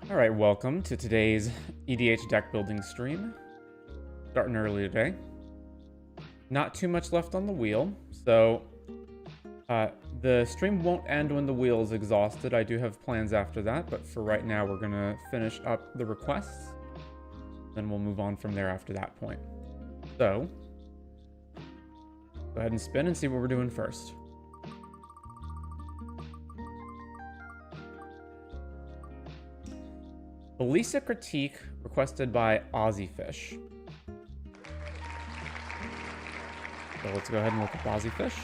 Alright, welcome to today's EDH deck building stream. Starting early today. Not too much left on the wheel, so the stream won't end when the wheel is exhausted. I do have plans after that, but for right now we're going to finish up the requests. Then we'll move on from there after that point. So, go ahead and spin and see what we're doing first. The Liesa critique requested by Ozzyfish. So let's go ahead and look at Ozzyfish.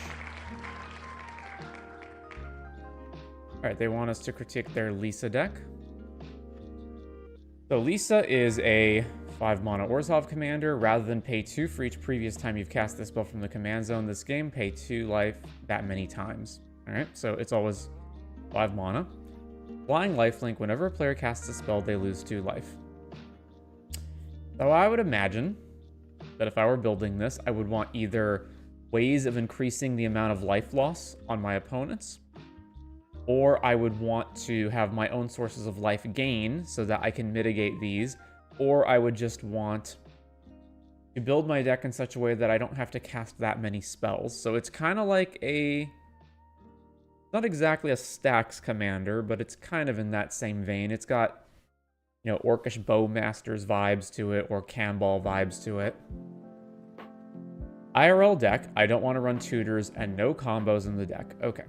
Alright, they want us to critique their Liesa deck. So Liesa is a 5-mana Orzhov commander. Rather than pay 2 for each previous time you've cast this spell from the command zone this game, pay 2 life that many times. Alright, so it's always 5 mana. Flying lifelink, whenever a player casts a spell, they lose 2 life. So I would imagine that if I were building this, I would want either ways of increasing the amount of life loss on my opponents, or I would want to have my own sources of life gain so that I can mitigate these, or I would just want to build my deck in such a way that I don't have to cast that many spells. So it's kind of like a... not exactly a stacks commander, but it's kind of in that same vein. It's got, you know, Orcish Bowmasters vibes to it, or Camball vibes to it. IRL deck, I don't want to run tutors and no combos in the deck. Okay.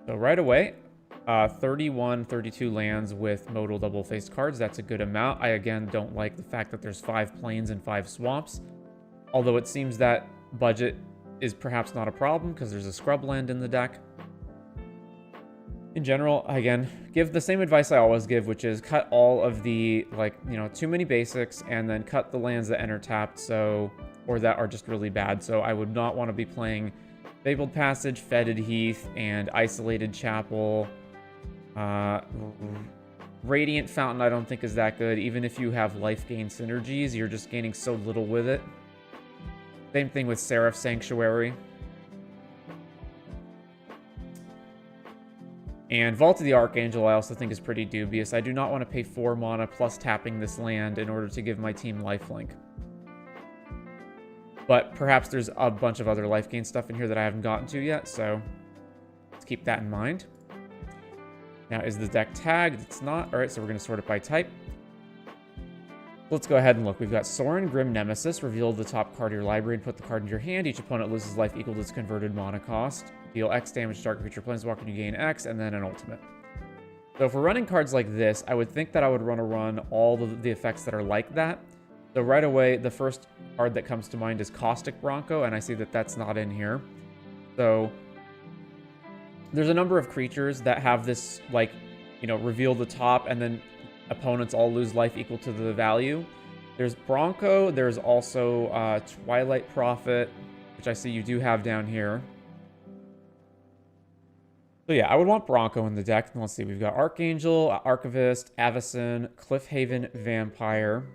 So right away, 31, 32 lands with modal double-faced cards. That's a good amount. I, again, don't like the fact that there's 5 plains and 5 swamps. Although it seems that budget is perhaps not a problem because there's a scrub land in the deck. In general, again, give the same advice I always give, which is cut all of the, like, you know, too many basics and then cut the lands that enter tapped, so, or that are just really bad. So I would not want to be playing Fabled Passage, Fetid Heath, and Isolated Chapel. Radiant Fountain I don't think is that good. Even if you have life gain synergies, you're just gaining so little with it. Same thing with Seraph Sanctuary. And Vault of the Archangel I also think is pretty dubious. I do not want to pay 4 mana plus tapping this land in order to give my team lifelink. But perhaps there's a bunch of other life gain stuff in here that I haven't gotten to yet, so let's keep that in mind. Now, is the deck tagged? It's not. All right, so we're going to sort it by type. Let's go ahead and look. We've got Sorin, Grim Nemesis. Reveal the top card of your library and put the card in your hand. Each opponent loses life equal to its converted mana cost. Deal X damage to target creature planeswalker, you gain X, and then an ultimate. So if we're running cards like this, I would think that I would run all the effects that are like that. So right away, the first card that comes to mind is Caustic Bronco, and I see that that's not in here. So there's a number of creatures that have this, like, you know, reveal the top, and then opponents all lose life equal to the value. There's Bronco. There's also Twilight Prophet, which I see you do have down here. So yeah, I would want Bronco in the deck. And let's see, we've got Archangel, Archivist, Avacyn, Cliffhaven, Vampire.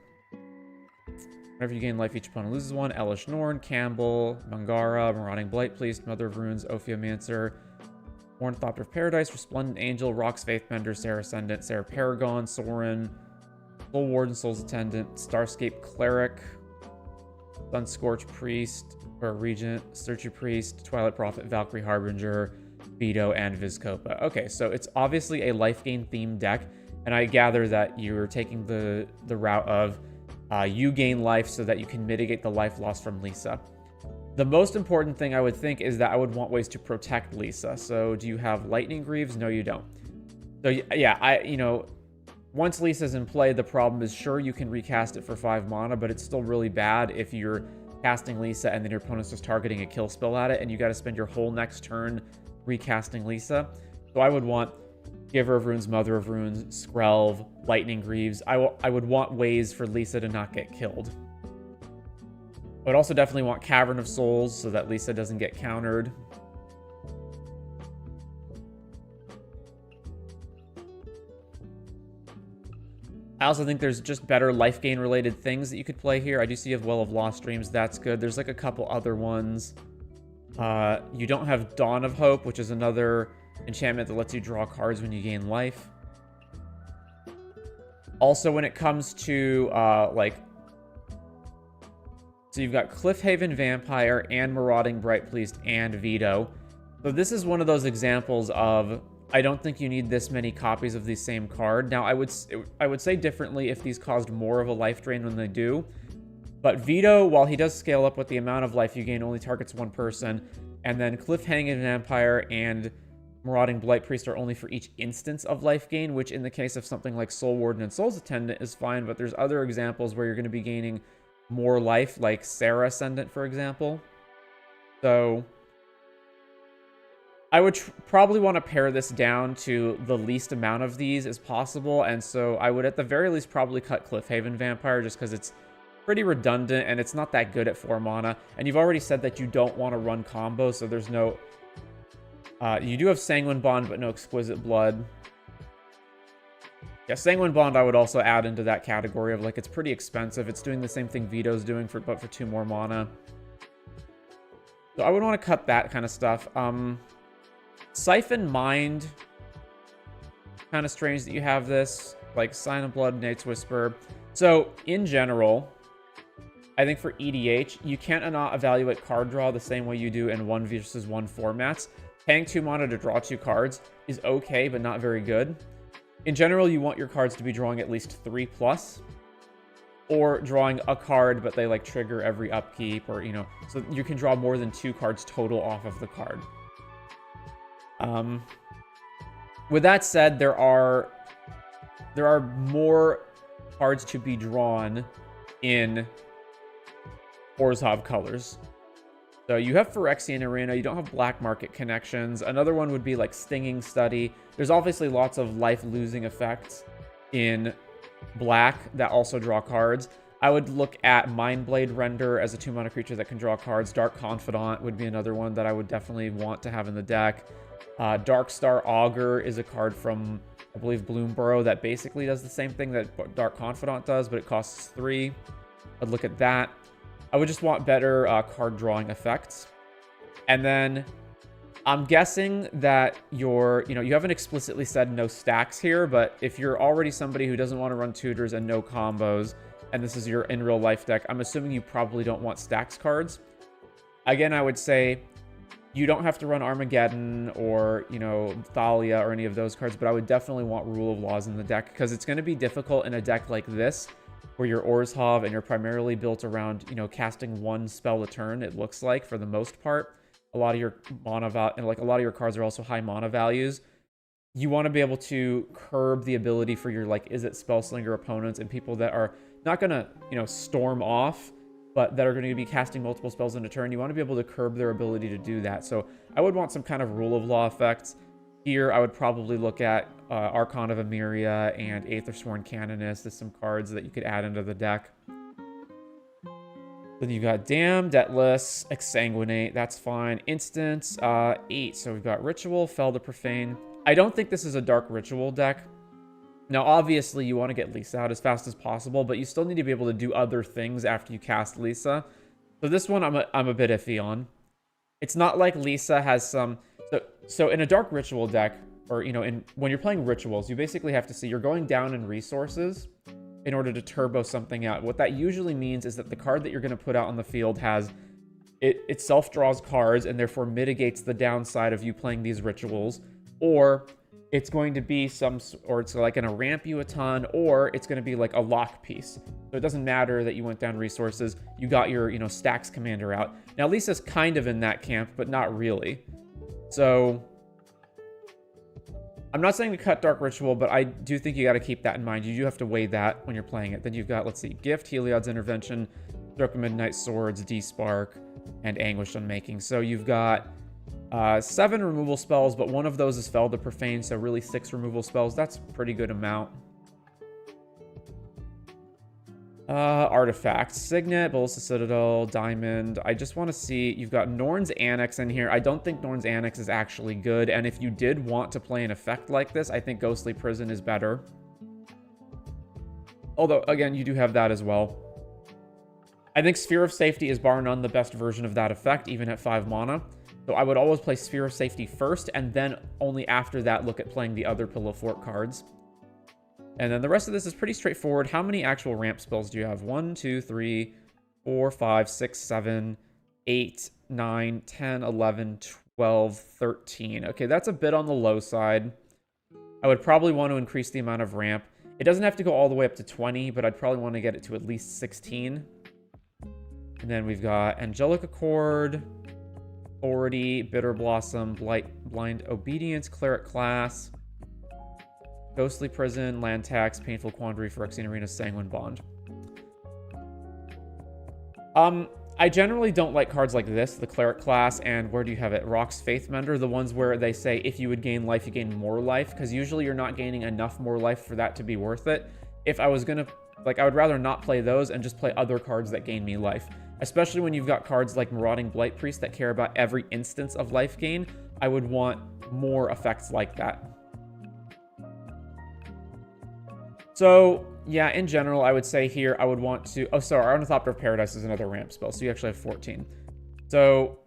Whenever you gain life, each opponent loses one. Elish Norn, Campbell, Mangara, Marauding Blightpriest, Mother of Runes, Ophiomancer, Ornithopter of Paradise, Resplendent Angel, Rock's Faithbender, Sarah Ascendant, Sarah Paragon, Sorin, Soul Warden, Soul's Attendant, Starscape Cleric, Sunscorch Priest, or Regent, Searcher Priest, Twilight Prophet, Valkyrie Harbinger, Vito, and Vizkopa. Okay, so it's obviously a life gain themed deck, and I gather that you're taking the route of you gain life so that you can mitigate the life loss from Liesa. The most important thing I would think is that I would want ways to protect Liesa. So do you have Lightning Greaves? No, you don't. So yeah, you know, once Liesa's in play, the problem is, sure, you can recast it for 5 mana, but it's still really bad if you're casting Liesa and then your opponent's just targeting a kill spell at it, and you got to spend your whole next turn recasting Liesa. So I would want Giver of Runes, Mother of Runes, Skrelv, Lightning Greaves. I would want ways for Liesa to not get killed. I would also definitely want Cavern of Souls so that Liesa doesn't get countered. I also think there's just better life gain related things that you could play here. I do see you have Well of Lost Dreams. That's good. There's like a couple other ones. You don't have Dawn of Hope, which is another enchantment that lets you draw cards when you gain life. Also, when it comes to so you've got Cliffhaven Vampire and Marauding Blightpriest and Vito. So this is one of those examples of, I don't think you need this many copies of the same card. Now, I would say differently if these caused more of a life drain than they do. But Vito, while he does scale up with the amount of life you gain, only targets one person. And then Cliffhaven Vampire and Marauding Blightpriest are only for each instance of life gain, which in the case of something like Soul Warden and Soul's Attendant is fine, but there's other examples where you're going to be gaining more life, like Sarah Ascendant, for example. So I would probably want to pare this down to the least amount of these as possible, and so I would at the very least probably cut Cliffhaven Vampire just because it's pretty redundant and it's not that good at 4 mana. And you've already said that you don't want to run combos, so there's no... you do have Sanguine Bond, but no Exquisite Blood. Yeah, Sanguine Bond I would also add into that category of, like, it's pretty expensive. It's doing the same thing Vito's doing, but for 2 more mana. So I would want to cut that kind of stuff. Siphon Mind, kind of strange that you have this. Like, Sign of Blood, Nate's Whisper. So, in general, I think for EDH, you can't not evaluate card draw the same way you do in 1 versus 1 formats. Paying 2 mana to draw 2 cards is okay, but not very good. In general, you want your cards to be drawing at least 3+, or drawing a card, but they like trigger every upkeep, or, you know, so you can draw more than 2 cards total off of the card. With that said, there are more cards to be drawn in Orzhov colors. So you have Phyrexian Arena, you don't have Black Market connections. Another one would be like Stinging Study. There's obviously lots of life-losing effects in Black that also draw cards. I would look at Mindblade Render as a 2-mana creature that can draw cards. Dark Confidant would be another one that I would definitely want to have in the deck. Darkstar Augur is a card from I believe Bloom Burrow that basically does the same thing that Dark Confidant does, but it costs 3. I'd look at that. I would just want better card drawing effects. And then I'm guessing that you haven't explicitly said no stacks here, but if you're already somebody who doesn't want to run tutors and no combos, and this is your in real life deck, I'm assuming you probably don't want stacks cards. Again, I would say you don't have to run Armageddon or, Thalia or any of those cards, but I would definitely want Rule of Laws in the deck because it's going to be difficult in a deck like this where you're Orzhov and you're primarily built around, casting 1 spell a turn, it looks like, for the most part. A lot of your mana a lot of your cards are also high mana values. You want to be able to curb the ability for your, Izzet Spellslinger opponents and people that are not going to, storm off, but that are going to be casting multiple spells in a turn. You want to be able to curb their ability to do that. So I would want some kind of Rule of Law effects. Here, I would probably look at Archon of Emeria and Aethersworn Canonist as some cards that you could add into the deck. Then you've got Damn, Deathless, Exsanguinate, that's fine. Instance, 8. So we've got Ritual, Fell the Profane. I don't think this is a Dark Ritual deck. Now, obviously, you want to get Liesa out as fast as possible, but you still need to be able to do other things after you cast Liesa. So this one I'm a bit iffy on. It's not like Liesa has some... So in a Dark Ritual deck, or, when you're playing Rituals, you basically have to see you're going down in resources in order to turbo something out. What that usually means is that the card that you're going to put out on the field has... It self-draws cards and therefore mitigates the downside of you playing these Rituals. Or it's going to be it's going to ramp you a ton, or it's going to be like a lock piece. So it doesn't matter that you went down resources. You got your, stacks commander out. Now, Liesa's kind of in that camp, but not really. So I'm not saying to cut Dark Ritual, but I do think you got to keep that in mind. You do have to weigh that when you're playing it. Then you've got, let's see, Gift, Heliod's Intervention, Stroke of Midnight Swords, D-Spark, and Anguished Unmaking. So you've got 7 removal spells, but one of those is Fell the Profane, so really 6 removal spells. That's a pretty good amount. Artifacts. Signet, Ballista Citadel, Diamond. I just want to see... You've got Norn's Annex in here. I don't think Norn's Annex is actually good, and if you did want to play an effect like this, I think Ghostly Prison is better. Although, again, you do have that as well. I think Sphere of Safety is bar none the best version of that effect, even at 5 mana. So I would always play Sphere of Safety first, and then only after that look at playing the other Pillow Fort cards. And then the rest of this is pretty straightforward. How many actual ramp spells do you have? 1, 2, 3, 4, 5, 6, 7, 8, 9, 10, 11, 12, 13. Okay, that's a bit on the low side. I would probably want to increase the amount of ramp. It doesn't have to go all the way up to 20, but I'd probably want to get it to at least 16. And then we've got Angelic Accord, Authority, Bitter Blossom, Blind Obedience, Cleric Class, Ghostly Prison, Land Tax, Painful Quandary, Phyrexian Arena, Sanguine Bond. I generally don't like cards like this, the Cleric Class, and where do you have it? Rock's Faithmender, the ones where they say if you would gain life, you gain more life, because usually you're not gaining enough more life for that to be worth it. If I was going to, I would rather not play those and just play other cards that gain me life. Especially when you've got cards like Marauding Blight Priest that care about every instance of life gain, I would want more effects like that. So, yeah, in general, I would say here I would want to... Oh, sorry, Ornithopter of Paradise is another ramp spell, so you actually have 14. So,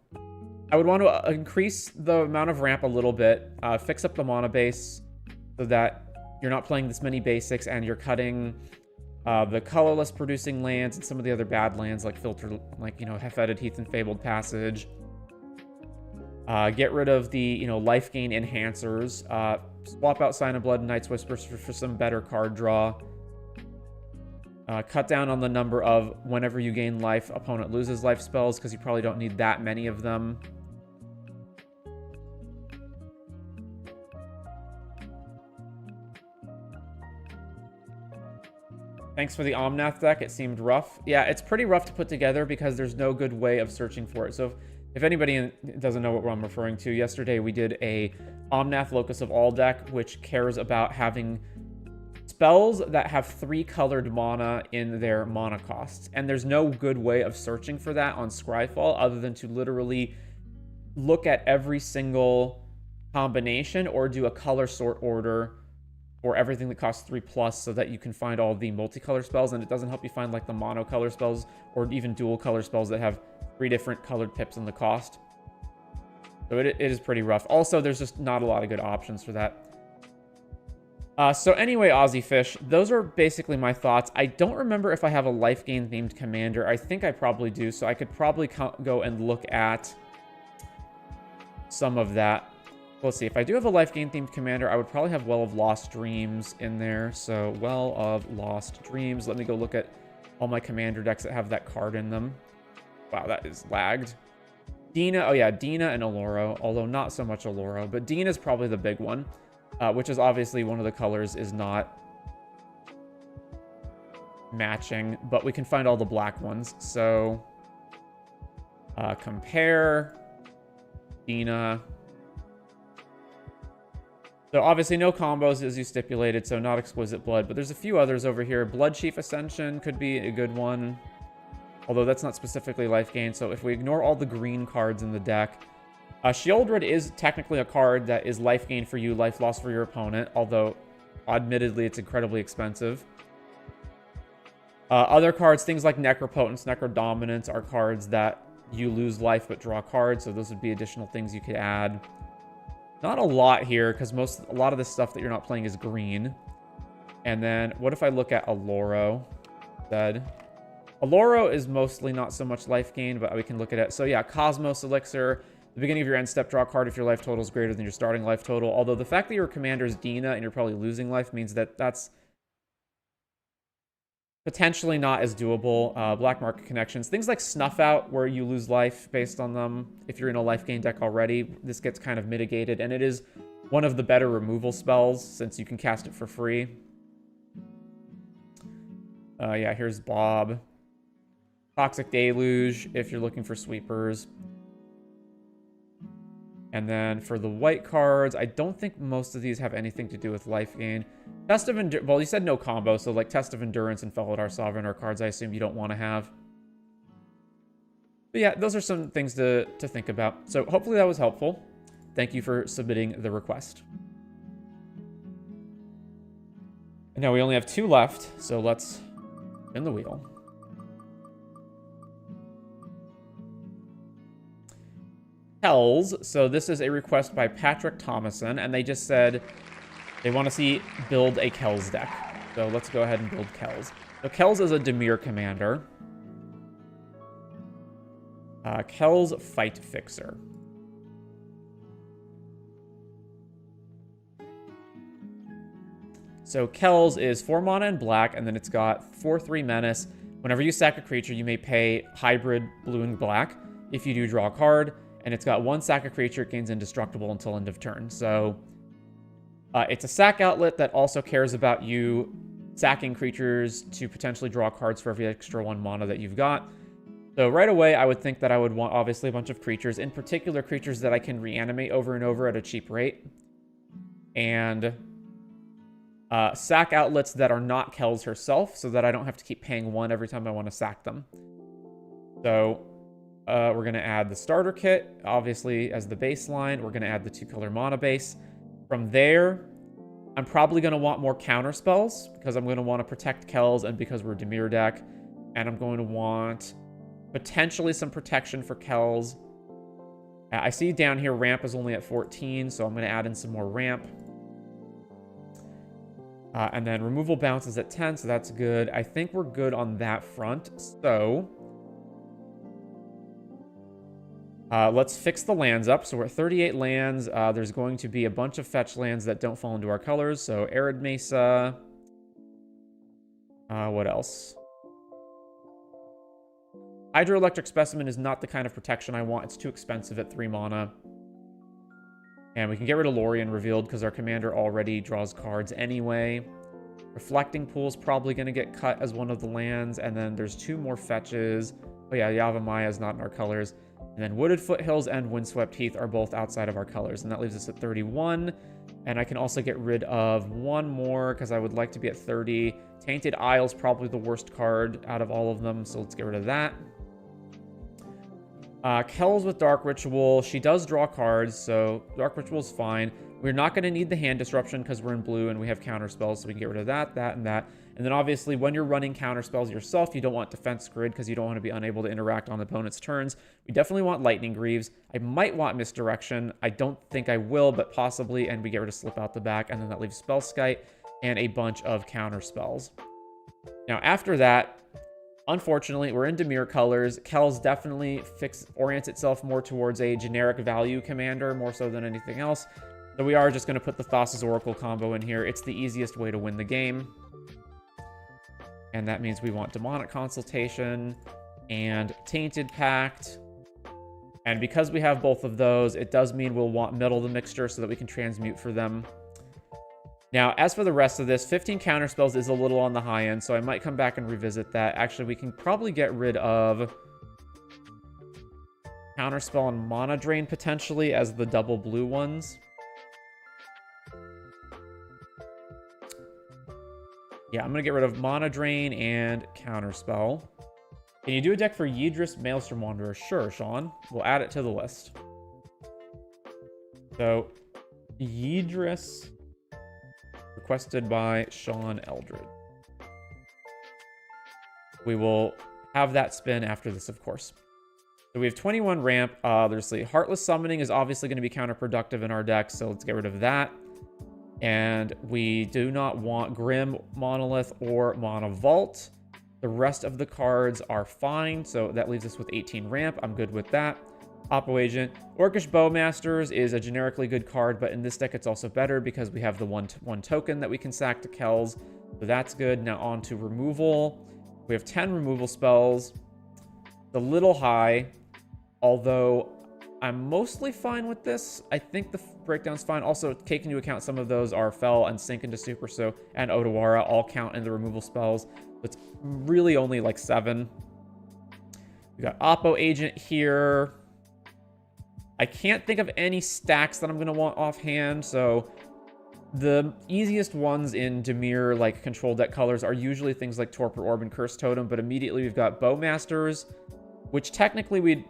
I would want to increase the amount of ramp a little bit, fix up the mana base so that you're not playing this many basics and you're cutting the colorless producing lands and some of the other bad lands like Heffetid Heath and Fabled Passage. Get rid of the, life gain enhancers. Swap out Sign of Blood and Night's Whispers for some better card draw. Cut down on the number of whenever you gain life, opponent loses life spells, because you probably don't need that many of them. Thanks for the Omnath deck. It seemed rough. Yeah, it's pretty rough to put together because there's no good way of searching for it. So if anybody doesn't know what I'm referring to, yesterday we did a Omnath Locus of All deck, which cares about having spells that have 3 colored mana in their mana costs. And there's no good way of searching for that on Scryfall other than to literally look at every single combination or do a color sort order or everything that costs 3+ so that you can find all the multicolor spells, and it doesn't help you find like the monocolor spells or even dual color spells that have 3 different colored pips in the cost. So it is pretty rough. Also, there's just not a lot of good options for that. So anyway, Ozzyfish, those are basically my thoughts. I don't remember if I have a life gain themed commander. I think I probably do, so I could probably go and look at some of that. Let's see, if I do have a life gain themed commander, I would probably have Well of Lost Dreams in there. So Well of Lost Dreams. Let me go look at all my commander decks that have that card in them. Wow, that is lagged. Dina, oh yeah, Dina and Oloro, although not so much Oloro, but Dina's probably the big one, which is obviously one of the colors is not matching, but we can find all the black ones. So compare Dina. So obviously no combos as you stipulated, so not Exquisite Blood, but there's a few others over here. Bloodchief Ascension could be a good one, although that's not specifically life gain. So if we ignore all the green cards in the deck, Shieldred is technically a card that is life gain for you, life loss for your opponent, although admittedly it's incredibly expensive. Other cards, things like Necropotence, Necrodominance, are cards that you lose life but draw cards, so those would be additional things you could add. Not a lot here, because a lot of the stuff that you're not playing is green. And then, what if I look at Oloro instead? Oloro is mostly not so much life gain, but we can look at it. So yeah, Cosmos Elixir. The beginning of your end step, draw a card if your life total is greater than your starting life total. Although the fact that your commander is Dina and you're probably losing life means that that's potentially not as doable. Black Market Connections. Things like Snuff Out, where you lose life based on them. If you're in a life gain deck already, this gets kind of mitigated. And it is one of the better removal spells, since you can cast it for free. Yeah, here's Bob. Toxic Deluge, if you're looking for sweepers. And then for the white cards, I don't think most of these have anything to do with life gain. Test of Endurance, well, you said no combo, so like Test of Endurance and Felidar Sovereign are cards I assume you don't want to have. But yeah, those are some things to think about. So hopefully that was helpful. Thank you for submitting the request. And now we only have 2 left, so let's spin the wheel. Kels, so this is a request by Patrick Thomassen, and they just said they want to see build a Kels deck. So let's go ahead and build Kels. So Kels is a Dimir commander. Kels Fight Fixer. So Kels is 4 mana and black, and then it's got 4/3 Menace. Whenever you sack a creature, you may pay hybrid blue and black. If you do, draw a card. And it's got 1 sack a creature, it gains indestructible until end of turn. So it's a sack outlet that also cares about you sacking creatures to potentially draw cards for every extra 1 mana that you've got. So right away, I would think that I would want, obviously, a bunch of creatures, in particular creatures that I can reanimate over and over at a cheap rate. And sack outlets that are not Kels herself, so that I don't have to keep paying 1 every time I want to sack them. So we're going to add the starter kit, obviously, as the baseline. We're going to add the 2-color mana base. From there, I'm probably going to want more counter spells, because I'm going to want to protect Kels, and because we're a Dimir deck. And I'm going to want potentially some protection for Kels. I see down here ramp is only at 14, so I'm going to add in some more ramp. And then removal bounce is at 10, so that's good. I think we're good on that front. So let's fix the lands up. So we're at 38 lands. There's going to be a bunch of fetch lands that don't fall into our colors. So Arid Mesa. What else? Hydroelectric Specimen is not the kind of protection I want. It's too expensive at 3 mana. And we can get rid of Lorien Revealed because our commander already draws cards anyway. Reflecting Pool is probably going to get cut as one of the lands. And then there's 2 more fetches. Oh yeah, Yavimaya is not in our colors. And then Wooded Foothills and Windswept Heath are both outside of our colors. And that leaves us at 31. And I can also get rid of 1 more because I would like to be at 30. Tainted Isle's probably the worst card out of all of them. So let's get rid of that. Kels with Dark Ritual. She does draw cards, so Dark Ritual is fine. We're not going to need the hand disruption because we're in blue and we have counter spells, so we can get rid of that, that, and that. And then obviously when you're running counter spells yourself, you don't want Defense Grid because you don't want to be unable to interact on the opponent's turns. We definitely want Lightning Greaves. I might want Misdirection. I don't think I will, but possibly. And we get rid of Slip Out the Back, and then that leaves Spellskite and a bunch of counter spells. Now after that, unfortunately, we're in Dimir colors. Kels definitely orients itself more towards a generic value commander, more so than anything else. So we are just going to put the Thassa's Oracle combo in here. It's the easiest way to win the game. And that means we want Demonic Consultation and Tainted Pact. And because we have both of those, it does mean we'll want Meddle the Mixture so that we can transmute for them. Now, as for the rest of this, 15 counter spells is a little on the high end, so I might come back and revisit that. Actually, we can probably get rid of Counterspell and Mana Drain potentially as the double blue ones. Yeah, I'm going to get rid of Mana Drain and Counterspell. Can you do a deck for Yidris Maelstrom Wanderer? Sure, Sean. We'll add it to the list. So, Yidris, requested by Sean Eldred. We will have that spin after this, of course. So we have 21 ramp. There's the Heartless Summoning is obviously going to be counterproductive in our deck, so let's get rid of that. And we do not want Grim, Monolith, or Mana Vault. The rest of the cards are fine, so that leaves us with 18 ramp. I'm good with that. Oppo Agent. Orcish Bowmasters is a generically good card, but in this deck it's also better because we have the one token that we can sack to Kels. So that's good. Now on to removal. We have 10 removal spells. It's a little high, although I'm mostly fine with this. I think the breakdown's fine. Also, take into account some of those are Fel and Sink into Super, so and Odawara all count in the removal spells. It's really only like 7. We got Oppo Agent here. I can't think of any stacks that I'm going to want offhand, so the easiest ones in Dimir, like control deck colors, are usually things like Torpor Orb and Curse Totem, but immediately we've got Bowmasters, which technically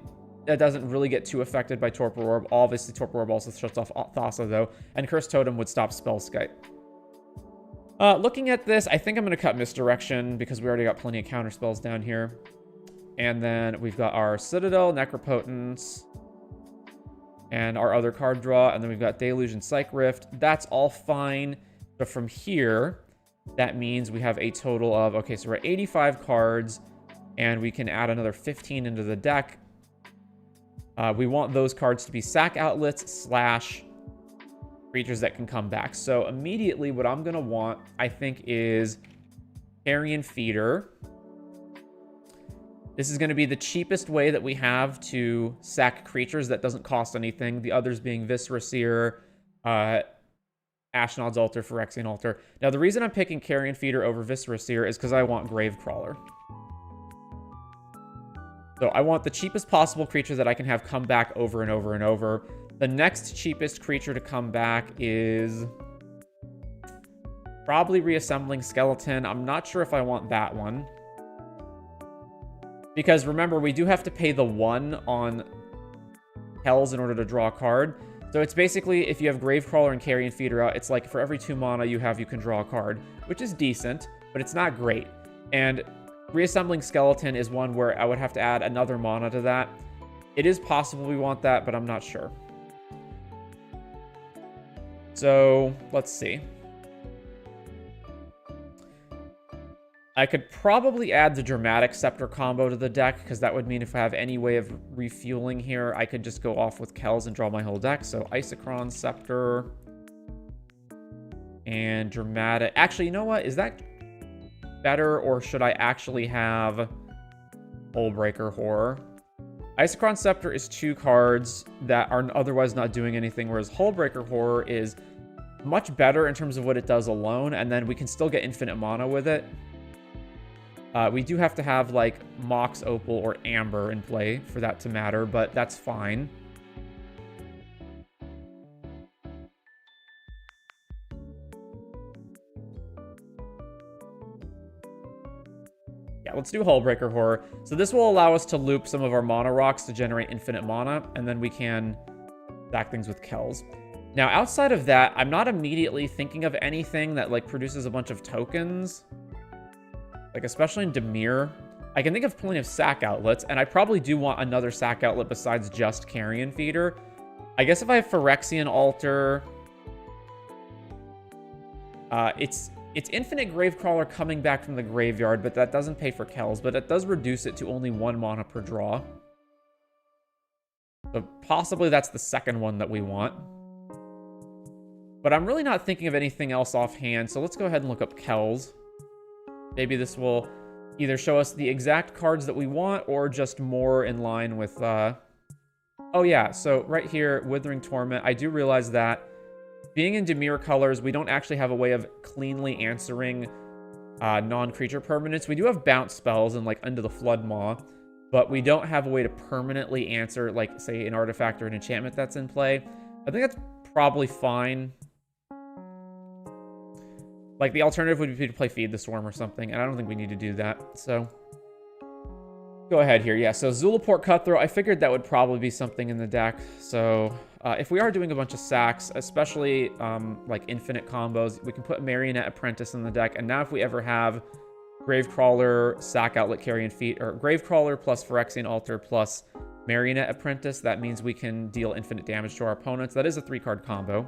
that doesn't really get too affected by Torpor Orb. Obviously, Torpor Orb also shuts off Thassa, though, and Curse Totem would stop Spellskite. Looking at this, I think I'm going to cut Misdirection because we already got plenty of counter spells down here. And then we've got our Citadel, Necropotence, and our other card draw, and then we've got Deluge and Psych Rift. That's all fine. So from here, that means we have a total of, okay, so we're at 85 cards, and we can add another 15 into the deck. We want those cards to be sack outlets / creatures that can come back. So immediately what I'm going to want, I think, is Carrion Feeder. This is going to be the cheapest way that we have to sack creatures that doesn't cost anything. The others being Viscera Seer, Ashnod's Altar, Phyrexian Altar. Now, the reason I'm picking Carrion Feeder over Viscera Seer is because I want Gravecrawler. So I want the cheapest possible creature that I can have come back over and over and over. The next cheapest creature to come back is probably Reassembling Skeleton. I'm not sure if I want that one. Because remember, we do have to pay the 1 on Kels in order to draw a card. So it's basically, if you have Gravecrawler and Carrion Feeder out, it's like for every 2 mana you have, you can draw a card, which is decent, but it's not great. And Reassembling Skeleton is one where I would have to add another mana to that. It is possible we want that, but I'm not sure. So, let's see. I could probably add the Dramatic Scepter combo to the deck, because that would mean if I have any way of refueling here, I could just go off with Kels and draw my whole deck. So, Isochron Scepter and Dramatic. Actually, you know what? Is that better, or should I actually have Hullbreaker Horror? Isochron Scepter is 2 cards that are otherwise not doing anything, whereas Hullbreaker Horror is much better in terms of what it does alone, and then we can still get infinite mana with it. We do have to have, like, Mox Opal or Amber in play for that to matter, but that's fine. Yeah, let's do Hullbreaker Horror. So this will allow us to loop some of our mana rocks to generate infinite mana, and then we can stack things with Kels. Now, outside of that, I'm not immediately thinking of anything that, like, produces a bunch of tokens. Like, especially in Dimir. I can think of plenty of sack outlets, and I probably do want another sack outlet besides just Carrion Feeder. I guess if I have Phyrexian Altar... It's Infinite Gravecrawler coming back from the graveyard, but that doesn't pay for Kels, but it does reduce it to only 1 mana per draw. So possibly that's the second one that we want. But I'm really not thinking of anything else offhand, so let's go ahead and look up Kels. Maybe this will either show us the exact cards that we want, or just more in line with... Oh yeah, so right here, Withering Torment, I do realize that being in Dimir colors, we don't actually have a way of cleanly answering non-creature permanents. We do have bounce spells and, like, Under the Flood Maw, but we don't have a way to permanently answer, like, say, an artifact or an enchantment that's in play. I think that's probably fine. Like, the alternative would be to play Feed the Swarm or something, and I don't think we need to do that, so... Go ahead here. Yeah, so Zulaport Cutthroat, I figured that would probably be something in the deck. So if we are doing a bunch of sacks, especially like infinite combos, we can put Marionette Apprentice in the deck. And now if we ever have Gravecrawler, Sack Outlet, Carrion Feet, or Gravecrawler plus Phyrexian Altar plus Marionette Apprentice, that means we can deal infinite damage to our opponents. That is a 3-card combo,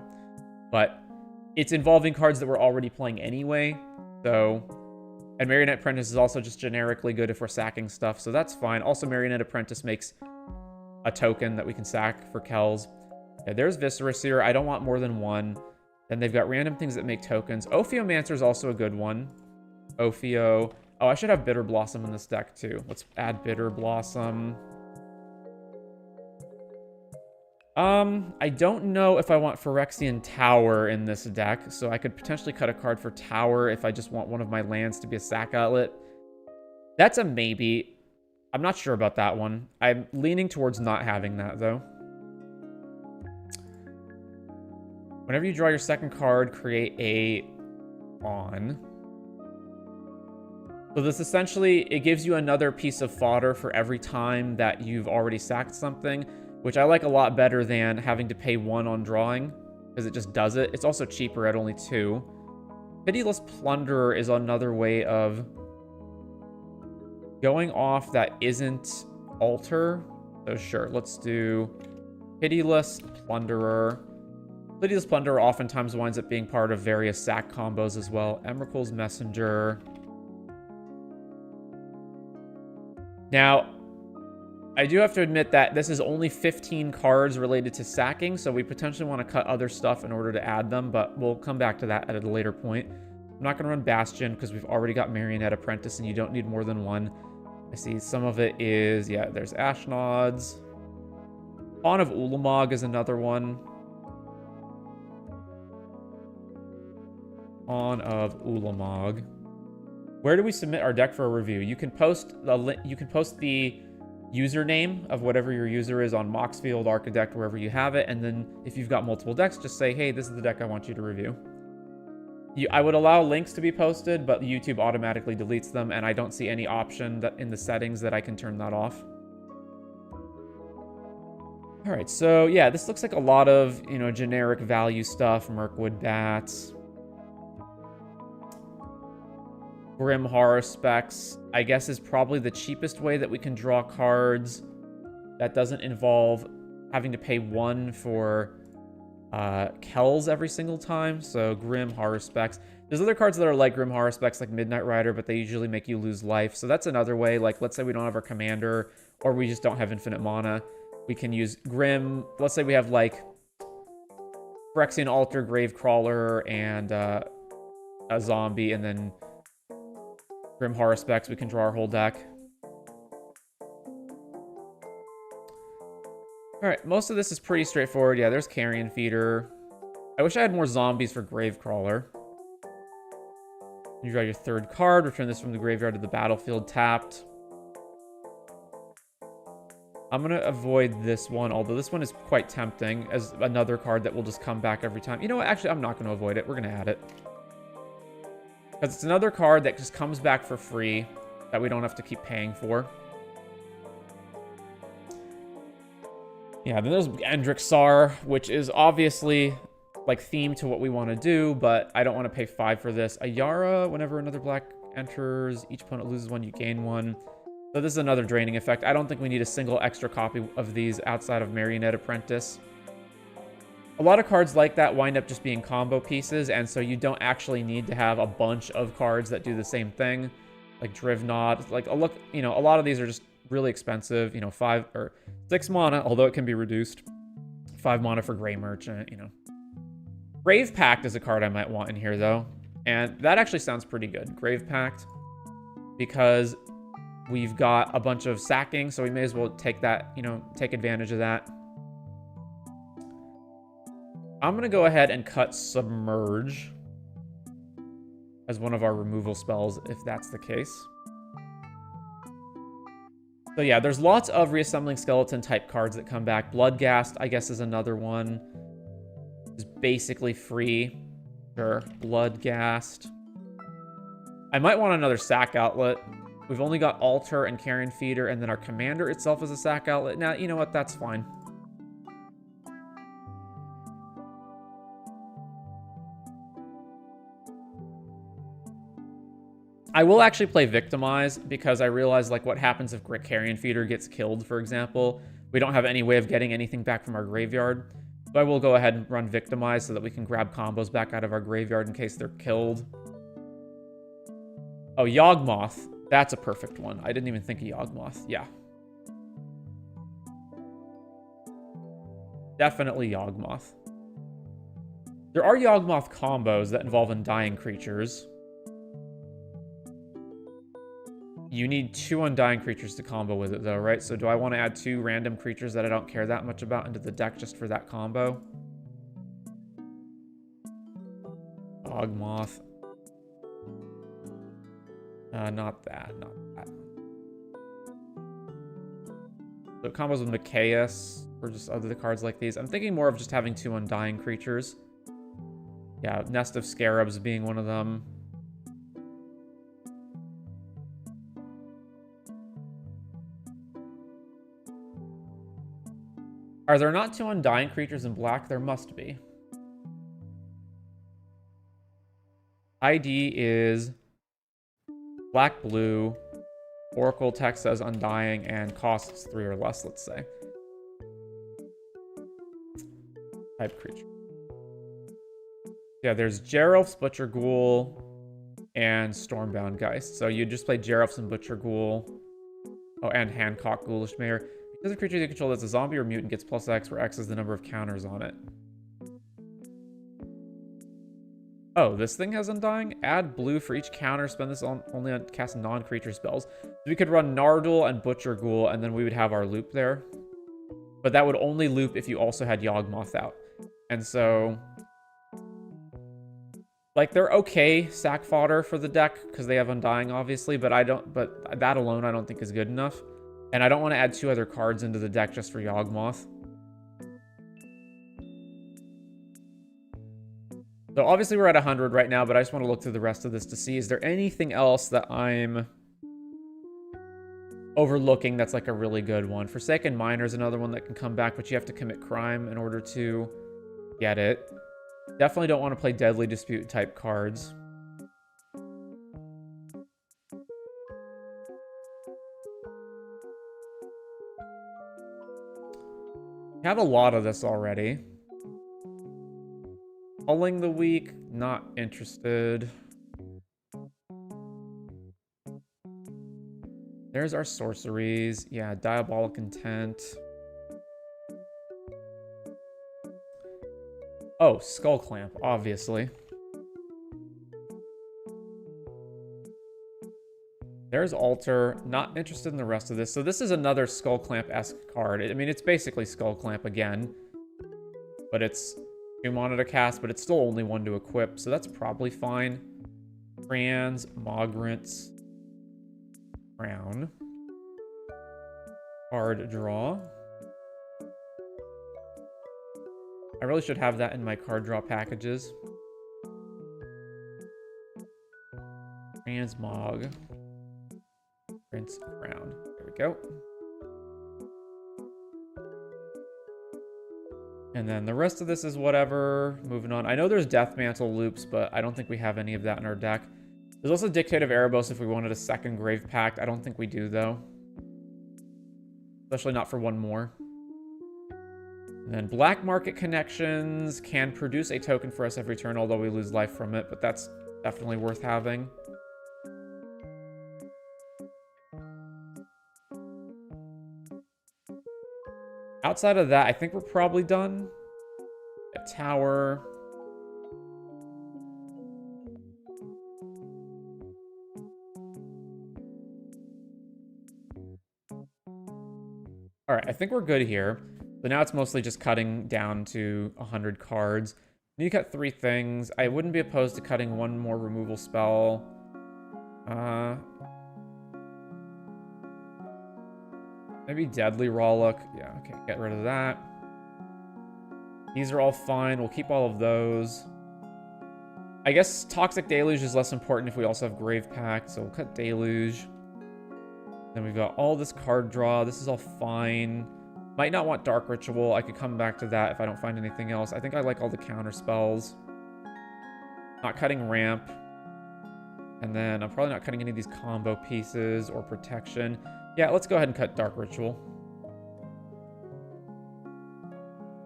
but it's involving cards that we're already playing anyway. So... And Marionette Apprentice is also just generically good if we're sacking stuff, so that's fine. Also, Marionette Apprentice makes a token that we can sack for Kels. Yeah, there's Viscera. I don't want more than one. Then they've got random things that make tokens. Ophiomancer is also a good one. Ophio. Oh, I should have Bitter Blossom in this deck, too. Let's add Bitter Blossom. I don't know if I want Phyrexian Tower in this deck, so I could potentially cut a card for Tower if I just want one of my lands to be a sack outlet. That's a maybe. I'm not sure about that one. I'm leaning towards not having that, though. Whenever you draw your second card, create a pawn. So this essentially, it gives you another piece of fodder for every time that you've already sacked something, which I like a lot better than having to pay 1 on drawing, because it just does it. It's also cheaper at only 2. Pitiless Plunderer is another way of going off that isn't Altar. So sure, let's do Pitiless Plunderer. Pitiless Plunderer oftentimes winds up being part of various sack combos as well. Emrakul's Messenger. Now, I do have to admit that this is only 15 cards related to sacking, so we potentially want to cut other stuff in order to add them, but we'll come back to that at a later point. I'm not going to run Bastion because we've already got Marionette Apprentice and you don't need more than one. I see some of it is, yeah, there's Ashnods. Pawn of Ulamog is another one. Pawn of Ulamog. Where do we submit our deck for a review? You can post the username of whatever your user is on Moxfield, Archidect, wherever you have it, and then if you've got multiple decks, just say, hey, this is the deck I want you to review. I would allow links to be posted, but YouTube automatically deletes them, and I don't see any option that in the settings that I can turn that off. All right, so yeah, this looks like a lot of, you know, generic value stuff. Mirkwood Bats. Grim Horror Specs, I guess, is probably the cheapest way that we can draw cards that doesn't involve having to pay 1 for Kels every single time. So Grim Horror Specs. There's other cards that are like Grim Horror Specs, like Midnight Rider, but they usually make you lose life. So that's another way. Like, let's say we don't have our commander, or we just don't have infinite mana. We can use Grim. Let's say we have, like, Phyrexian Altar, Gravecrawler, and a zombie, and then Grim Horror Specs, we can draw our whole deck. Alright, most of this is pretty straightforward. Yeah, there's Carrion Feeder. I wish I had more zombies for Gravecrawler. You draw your third card, return this from the graveyard to the battlefield tapped. I'm going to avoid this one, although this one is quite tempting as another card that will just come back every time. You know what? Actually, I'm not going to avoid it. We're going to add it. Because it's another card that just comes back for free. that we don't have to keep paying for. Yeah, then there's Endrixar, which is obviously like themed to what we want to do, but I don't want to pay 5 for this. Ayara, whenever another black enters, each opponent loses 1, you gain 1. So this is another draining effect. I don't think we need a single extra copy of these outside of Marionette Apprentice. A lot of cards like that wind up just being combo pieces, and so you don't actually need to have a bunch of cards that do the same thing, like Drivnod. Like, a lot of these are just really expensive. 5 or 6 mana, although it can be reduced. 5 mana for Gray Merchant. Grave Pact is a card I might want in here though, and that actually sounds pretty good. Grave Pact, because we've got a bunch of sacking, so we may as well take that. Take advantage of that. I'm going to go ahead and cut Submerge as one of our removal spells, if that's the case. So yeah, there's lots of Reassembling Skeleton type cards that come back. Bloodghast, I guess, is another one. It's basically free. Sure, Bloodghast. I might want another sack outlet. We've only got Altar and Carrion Feeder, and then our commander itself is a sack outlet. Now, you know what? That's fine. I will actually play Victimize, because I realize, like, what happens if Carrion Feeder gets killed, for example. We don't have any way of getting anything back from our graveyard. So I will go ahead and run Victimize so that we can grab combos back out of our graveyard in case they're killed. Oh, Yawgmoth. That's a perfect one. I didn't even think of Yawgmoth. Yeah. Definitely Yawgmoth. There are Yawgmoth combos that involve Undying creatures. You need 2 Undying creatures to combo with it, though, right? So do I want to add 2 random creatures that I don't care that much about into the deck just for that combo? Yawgmoth. Not that. So it combos with Mikaeus, or just other cards like these. I'm thinking more of just having 2 Undying creatures. Yeah, Nest of Scarabs being one of them. Are there not 2 Undying creatures in black? There must be. ID is black-blue. Oracle text says Undying and costs 3 or less, let's say. Type creature. Yeah, there's Geralf's Butcher Ghoul and Stormbound Geist. So you just play Geralf's and Butcher Ghoul. Oh, and Hancock Ghoulish Mayor. Because a creature you control that's a zombie or mutant gets +X, where X is the number of counters on it. Oh, this thing has Undying? Add blue for each counter. Spend this only on cast non-creature spells. So we could run Nardul and Butcher Ghoul, and then we would have our loop there. But that would only loop if you also had Yawgmoth out. And so, like, they're okay sack fodder for the deck because they have Undying, obviously, but that alone I don't think is good enough. And I don't want to add 2 other cards into the deck just for Yawgmoth. So obviously we're at 100 right now, but I just want to look through the rest of this to see, is there anything else that I'm overlooking that's like a really good one? Forsaken Miner is another one that can come back, but you have to commit crime in order to get it. Definitely don't want to play Deadly Dispute type cards. We have a lot of this already. Culling the Weak, not interested. There's our sorceries. Yeah, Diabolic Intent. Oh, Skull Clamp, obviously. There's Altar. Not interested in the rest of this. So this is another Skull Clamp-esque card. I mean, it's basically Skull Clamp again. But it's 2 mana to cast, but it's still only 1 to equip. So that's probably fine. Trans, Mogrants, Crown. Card draw. I really should have that in my card draw packages. Transmog. Prince Crown. There we go. And then the rest of this is whatever. Moving on. I know there's Death Mantle loops, but I don't think we have any of that in our deck. There's also Dictate of Erebos if we wanted a second Grave Pact. I don't think we do, though. Especially not for one more. And then Black Market Connections can produce a token for us every turn, although we lose life from it, but that's definitely worth having. Outside of that, I think we're probably done. A tower. All right, I think we're good here. So now it's mostly just cutting down to 100 cards. You cut 3 things. I wouldn't be opposed to cutting 1 more removal spell. Maybe Deadly Rawlook. Yeah, okay, get rid of that. These are all fine. We'll keep all of those. I guess Toxic Deluge is less important if we also have Grave Pact, so we'll cut Deluge. Then we've got all this card draw. This is all fine. Might not want Dark Ritual. I could come back to that if I don't find anything else. I think I like all the counter spells. Not cutting Ramp. And then I'm probably not cutting any of these combo pieces or protection. Yeah, let's go ahead and cut Dark Ritual.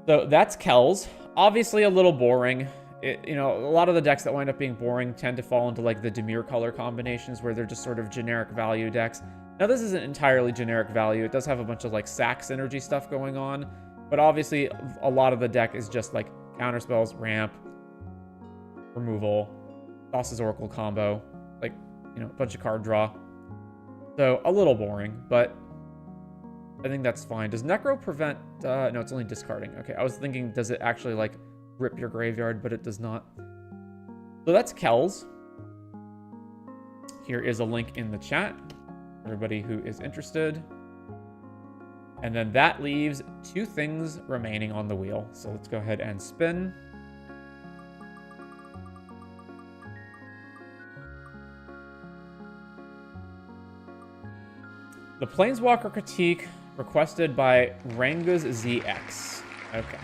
So that's Kels. Obviously a little boring. You know, a lot of the decks that wind up being boring tend to fall into like the Dimir color combinations where they're just sort of generic value decks. Now this isn't entirely generic value. It does have a bunch of like sack synergy stuff going on, but obviously a lot of the deck is just like counter spells, ramp, removal, Thassa's Oracle combo, like, you know, a bunch of card draw. So a little boring, but I think that's fine. Does Necro prevent, no, it's only discarding. Okay, I was thinking, does it actually like rip your graveyard, but it does not. So that's Kels. Here is a link in the chat. Everybody who is interested. And then that leaves 2 things remaining on the wheel. So let's go ahead and spin. The Planeswalker Critique requested by Ranguszx ZX. Okay.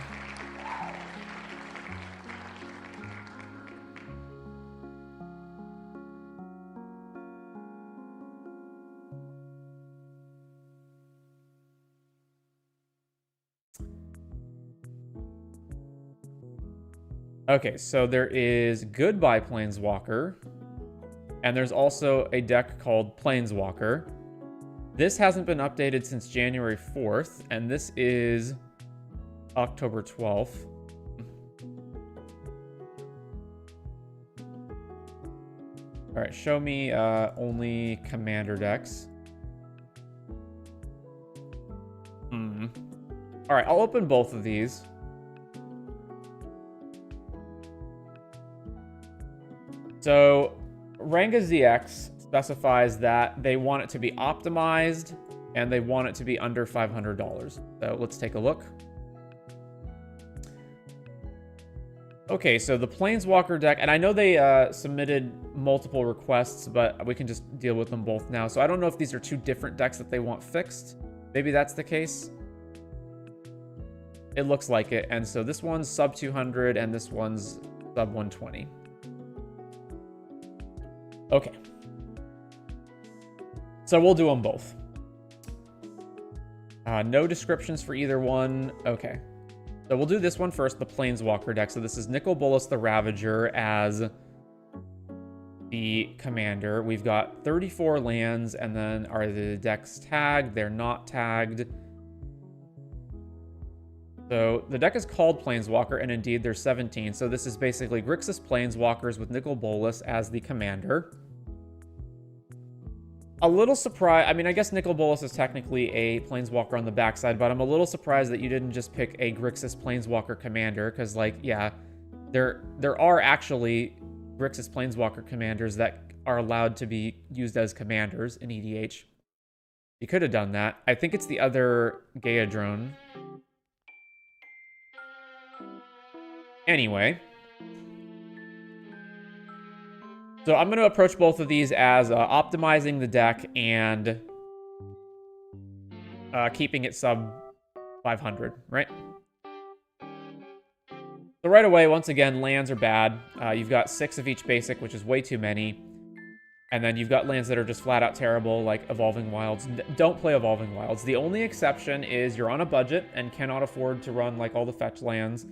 Okay, so there is Goodbye Planeswalker, and there's also a deck called Planeswalker. This hasn't been updated since January 4th, and this is October 12th. All right, show me only commander decks. All right, I'll open both of these. So Ranguszx ZX specifies that they want it to be optimized and they want it to be under $500. So let's take a look. Okay, so the Planeswalker deck, and I know they submitted multiple requests, but we can just deal with them both now. So I don't know if these are 2 different decks that they want fixed. Maybe that's the case. It looks like it. And so this one's sub 200 and this one's sub 120. Okay. So we'll do them both. No descriptions for either one. Okay. So we'll do this one first, the Planeswalker deck. So this is Nicol Bolas the Ravager as the commander. We've got 34 lands, and then are the decks tagged? They're not tagged. So the deck is called Planeswalker, and indeed there's 17. So this is basically Grixis Planeswalkers with Nicol Bolas as the commander. A little surprised. I mean, I guess Nicol Bolas is technically a Planeswalker on the backside, but I'm a little surprised that you didn't just pick a Grixis Planeswalker commander, because, like, yeah, there are actually Grixis Planeswalker commanders that are allowed to be used as commanders in EDH. You could have done that. I think it's the other Gaia drone. Anyway. So I'm going to approach both of these as optimizing the deck and keeping it sub 500, right? So right away, once again, lands are bad. You've got 6 of each basic, which is way too many. And then you've got lands that are just flat out terrible, like Evolving Wilds. Don't play Evolving Wilds. The only exception is you're on a budget and cannot afford to run like all the fetch lands,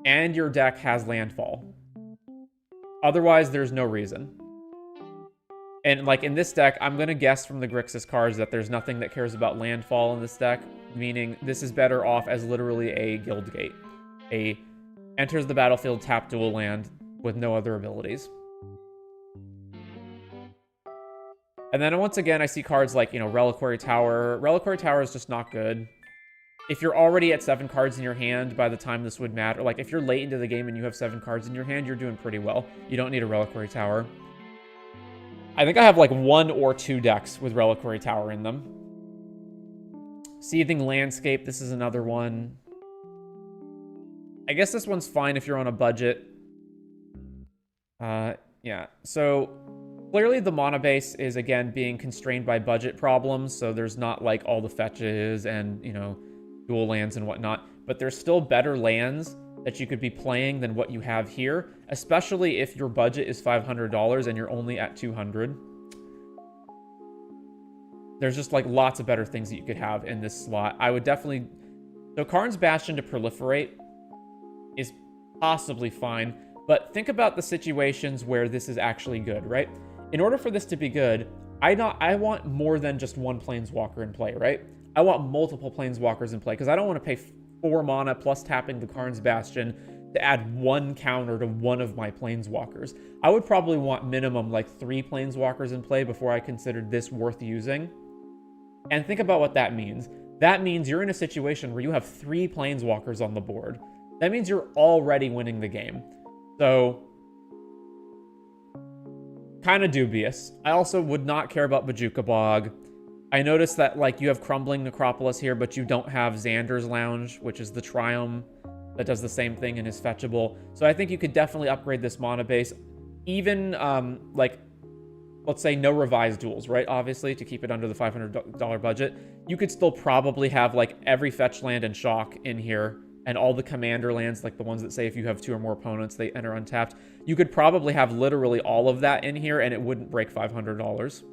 and your deck has landfall. Otherwise, there's no reason. And like in this deck, I'm going to guess from the Grixis cards that there's nothing that cares about landfall in this deck, meaning this is better off as literally a guild gate. A enters the battlefield, tap dual land with no other abilities. And then once again, I see cards like, you know, Reliquary Tower. Reliquary Tower is just not good. If you're already at 7 cards in your hand by the time this would matter, like if you're late into the game and you have 7 cards in your hand, you're doing pretty well. You don't need a Reliquary Tower. I think I have like 1 or 2 decks with Reliquary Tower in them. Seething Landscape, this is another one. I guess this one's fine if you're on a budget. Yeah, so clearly the mana base is, again, being constrained by budget problems, so there's not, like, all the fetches and, you know, dual lands and whatnot, but there's still better lands that you could be playing than what you have here, especially if your budget is $500 and you're only at $200. There's just, like, lots of better things that you could have in this slot. I would definitely... So Karn's Bastion to proliferate is possibly fine, but think about the situations where this is actually good, right? In order for this to be good, I want more than just one Planeswalker in play, right? I want multiple Planeswalkers in play, because I don't want to pay 4 mana plus tapping the Karn's Bastion to add 1 counter to one of my Planeswalkers. I would probably want minimum like 3 Planeswalkers in play before I considered this worth using. And think about what that means. That means you're in a situation where you have 3 Planeswalkers on the board. That means you're already winning the game. So, kind of dubious. I also would not care about Bojuka Bog. I noticed that, like, you have Crumbling Necropolis here, but you don't have Xander's Lounge, which is the Triumph that does the same thing and is fetchable. So I think you could definitely upgrade this mana base. Even, like, let's say no revised duels, right? Obviously, to keep it under the $500 budget. You could still probably have, like, every fetch land and shock in here, and all the commander lands, like the ones that say if you have 2 or more opponents, they enter untapped. You could probably have literally all of that in here, and it wouldn't break $500.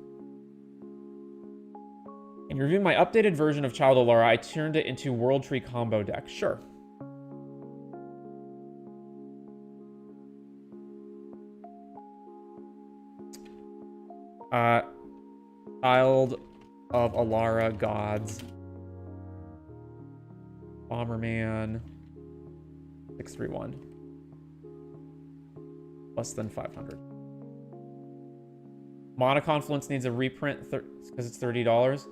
In reviewing my updated version of Child of Lara, I turned it into World Tree combo deck. Sure. Child of Alara Gods. Bomberman. 631. Less than 500. Mana Confluence needs a reprint because it's $30.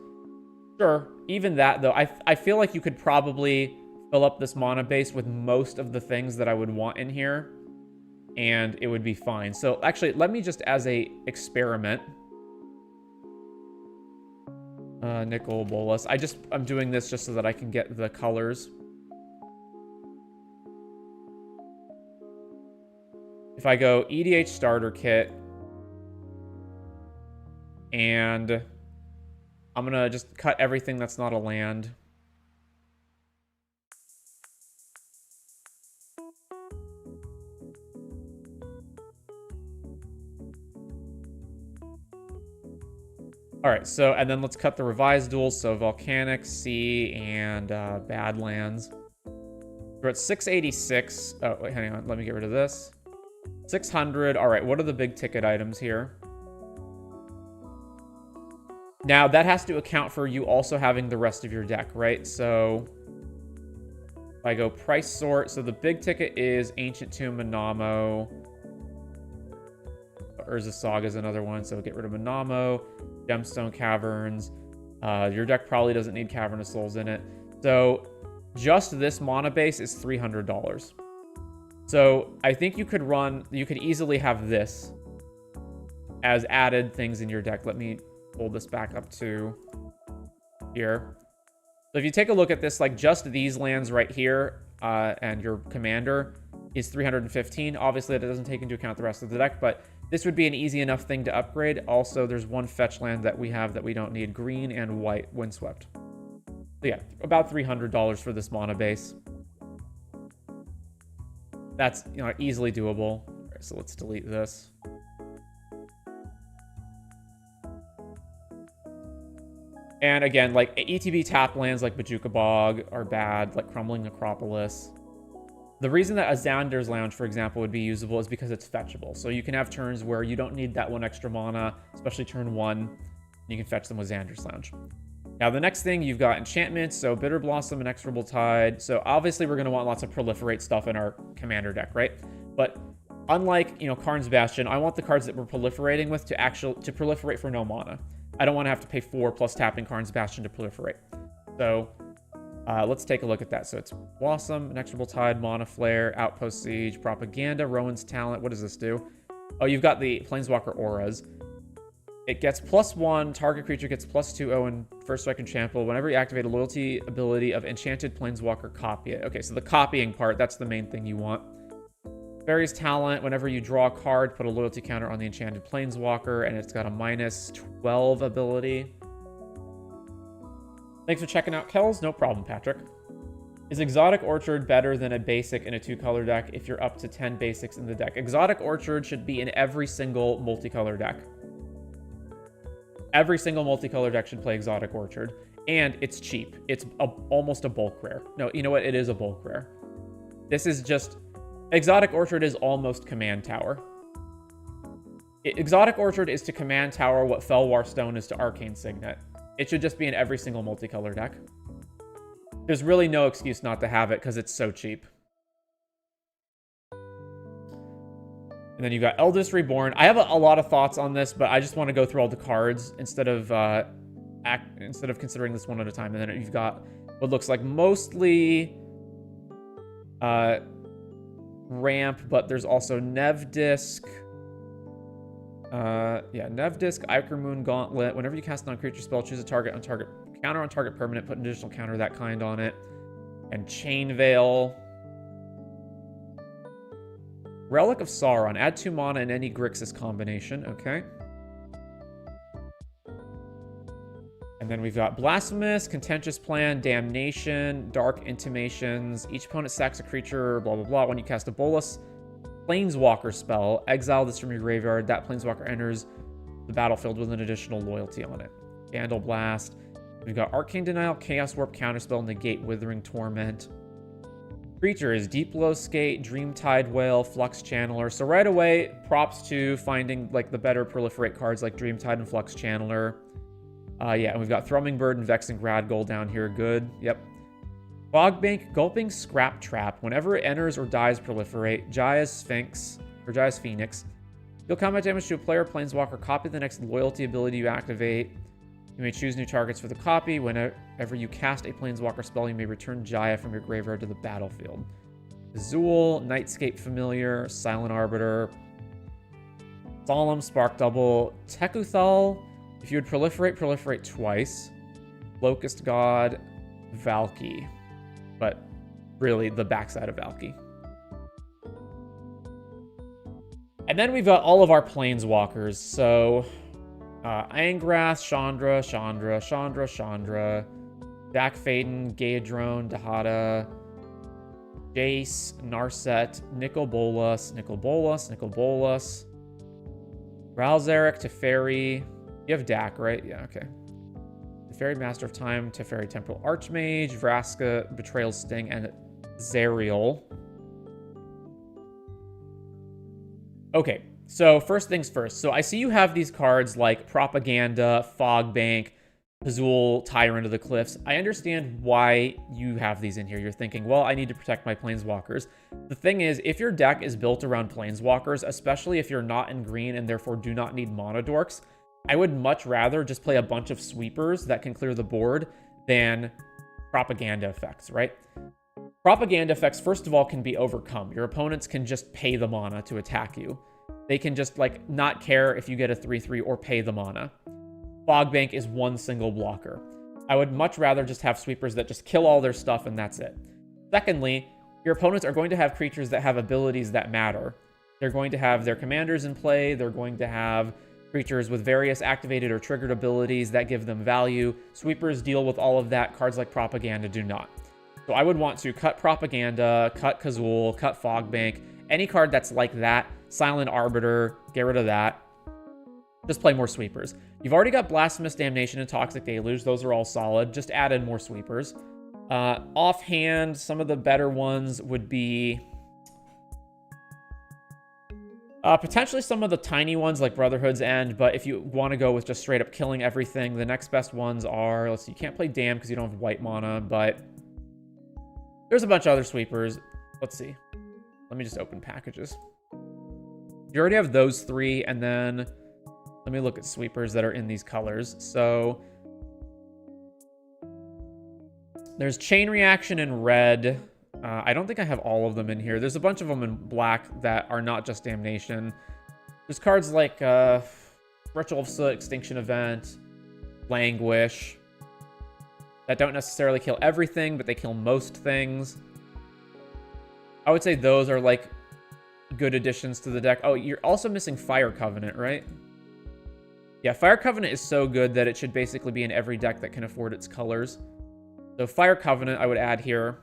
Sure. Even that, though, I feel like you could probably fill up this mana base with most of the things that I would want in here, and it would be fine. So, actually, let me just, as a experiment... Nicol Bolas. I'm doing this just so that I can get the colors. If I go EDH starter kit, and I'm gonna just cut everything that's not a land. All right, so, and then let's cut the revised duels. So Volcanic, Sea, and Badlands. We're at 686. Oh, wait, hang on. Let me get rid of this. 600. All right, what are the big ticket items here? Now, that has to account for you also having the rest of your deck, right? So if I go price sort, so the big ticket is Ancient Tomb, Manamo. Urza Saga is another one, so get rid of Manamo. Gemstone Caverns. Your deck probably doesn't need Cavernous Souls in it. So just this mana base is $300. So I think you could easily have this as added things in your deck. Let me pull this back up to here. So if you take a look at this, like just these lands right here, and your commander is 315. Obviously, that doesn't take into account the rest of the deck, but this would be an easy enough thing to upgrade. Also, there's one fetch land that we have that we don't need. Green and white, Windswept. So yeah, about $300 for this mana base. That's, you know, easily doable. All right, so let's delete this. And again, like ETB tap lands like Bajuka Bog are bad, like Crumbling Necropolis. The reason that a Xander's Lounge, for example, would be usable is because it's fetchable. So you can have turns where you don't need that 1 extra mana, especially turn 1. You can fetch them with Xander's Lounge. Now, the next thing, you've got enchantments, so Bitter Blossom, Inexorable Tide. So obviously, we're going to want lots of proliferate stuff in our commander deck, right? But unlike, you know, Karn's Bastion, I want the cards that we're proliferating with to proliferate for no mana. I don't want to have to pay 4 plus tapping Karn's Bastion to proliferate. So let's take a look at that. So it's Blossom, Inexorable Tide, Mana Flare, Outpost Siege, Propaganda, Rowan's Talent. What does this do? Oh, you've got the Planeswalker Auras. It gets +1, target creature gets +2/0 in first strike and trample. Whenever you activate a loyalty ability of Enchanted Planeswalker, copy it. Okay, so the copying part, that's the main thing you want. Fairy's Talent, whenever you draw a card, put a loyalty counter on the Enchanted Planeswalker, and it's got a -12 ability. Thanks for checking out, Kels. No problem, Patrick. Is Exotic Orchard better than a basic in a 2-color deck if you're up to 10 basics in the deck? Exotic Orchard should be in every single multicolor deck. Every single multicolor deck should play Exotic Orchard. And it's cheap. It's almost a bulk rare. No, you know what? It is a bulk rare. This is just... Exotic Orchard is almost Command Tower. Exotic Orchard is to Command Tower what Felwar Stone is to Arcane Signet. It should just be in every single multicolor deck. There's really no excuse not to have it because it's so cheap. And then you've got Eldest Reborn. I have a lot of thoughts on this, but I just want to go through all the cards instead of considering this one at a time. And then you've got what looks like mostly ramp, but there's also Nevdisk. Nevdisk, Iker-Moon Gauntlet. Whenever you cast a non-creature spell, choose a target on target counter on target permanent, put an additional counter of that kind on it. And Chain Veil. Relic of Sauron. Add 2 mana in any Grixis combination. Okay. And then we've got Blasphemous, Contentious Plan, Damnation, Dark Intimations. Each opponent sacks a creature, blah, blah, blah. When you cast a Bolus Planeswalker spell, exile this from your graveyard. That Planeswalker enters the battlefield with an additional loyalty on it. Vandal Blast. We've got Arcane Denial, Chaos Warp, Counterspell, Negate, Withering Torment. Creature is Deep Blow Skate, Dreamtide Whale, Flux Channeler. So right away, props to finding like the better proliferate cards like Dreamtide and Flux Channeler. Yeah, and we've got Thrumming Bird and Vexing Radgold down here. Good. Yep. Fogbank, Gulping Scrap Trap. Whenever it enters or dies, proliferate. Jaya's Sphinx, or Jaya's Phoenix. Deal combat damage to a player, Planeswalker. Copy the next loyalty ability you activate. You may choose new targets for the copy. Whenever you cast a Planeswalker spell, you may return Jaya from your graveyard to the battlefield. Azul, Nightscape Familiar, Silent Arbiter, Solemn, Spark Double, Tekuthal. If you would proliferate twice. Locust God, Valky. But really, the backside of Valky. And then we've got all of our Planeswalkers. So... Angrath, Chandra, Dak Faden, Gaedrone, Dahada, Jace, Narset, Nicol Bolas, Ralzeric, Teferi. You have Dak, right? Yeah, okay. Teferi, Master of Time, Teferi, Temporal Archmage, Vraska, Betrayal Sting, and Zerial. Okay. So first things first. So I see you have these cards like Propaganda, Fogbank, Azul, Tyrant of the Cliffs. I understand why you have these in here. You're thinking, well, I need to protect my Planeswalkers. The thing is, if your deck is built around Planeswalkers, especially if you're not in green and therefore do not need Mana Dorks, I would much rather just play a bunch of sweepers that can clear the board than Propaganda effects, right? Propaganda effects, first of all, can be overcome. Your opponents can just pay the mana to attack you. They can just, like, not care if you get a 3/3 or pay the mana. Fogbank is one single blocker. I would much rather just have sweepers that just kill all their stuff and that's it. Secondly, your opponents are going to have creatures that have abilities that matter. They're going to have their commanders in play. They're going to have creatures with various activated or triggered abilities that give them value. Sweepers deal with all of that. Cards like Propaganda do not. So I would want to cut Propaganda, cut Kazul, cut Fogbank, any card that's like that. Silent Arbiter, get rid of that. Just play more sweepers. You've already got Blasphemous Damnation and Toxic Deluge. Those are all solid. Just add in more sweepers. Offhand, some of the better ones would be... potentially some of the tiny ones like Brotherhood's End, but if you want to go with just straight up killing everything, the next best ones are... Let's see, you can't play Damn because you don't have white mana, but... There's a bunch of other sweepers. Let's see. Let me just open packages. You already have those three, and then... Let me look at sweepers that are in these colors. So there's Chain Reaction in red. I don't think I have all of them in here. There's a bunch of them in black that are not just Damnation. There's cards like Ritual of Soot, Extinction Event, Languish, that don't necessarily kill everything, but they kill most things. I would say those are like good additions to the deck. Oh, you're also missing Fire Covenant, right? Yeah, Fire Covenant is so good that it should basically be in every deck that can afford its colors. So Fire Covenant I would add here.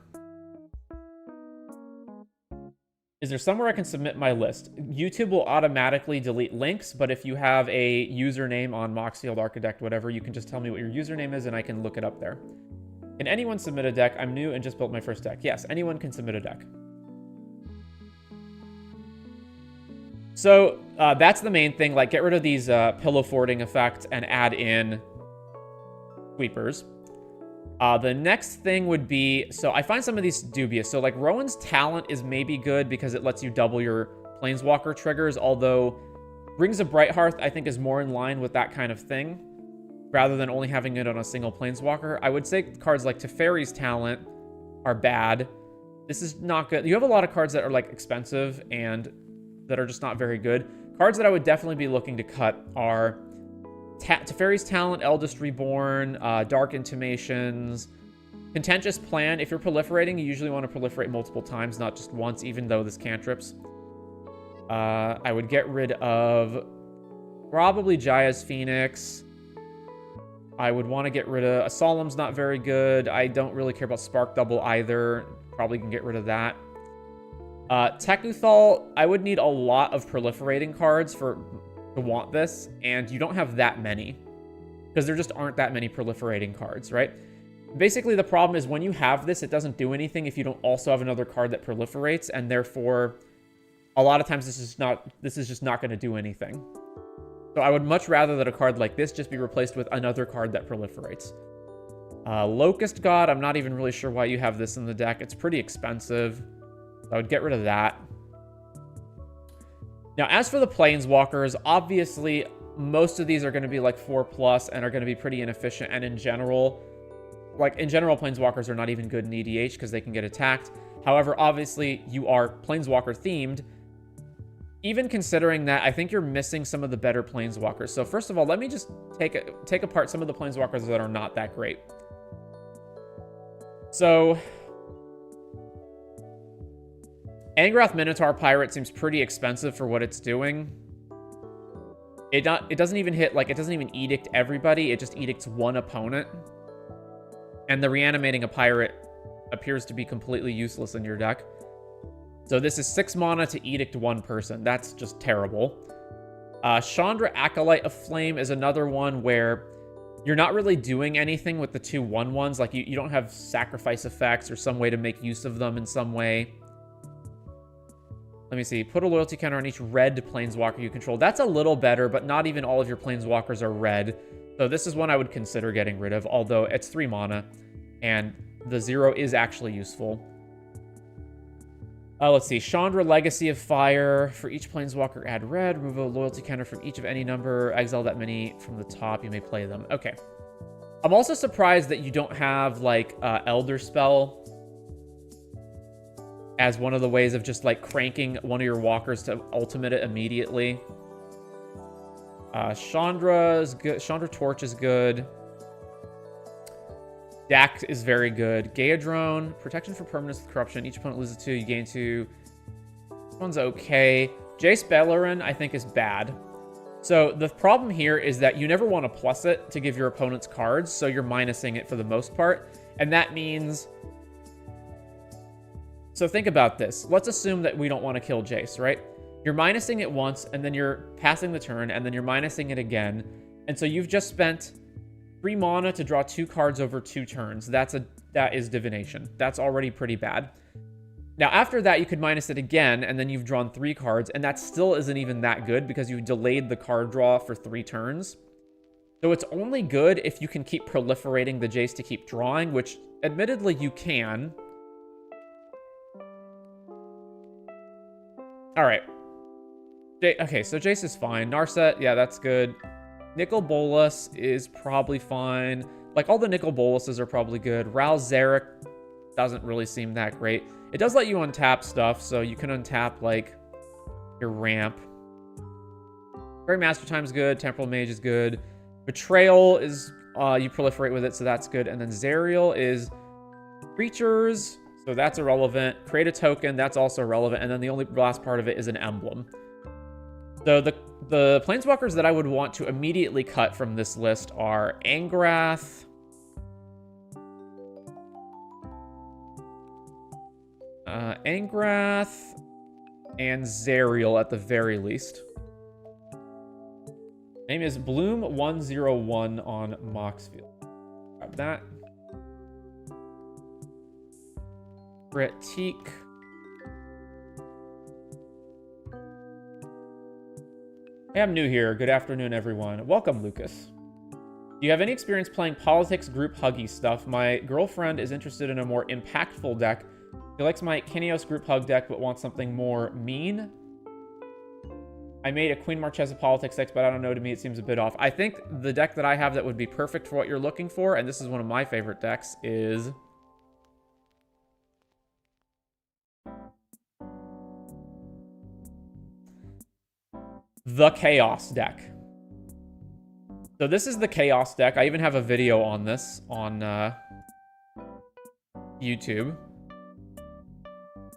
Is there somewhere I can submit my list? YouTube will automatically delete links, but if you have a username on Moxfield, Architect, whatever, you can just tell me what your username is and I can look it up there. Can anyone submit a deck? I'm new and just built my first deck. Yes, anyone can submit a deck. So that's the main thing. Like, get rid of these pillow forwarding effects and add in sweepers. The next thing would be... So I find some of these dubious. So, like, Rowan's Talent is maybe good because it lets you double your Planeswalker triggers, although Rings of Brighthearth, I think, is more in line with that kind of thing, rather than only having it on a single Planeswalker. I would say cards like Teferi's Talent are bad. This is not good. You have a lot of cards that are, like, expensive and... that are just not very good. Cards that I would definitely be looking to cut are Teferi's Talent, Eldest Reborn, Dark Intimations, Contentious Plan. If you're proliferating, you usually want to proliferate multiple times, not just once, even though this cantrips. I would get rid of probably Jaya's Phoenix. I would want to get rid of... Solemn's not very good. I don't really care about Spark Double either. Probably can get rid of that. Tekuthal, I would need a lot of proliferating cards to want this, and you don't have that many, because there just aren't that many proliferating cards, right? Basically, the problem is when you have this, it doesn't do anything if you don't also have another card that proliferates, and therefore, a lot of times this is just not going to do anything. So I would much rather that a card like this just be replaced with another card that proliferates. Locust God, I'm not even really sure why you have this in the deck. It's pretty expensive. I would get rid of that. Now, as for the Planeswalkers, obviously, most of these are going to be like 4+ and are going to be pretty inefficient. And in general, Planeswalkers are not even good in EDH because they can get attacked. However, obviously, you are Planeswalker themed. Even considering that, I think you're missing some of the better Planeswalkers. So first of all, let me just take apart some of the Planeswalkers that are not that great. So... Angrath Minotaur Pirate seems pretty expensive for what it's doing. It doesn't even hit, like, it doesn't even edict everybody. It just edicts one opponent. And the reanimating a pirate appears to be completely useless in your deck. So this is 6 mana to edict one person. That's just terrible. Chandra Acolyte of Flame is another one where you're not really doing anything with the 2 1/1s. Like, you don't have sacrifice effects or some way to make use of them in some way. Let me see. Put a loyalty counter on each red Planeswalker you control. That's a little better, but not even all of your Planeswalkers are red. So this is one I would consider getting rid of, although it's 3 mana, and the 0 is actually useful. Let's see. Chandra Legacy of Fire. For each Planeswalker, add red. Remove a loyalty counter from each of any number. Exile that many from the top. You may play them. Okay. I'm also surprised that you don't have, like, Elder Spell as one of the ways of just, like, cranking one of your walkers to ultimate it immediately. Chandra is good. Chandra Torch is good. Dak is very good. Gaedrone, protection for permanence with corruption. Each opponent loses 2, you gain 2. This one's okay. Jace Beleren, I think, is bad. So the problem here is that you never want to plus it to give your opponents cards, so you're minusing it for the most part. And that means... So think about this. Let's assume that we don't want to kill Jace, right? You're minusing it once, and then you're passing the turn, and then you're minusing it again. And so you've just spent 3 mana to draw 2 cards over 2 turns. That is divination. That's already pretty bad. Now, after that, you could minus it again, and then you've drawn 3 cards, and that still isn't even that good because you delayed the card draw for 3 turns. So it's only good if you can keep proliferating the Jace to keep drawing, which admittedly you can. All right. Okay, so Jace is fine. Narset, yeah, that's good. Nicol Bolas is probably fine. Like, all the Nicol Bolases are probably good. Ral Zarek doesn't really seem that great. It does let you untap stuff, so you can untap, like, your ramp. Fairy Master Time's good. Temporal Mage is good. Betrayal is, you proliferate with it, so that's good. And then Zariel is creatures, so that's irrelevant. Create a token, that's also irrelevant. And then the only last part of it is an emblem. So the Planeswalkers that I would want to immediately cut from this list are Angrath, and Zariel at the very least. Name is Bloom101 on Moxfield. Grab that. Critique. Hey, I'm new here. Good afternoon, everyone. Welcome, Lucas. Do you have any experience playing politics group huggy stuff? My girlfriend is interested in a more impactful deck. She likes my Kineos group hug deck, but wants something more mean. I made a Queen Marchesa politics deck, but I don't know, to me it seems a bit off. I think the deck that I have that would be perfect for what you're looking for, and this is one of my favorite decks, is... the Chaos deck. So this is the Chaos deck. I even have a video on this on YouTube.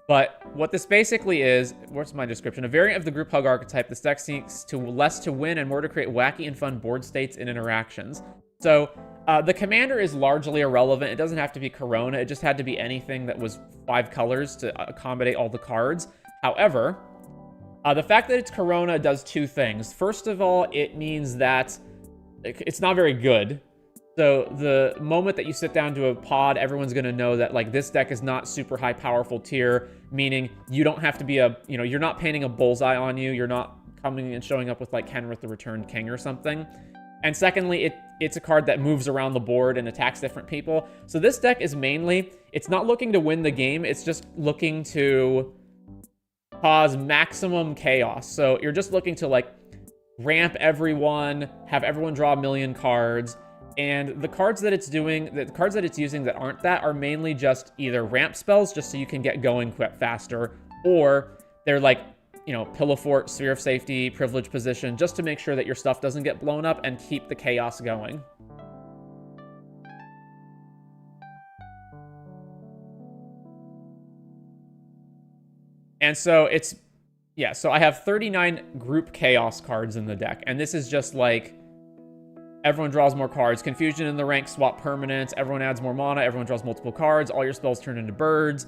But what this basically is, what's my description? A variant of the group hug archetype. This deck seeks to less to win and more to create wacky and fun board states and interactions. So the commander is largely irrelevant. It doesn't have to be Corona. It just had to be anything that was 5 colors to accommodate all the cards. However, the fact that it's Corona does 2 things. First of all, it means that it's not very good. So the moment that you sit down to a pod, everyone's going to know that, like, this deck is not super high powerful tier, meaning you don't have to be you're not painting a bullseye on you. You're not coming and showing up with, like, Kenrith the Returned King or something. And secondly, it's a card that moves around the board and attacks different people. So this deck is mainly, it's not looking to win the game. It's just looking to cause maximum chaos. So you're just looking to, like, ramp everyone, have everyone draw 1,000,000 cards, and the cards that it's doing, the cards that it's using that aren't that are mainly just either ramp spells, just so you can get going quick faster, or they're like, you know, Pillow Fort, Sphere of Safety, Privileged Position, just to make sure that your stuff doesn't get blown up and keep the chaos going. And so it's, yeah, so I have 39 group chaos cards in the deck. And this is just like, everyone draws more cards. Confusion in the rank, swap permanents. Everyone adds more mana. Everyone draws multiple cards. All your spells turn into birds.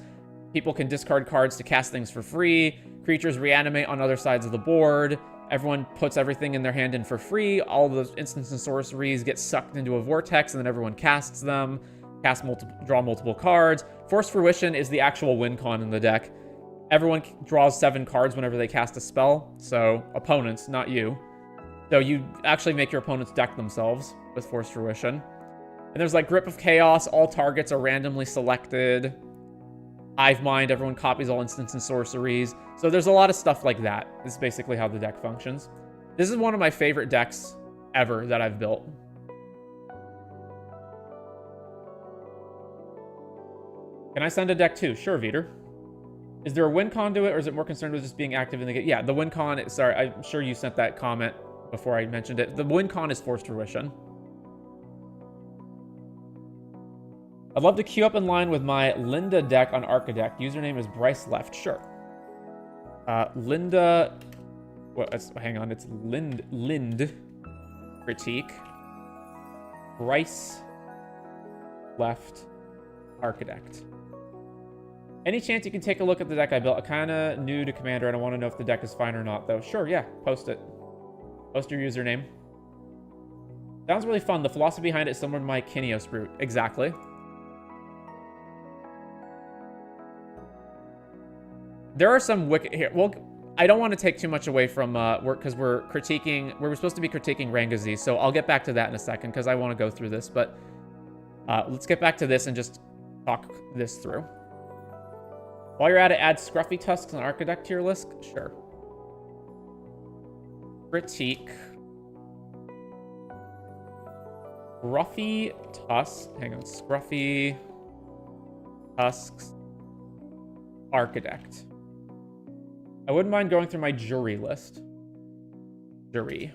People can discard cards to cast things for free. Creatures reanimate on other sides of the board. Everyone puts everything in their hand in for free. All the instants and sorceries get sucked into a vortex, and then everyone casts them. Draw multiple cards. Forced Fruition is the actual win con in the deck. Everyone draws 7 cards whenever they cast a spell. So, opponents, not you. So you actually make your opponents deck themselves with Forced Fruition. And there's like Grip of Chaos. All targets are randomly selected. Hive Mind. Everyone copies all instants and sorceries. So there's a lot of stuff like that. This is basically how the deck functions. This is one of my favorite decks ever that I've built. Can I send a deck too? Sure, Veter. Is there a win con to it, or is it more concerned with just being active in the game? Yeah, the win con, sorry, I'm sure you sent that comment before I mentioned it. The win con is Forced Fruition. I'd love to queue up in line with my Lynde deck on Arcadeck. Username is BryceLeft. Sure. Lynde hang on, it's Lynde. Critique. BryceLeft. Architect. Any chance you can take a look at the deck I built? I'm kind of new to Commander, and I want to know if the deck is fine or not, though. Sure, yeah. Post it. Post your username. Sounds really fun. The philosophy behind it is similar to my Kineos Brute. Exactly. There are some wicked... Here, well, I don't want to take too much away from work, because we're critiquing... We're supposed to be critiquing Ranguszx, so I'll get back to that in a second, because I want to go through this, but... let's get back to this and just talk this through. While you're at it, add scruffytusks and architect to your list. Sure. Critique. Scruffytusks. Hang on. Scruffytusks. Architect. I wouldn't mind going through my Juri list. Juri.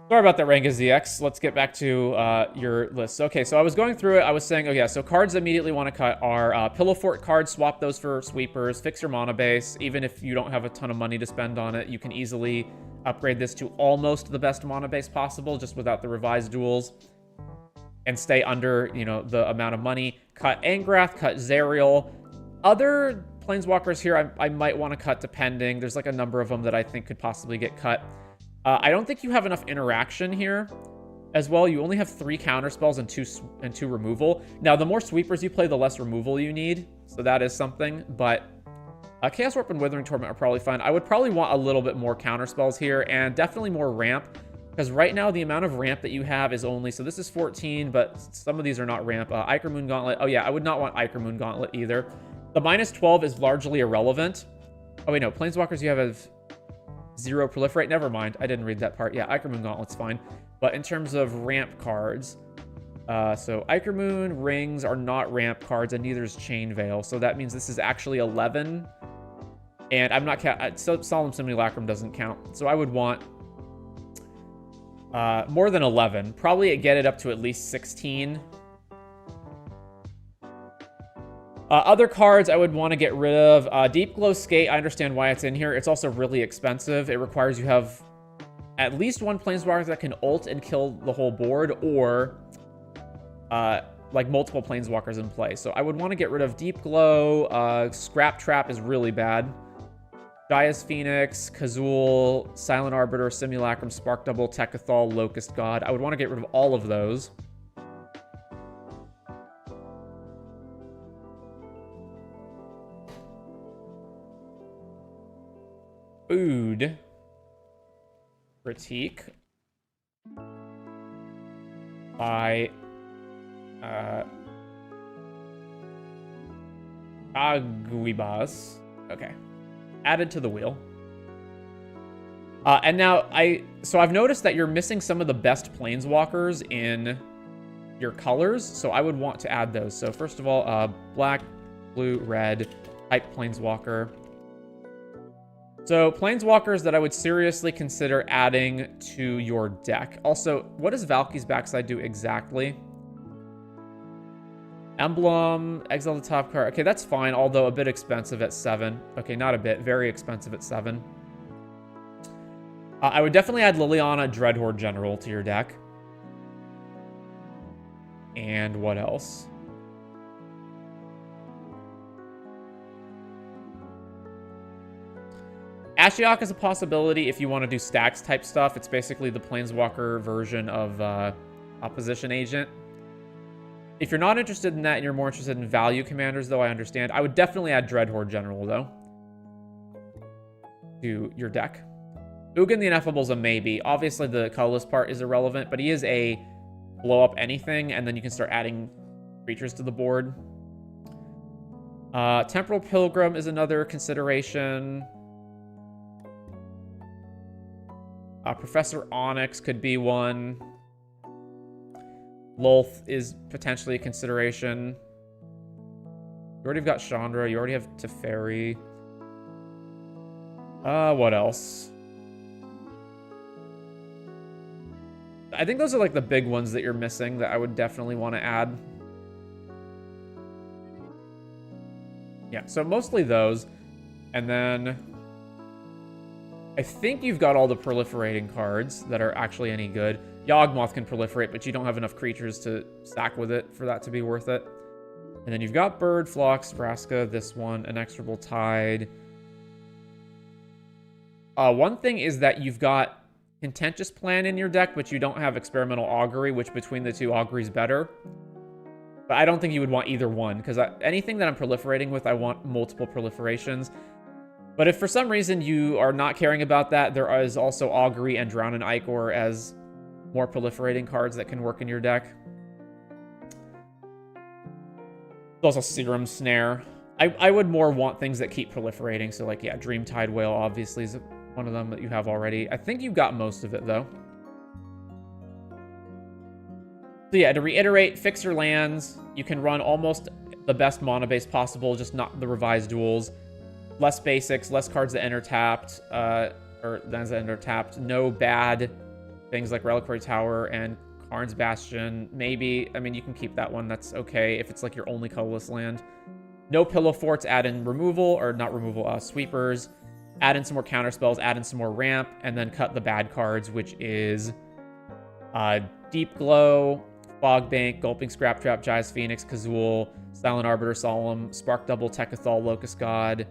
Sorry about that, Ranguszx. Let's get back to your list. Okay, so I was going through it. I was saying, okay, so cards I immediately want to cut are Pillow Fort cards. Swap those for sweepers. Fix your mana base. Even if you don't have a ton of money to spend on it, you can easily upgrade this to almost the best mana base possible, just without the revised duels, and stay under, you know, the amount of money. Cut Angrath, cut Zerial. Other planeswalkers here I might want to cut depending. There's like a number of them that I think could possibly get cut. I don't think you have enough interaction here as well. You only have 3 counterspells and two removal. Now, the more sweepers you play, the less removal you need. So that is something. But Chaos Warp and Withering Torment are probably fine. I would probably want a little bit more counterspells here and definitely more ramp. Because right now, the amount of ramp that you have is only... So this is 14, but some of these are not ramp. Ichor Moon Gauntlet. Oh, yeah, I would not want Ichor Moon Gauntlet either. The minus 12 is largely irrelevant. Oh, wait, no. Planeswalkers you have 0 proliferate. Never mind. I didn't read that part. Yeah, Ichor Moon Gauntlet's fine. But in terms of ramp cards, so Ichor Moon, Rings are not ramp cards, and neither is Chain Veil. So that means this is actually 11. And I'm not Solemn Simulacrum doesn't count. So I would want more than 11. Probably get it up to at least 16. Other cards I would want to get rid of. Deep Glow Skate, I understand why it's in here. It's also really expensive. It requires you have at least 1 planeswalker that can ult and kill the whole board, or like multiple planeswalkers in play. So I would want to get rid of Deep Glow. Scrap Trap is really bad. Gaea's Phoenix, Kazul, Silent Arbiter, Simulacrum, Spark Double, Tekkathol, Locust God. I would want to get rid of all of those. Food. Critique. By Chaguibas. Okay. Added to the wheel. And now so I've noticed that you're missing some of the best planeswalkers in your colors, so I would want to add those. So first of all, black, blue, red, type planeswalker. So planeswalkers that I would seriously consider adding to your deck. Also, what does Valky's backside do exactly? Emblem, exile the top card. Okay, that's fine, although a bit expensive at 7. Okay, not a bit, very expensive at 7. I would definitely add Liliana Dreadhorde General to your deck. And what else? Ashiok is a possibility if you want to do stacks type stuff. It's basically the Planeswalker version of Opposition Agent. If you're not interested in that and you're more interested in value commanders, though, I understand. I would definitely add Dreadhorde General, though, to your deck. Ugin the Ineffable is a maybe. Obviously, the colorless part is irrelevant, but he is a blow up anything, and then you can start adding creatures to the board. Temporal Pilgrim is another consideration. Professor Onyx could be one. Lolth is potentially a consideration. You already have got Chandra. You already have Teferi. What else? I think those are like the big ones that you're missing that I would definitely want to add. Yeah, so mostly those. And then I think you've got all the proliferating cards that are actually any good. Yawgmoth can proliferate, but you don't have enough creatures to stack with it for that to be worth it. And then you've got Bird, Phlox, Vraska, this one, Inexorable Tide. One thing is that you've got Contentious Plan in your deck, but you don't have Experimental Augury, which between the two, Augury's better. But I don't think you would want either one, because anything that I'm proliferating with, I want multiple proliferations. But if for some reason you are not caring about that, there is also Augury and Drown in Ichor as more proliferating cards that can work in your deck. There's also Serum Snare. I would more want things that keep proliferating. So like, yeah, Dreamtide Whale obviously is one of them that you have already. I think you got most of it though. So yeah, to reiterate, fix your lands. You can run almost the best mana base possible, just not the revised duels. Less basics, less cards that enter tapped, or lands that enter tapped. No bad things like Reliquary Tower and Karn's Bastion. Maybe, I mean, you can keep that one. That's okay if it's like your only colorless land. No Pillow Forts, add in removal, or not removal, sweepers. Add in some more counter spells, add in some more ramp, and then cut the bad cards, which is Deep Glow, Fog Bank, Gulping Scrap Trap, Jai's Phoenix, Kazul, Silent Arbiter, Solemn, Spark Double, Tekethal, Locust God,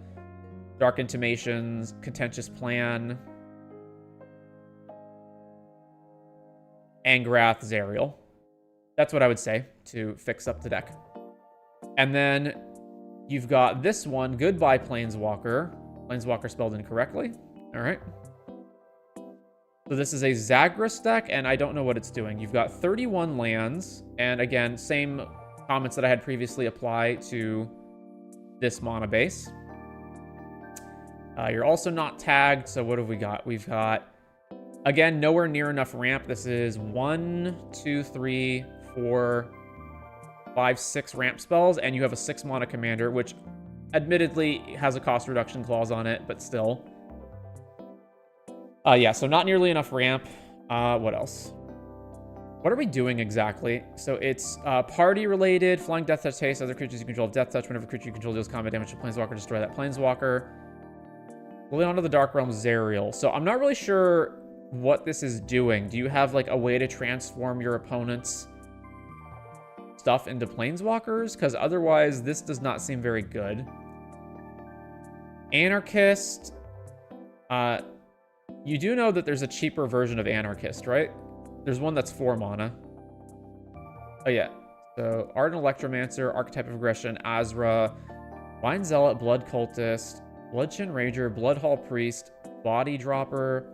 Dark Intimations, Contentious Plan, Angrath, Zerial. That's what I would say to fix up the deck. And then you've got this one, Goodbye Planeswalker. Planeswalker spelled incorrectly. All right. So this is a Zagras deck, and I don't know what it's doing. You've got 31 lands, and again, same comments that I had previously apply to this mana base. You're also not tagged, so what have we got? We've got, again, nowhere near enough ramp. This is 1, 2, 3, 4, 5, 6 ramp spells, and you have a 6 mana commander, which admittedly has a cost reduction clause on it, but still. Yeah, so not nearly enough ramp. What else? What are we doing exactly? So it's party-related, Flying Death Touch haste. Other creatures you control have Death Touch. Whenever a creature you control deals combat damage to Planeswalker, destroy that Planeswalker. Moving on to the Dark Realm, Zerial. So I'm not really sure what this is doing. Do you have like a way to transform your opponent's stuff into Planeswalkers? Because otherwise, this does not seem very good. Anarchist. You do know that there's a cheaper version of Anarchist, right? There's one that's 4 mana. Oh, yeah. So, Ardent Electromancer, Archetype of Aggression, Azra, Vine Zealot, Blood Cultist, Bloodshin Rager, Bloodhall Priest, Body Dropper,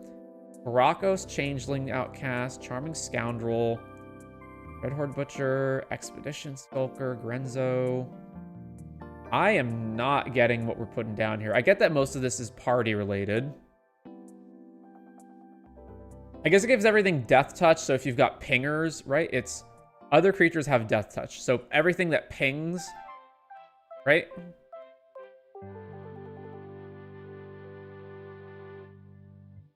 Karakos, Changeling Outcast, Charming Scoundrel, Red Horde Butcher, Expedition Skulker, Grenzo. I am not getting what we're putting down here. I get that most of this is party-related. I guess it gives everything Death Touch, so if you've got pingers, right? It's other creatures have Death Touch. So everything that pings, right?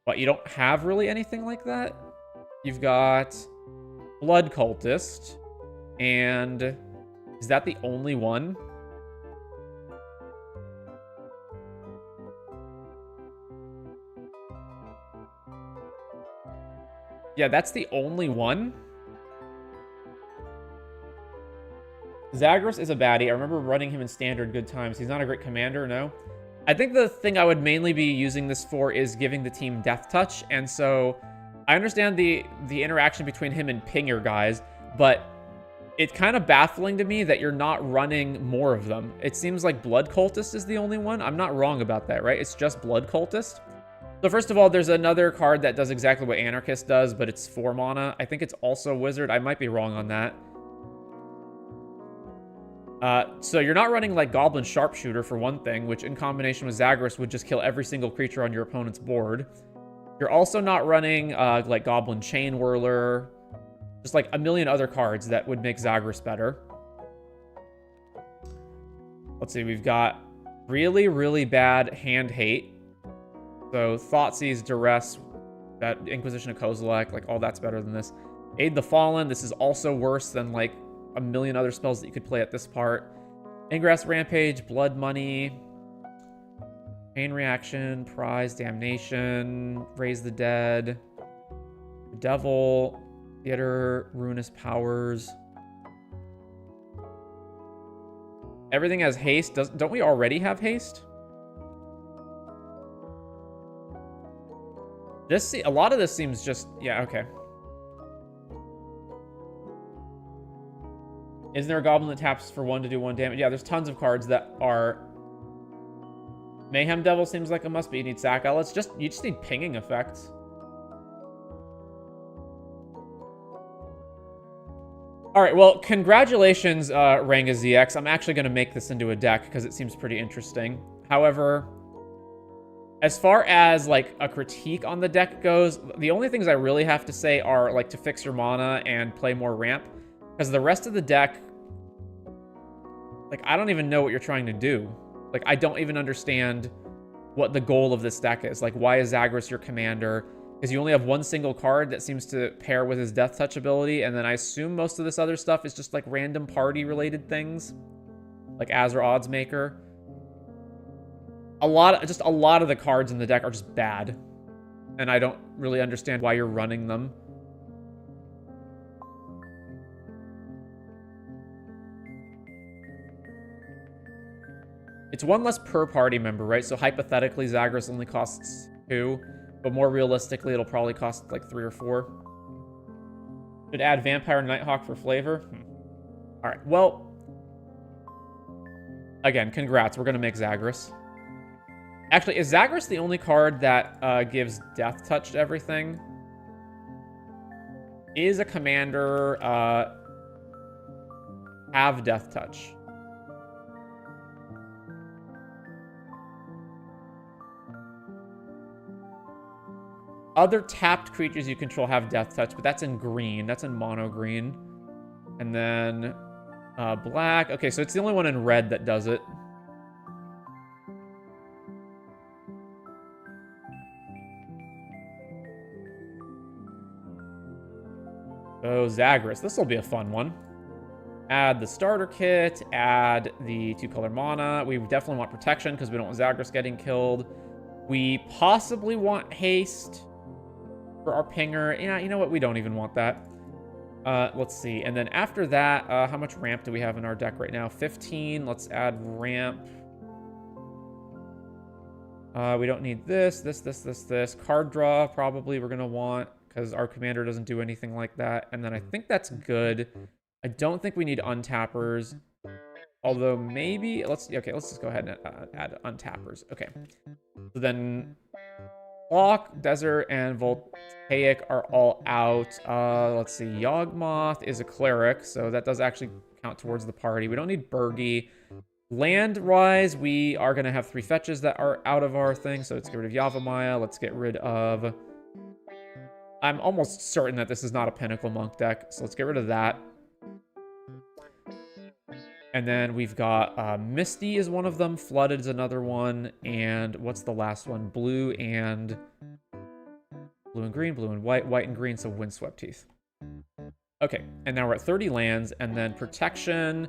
But you don't have really anything like that. You've got Blood Cultist, and is that the only one? Yeah, that's the only one. Zagras is a baddie. I remember running him in standard good times. He's not a great commander, no. I think the thing I would mainly be using this for is giving the team Death Touch, and so I understand the interaction between him and Pinger guys, but it's kind of baffling to me that you're not running more of them. It seems like Blood Cultist is the only one. I'm not wrong about that, right? It's just Blood Cultist. So first of all, there's another card that does exactly what Anarchist does, but it's 4 mana. I think it's also Wizard. I might be wrong on that. So you're not running like Goblin Sharpshooter for one thing, which in combination with Zagras would just kill every single creature on your opponent's board. You're also not running like Goblin Chain Whirler, just like a million other cards that would make Zagras better. Let's see, we've got really, really bad Hand Hate. So Thoughtseize, Duress, that Inquisition of Kozilek, like all that's better than this. Aid the Fallen, this is also worse than like a million other spells that you could play at this part. Ingress Rampage, Blood Money, Chain Reaction, Prize, Damnation, Raise the Dead, Devil, Theater, Ruinous Powers. Everything has haste. Don't we already have haste? A lot of this seems just... Yeah, okay. Isn't there a goblin that taps for 1 to do 1 damage? Yeah, there's tons of cards that are... Mayhem Devil seems like a must, but you need sack outlets. You just need pinging effects. All right, well, congratulations, Ranguszx. I'm actually going to make this into a deck because it seems pretty interesting. However, as far as, like, a critique on the deck goes, the only things I really have to say are, like, to fix your mana and play more ramp. Because the rest of the deck, like, I don't even know what you're trying to do. Like, I don't even understand what the goal of this deck is. Like, why is Zagras your commander? Because you only have one single card that seems to pair with his Death Touch ability, and then I assume most of this other stuff is just, like, random party-related things. Like Azra Oddsmaker. A lot of the cards in the deck are just bad. And I don't really understand why you're running them. It's 1 less per party member, right? So hypothetically, Zagras only costs 2, but more realistically, it'll probably cost like 3 or 4. Should add Vampire Nighthawk for flavor. All right, well, again, congrats. We're gonna make Zagras. Actually, is Zagras the only card that gives Death Touch to everything? Is a commander have Death Touch? Other tapped creatures you control have Death Touch, but that's in green. That's in mono green. And then black. Okay, so it's the only one in red that does it. So Zagras. This will be a fun one. Add the starter kit. Add the 2-color mana. We definitely want protection because we don't want Zagras getting killed. We possibly want haste for our pinger. Yeah, you know what? We don't even want that. Let's see. And then after that, how much ramp do we have in our deck right now? 15. Let's add ramp. We don't need this. Card draw, probably we're going to want because our commander doesn't do anything like that. And then I think that's good. I don't think we need untappers. Although maybe... let's just go ahead and add untappers. Okay. So then... Clock, Desert, and Voltaic are all out. Let's see. Yawgmoth is a cleric, so that does actually count towards the party. We don't need Burgi. Land-wise, we are going to have 3 fetches that are out of our thing, so let's get rid of Yavimaya. Let's get rid of... I'm almost certain that this is not a Pinnacle Monk deck, so let's get rid of that. And then we've got Misty is one of them, Flooded is another one, and what's the last one? Blue and green, blue and white, white and green, so Windswept Teeth. Okay, and now we're at 30 lands, and then Protection,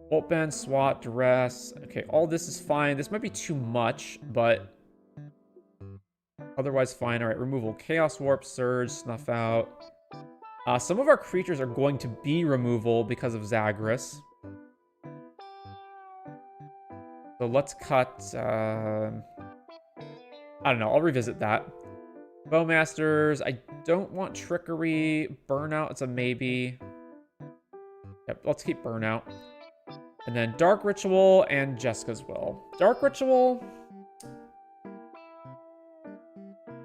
Bolt Bend, Swat, Duress. Okay, all this is fine. This might be too much, but otherwise fine. All right, removal, Chaos Warp, Surge, Snuff Out. Some of our creatures are going to be removal because of Zagras. So let's cut, I don't know, I'll revisit that. Bowmasters, I don't want Trickery. Burnout, it's a maybe. Yep, let's keep Burnout. And then Dark Ritual and Jessica's Will. Dark Ritual.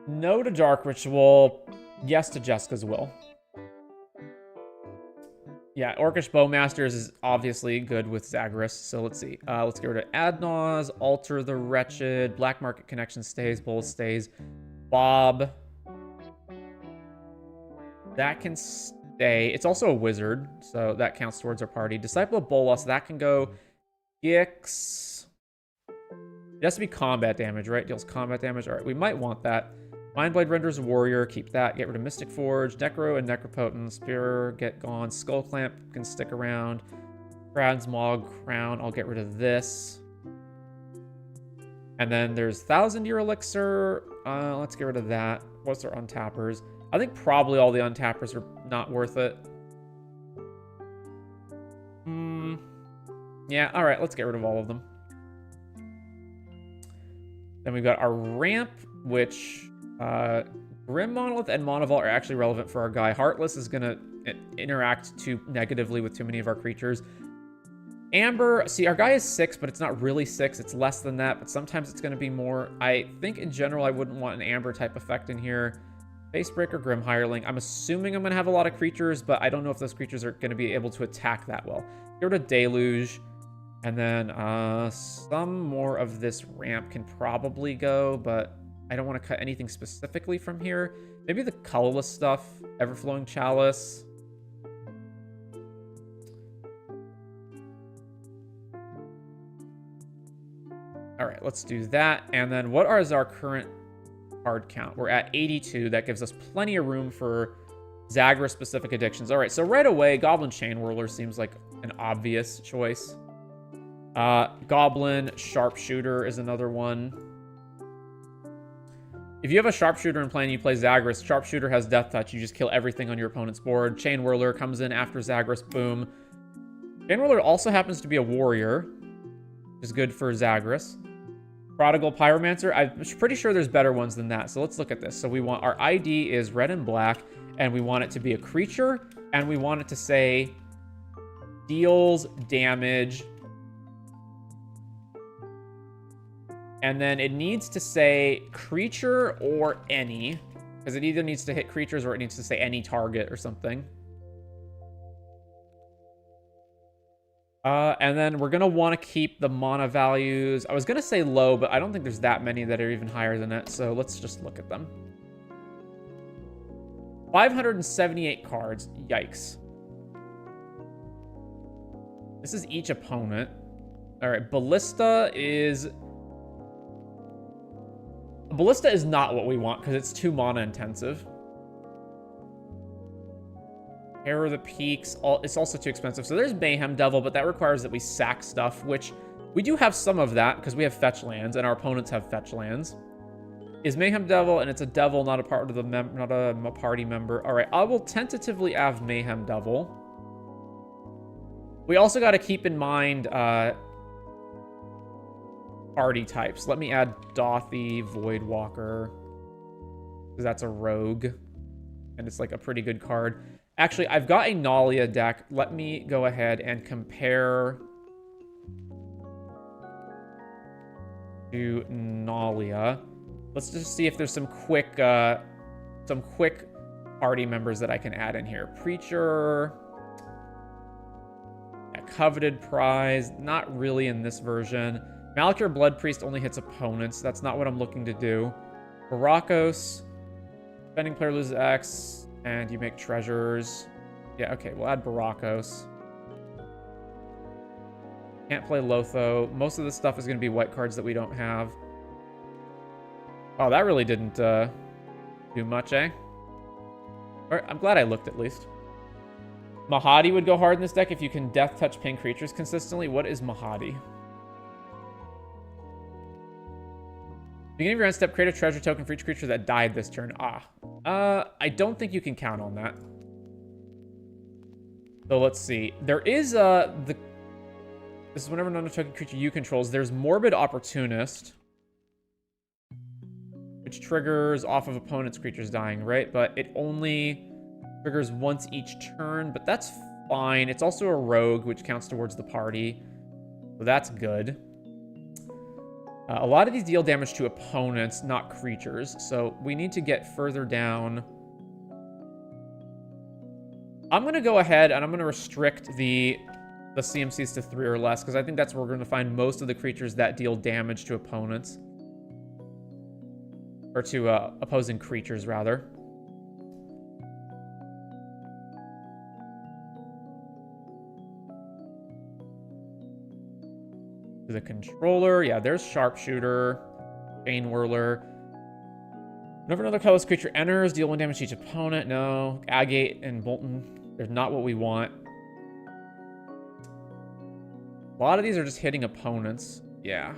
No to Dark Ritual. Yes to Jessica's Will. Yeah, Orcish Bowmasters is obviously good with Zagras, so let's see. Let's get rid of Adnaz, Alter the Wretched, Black Market Connection stays, Bowl stays, Bob. That can stay. It's also a wizard, so that counts towards our party. Disciple of Bolas, that can go. Gix. It has to be combat damage, right? Deals combat damage. All right, we might want that. Mindblade renders a warrior. Keep that. Get rid of Mystic Forge. Necro and Necropotent. Spear, get gone. Skull Clamp can stick around. Transmog Crown. I'll get rid of this. And then there's 1,000-year elixir. Let's get rid of that. What's our untappers? I think probably all the untappers are not worth it. Yeah, all right, let's get rid of all of them. Then we've got our ramp, which Grim Monolith and Monovault are actually relevant for our guy. Heartless is going to interact too negatively with too many of our creatures. Amber, see, our guy is 6, but it's not really 6. It's less than that, but sometimes it's going to be more. I think in general, I wouldn't want an Amber type effect in here. Facebreaker, Grim Hireling. I'm assuming I'm going to have a lot of creatures, but I don't know if those creatures are going to be able to attack that well. Get rid of Deluge. And then some more of this ramp can probably go, but I don't want to cut anything specifically from here. Maybe the colorless stuff, Everflowing Chalice. All right, let's do that. And then what is our current card count? We're at 82. That gives us plenty of room for Zagras-specific addictions. All right, so right away, Goblin Chain Whirler seems like an obvious choice. Goblin Sharpshooter is another one. If you have a Sharpshooter in play and you play Zagras, Sharpshooter has Death Touch. You just kill everything on your opponent's board. Chain Whirler comes in after Zagras, boom. Chain Whirler also happens to be a warrior, which is good for Zagras. Prodigal Pyromancer, I'm pretty sure there's better ones than that. So let's look at this. So we want, our ID is red and black, and we want it to be a creature, and we want it to say deals damage. And then it needs to say creature or any, because it either needs to hit creatures or it needs to say any target or something. And then we're going to want to keep the mana values. I was going to say low, but I don't think there's that many that are even higher than it. So let's just look at them. 578 cards. Yikes. This is each opponent. All right, Ballista is not what we want because it's too mana intensive. Terror of the Peaks, it's also too expensive. So there's Mayhem Devil, but that requires that we sack stuff, which we do have some of that because we have fetch lands and our opponents have fetch lands. Is Mayhem Devil, and it's a devil, not a part of the not a party member. All right, I will tentatively have Mayhem Devil. We also got to keep in mind party types. Let me add Dothy, Voidwalker, because that's a rogue, and it's like a pretty good card. Actually, I've got a Nalia deck. Let me go ahead and compare to Nalia. Let's just see if there's some quick party members that I can add in here. Preacher, yeah, Coveted Prize, not really in this version. Malakir Blood Priest only hits opponents. That's not what I'm looking to do. Barakos, spending player loses X. And you make treasures. Yeah, okay, we'll add Barakos. Can't play Lotho. Most of the stuff is going to be white cards that we don't have. Oh, that really didn't do much, eh? All right, I'm glad I looked at least. Mahadi would go hard in this deck if you can death touch ping creatures consistently. What is Mahadi? Beginning of your end step, create a treasure token for each creature that died this turn. I don't think you can count on that. So let's see. There is this is whenever non-token creature you controls. There's Morbid Opportunist, which triggers off of opponent's creatures dying, right? But it only triggers once each turn, but that's fine. It's also a rogue, which counts towards the party, so that's good. A lot of these deal damage to opponents, not creatures, so we need to get further down. I'm going to go ahead and I'm going to restrict the CMCs to 3 or less, because I think that's where we're going to find most of the creatures that deal damage to opponents. Or to opposing creatures, rather. The controller, yeah, there's Sharpshooter, Chain Whirler. Whenever another colorless creature enters, deal 1 damage to each opponent. No. Agate and Bolton, they're not what we want. A lot of these are just hitting opponents. Yeah.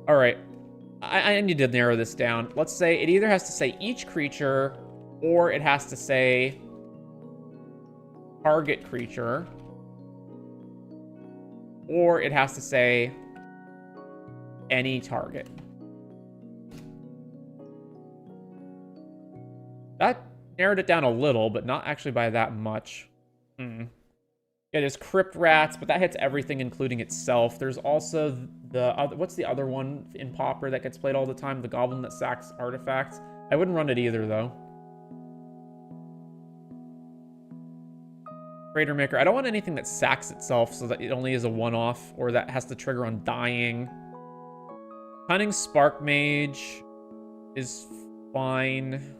All right. I need to narrow this down. Let's say it either has to say each creature or it has to say target creature, or it has to say any target. That narrowed it down a little, but not actually by that much. Yeah, there's Crypt Rats, but that hits everything, including itself. There's also the other, what's the other one in Pauper that gets played all the time? The Goblin that sacks artifacts. I wouldn't run it either, though. Crater Maker. I don't want anything that sacks itself so that it only is a one-off, or that has to trigger on dying. Cunning Spark Mage is fine.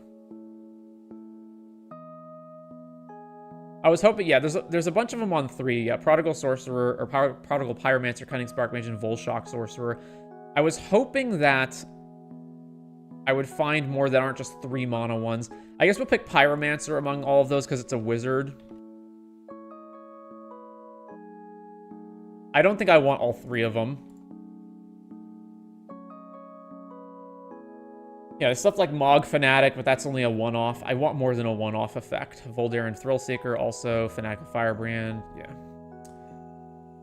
I was hoping, yeah, there's a bunch of them on 3. Yeah, Prodigal Sorcerer, or Prodigal Pyromancer, Cunning Spark Mage, and Volshock Sorcerer. I was hoping that I would find more that aren't just 3 mana ones. I guess we'll pick Pyromancer among all of those because it's a wizard. I don't think I want all 3 of them. Yeah, there's stuff like Mog Fanatic, but that's only a one-off. I want more than a one-off effect. Voldaren Thrillseeker, also Fanatical Firebrand. Yeah.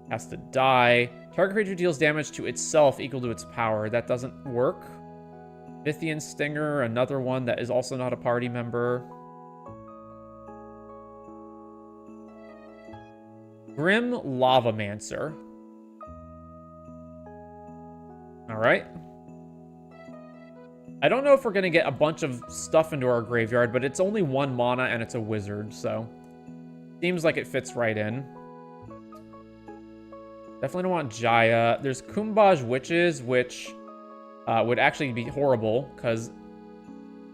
Has to die. Target creature deals damage to itself equal to its power. That doesn't work. Mythian Stinger, another one that is also not a party member. Grim Lavamancer. Alright. I don't know if we're going to get a bunch of stuff into our graveyard, but it's only 1 mana and it's a wizard, so seems like it fits right in. Definitely don't want Jaya. There's Kumbaj Witches, which would actually be horrible because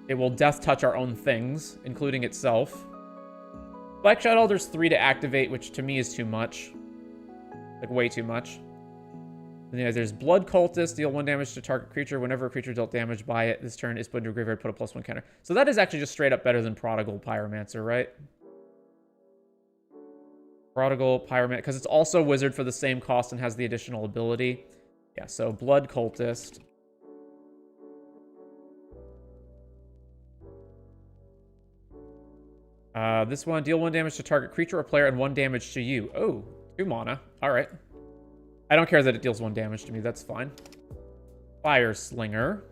it will death touch our own things, including itself. Black Shadow, there's 3 to activate, which to me is too much. Like, way too much. And yeah, there's Blood Cultist, deal 1 damage to target creature. Whenever a creature dealt damage by it this turn is put into a graveyard, put a +1 counter. So that is actually just straight up better than Prodigal Pyromancer, right? Prodigal Pyromancer, because it's also wizard for the same cost and has the additional ability. Yeah, so Blood Cultist. This one, deal 1 damage to target creature or player and 1 damage to you. Oh, 2 mana. All right. I don't care that it deals 1 damage to me. That's fine. Fire Slinger.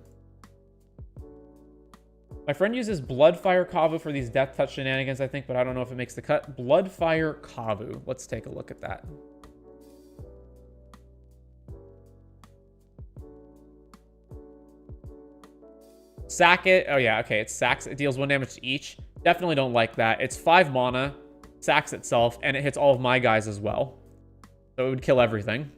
My friend uses Bloodfire Kavu for these Death Touch shenanigans, I think, but I don't know if it makes the cut. Bloodfire Kavu. Let's take a look at that. Sack it. Oh, yeah. Okay, it sacks. It deals 1 damage to each. Definitely don't like that. It's 5 mana, sacks itself, and it hits all of my guys as well. So it would kill everything.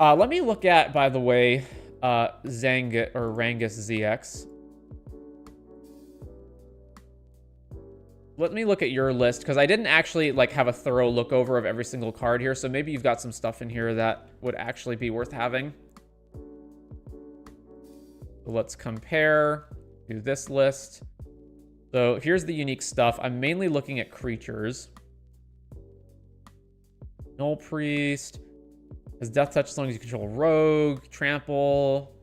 Let me look at, by the way, Ranguszx ZX. Let me look at your list, because I didn't actually like have a thorough look over of every single card here, so maybe you've got some stuff in here that would actually be worth having. So let's compare to this list. So here's the unique stuff. I'm mainly looking at creatures. Null Priest has Death Touch as long as you control Rogue, Trample.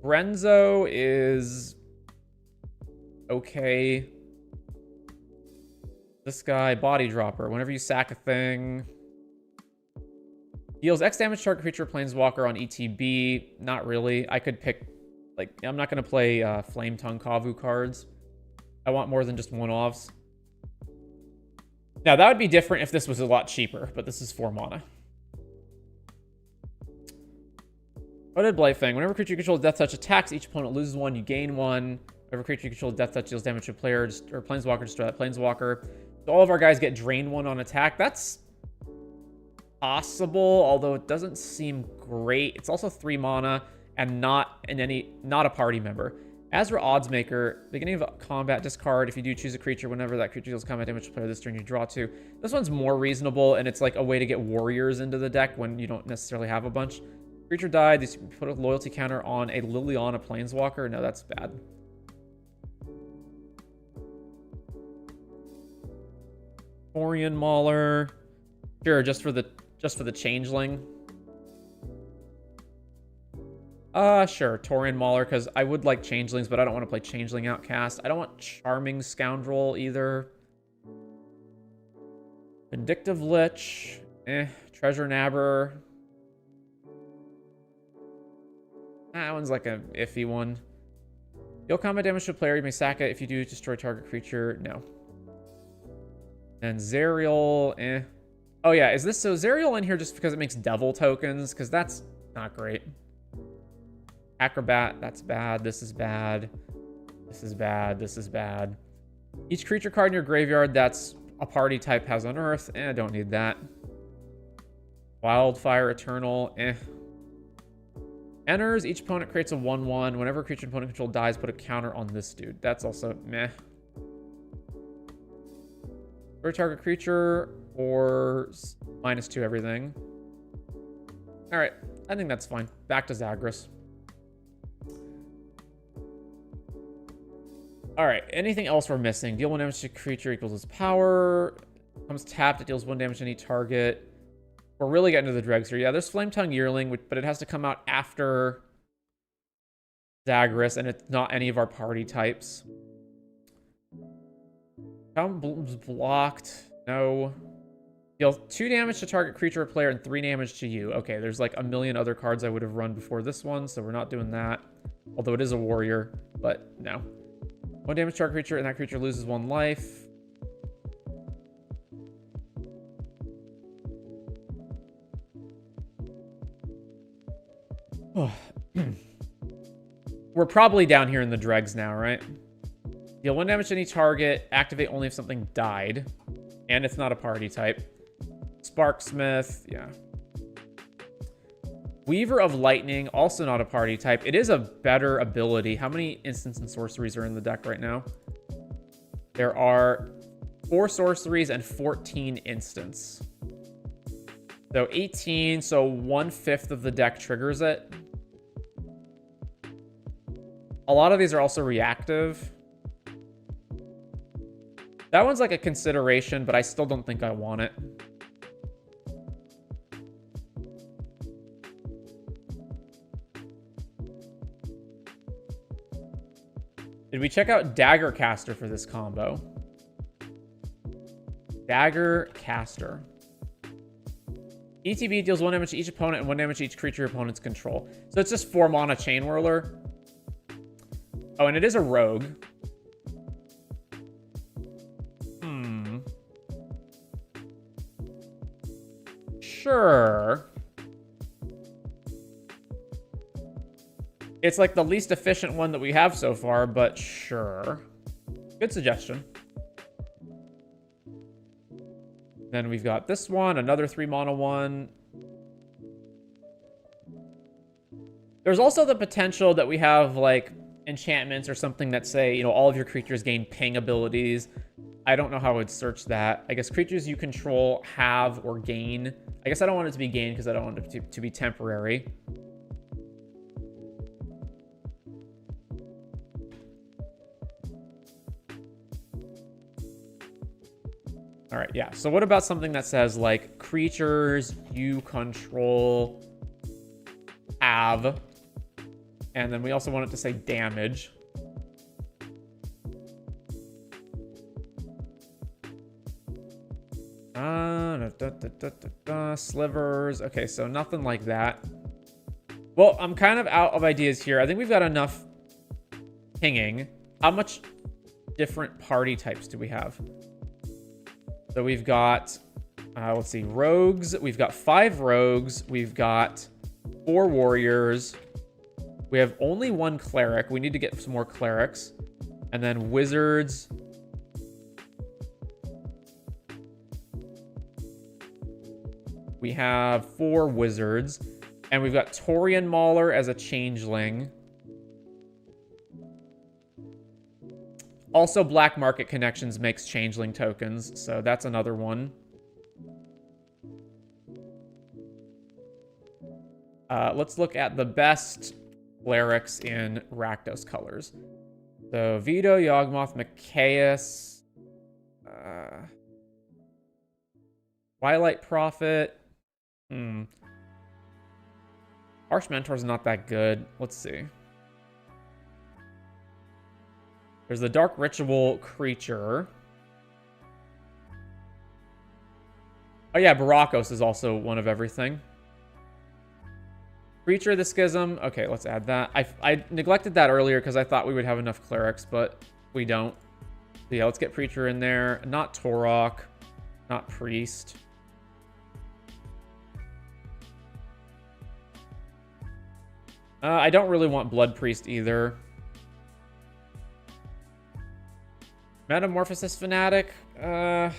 Renzo is okay. This guy, Body Dropper. Whenever you sack a thing, deals X damage to target creature Planeswalker on ETB. Not really. I could pick, like, I'm not going to play Flame Tongue Kavu cards. I want more than just one-offs. Now, that would be different if this was a lot cheaper, but this is 4 mana. Hooded Blightfang. Whenever a creature you control Death Touch attacks, each opponent loses 1, you gain 1. Whenever a creature you control Death Touch deals damage to a player or Planeswalker, destroy that Planeswalker. So all of our guys get drain 1 on attack. That's possible, although it doesn't seem great. It's also 3 mana and not a party member. Azra Oddsmaker, beginning of combat, discard. If you do choose a creature, whenever that creature deals combat damage to player this turn, you draw 2. This one's more reasonable, and it's like a way to get warriors into the deck when you don't necessarily have a bunch. Creature died. You put a loyalty counter on a Liliana Planeswalker. No, that's bad. Torian Mauler. Sure, just for the changeling. Sure, Torian Mauler, because I would like changelings, but I don't want to play changeling outcast. I don't want Charming Scoundrel either. Vindictive Lich. Treasure Nabber. That one's like a iffy one. Deal combat damage to a player. You may sack it. If you do, destroy target creature. No. And Zerial. Oh yeah, is this so Zerial in here just because it makes devil tokens? Because that's not great. Acrobat, that's bad. This is bad. This is bad. This is bad. Each creature card in your graveyard that's a party type has Unearth. I don't need that. Wildfire Eternal. Enters. Each opponent creates a 1/1. Whenever a creature opponent control dies, put a counter on this dude. That's also meh. For target creature or -2 everything. All right, I think that's fine. Back to Zagras. All right, anything else we're missing? Deal 1 damage to creature equals its power. Comes tapped, it deals 1 damage to any target. We're really getting to the dregs here. Yeah, there's Flame Tongue Yearling, but it has to come out after Zagras, and it's not any of our party types. Bloom's blocked. No. Deal 2 damage to target creature or player and 3 damage to you. Okay, there's like a million other cards I would have run before this one, so we're not doing that. Although it is a warrior, but no. 1 damage to target creature, and that creature loses 1 life. We're probably down here in the dregs now, right? Deal 1 damage to any target. Activate only if something died. And it's not a party type. Sparksmith, yeah. Weaver of Lightning, also not a party type. It is a better ability. How many instants and sorceries are in the deck right now? There are 4 sorceries and 14 instants. So 18, so 1/5 of the deck triggers it. A lot of these are also reactive. That one's like a consideration, but I still don't think I want it. Did we check out Dagger Caster for this combo? Dagger Caster. ETB deals 1 damage to each opponent and 1 damage to each creature your opponents control. So it's just 4 mana Chain Whirler. Oh, and it is a rogue. Sure. It's like the least efficient one that we have so far, but sure. Good suggestion. Then we've got this one, another 3 mana one. There's also the potential that we have like enchantments or something that say, you know, all of your creatures gain ping abilities. I don't know how I would search that. I guess creatures you control have or gain. I guess I don't want it to be gain because I don't want it to be temporary. All right, yeah. So what about something that says like creatures you control have, and then we also want it to say damage. Slivers. Okay, so nothing like that. Well, I'm kind of out of ideas here. I think we've got enough pinging. How much different party types do we have? So we've got, let's see, rogues. We've got 5 rogues. We've got 4 warriors. We have only 1 cleric. We need to get some more clerics. And then wizards. We have 4 wizards. And we've got Torian Mauler as a changeling. Also, Black Market Connections makes changeling tokens, so that's another one. Let's look at the best clerics in Rakdos colors. So, Vito, Yawgmoth, Mikaeus, Twilight Prophet. Harsh Mentor's not that good. Let's see. There's the Dark Ritual Creature. Oh yeah, Barakos is also one of everything. Creature of the Schism. Okay, let's add that. I neglected that earlier because I thought we would have enough clerics, but we don't. So yeah, let's get Preacher in there. Not Torok. Not Priest. I don't really want Blood Priest either. Metamorphosis Fanatic. I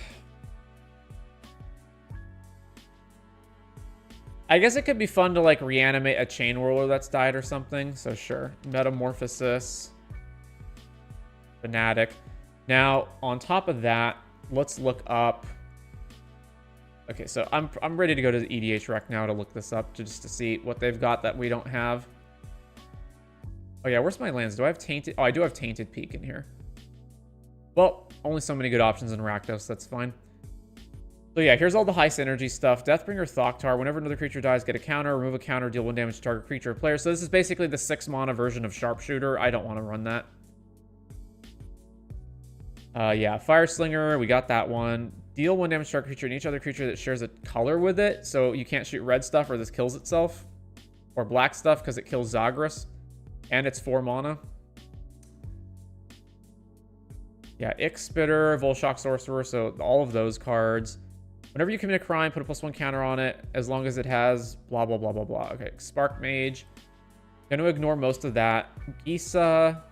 guess it could be fun to, like, reanimate a Chain Whirler that's died or something. So, sure. Metamorphosis Fanatic. Now, on top of that, let's look up... Okay, so I'm ready to go to the EDH Rec now to look this up, just to see what they've got that we don't have. Oh, yeah, where's my lands? Do I have Tainted... Oh, I do have Tainted Peak in here. Well, only so many good options in Rakdos. That's fine. So yeah, here's all the high synergy stuff. Deathbringer Thoktar. Whenever another creature dies, get a counter, remove a counter, deal 1 damage to target creature or player. So this is basically the 6 mana version of Sharpshooter. I don't want to run that. Yeah, Fire Slinger. We got that one. Deal 1 damage to target creature and each other creature that shares a color with it. So you can't shoot red stuff or this kills itself. Or black stuff because it kills Zagras. And it's 4 mana. Yeah, Ixpitter, Volshock Sorcerer. So all of those cards. Whenever you commit a crime, put a +1 counter on it, as long as it has blah, blah, blah, blah, blah. Okay, Spark Mage. Gonna ignore most of that. Liesa.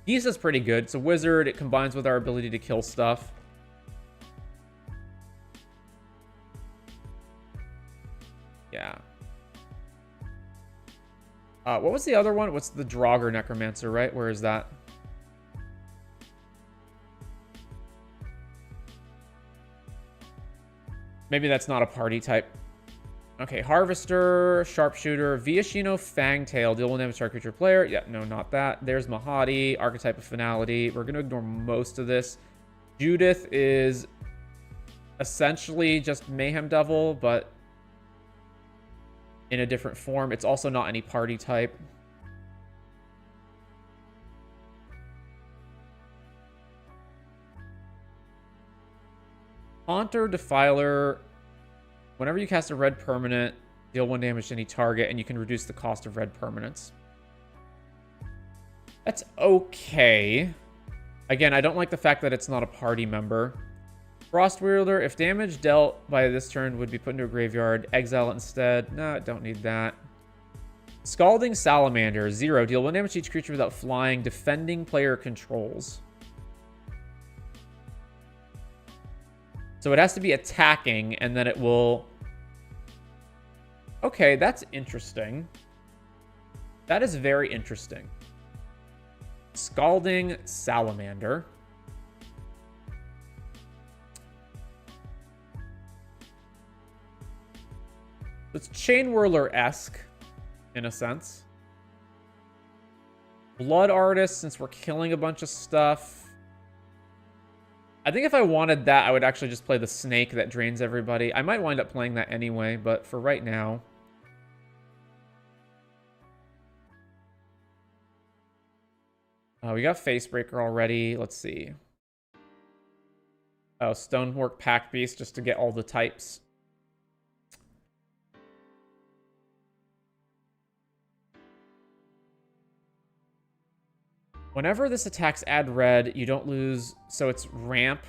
Liesa's pretty good. It's a wizard. It combines with our ability to kill stuff. Yeah. What was the other one? What's the Draugr Necromancer, right? Where is that? Maybe that's not a party type. Okay, Harvester, Sharpshooter, Viashino, Fangtail, deal 1 damage to our creature player. Yeah, no, not that. There's Mahadi, Archetype of Finality. We're going to ignore most of this. Judith is essentially just Mayhem Devil, but in a different form. It's also not any party type. Haunter, Defiler. Whenever you cast a red permanent, deal 1 damage to any target, and you can reduce the cost of red permanents. That's okay. Again, I don't like the fact that it's not a party member. Frost Wielder, if damage dealt by this turn would be put into a graveyard, exile it instead. No, don't need that. Scalding Salamander, 0. Deal 1 damage to each creature without flying, defending player controls. So it has to be attacking, and then it will... Okay, that's interesting. That is very interesting. Scalding Salamander. It's Chain Whirler-esque, in a sense. Blood Artist, since we're killing a bunch of stuff... I think if I wanted that, I would actually just play the snake that drains everybody. I might wind up playing that anyway, but for right now... we got Facebreaker already. Let's see. Oh, Stonework Pack Beast, just to get all the types. Whenever this attacks add red, you don't lose... So it's ramp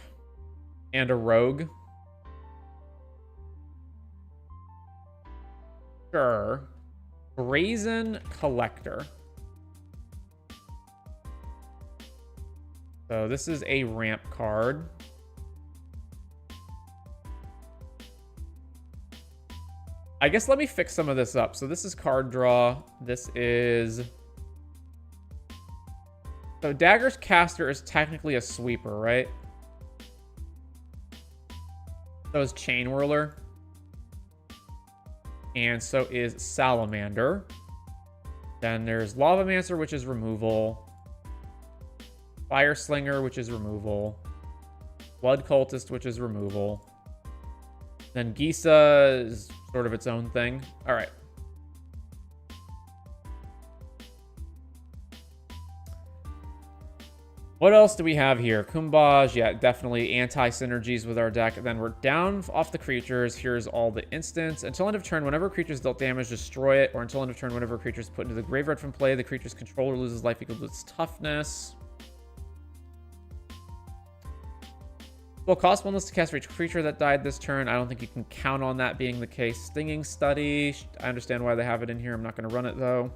and a rogue. Sure. Brazen Collector. So this is a ramp card. I guess let me fix some of this up. So this is card draw. This is... So Dagger's Caster is technically a sweeper, right? So is Chain Whirler. And so is Salamander. Then there's Lavamancer, which is removal. Fire Slinger, which is removal. Blood Cultist, which is removal. Then Liesa is sort of its own thing. All right. What else do we have here? Kumbaj, yeah, definitely anti-synergies with our deck. Then we're down off the creatures. Here's all the instants. Until end of turn, whenever creatures dealt damage, destroy it. Or until end of turn, whenever creatures put into the graveyard from play, the creature's controller loses life equal to its toughness. Well, cost 1 less to cast for each creature that died this turn. I don't think you can count on that being the case. Stinging Study. I understand why they have it in here. I'm not going to run it, though.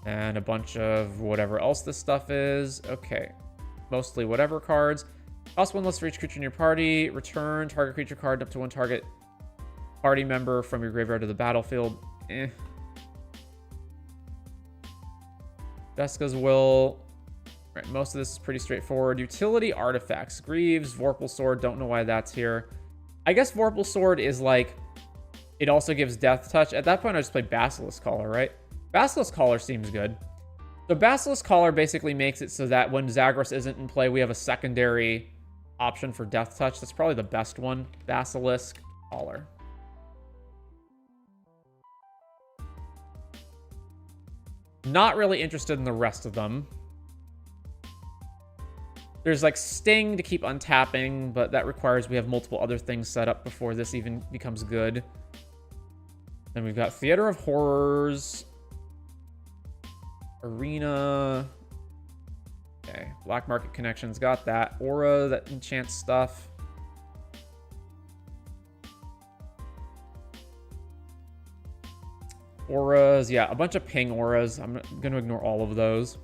And a bunch of whatever else this stuff is. Okay. Mostly whatever cards. Cost 1 less for each creature in your party. Return target creature card up to 1 target party member from your graveyard to the battlefield. Jessica's Will. Right, most of this is pretty straightforward. Utility artifacts. Greaves, Vorpal Sword. Don't know why that's here. I guess Vorpal Sword is like... It also gives Death Touch. At that point, I just play Basilisk Collar, right? Basilisk Collar seems good. So Basilisk Collar basically makes it so that when Zagras isn't in play, we have a secondary option for Death Touch. That's probably the best one. Basilisk Collar. Not really interested in the rest of them. There's like Sting to keep untapping, but that requires we have multiple other things set up before this even becomes good. Then we've got Theater of Horrors. Arena. Okay. Black Market Connections. Got that. Aura, that enchants stuff. Auras. Yeah, a bunch of ping auras. I'm going to ignore all of those.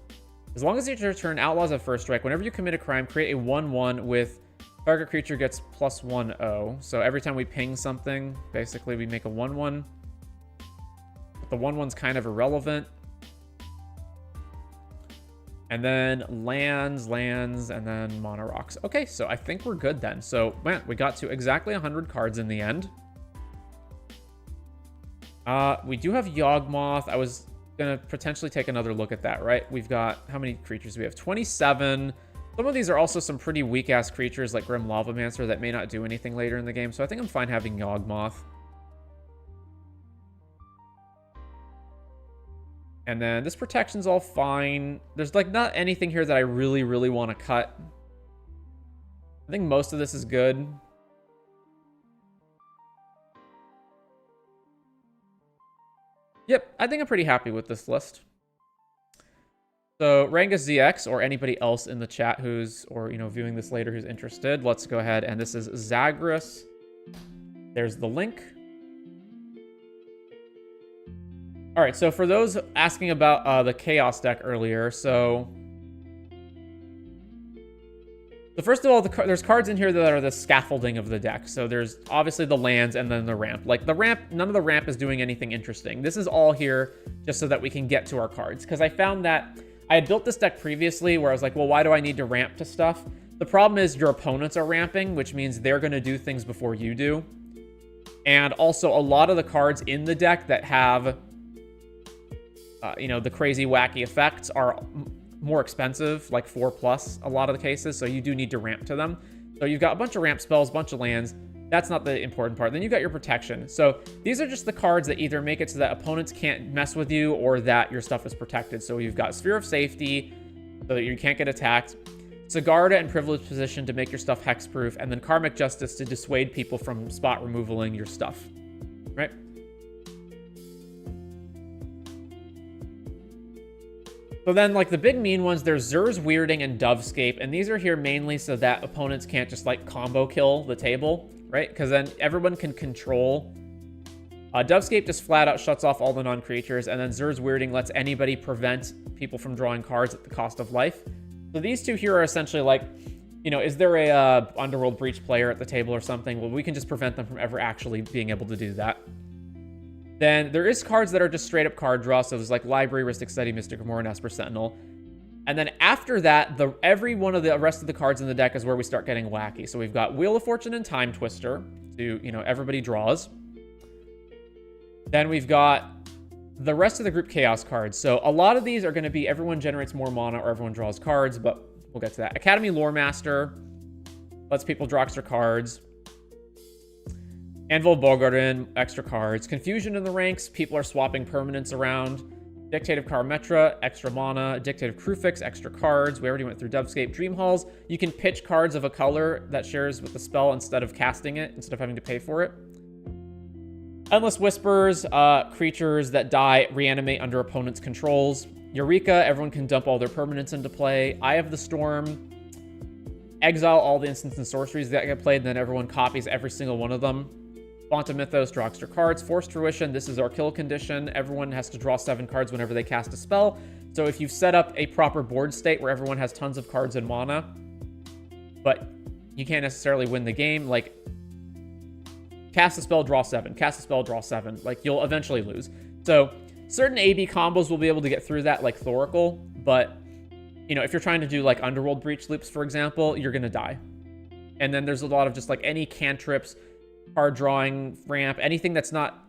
As long as it's your turn, Outlaws have first strike. Whenever you commit a crime, create a 1/1 with target creature gets +1/0. So every time we ping something, basically we make a 1/1. But the 1/1's kind of irrelevant. And then lands, and then Mono Rocks. Okay, so I think we're good then. So, man, we got to exactly 100 cards in the end. We do have Yawgmoth. I was going to potentially take another look at that, right? We've got, how many creatures do we have? 27. Some of these are also some pretty weak-ass creatures like Grim Lavamancer that may not do anything later in the game. So I think I'm fine having Yawgmoth. And then this protection's all fine. There's like not anything here that I really, really want to cut. I think most of this is good. Yep, I think I'm pretty happy with this list. So Ranguszx ZX, or anybody else in the chat who's, or you know, viewing this later who's interested, let's go ahead, and this is Zagras. There's the link. All right, so for those asking about the Chaos deck earlier, so first of all, there's cards in here that are the scaffolding of the deck. So there's obviously the lands and then the ramp. Like the ramp, none of the ramp is doing anything interesting. This is all here just so that we can get to our cards. Because I found that I had built this deck previously where I was like, well, why do I need to ramp to stuff? The problem is your opponents are ramping, which means they're going to do things before you do. And also a lot of the cards in the deck that have... you know, the crazy wacky effects are more expensive, like 4+ a lot of the cases, so you do need to ramp to them. So you've got a bunch of ramp spells, a bunch of lands. That's not the important part. Then you've got your protection. So these are just the cards that either make it so that opponents can't mess with you or that your stuff is protected. So you've got Sphere of Safety, so that you can't get attacked. Sigarda and Privileged Position to make your stuff hexproof, and then Karmic Justice to dissuade people from spot removaling your stuff, right? So then, like, the big mean ones, there's Zur's Weirding and Dovescape, and these are here mainly so that opponents can't just, like, combo kill the table, right? Because then everyone can control. Dovescape just flat out shuts off all the non-creatures, and then Zur's Weirding lets anybody prevent people from drawing cards at the cost of life. So these two here are essentially like, you know, is there a Underworld Breach player at the table or something? Well, we can just prevent them from ever actually being able to do that. Then there is cards that are just straight up card draw. So there's like Library, Rhystic Study, Mystic Remora, and Esper Sentinel. And then after that, every one of the rest of the cards in the deck is where we start getting wacky. So we've got Wheel of Fortune and Time Twister to, you know, everybody draws. Then we've got the rest of the group Chaos cards. So a lot of these are going to be everyone generates more mana or everyone draws cards, but we'll get to that. Academy Lore Master lets people draw extra cards. Anvil Bogarden, extra cards. Confusion in the ranks, people are swapping permanents around. Dictative Karametra, extra mana. Dictative Crewfix, extra cards. We already went through Dovescape. Dream Halls, you can pitch cards of a color that shares with the spell instead of casting it, instead of having to pay for it. Endless Whispers, creatures that die reanimate under opponent's controls. Eureka, everyone can dump all their permanents into play. Eye of the Storm, exile all the instants and sorceries that get played, and then everyone copies every single one of them. Font of Mythos, draw extra cards. Forced Fruition, this is our kill condition. Everyone has to draw 7 cards whenever they cast a spell. So if you've set up a proper board state where everyone has tons of cards and mana, but you can't necessarily win the game, like, cast a spell, draw 7. Cast a spell, draw 7. Like, you'll eventually lose. So certain AB combos will be able to get through that, like Thoracle, but, you know, if you're trying to do, like, Underworld Breach loops, for example, you're going to die. And then there's a lot of just, like, any cantrips, card drawing, ramp, anything that's not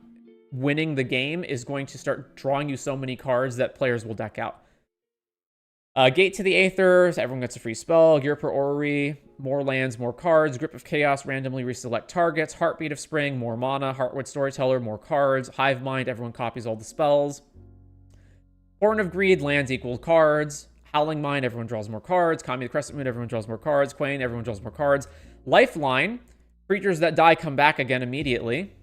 winning the game is going to start drawing you so many cards that players will deck out. Gate to the Aethers, everyone gets a free spell. Gear per Orrery, more lands, more cards. Grip of Chaos, randomly reselect targets. Heartbeat of Spring, more mana. Heartwood Storyteller, more cards. Hive Mind, everyone copies all the spells. Horn of Greed, lands equal cards. Howling Mind, everyone draws more cards. Kami the Crescent Moon, everyone draws more cards. Quain, everyone draws more cards. Lifeline, creatures that die come back again immediately.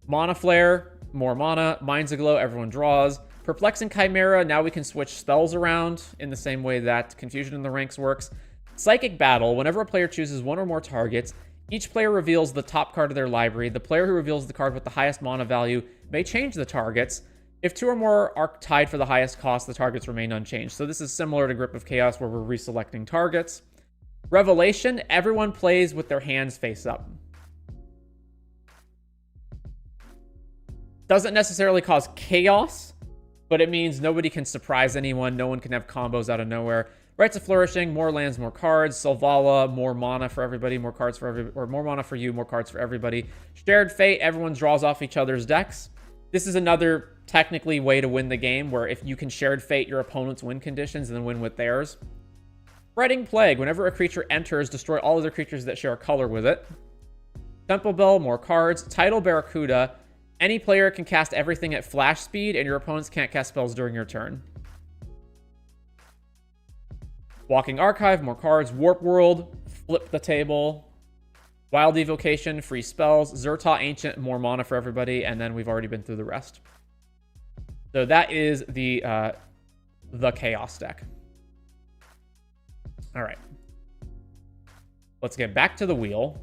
Mana Flare, more mana. Mind's Aglow, everyone draws. Perplexing Chimera, now we can switch spells around in the same way that Confusion in the Ranks works. Psychic Battle, whenever a player chooses one or more targets, each player reveals the top card of their library. The player who reveals the card with the highest mana value may change the targets. If 2 or more are tied for the highest cost, the targets remain unchanged. So this is similar to Grip of Chaos, where we're reselecting targets. Revelation, everyone plays with their hands face up. Doesn't necessarily cause chaos, but it means nobody can surprise anyone. No one can have combos out of nowhere. Rites of Flourishing, more lands, more cards. Solvala, more mana for everybody, more cards for everybody, or more mana for you, more cards for everybody. Shared Fate, everyone draws off each other's decks. This is another technically way to win the game, where if you can Shared Fate your opponent's win conditions and then win with theirs. Spreading Plague, whenever a creature enters, destroy all other creatures that share a color with it. Temple Bell, more cards. Tidal Barracuda, any player can cast everything at flash speed, and your opponents can't cast spells during your turn. Walking Archive, more cards. Warp World, flip the table. Wild Evocation, free spells. Zerta Ancient, more mana for everybody, and then we've already been through the rest. So that is the Chaos deck. All right. Let's get back to the wheel.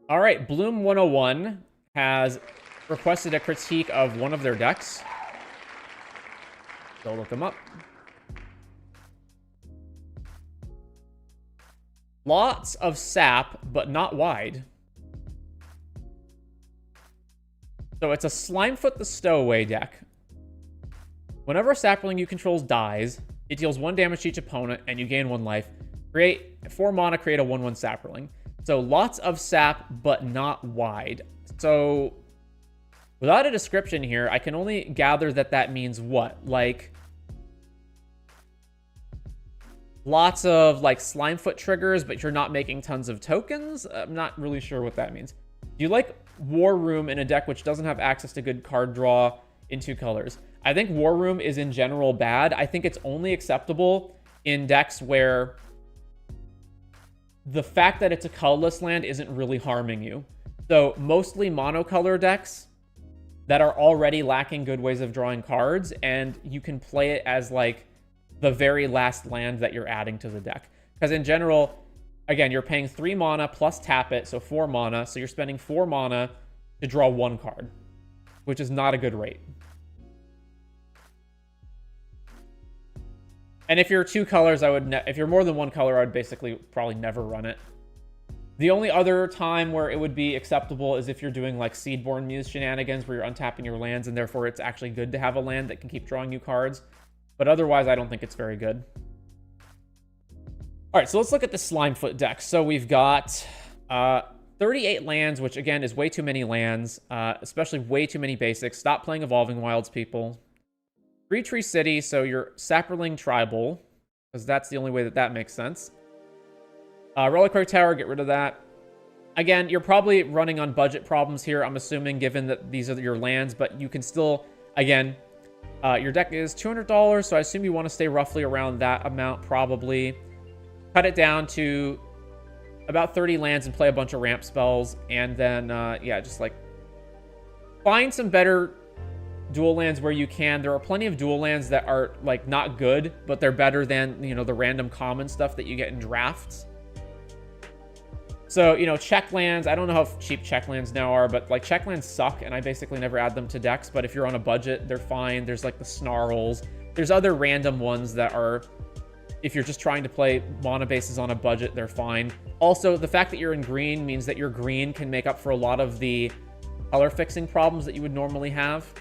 All right, Bloom 101 has requested a critique of one of their decks. Go look them up. Lots of sap, but not wide. So it's a Slimefoot the Stowaway deck. Whenever a sapling you control dies, it deals 1 damage to each opponent, and you gain 1 life. Create 4 mana, create a 1/1 sapling. So lots of sap, but not wide. So without a description here, I can only gather that that means what? Like lots of like Slimefoot triggers, but you're not making tons of tokens? I'm not really sure what that means. Do you like War Room in a deck which doesn't have access to good card draw in 2 colors? I think War Room is in general bad. I think it's only acceptable in decks where the fact that it's a colorless land isn't really harming you. So mostly monocolor decks that are already lacking good ways of drawing cards, and you can play it as like the very last land that you're adding to the deck. Because in general, again, you're paying 3 mana plus tap it, so 4 mana. So you're spending 4 mana to draw 1 card, which is not a good rate. And if you're 2 colors, I would... if you're more than 1 color, I would basically probably never run it. The only other time where it would be acceptable is if you're doing like Seedborn Muse shenanigans where you're untapping your lands and therefore it's actually good to have a land that can keep drawing you cards. But otherwise, I don't think it's very good. All right, so let's look at the Slimefoot deck. So we've got 38 lands, which again is way too many lands, especially way too many basics. Stop playing Evolving Wilds, people. 3 Tree City, so you're Saproling Tribal, because that's the only way that that makes sense. Reliquary Tower, get rid of that. Again, you're probably running on budget problems here, I'm assuming, given that these are your lands, but you can still, again, your deck is $200, so I assume you want to stay roughly around that amount, probably. Cut it down to about 30 lands and play a bunch of ramp spells, and then, yeah, just, like, find some better dual lands where you can. There are plenty of dual lands that are, like, not good, but they're better than, you know, the random common stuff that you get in drafts. So, you know, check lands, I don't know how cheap check lands now are, but, like, check lands suck, and I basically never add them to decks, but if you're on a budget, they're fine. There's, like, the Snarls. There's other random ones that are, if you're just trying to play mana bases on a budget, they're fine. Also, the fact that you're in green means that your green can make up for a lot of the color fixing problems that you would normally have.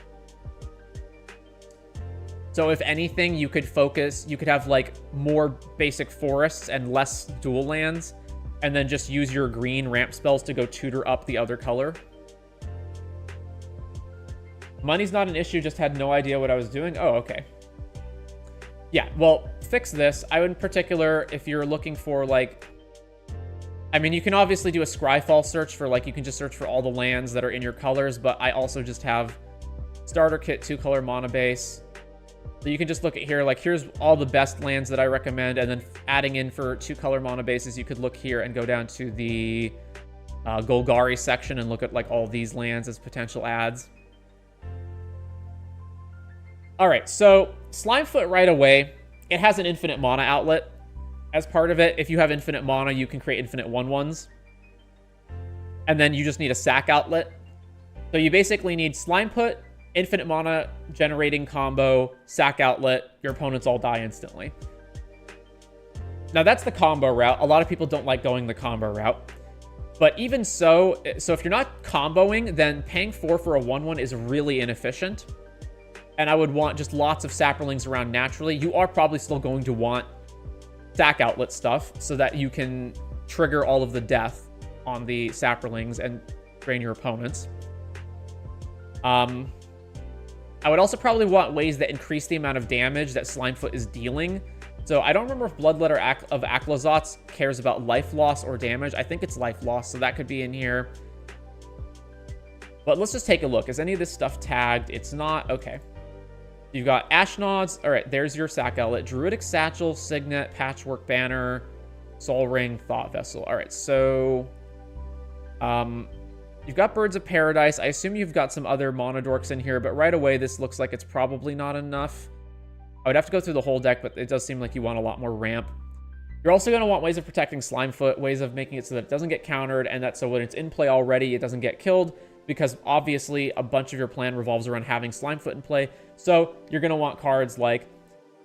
So if anything, you could focus, you could have, like, more basic forests and less dual lands, and then just use your green ramp spells to go tutor up the other color. Money's not an issue, just had no idea what I was doing. Oh, okay. Yeah, well, fix this. I would, in particular, if you're looking for, like... I mean, you can obviously do a Scryfall search for, like, you can just search for all the lands that are in your colors, but I also just have Starter Kit 2-color mana base. So you can just look at here, like, here's all the best lands that I recommend, and then adding in for 2-color mana bases, you could look here and go down to the Golgari section and look at, like, all these lands as potential adds. All right, so Slimefoot right away, it has an infinite mana outlet as part of it. If you have infinite mana, you can create infinite 1/1s. And then you just need a sack outlet. So you basically need Slimefoot, infinite mana generating combo, sack outlet, your opponents all die instantly. Now that's the combo route. A lot of people don't like going the combo route. But even so if you're not comboing, then paying 4 for a 1/1 is really inefficient. And I would want just lots of Saprolings around naturally. You are probably still going to want sack outlet stuff so that you can trigger all of the death on the Saprolings and drain your opponents. I would also probably want ways that increase the amount of damage that Slimefoot is dealing. So I don't remember if Bloodletter of Aclazotz cares about life loss or damage. I think it's life loss, so that could be in here. But let's just take a look. Is any of this stuff tagged? It's not. Okay. You've got Ashnods. All right, there's your sack outlet. Druidic Satchel, Signet, Patchwork Banner, Soul Ring, Thought Vessel. All right, so... you've got Birds of Paradise. I assume you've got some other Monodorks in here, but right away, this looks like it's probably not enough. I would have to go through the whole deck, but it does seem like you want a lot more ramp. You're also going to want ways of protecting Slimefoot, ways of making it so that it doesn't get countered, and that so when it's in play already, it doesn't get killed, because obviously a bunch of your plan revolves around having Slimefoot in play. So you're going to want cards like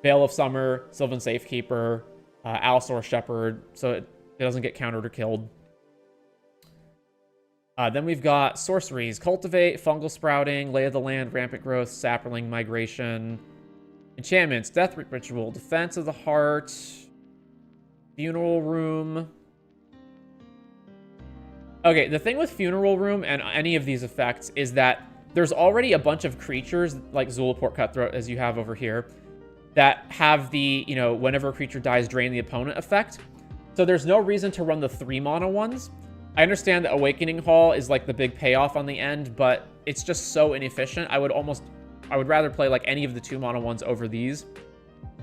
Veil of Summer, Sylvan Safekeeper, Allosaur Shepherd, so it doesn't get countered or killed. Then we've got sorceries: Cultivate, Fungal Sprouting, Lay of the Land, Rampant Growth, Saproling Migration. Enchantments: Death Ritual, Defense of the Heart, Funeral Room. Okay, the thing with Funeral Room and any of these effects is that there's already a bunch of creatures, like Zulaport Cutthroat, as you have over here, that have the, you know, whenever a creature dies, drain the opponent effect. So there's no reason to run the 3-mana ones. I understand that Awakening Hall is like the big payoff on the end, but it's just so inefficient. I would rather play like any of the 2-mana ones over these.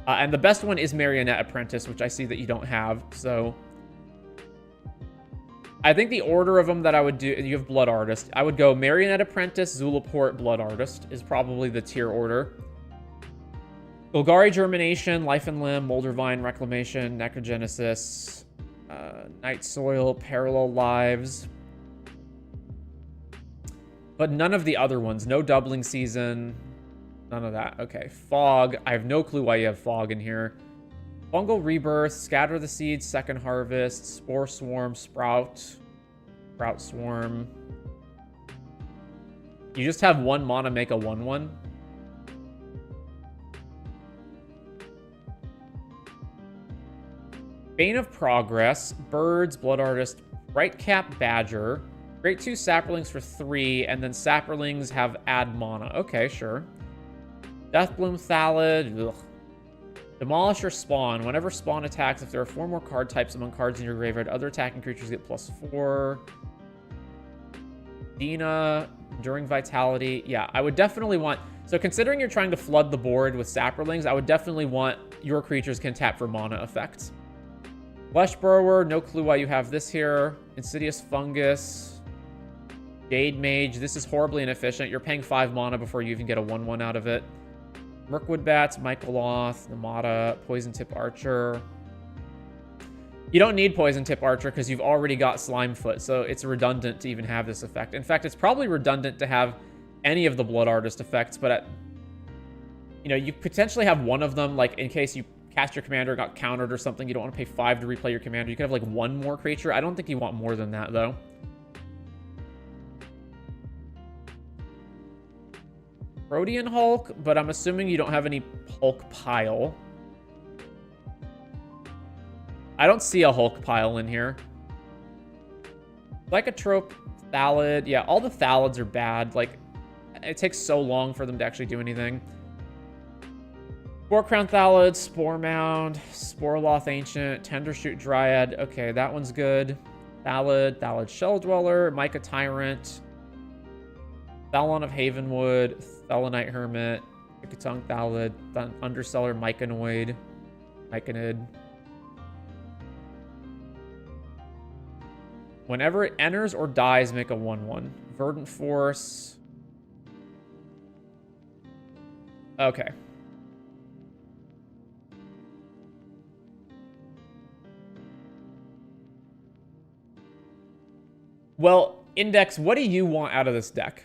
And the best one is Marionette Apprentice, which I see that you don't have. So I think the order of them that I would do, you have Blood Artist. I would go Marionette Apprentice, Zulaport, Blood Artist is probably the tier order. Golgari Germination, Life and Limb, Moldervine Reclamation, Necrogenesis, Night Soil, Parallel Lives. But none of the other ones. No Doubling Season. None of that. Okay. Fog. I have no clue why you have Fog in here. Fungal Rebirth, Scatter the Seeds, Second Harvest, Spore Swarm, Sprout Swarm. You just have 1 mana, make a 1/1. Bane of Progress, Birds, Blood Artist, Brightcap Badger. Create 2 Saplings for 3, and then Saplings have add mana. Okay, sure. Deathbloom Thallid. Ugh. Demolish or Spawn. Whenever Spawn attacks, if there are 4 more card types among cards in your graveyard, other attacking creatures get +4. Dina, Enduring Vitality. Yeah, I would definitely want... So considering you're trying to flood the board with Saplings, I would definitely want your creatures can tap for mana effects. Flesh Burrower, no clue why you have this here. Insidious Fungus. Jade Mage. This is horribly inefficient. You're paying 5 mana before you even get a 1/1 out of it. Mirkwood Bats, Michaeloth, Namada, Poison Tip Archer. You don't need Poison Tip Archer because you've already got Slimefoot, so it's redundant to even have this effect. In fact, it's probably redundant to have any of the Blood Artist effects, but you potentially have one of them, like in case you cast your commander, got countered or something, you don't want to pay 5 to replay your commander. You could have like 1 more creature. I don't think you want more than that, though. Protean Hulk, but I'm assuming you don't have any Hulk pile. I don't see a Hulk pile in here. Lycanthrope, Thallid. Yeah, all the Thallids are bad. Like, it takes so long for them to actually do anything. Spore Crown Thallid, Spore Mound, Sporloth Ancient, Tendershoot Dryad. Okay, that one's good. Thallid Shell Dweller, Micah Tyrant, Thalon of Havenwood, Thelonite Hermit, Ickatung Thallid, Underseller Mycanoid, Myconid. Whenever it enters or dies, make a 1/1. Verdant Force. Okay. Well, Index, what do you want out of this deck?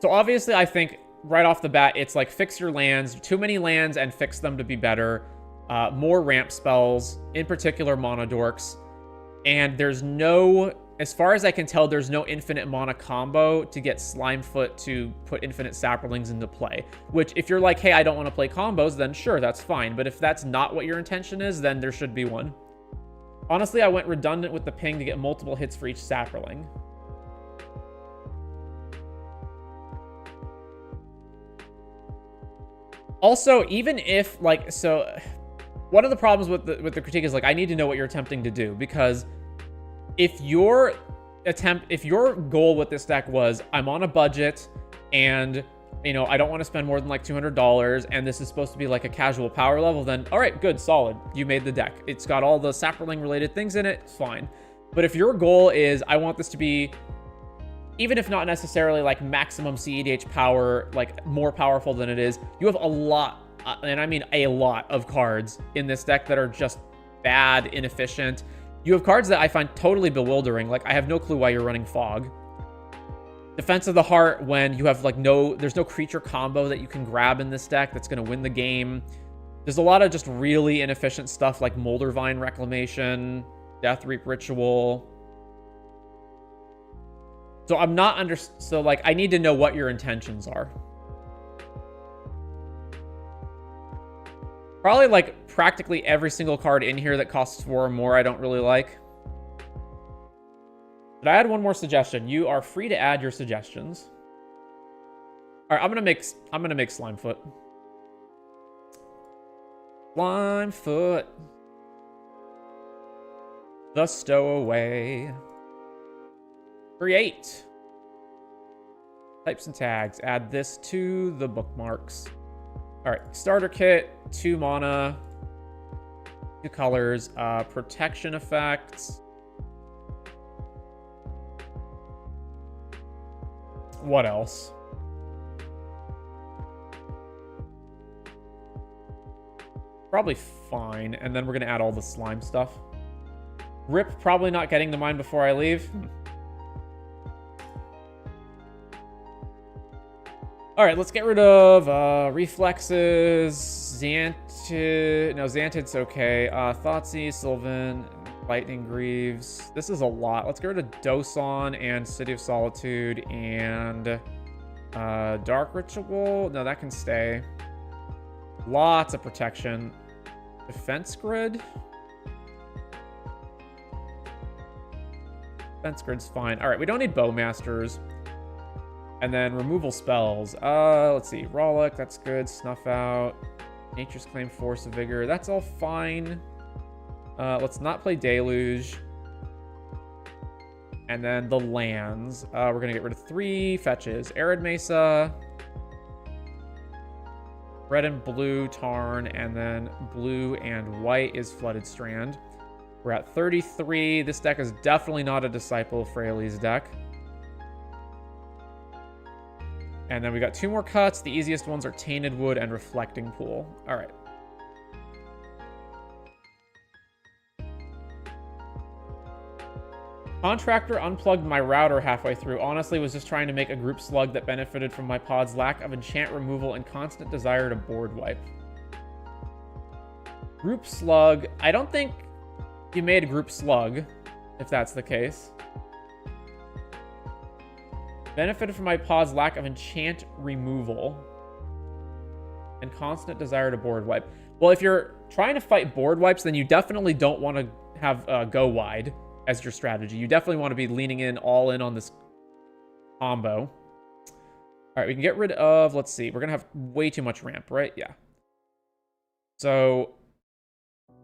So obviously, I think right off the bat, it's like fix your lands, too many lands, and fix them to be better. More ramp spells, in particular Mana Dorks. And there's no, as far as I can tell, there's no infinite mana combo to get Slimefoot to put infinite Saplings into play. Which, if you're like, hey, I don't want to play combos, then sure, that's fine. But if that's not what your intention is, then there should be one. Honestly, I went redundant with the ping to get multiple hits for each Sapling. Also, even if, like, so one of the problems with the critique is, like, I need to know what you're attempting to do, because if your goal with this deck was, I'm on a budget and, I don't want to spend more than like $200 and this is supposed to be like a casual power level, then all right, good, solid. You made the deck. It's got all the Sapling related things in it, fine. But if your goal is, I want this to be, even if not necessarily like maximum CEDH power, like more powerful than it is, you have a lot, and I mean a lot of cards in this deck that are just bad, inefficient. You have cards that I find totally bewildering. Like, I have no clue why you're running Fog. Defense of the Heart, when you have like there's no creature combo that you can grab in this deck that's going to win the game. There's a lot of just really inefficient stuff like Moldervine Reclamation, Death Reap Ritual. So I'm not so like, I need to know what your intentions are. Probably like practically every single card in here that costs 4 or more I don't really like. But I had one more suggestion. You are free to add your suggestions. All right, I'm gonna make Slimefoot. Slimefoot. The Stowaway. Create. Types and tags. Add this to the bookmarks. All right, starter kit, 2 mana, 2 colors, protection effects. What else? Probably fine, and then we're gonna add all the slime stuff. Rip, probably not getting to mine before I leave. All right, let's get rid of Reflexes, Xantid. No, Xantid's okay. Thoughtseize, Sylvan, Lightning Greaves. This is a lot. Let's get rid of Doson and City of Solitude and Dark Ritual. No, that can stay. Lots of protection. Defense Grid. Defense Grid's fine. All right, we don't need Bowmasters. And then removal spells. Let's see. Rollick, that's good. Snuff Out. Nature's Claim, Force of Vigor. That's all fine. Let's not play Deluge. And then the lands. We're going to get rid of 3 fetches. Arid Mesa. Red and blue Tarn. And then blue and white is Flooded Strand. We're at 33. This deck is definitely not a Disciple of Freyalise deck. And then we got 2 more cuts. The easiest ones are Tainted Wood and Reflecting Pool. All right. Contractor unplugged my router halfway through. Honestly, was just trying to make a group slug that benefited from my pod's lack of enchant removal and constant desire to board wipe. Group slug. I don't think you made a group slug, if that's the case. Benefited from my pod's lack of enchant removal and constant desire to board wipe. Well, if you're trying to fight board wipes, then you definitely don't want to have go wide as your strategy. You definitely want to be leaning in all in on this combo. All right, we can get rid of, let's see, we're going to have way too much ramp, right? Yeah. So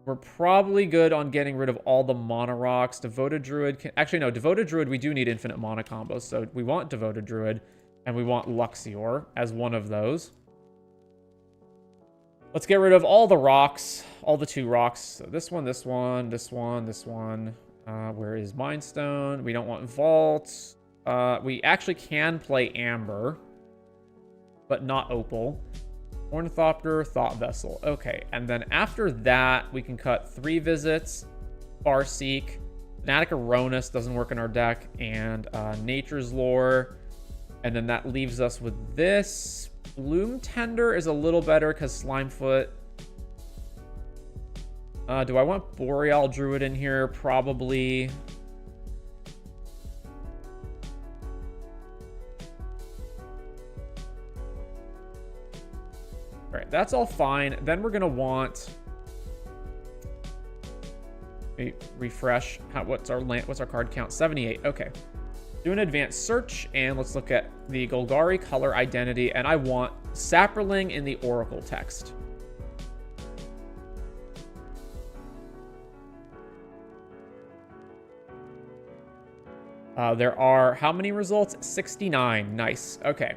we're probably good on getting rid of all the Mana Rocks. Devoted Druid actually, no, Devoted Druid, we do need infinite mana combos. So we want Devoted Druid, and we want Luxior as one of those. Let's get rid of all the rocks, all the 2 rocks. So this one, this one, this one, this one. Where is Mind Stone? We don't want Vault. We actually can play Amber, but not Opal. Ornithopter, Thought Vessel. Okay, and then after that, we can cut 3 visits, Farseek, Fanatic Aronis doesn't work in our deck, and Nature's Lore. And then that leaves us with this. Bloom Tender is a little better because Slimefoot. Do I want Boreal Druid in here? Probably. All right, that's all fine. Then we're gonna want refresh. What's our card count? 78. Okay. Do an advanced search, and let's look at the Golgari color identity. And I want Saproling in the Oracle text. There are how many results? 69. Nice. Okay.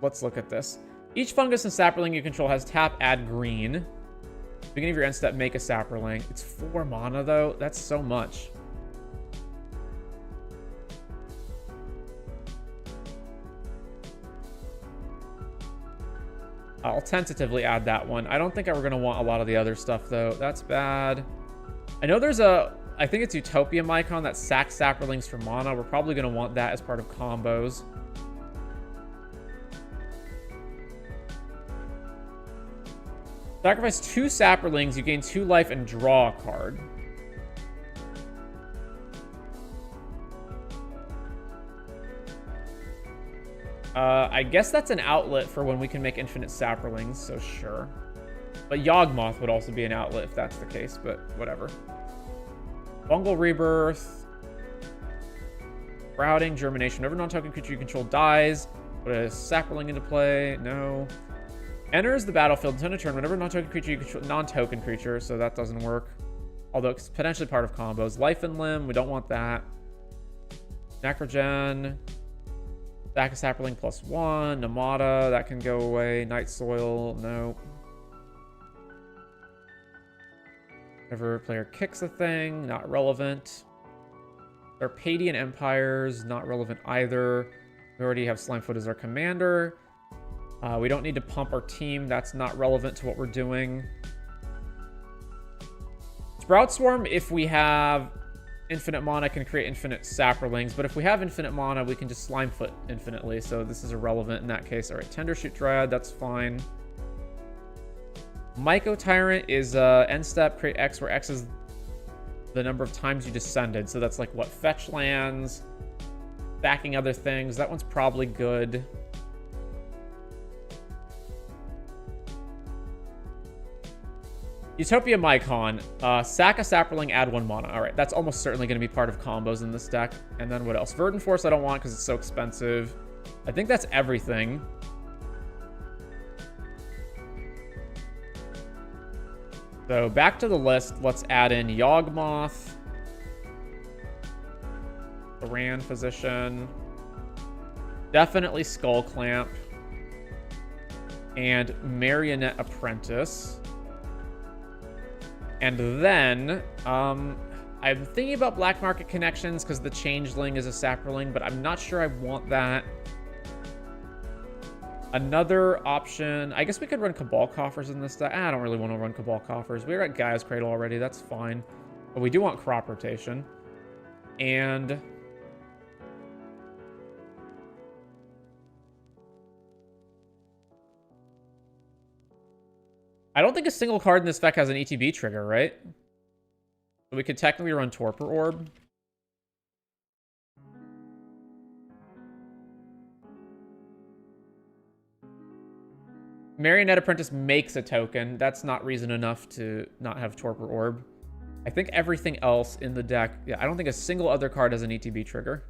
Let's look at this. Each fungus and Saproling you control has tap, add green. Beginning of your end step, make a Saproling. It's 4 mana, though. That's so much. I'll tentatively add that one. I don't think we're going to want a lot of the other stuff, though. That's bad. I know there's I think it's Utopia Mycon that sacks Saprolings for mana. We're probably going to want that as part of combos. Sacrifice 2 Saprolings, you gain 2 life and draw a card. I guess that's an outlet for when we can make infinite Saprolings, so sure. But Yawgmoth would also be an outlet if that's the case, but whatever. Fungal Rebirth. Sprouting, Germination. Whenever non-token creature you control dies, put a Saproling into play. No. Enters the battlefield until a turn. Whenever non-token creature you control, non-token creature, so that doesn't work. Although it's potentially part of combos. Life and Limb, we don't want that. Necrogen. Stack of Saproling +1. Namada, that can go away. Night Soil, no. Whenever a player kicks a thing, not relevant. Arpadian Empires, not relevant either. We already have Slimefoot as our commander. We don't need to pump our team. That's not relevant to what we're doing. Sprout Swarm, if we have infinite mana can create infinite Saprolings, but if we have infinite mana, we can just Slimefoot infinitely, so this is irrelevant in that case. All right, Tendershoot Dryad, that's fine. Myco Tyrant is end step, create X, where X is the number of times you descended, so that's like, what, fetch lands, stacking other things. That one's probably good. Utopia Mycon. Sack a Saproling, add 1 mana. All right, that's almost certainly going to be part of combos in this deck. And then what else? Verdant Force I don't want because it's so expensive. I think that's everything. So back to the list. Let's add in Yawgmoth. Saran Physician. Definitely Skull Clamp. And Marionette Apprentice. And then, I'm thinking about Black Market Connections because the Changeling is a Saproling, but I'm not sure I want that. Another option, I guess we could run Cabal Coffers in this deck. I don't really want to run Cabal Coffers. We're at Gaia's Cradle already, that's fine. But we do want Crop Rotation. And I don't think a single card in this deck has an ETB trigger, right? So we could technically run Torpor Orb. Marionette Apprentice makes a token. That's not reason enough to not have Torpor Orb. I think everything else in the deck... Yeah, I don't think a single other card has an ETB trigger.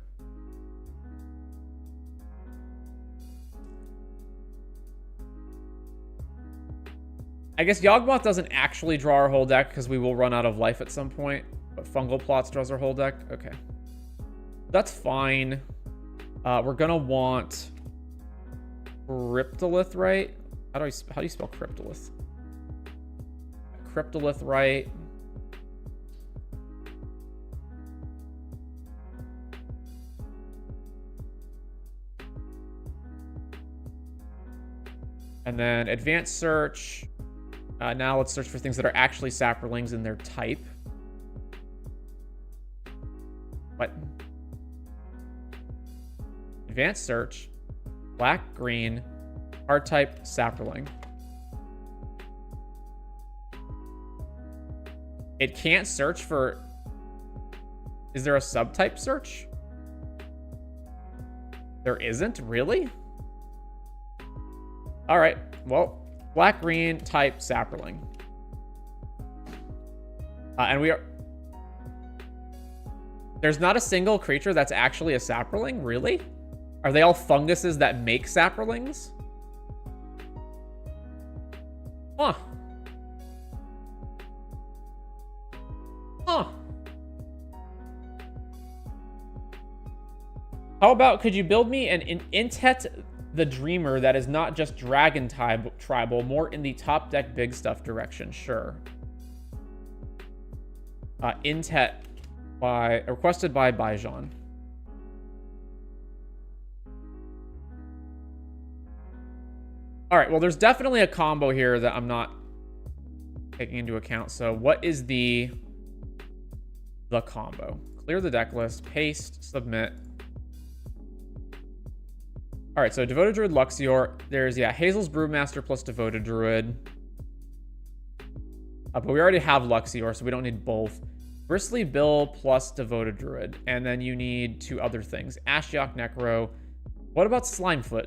I guess Yawgmoth doesn't actually draw our whole deck because we will run out of life at some point. But Fungal Plots draws our whole deck. Okay. That's fine. We're going to want Cryptolith, right? How do you spell Cryptolith? Cryptolith, right? And then Advanced Search. Now let's search for things that are actually Saprolings in their type. What? Advanced Search. Black, green. Art type, Saproling. It can't search for... Is there a subtype search? There isn't? Really? Alright, well... Black, green, type, Saproling. And we are... There's not a single creature that's actually a Saproling? Really? Are they all funguses that make Saprolings? Huh. Huh. How about, could you build me an Intet the Dreamer that is not just Dragon Tribal, more in the top deck big stuff direction? Sure. Intet requested by Bijan. All right, well, there's definitely a combo here that I'm not taking into account. So what is the combo? Clear the deck list, paste, submit. All right, so Devoted Druid, Luxior. There's, yeah, Hazel's Brewmaster plus Devoted Druid. But we already have Luxior, so we don't need both. Bristly Bill plus Devoted Druid. And then you need 2 other things. Ashiok Necro. What about Slimefoot?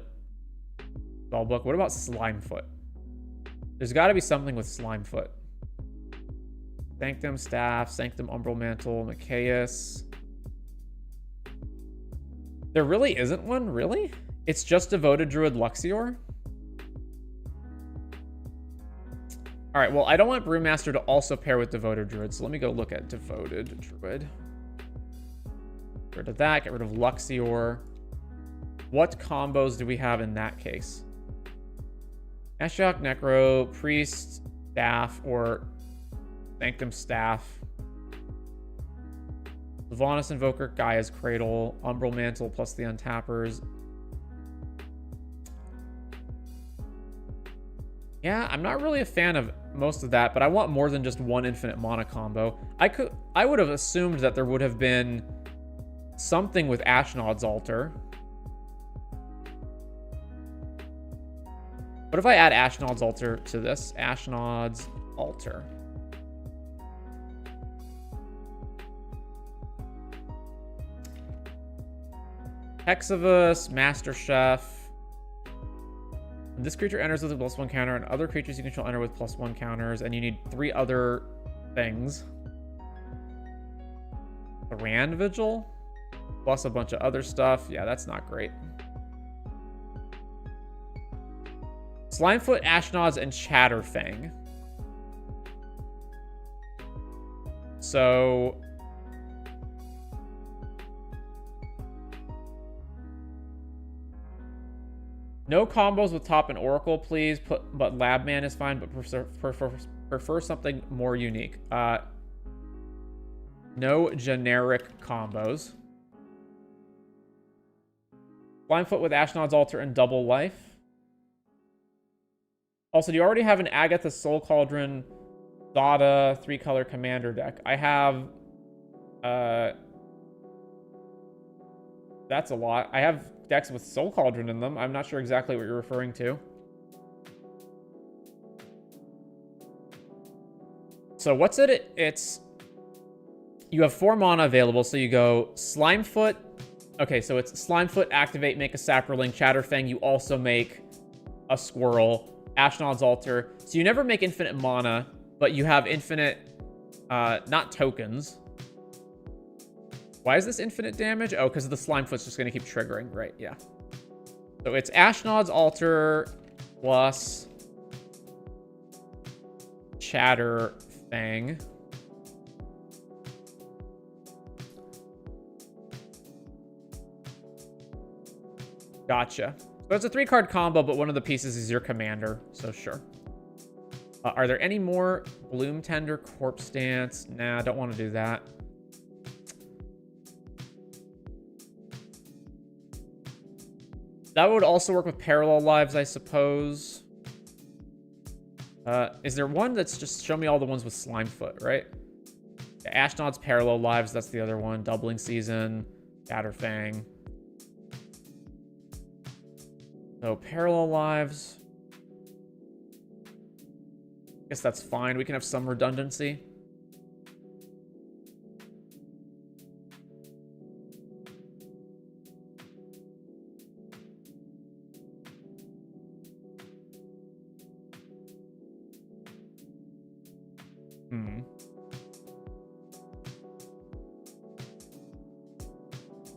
Spellbook. What about Slimefoot? There's got to be something with Slimefoot. Sanctum Staff, Sanctum Umbral Mantle, Micaeus. There really isn't one? Really? It's just Devoted Druid Luxior? All right, well, I don't want Brewmaster to also pair with Devoted Druid, so let me go look at Devoted Druid. Get rid of that, get rid of Luxior. What combos do we have in that case? Ashiok Necro, Priest, Staff, or Sanctum Staff. Sylvanas Invoker, Gaia's Cradle, Umbral Mantle plus the Untappers. Yeah, I'm not really a fan of most of that, but I want more than just one infinite mana combo. I would have assumed that there would have been something with Ashnod's Altar. What if I add Ashnod's Altar to this? Ashnod's Altar. Hexavus, Master Chef. This creature enters with a +1 counter, and other creatures you control enter with +1 counters, and you need 3 other things. The Rand Vigil, plus a bunch of other stuff. Yeah, that's not great. Slimefoot, Ashnod's, and Chatterfang. So no combos with Top and Oracle, please. But Labman is fine, but prefer something more unique. No generic combos. Slimefoot with Ashnod's Altar and Double Life. Also, do you already have an Agatha Soul Cauldron Zada 3-color commander deck? I have... that's a lot. I have decks with Soul Cauldron in them. I'm not sure exactly what you're referring to. So what's it? It's... You have 4 mana available, so you go Slimefoot. Okay, so it's Slimefoot, activate, make a Saproling, Chatterfang. You also make a Squirrel, Ashnod's Altar. So you never make infinite mana, but you have infinite, not tokens. Why is this infinite damage? Oh, because the Slimefoot's just going to keep triggering. Right, yeah. So it's Ashnod's Altar plus Chatterfang. Gotcha. So it's a 3-card combo, but one of the pieces is your commander, so sure. Are there any more? Bloom Tender, Corpse Dance? Nah, don't want to do that. That would also work with Parallel Lives, I suppose. Is there one that's just show me all the ones with Slimefoot, right? Yeah, Ashnod's Parallel Lives, that's the other one. Doubling Season, Chatterfang. So Parallel Lives. Guess that's fine. We can have some redundancy.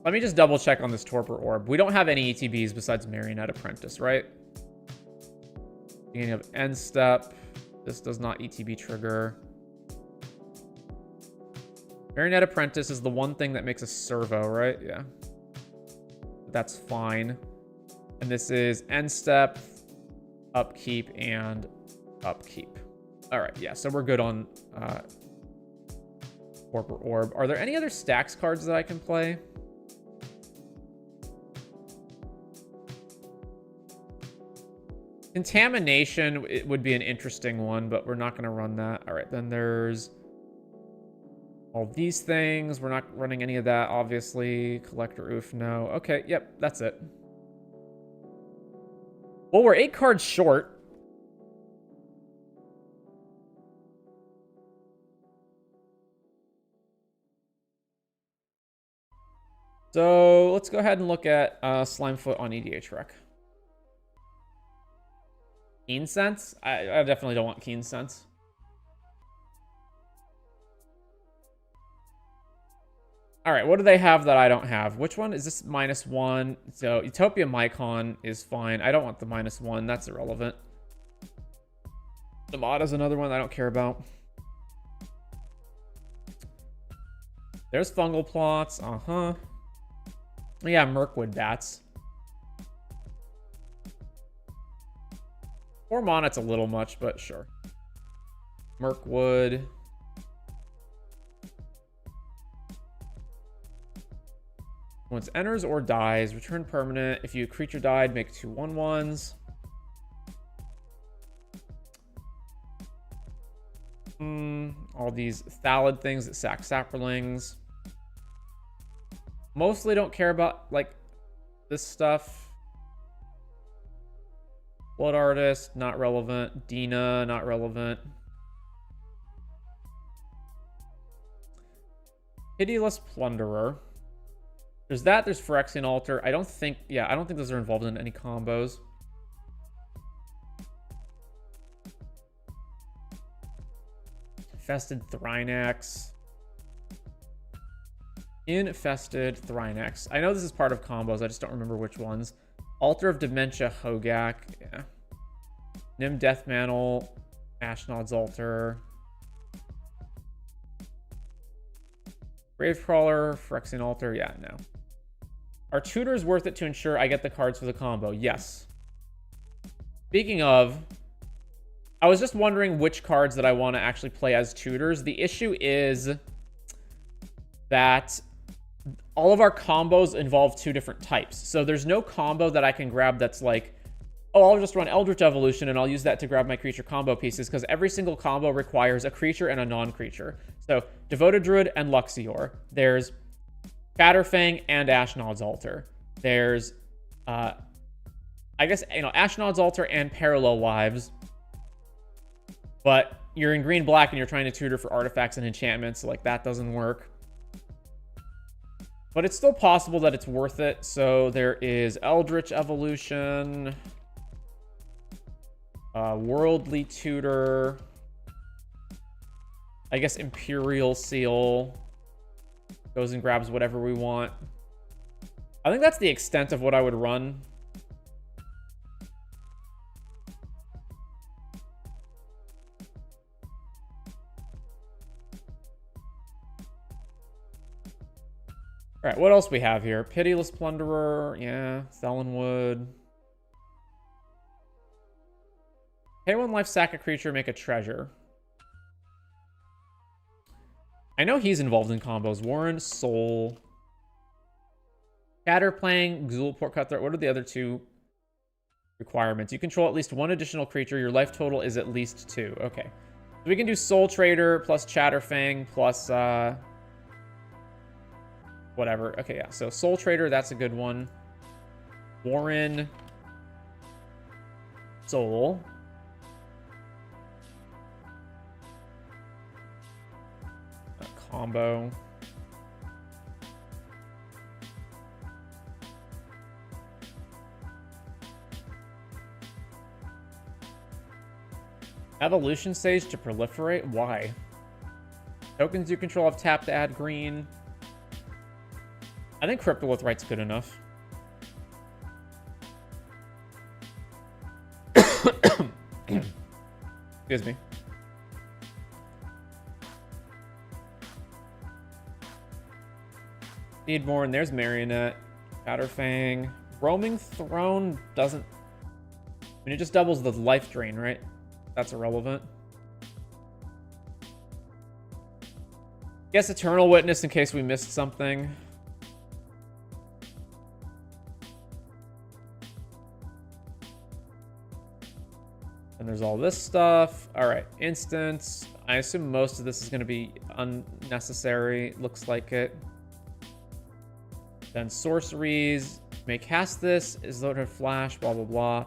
Let me just double check on this Torpor Orb. We don't have any ETBs besides Marionette Apprentice, right? Beginning of End Step. This does not ETB trigger. Marionette Apprentice is the one thing that makes a servo, right? Yeah. That's fine. And this is End Step, Upkeep, and Upkeep. All right, yeah, so we're good on Torpor Orb. Are there any other Stacks cards that I can play? Contamination, it would be an interesting one, but we're not going to run that. All right, then there's all these things. We're not running any of that, obviously. Collector Oof, no. Okay, yep, that's it. Well, we're 8 cards short. So let's go ahead and look at Slimefoot on EDH Rec. Keen Sense? I definitely don't want Keen Sense. All right, what do they have that I don't have? Which one is this? -1. So Utopia Mycon is fine. I don't want the -1. That's irrelevant. Zamada's another one I don't care about. There's Fungal Plots. Uh-huh. Yeah, Mirkwood Bats. 4 mana, it's a little much, but sure. Mirkwood. Once enters or dies, return permanent. If you creature died, make 2 1/1s. All these Thallid things that sack Saprolings. Mostly don't care about, like, this stuff. Blood Artist, not relevant. Dina, not relevant. Pitiless Plunderer. There's that, there's Phyrexian Altar. I don't think those are involved in any combos. Infested Thrynax. Infested Thrynax. I know this is part of combos, I just don't remember which ones. Altar of Dementia Hogak. Yeah. Nim Deathmantle. Ashnod's Altar. Gravecrawler. Phyrexian Altar. Yeah, no. Are tutors worth it to ensure I get the cards for the combo? Yes. Speaking of, I was just wondering which cards that I want to actually play as tutors. The issue is that all of our combos involve two different types. So there's no combo that I can grab that's like, oh, I'll just run Eldritch Evolution and I'll use that to grab my creature combo pieces, because every single combo requires a creature and a non-creature. So Devoted Druid and Luxior. There's Chatterfang and Ashnod's Altar. There's, I guess, Ashnod's Altar and Parallel Lives. But you're in green-black and you're trying to tutor for artifacts and enchantments, so, like, that doesn't work. But it's still possible that it's worth it. So there is Eldritch Evolution, Worldly Tutor, I guess Imperial Seal. Goes and grabs whatever we want. I think that's the extent of what I would run. All right, what else we have here? Pitiless Plunderer, yeah. Thellenwood. Pay 1 life, sack a creature, make a treasure. I know he's involved in combos. Warren, Soul. Chatterplaying, Xulport Cutthroat. What are the other two requirements? You control at least one additional creature. Your life total is at least 2. Okay. So we can do Soul Trader plus Chatterfang plus... whatever. Okay, yeah. So Soul Trader, that's a good one. Warren. Soul. Combo. Evolution Stage to proliferate? Why? Tokens you control have tapped to add green. I think Cryptolith Right's good enough. Excuse me. Need more, and there's Marionette. Chatterfang. Roaming Throne doesn't... I mean, it just doubles the life drain, right? That's irrelevant. Guess Eternal Witness in case we missed something. And there's all this stuff. All right, Instance. I assume most of this is going to be unnecessary. Looks like it. Then sorceries. May cast this. Is loaded flash. Blah, blah, blah.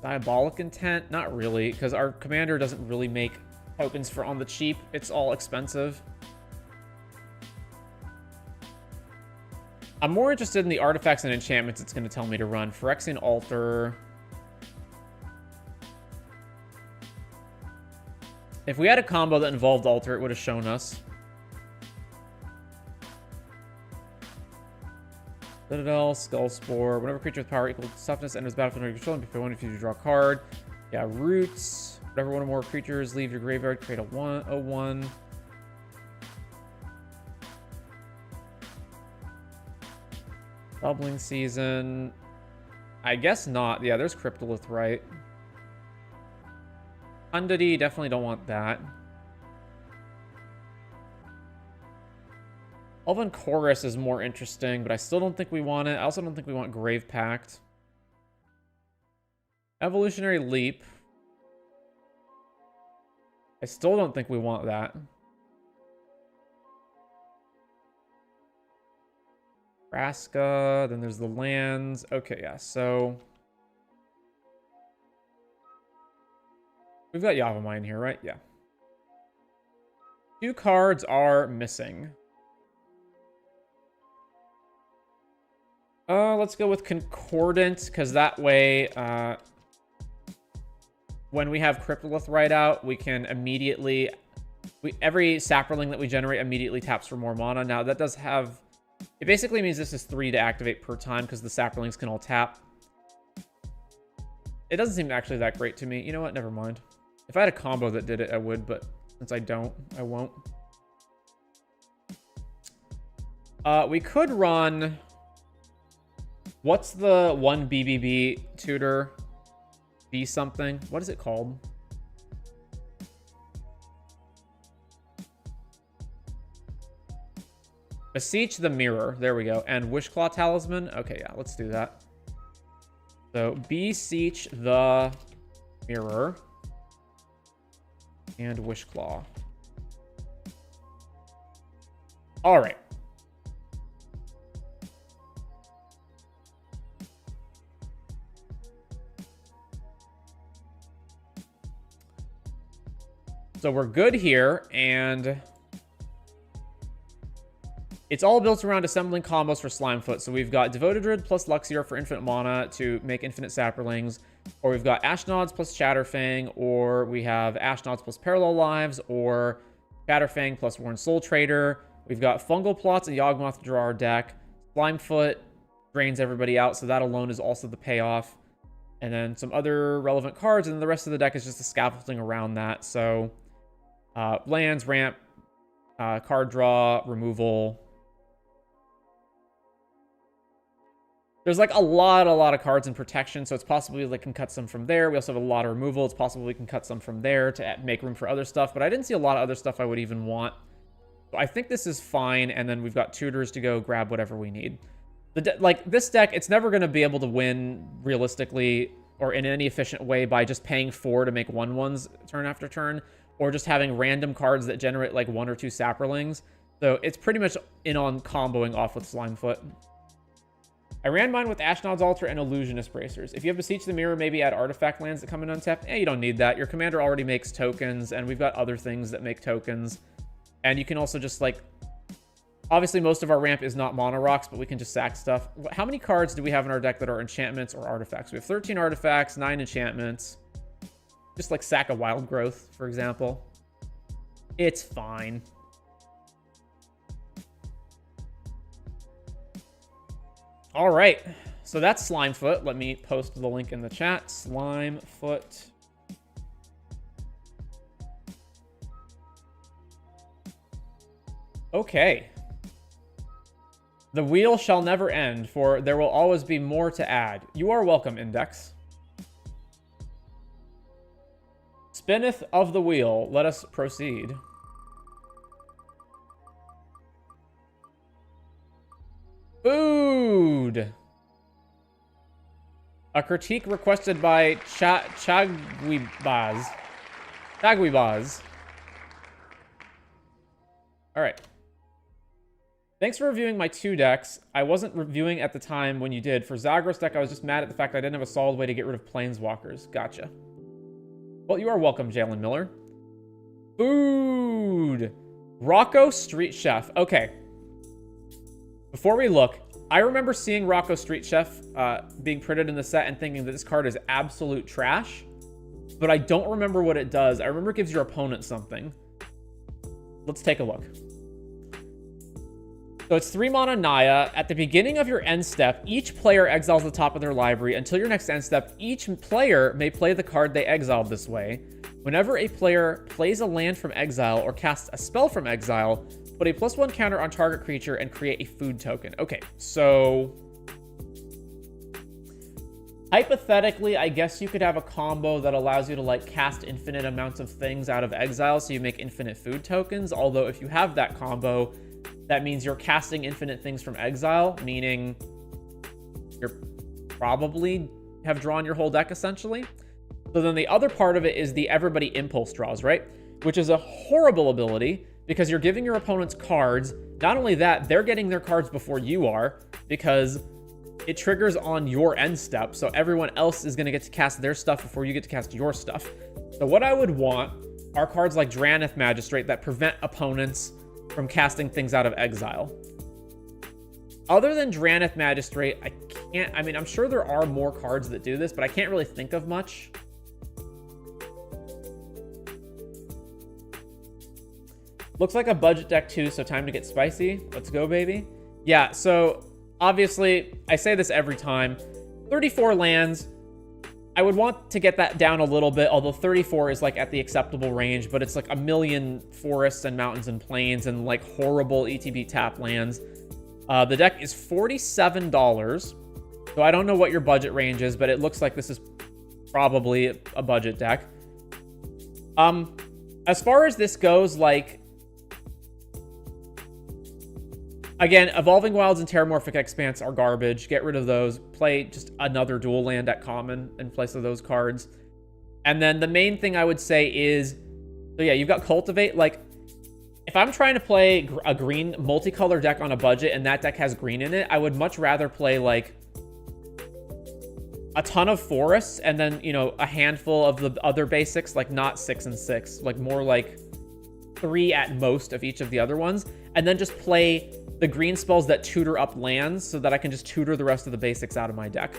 Diabolic Intent? Not really, because our commander doesn't really make tokens for on the cheap. It's all expensive. I'm more interested in the artifacts and enchantments it's going to tell me to run. Phyrexian Altar. If we had a combo that involved Altar, it would have shown us. Citadel, Skull Spore. Whenever a creature with power equal to toughness enters the battlefield under your control, if you one, if you draw a card. Yeah, Roots. Whatever one or more creatures leave your graveyard, create a 1/1. Doubling Season. I guess not. Yeah, there's Cryptolith Right. Undity, definitely don't want that. Elven Chorus is more interesting, but I still don't think we want it. I also don't think we want Grave Pact. Evolutionary Leap. I still don't think we want that. Nebraska, then there's the lands. Okay, yeah, so... We've got Yavimaya here, right? Yeah. 2 cards are missing. Let's go with Concordant, because that way, when we have Cryptolith right out, we can immediately... every Saproling that we generate immediately taps for more mana. Now, that does have... It basically means this is 3 to activate per time, because the Saprolings can all tap. It doesn't seem actually that great to me. You know what? Never mind. If I had a combo that did it, I would, but since I don't, I won't. We could run... What's the 1 BBB tutor? Be something. What is it called? Beseech the Mirror. There we go. And Wishclaw Talisman. Okay, yeah, let's do that. So, Beseech the Mirror. And Wishclaw. All right. So we're good here, and it's all built around assembling combos for Slimefoot. So we've got Devoted Druid plus Luxior for infinite mana to make infinite Saprolings, or we've got Ashnods plus Chatterfang, or we have Ashnods plus Parallel Lives, or Chatterfang plus Worn Soul Trader. We've got Fungal Plots and Yawgmoth to draw our deck. Slimefoot drains everybody out, so that alone is also the payoff. And then some other relevant cards, and then the rest of the deck is just the scaffolding around that. So lands, ramp, card draw, removal. There's like a lot of cards in protection, so it's possible we can cut some from there. We also have a lot of removal. It's possible we can cut some from there to make room for other stuff, but I didn't see a lot of other stuff I would even want. So I think this is fine, and then we've got tutors to go grab whatever we need. Like, this deck, it's never going to be able to win realistically or in any efficient way by just paying 4 to make 1/1s turn after turn, or just having random cards that generate like 1 or 2 Saprolings. So it's pretty much in on comboing off with Slimefoot. I ran mine with Ashnod's Altar and Illusionist Bracers. If you have Beseech the Mirror, maybe add artifact lands that come in untapped. You don't need that. Your commander already makes tokens, and we've got other things that make tokens. And you can also just like... Obviously, most of our ramp is not mono rocks, but we can just sack stuff. How many cards do we have in our deck that are enchantments or artifacts? We have 13 artifacts, 9 enchantments. Just like sack a Wild Growth, for example. It's fine. All right. So that's Slimefoot. Let me post the link in the chat. Slimefoot. Okay. The wheel shall never end, for there will always be more to add. You are welcome, Index. Spinneth of the wheel. Let us proceed. Food. A critique requested by Chaguibas. Chaguibas. All right. Thanks for reviewing my 2 decks. I wasn't reviewing at the time when you did. For Zagras deck, I was just mad at the fact that I didn't have a solid way to get rid of Planeswalkers. Gotcha. Well, you are welcome, Jalen Miller. Food. Rocco Street Chef. Okay. Before we look, I remember seeing Rocco Street Chef being printed in the set and thinking that this card is absolute trash, but I don't remember what it does. I remember it gives your opponent something. Let's take a look. So it's 3 mana Naya. At the beginning of your end step, each player exiles the top of their library. Until your next end step, each player may play the card they exiled this way. Whenever a player plays a land from exile or casts a spell from exile, put a +1 counter on target creature and create a food token. Okay, so... hypothetically, I guess you could have a combo that allows you to like cast infinite amounts of things out of exile, so you make infinite food tokens. Although if you have that combo, that means you're casting infinite things from exile, meaning you're probably have drawn your whole deck, essentially. So then the other part of it is the everybody impulse draws, right? Which is a horrible ability because you're giving your opponents cards. Not only that, they're getting their cards before you are because it triggers on your end step. So everyone else is going to get to cast their stuff before you get to cast your stuff. So what I would want are cards like Drannith Magistrate that prevent opponents from casting things out of exile. Other than Drannith Magistrate, I mean, I'm sure there are more cards that do this, but I can't really think of much. Looks like a budget deck too, so time to get spicy. Let's go, baby. Yeah, so obviously, I say this every time. 34 lands. I would want to get that down a little bit, although 34 is like at the acceptable range, but it's like a million forests and mountains and plains and like horrible ETB tap lands. The deck is $47. So I don't know what your budget range is, but it looks like this is probably a budget deck. As far as this goes, like, again, Evolving Wilds and Terramorphic Expanse are garbage. Get rid of those. Play just another dual land at common in place of those cards. And then the main thing I would say is, so yeah, you've got Cultivate. Like, if I'm trying to play a green multicolor deck on a budget and that deck has green in it, I would much rather play, like, a ton of forests and then, you know, a handful of the other basics, like not 6 and 6, like more like 3 at most of each of the other ones. And then just play the green spells that tutor up lands so that I can just tutor the rest of the basics out of my deck.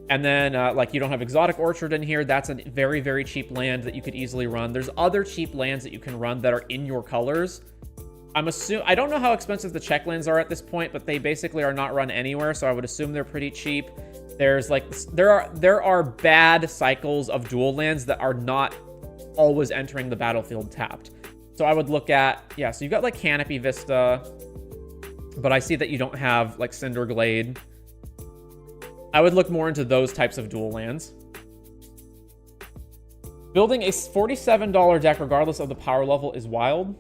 And then, like, you don't have Exotic Orchard in here. That's a very, very cheap land that you could easily run. There's other cheap lands that you can run that are in your colors. I don't know how expensive the check lands are at this point, but they basically are not run anywhere, so I would assume they're pretty cheap. There's, like, there are bad cycles of dual lands that are not always entering the battlefield tapped. So I would look at, yeah, so you've got, like, Canopy Vista, but I see that you don't have, like, Cinder Glade. I would look more into those types of dual lands. Building a $47 deck regardless of the power level is wild.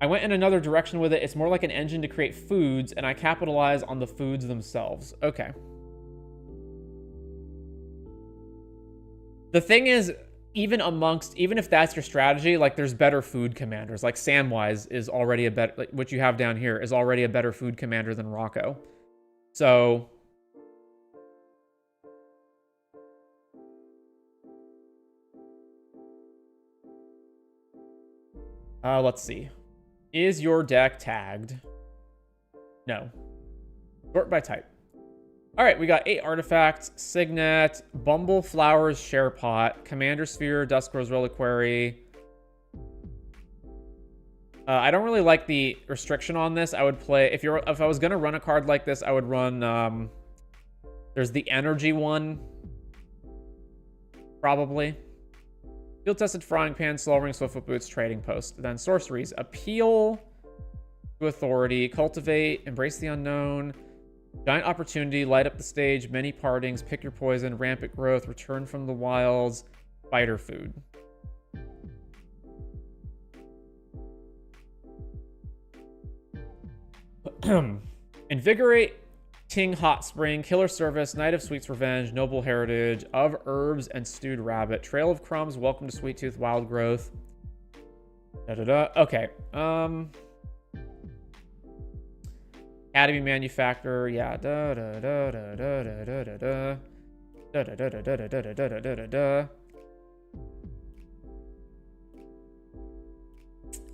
I went in another direction with it. It's more like an engine to create foods, and I capitalize on the foods themselves. Okay. The thing is, even if that's your strategy, like, there's better food commanders. Like, Samwise is already a better, like, what you have down here is already a better food commander than Rocco. So, let's see. Is your deck tagged? No. Sort by type. All right, we got 8 artifacts: Signet, Bumble Flowers, Sharepot, Commander Sphere, Duskrose Reliquary. I don't really like the restriction on this. I would play, if I was gonna run a card like this, I would run, there's the Energy one, probably. Field-tested Frying Pan, Slow Ring, Swiftfoot Boots, Trading Post. Then Sorceries: Appeal to Authority, Cultivate, Embrace the Unknown, Giant Opportunity, Light Up the Stage, Many Partings, Pick Your Poison, Rampant Growth, Return from the Wilds, Fighter Food. Invigorating Hot Spring, Killer Service, Knight of Sweet's Revenge, Noble Heritage, Of Herbs and Stewed Rabbit, Trail of Crumbs, Welcome to Sweet Tooth, Wild Growth. Okay. Academy Manufacturer, yeah.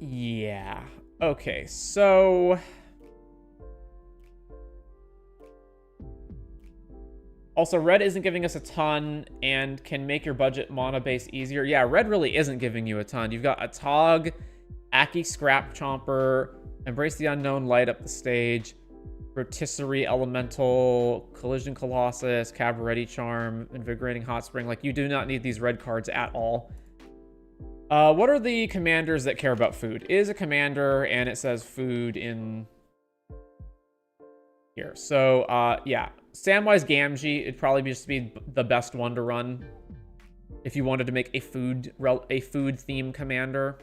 Yeah. Okay, so also, red isn't giving us a ton and can make your budget mana base easier. Yeah, red really isn't giving you a ton. You've got a Tog, Aki Scrap Chomper, Embrace the Unknown, Light Up the Stage, Rotisserie Elemental, Collision Colossus, Cabaretti Charm, Invigorating Hot Spring. Like, you do not need these red cards at all. What are the commanders that care about food? Is a commander, and it says food in here. So, yeah. Samwise Gamgee, it'd probably just be the best one to run if you wanted to make a food theme commander.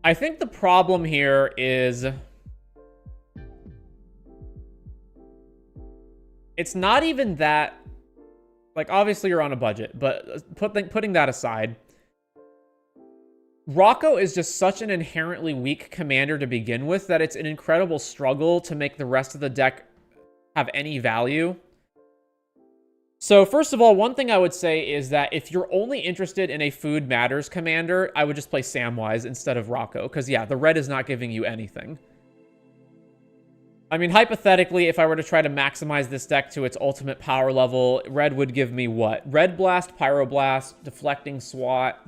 I think the problem here is it's not even that, like, obviously you're on a budget, but putting that aside, Rocco is just such an inherently weak commander to begin with that it's an incredible struggle to make the rest of the deck have any value. So first of all, one thing I would say is that if you're only interested in a Food Matters commander, I would just play Samwise instead of Rocco, because yeah, the red is not giving you anything. I mean, hypothetically, if I were to try to maximize this deck to its ultimate power level, red would give me what? Red Blast, Pyroblast, Deflecting SWAT.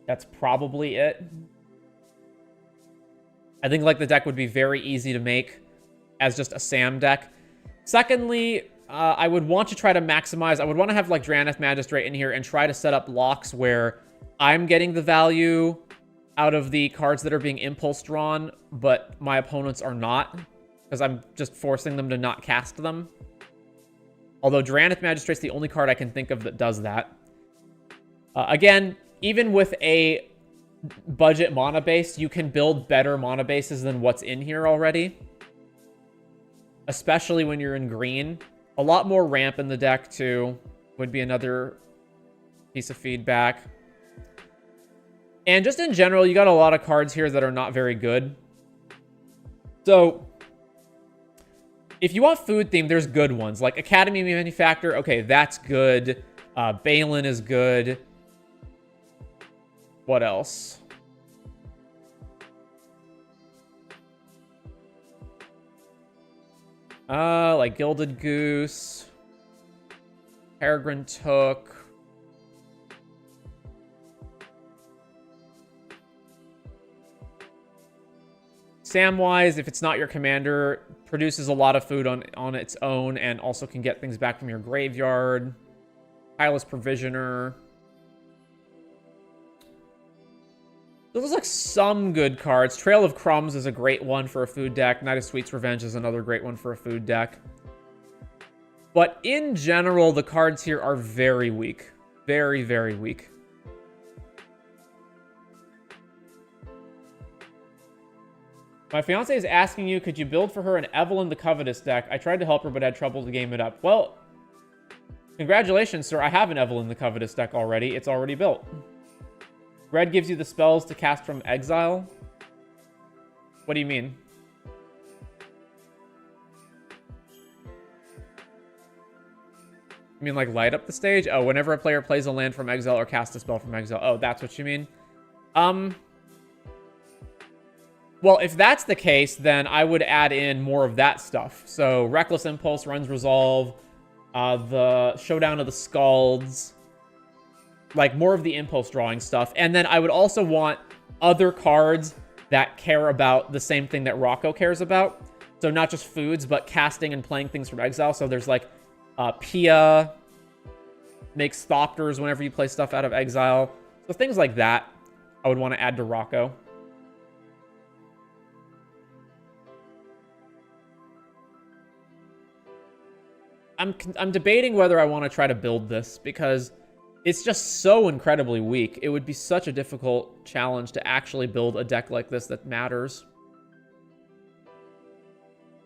That's probably it. I think like the deck would be very easy to make as just a Sam deck. Secondly, I would want to try to maximize. I would want to have like Drannith Magistrate in here and try to set up locks where I'm getting the value out of the cards that are being impulse drawn, but my opponents are not, because I'm just forcing them to not cast them. Although Drannith Magistrate's the only card I can think of that does that. Again, even with a budget mana base, you can build better mana bases than what's in here already. Especially when you're in green. A lot more ramp in the deck, too, would be another piece of feedback. And just in general, you got a lot of cards here that are not very good. So, if you want food theme, there's good ones. Like Academy Manufacturer, okay, that's good. Balin is good. What else? Like Gilded Goose, Peregrine Took. Samwise, if it's not your commander, produces a lot of food on its own and also can get things back from your graveyard. Tireless Provisioner. Those are like some good cards. Trail of Crumbs is a great one for a food deck. Knight of Sweet's Revenge is another great one for a food deck. But in general, the cards here are very weak. Very, very weak. My fiance is asking you, could you build for her an Evelyn the Covetous deck? I tried to help her, but had trouble to game it up. Well, congratulations, sir. I have an Evelyn the Covetous deck already. It's already built. Red gives you the spells to cast from exile. What do you mean? You mean like light up the stage? Oh, whenever a player plays a land from exile or casts a spell from exile. Oh, that's what you mean? Well, if that's the case, then I would add in more of that stuff. So Reckless Impulse, Runs Resolve, the Showdown of the Scalds, like more of the impulse drawing stuff. And then I would also want other cards that care about the same thing that Rocco cares about. So not just foods, but casting and playing things from exile. So there's like Pia makes Thopters whenever you play stuff out of exile. So things like that I would want to add to Rocco. I'm debating whether I want to try to build this because it's just so incredibly weak. It would be such a difficult challenge to actually build a deck like this that matters.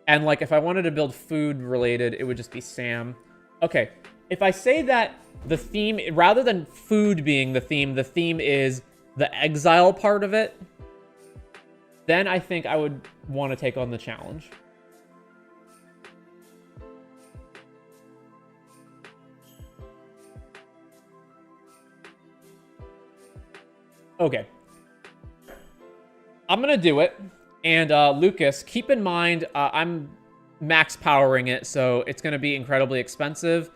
And like if I wanted to build food related, it would just be Sam. Okay, if I say that the theme, rather than food being the theme is the exile part of it, then I think I would want to take on the challenge. Okay. I'm going to do it. And Lucas, keep in mind, I'm max powering it, so it's going to be incredibly expensive.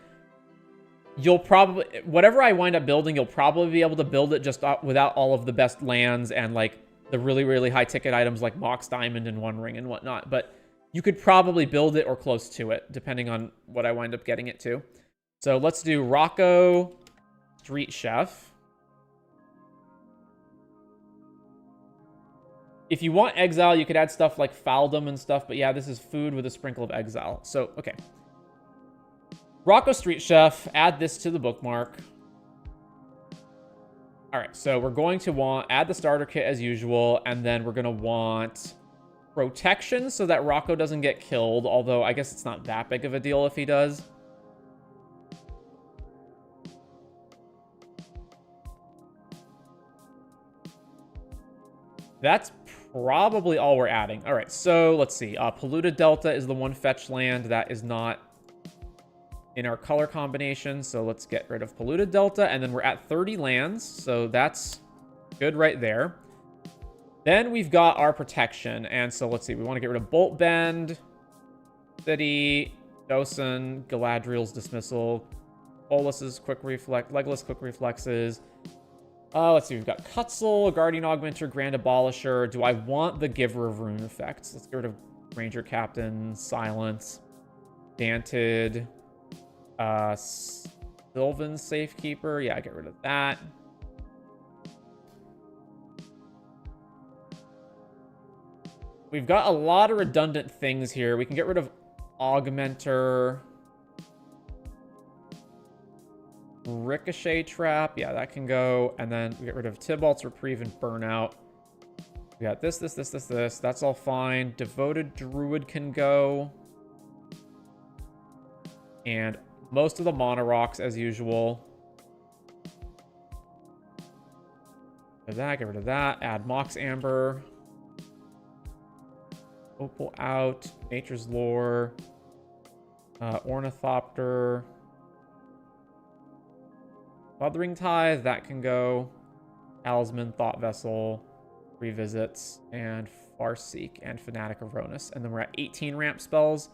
You'll probably, whatever I wind up building, you'll probably be able to build it just without all of the best lands and like the really, really high ticket items like Mox Diamond and One Ring and whatnot. But you could probably build it or close to it, depending on what I wind up getting it to. So let's do Rocco, Street Chef. If you want exile, you could add stuff like Faldom and stuff, but yeah, this is food with a sprinkle of exile. So, okay. Rocco Street Chef, add this to the bookmark. All right, so we're going to add the starter kit as usual, and then we're going to want protection so that Rocco doesn't get killed, although I guess it's not that big of a deal if he does. That's probably all we're adding. All right, so let's see. Polluted Delta is the one fetch land that is not in our color combination, so let's get rid of Polluted Delta, and then we're at 30 lands, so that's good right there. Then we've got our protection, and so let's see. We want to get rid of Bolt Bend, City, Dosen, Galadriel's Dismissal, Bolus's Quick Reflex, Legolas Quick Reflexes. Let's see. We've got Cutzel, Guardian Augmenter, Grand Abolisher. Do I want the Giver of Rune effects? Let's get rid of Ranger Captain, Silence, Danted, Sylvan Safekeeper. Yeah, get rid of that. We've got a lot of redundant things here. We can get rid of Augmenter. Ricochet Trap. Yeah, that can go. And then we get rid of Tybalt's Reprieve and Burnout. We got this. That's all fine. Devoted Druid can go. And most of the Mono Rocks as usual. Get rid of that. Add Mox Amber. Opal out. Nature's Lore. Ornithopter. Wuthering Tithe, that can go. Talisman, Thought Vessel, Revisits, and Farseek, and Fanatic of Ronus. And then we're at 18 ramp spells.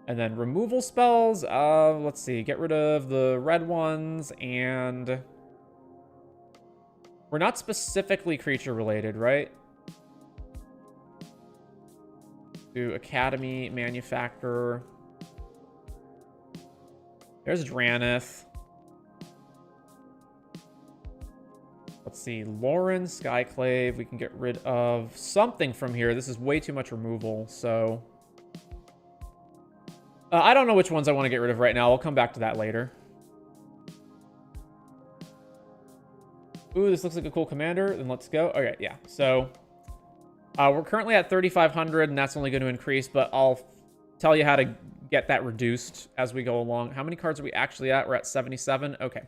And then removal spells, let's see. Get rid of the red ones, and we're not specifically creature related, right? Do Academy, Manufacturer. There's Dranith. Let's see, Lauren, Skyclave. We can get rid of something from here. This is way too much removal, so I don't know which ones I want to get rid of right now. I'll come back to that later. Ooh, this looks like a cool commander. Then let's go. Okay, yeah. So we're currently at 3,500, and that's only going to increase, but I'll tell you how to get that reduced as we go along. How many cards are we actually at? We're at 77. Okay.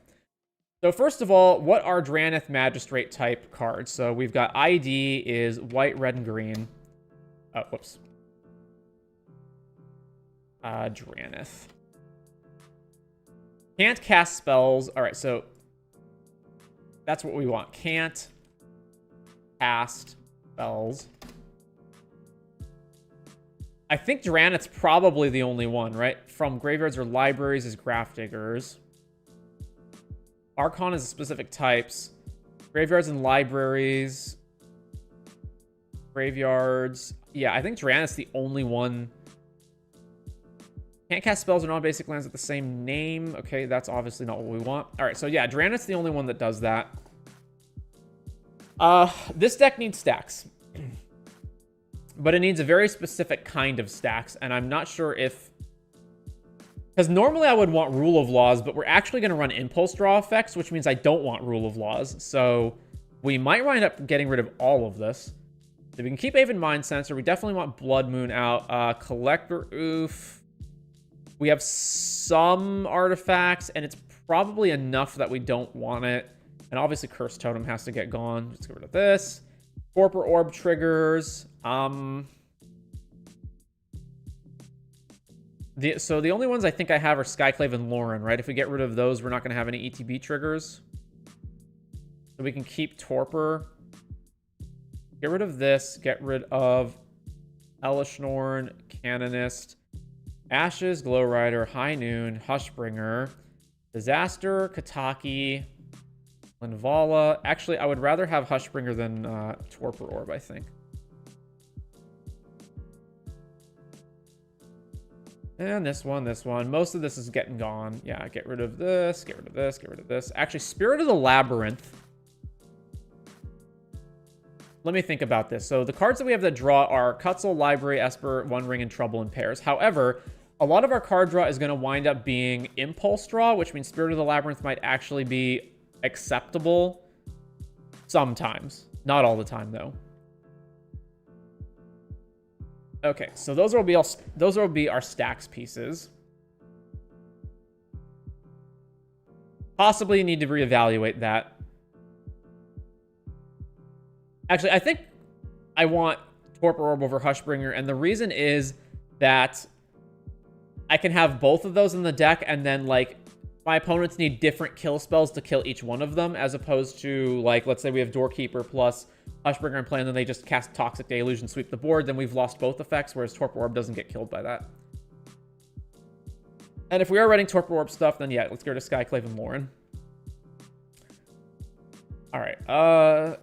So first of all, what are Dranith Magistrate type cards? So we've got ID is white, red, and green. Oh, whoops. Dranith. Can't cast spells. All right, so that's what we want. Can't cast spells. I think Dranith's probably the only one, right? From graveyards or libraries is Grafdiggers. Archon is specific types. Graveyards and libraries. Graveyards. Yeah, I think Dranith's the only one. Can't cast spells or non-basic lands with the same name. Okay, that's obviously not what we want. All right, so yeah, Dranith's the only one that does that. This deck needs stacks. But it needs a very specific kind of stacks, and I'm not sure if... Because normally I would want Rule of Laws, but we're actually going to run Impulse Draw effects, which means I don't want Rule of Laws. So we might wind up getting rid of all of this. So we can keep Aven Mind Sensor. We definitely want Blood Moon out. Collector Oof. We have some artifacts, and it's probably enough that we don't want it. And obviously Curse Totem has to get gone. Let's get rid of this. Torpor Orb triggers. So the only ones I think I have are Skyclave and Lauren, right? If we get rid of those, we're not going to have any ETB triggers. So we can keep Torpor. Get rid of this. Get rid of Elishnorn, Canonist, Ashes, Glow Rider, High Noon, Hushbringer, Disaster, Kataki, Linvala. Actually, I would rather have Hushbringer than Torpor Orb, I think. And this one. Most of this is getting gone. Yeah, get rid of this, get rid of this, get rid of this. Actually, Spirit of the Labyrinth. Let me think about this. So the cards that we have that draw are Cutzel, Library, Esper, One Ring, and Trouble in pairs. However, a lot of our card draw is going to wind up being Impulse Draw, which means Spirit of the Labyrinth might actually be acceptable Sometimes. Not all the time, though. Okay, so those will be our stacks pieces. Possibly need to reevaluate that. Actually, I think I want Torpor Orb over Hushbringer, and the reason is that I can have both of those in the deck, and then, like, my opponents need different kill spells to kill each one of them, as opposed to, like, let's say we have Doorkeeper plus Hushbringer in play, and then they just cast Toxic Deluge and sweep the board, then we've lost both effects, whereas Torpor Orb doesn't get killed by that. And if we are running Torpor Orb stuff, then yeah, let's go to Skyclave and Lauren. Alright, so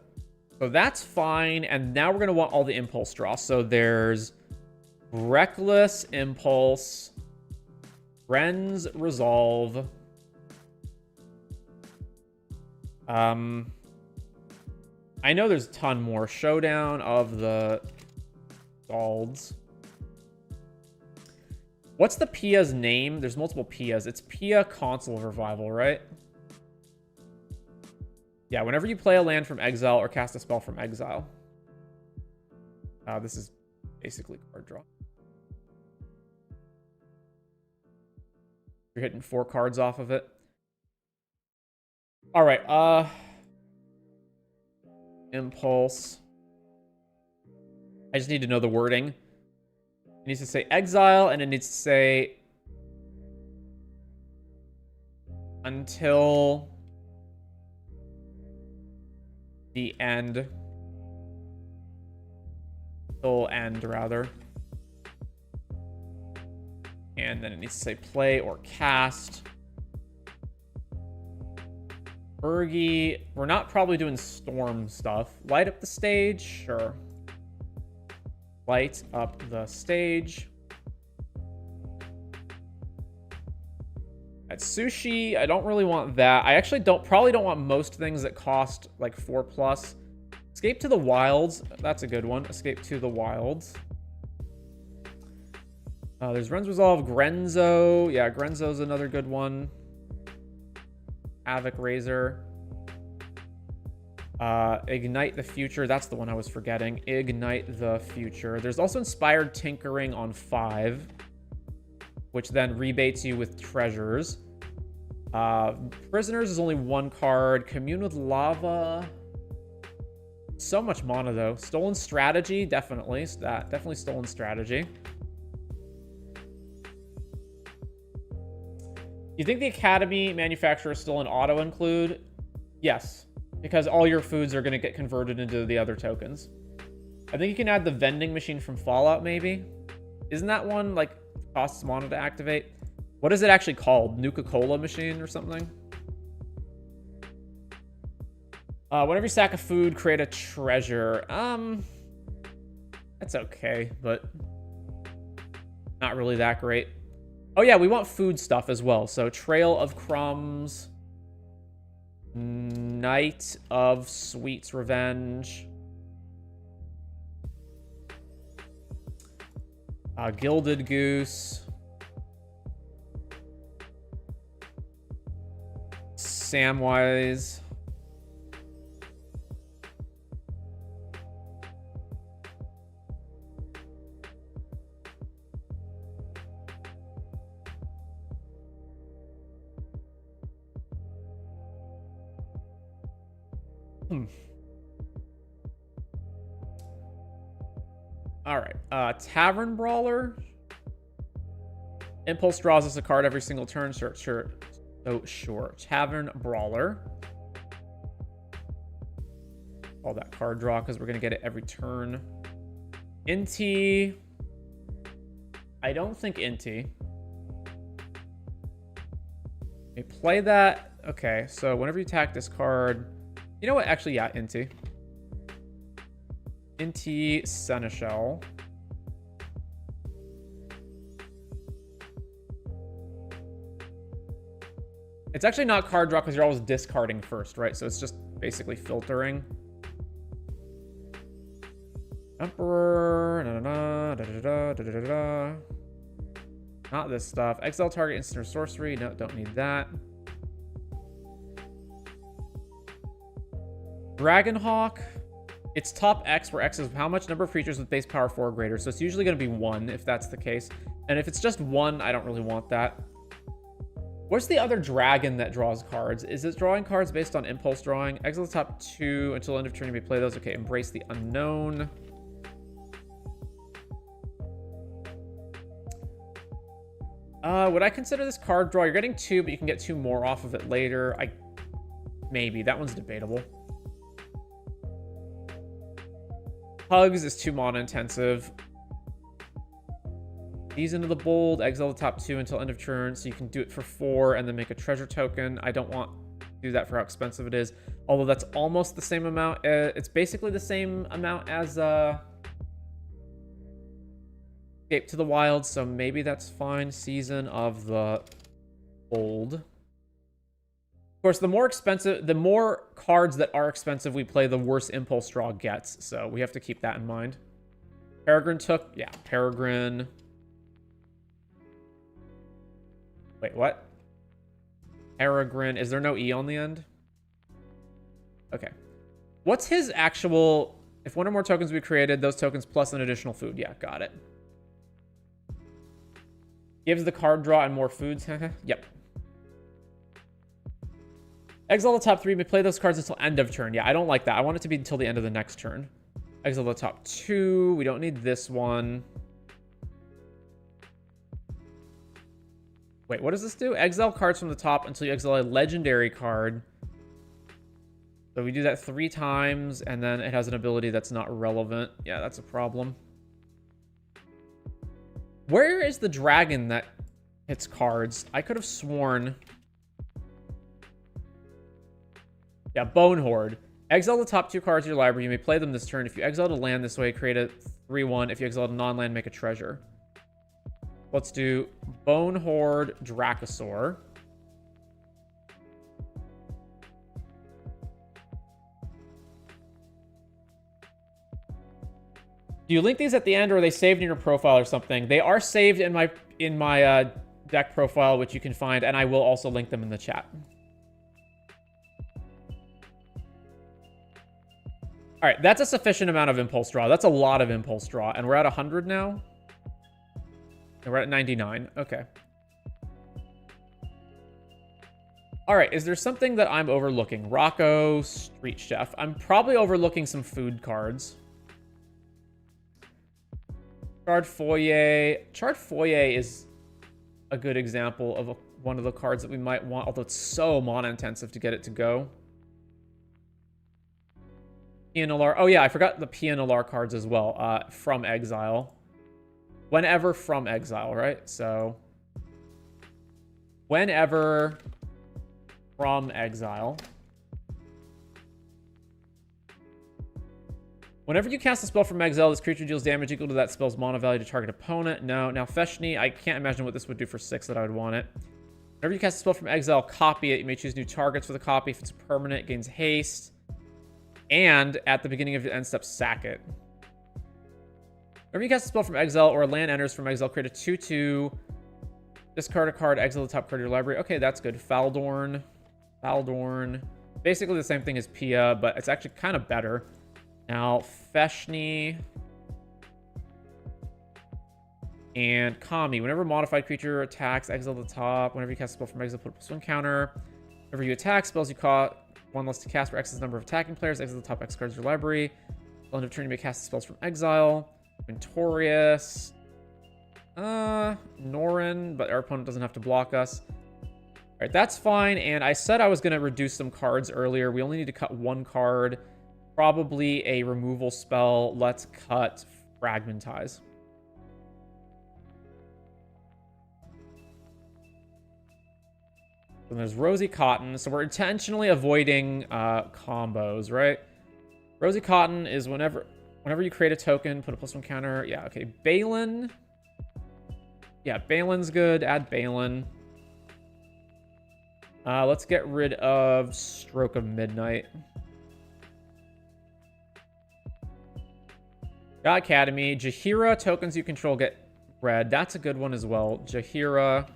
that's fine, and now we're going to want all the Impulse draw. So there's Reckless Impulse, Ren's Resolve, I know there's a ton more. Showdown of the Scalds. What's the Pia's name? There's multiple Pias. It's Pia Console of Revival, right? Yeah, whenever you play a land from exile or cast a spell from exile. This is basically card draw. You're hitting 4 cards off of it. All right, Impulse. I just need to know the wording. It needs to say exile, and it needs to say until the end. Until end, rather. And then it needs to say play or cast. Urgi, we're not probably doing storm stuff. Light up the stage, sure. Light up the stage. At Sushi, I don't really want that. I actually probably don't want most things that cost like 4+. Escape to the Wilds, that's a good one. Escape to the Wilds. There's Ren's Resolve, Grenzo. Yeah, Grenzo's another good one. Havoc Razor. Ignite the Future. That's the one I was forgetting. Ignite the Future. There's also Inspired Tinkering on 5, which then rebates you with treasures. Prisoners is only 1 card. Commune with Lava. So much mana, though. Stolen Strategy, definitely. Definitely Stolen Strategy. You think the Academy manufacturer is still an auto include? Yes, because all your foods are going to get converted into the other tokens. I think you can add the vending machine from Fallout, maybe. Isn't that one, like, costs mana to activate? What is it actually called? Nuka-Cola machine or something? Whenever you stack a food, create a treasure. That's okay, but not really that great. Oh yeah, we want food stuff as well. So Trail of Crumbs, Night of Sweet's Revenge, Gilded Goose, Samwise, All right, Tavern Brawler. Impulse draws us a card every single turn. Sure. Oh, sure. Tavern Brawler. Call that card draw because we're going to get it every turn. Inti. I don't think Inti. Okay, play that. Okay, so whenever you attack this card... You know what? Actually, yeah, Inti. Inti Seneschal. It's actually not card draw because you're always discarding first, right? So it's just basically filtering. Emperor. Not this stuff. Exile target instant or sorcery. No, don't need that. Dragonhawk. It's top X, where X is how much number of creatures with base power 4 or greater. So it's usually going to be 1 if that's the case. And if it's just 1, I don't really want that. What's the other dragon that draws cards? Is it drawing cards based on impulse drawing? Exile the top 2 until end of turn. You may play those. Okay, Embrace the Unknown. Would I consider this card draw? You're getting 2, but you can get 2 more off of it later. Maybe. That one's debatable. Hugs is 2 mana intensive. These into the bold. Exile the top 2 until end of turn, so you can do it for 4 and then make a treasure token. I don't want to do that for how expensive it is. Although that's almost the same amount. It's basically the same amount as Escape to the Wild, so maybe that's fine. Season of the Bold. Of course, the more cards that are expensive we play, the worse impulse draw gets. So we have to keep that in mind. Peregrine took, yeah, Peregrine. Wait, what? Peregrine, is there no E on the end? Okay. What's his actual, if one or more tokens we created, those tokens plus an additional food. Yeah, got it. Gives the card draw and more foods. Yep. Exile the top 3. May play those cards until end of turn. Yeah, I don't like that. I want it to be until the end of the next turn. Exile the top 2. We don't need this one. Wait, what does this do? Exile cards from the top until you exile a legendary card. So we do that 3 times, and then it has an ability that's not relevant. Yeah, that's a problem. Where is the dragon that hits cards? I could have sworn... Yeah, Bone Horde. Exile the top 2 cards of your library. You may play them this turn. If you exile a land this way, create a 3/1. If you exile a non-land, make a treasure. Let's do Bone Horde Dracosaur. Do you link these at the end, or are they saved in your profile or something? They are saved in my deck profile, which you can find, and I will also link them in the chat. All right, that's a sufficient amount of impulse draw. That's a lot of impulse draw, and we're at 100 now. And we're at 99. Okay. All right, is there something that I'm overlooking? Rocco, Street Chef. I'm probably overlooking some food cards. Charred Foyer. Charred Foyer is a good example of one of the cards that we might want, although it's so mana intensive to get it to go. PNLR. Oh yeah, I forgot the PNLR cards as well. From Exile. Whenever from Exile, right? So whenever from Exile. Whenever you cast a spell from Exile, this creature deals damage equal to that spell's mana value to target opponent. No. Now Feshni, I can't imagine what this would do for 6 that I would want it. Whenever you cast a spell from Exile, copy it. You may choose new targets for the copy. If it's permanent, it gains haste. And at the beginning of your end step, sack it. Whenever you cast a spell from Exile or a land enters from Exile, create a 2/2. Discard a card, exile the top card of your library. Okay, that's good. Faldorn. Faldorn. Basically the same thing as Pia, but it's actually kind of better. Now, Feshni. And Kami. Whenever a modified creature attacks, exile the top. Whenever you cast a spell from Exile, put a +1 counter. Whenever you attack, spells you caught 1 less to cast for X's number of attacking players. Exile the top X cards of your library. End of turn, you may cast spells from Exile. Ventorius. Norin, but our opponent doesn't have to block us. All right, that's fine. And I said I was going to reduce some cards earlier. We only need to cut 1 card. Probably a removal spell. Let's cut Fragmentize. And there's Rosy Cotton. So we're intentionally avoiding combos, right? Rosy Cotton is whenever you create a token, put a +1 counter. Yeah, okay. Balin. Yeah, Balin's good. Add Balin. Let's get rid of Stroke of Midnight. Got Academy. Jaheira, tokens you control get red. That's a good one as well. Jaheira.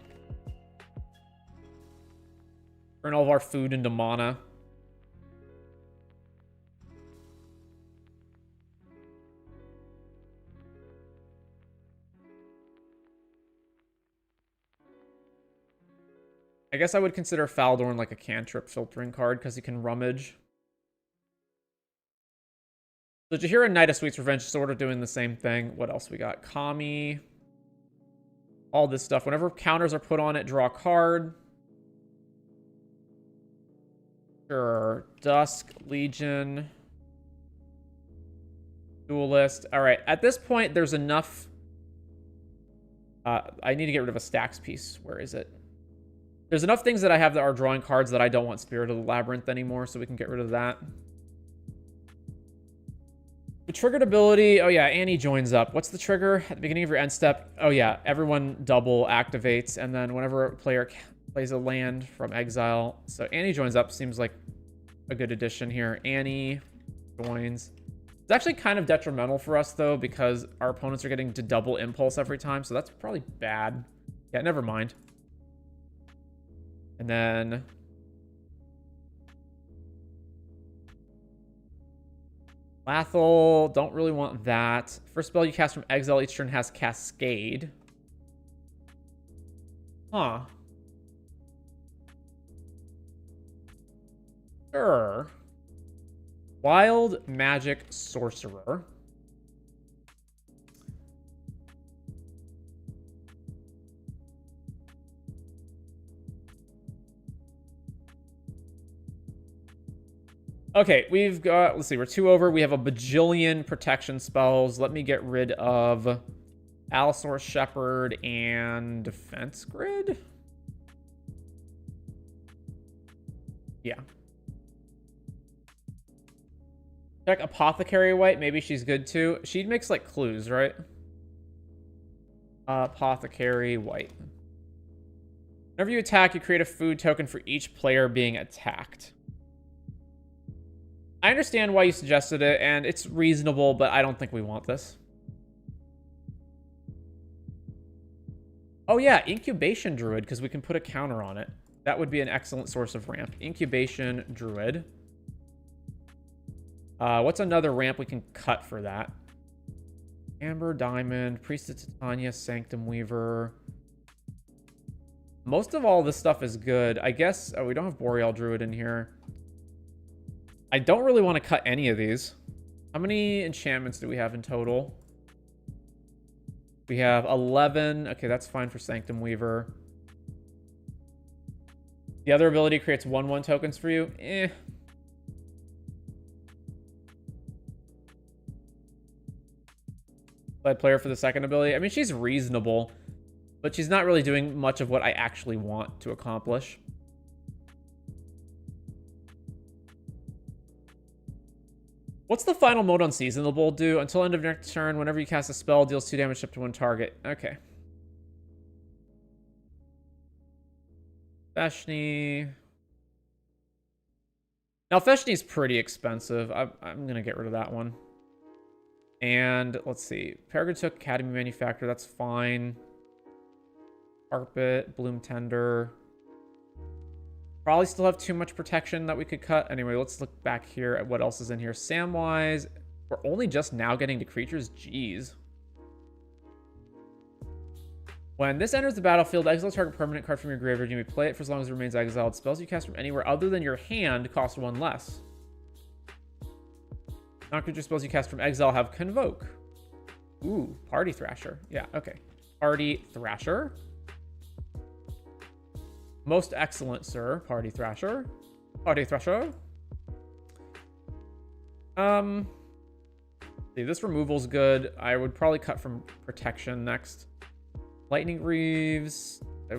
Turn all of our food into mana. I guess I would consider Faldorn like a cantrip filtering card because he can rummage. So Jaheira, Knight of Sweet's Revenge, sort of doing the same thing. What else we got? Kami. All this stuff. Whenever counters are put on it, draw a card. Sure. Dusk, Legion. Duelist. All right. At this point, there's enough. I need to get rid of a stacks piece. Where is it? There's enough things that I have that are drawing cards that I don't want Spirit of the Labyrinth anymore, so we can get rid of that. The triggered ability. Oh, yeah. Annie joins up. What's the trigger? At the beginning of your end step. Oh, yeah. Everyone double activates, and then whenever a player plays a land from exile. So Annie joins up. Seems like a good addition here. Annie joins. It's actually kind of detrimental for us, though, because our opponents are getting to double impulse every time, so that's probably bad. Yeah, never mind. And then Lathel, don't really want that. First spell you cast from exile each turn has Cascade. Huh. Sure. Wild Magic Sorcerer. Okay, we've got, let's see, we're 2 over. We have a bajillion protection spells. Let me get rid of Allosaurus Shepherd and Defense Grid. Yeah. Check Apothecary White. Maybe she's good too. She makes like clues, right? Apothecary White. Whenever you attack, you create a food token for each player being attacked. I understand why you suggested it, and it's reasonable, but I don't think we want this. Oh yeah, Incubation Druid, because we can put a counter on it. That would be an excellent source of ramp. Incubation Druid. What's another ramp we can cut for that? Amber, Diamond, Priest of Titania, Sanctum Weaver. Most of all this stuff is good. I guess... Oh, we don't have Boreal Druid in here. I don't really want to cut any of these. How many enchantments do we have in total? We have 11. Okay, that's fine for Sanctum Weaver. The other ability creates 1/1 tokens for you. Play player for the second ability. I mean, she's reasonable, but she's not really doing much of what I actually want to accomplish. What's the final mode on Seasonable do? Until end of next turn, whenever you cast a spell, deals 2 damage up to 1 target. Okay. Feshni. Now, Feshni's pretty expensive. I'm going to get rid of that one. And let's see. Peregrine took Academy Manufacturer. That's fine. Carpet, Bloom Tender. Probably still have too much protection that we could cut. Anyway, let's look back here at what else is in here. Samwise. We're only just now getting to creatures. Jeez. When this enters the battlefield, exile target permanent card from your graveyard. You may play it for as long as it remains exiled. Spells you cast from anywhere other than your hand cost 1 less. Non-creature spells you cast from exile have Convoke. Ooh, Party Thrasher. Yeah, okay. Party Thrasher. Most excellent, sir. Party Thrasher. Party Thrasher. See, this removal's good. I would probably cut from protection next. Lightning Reeves. I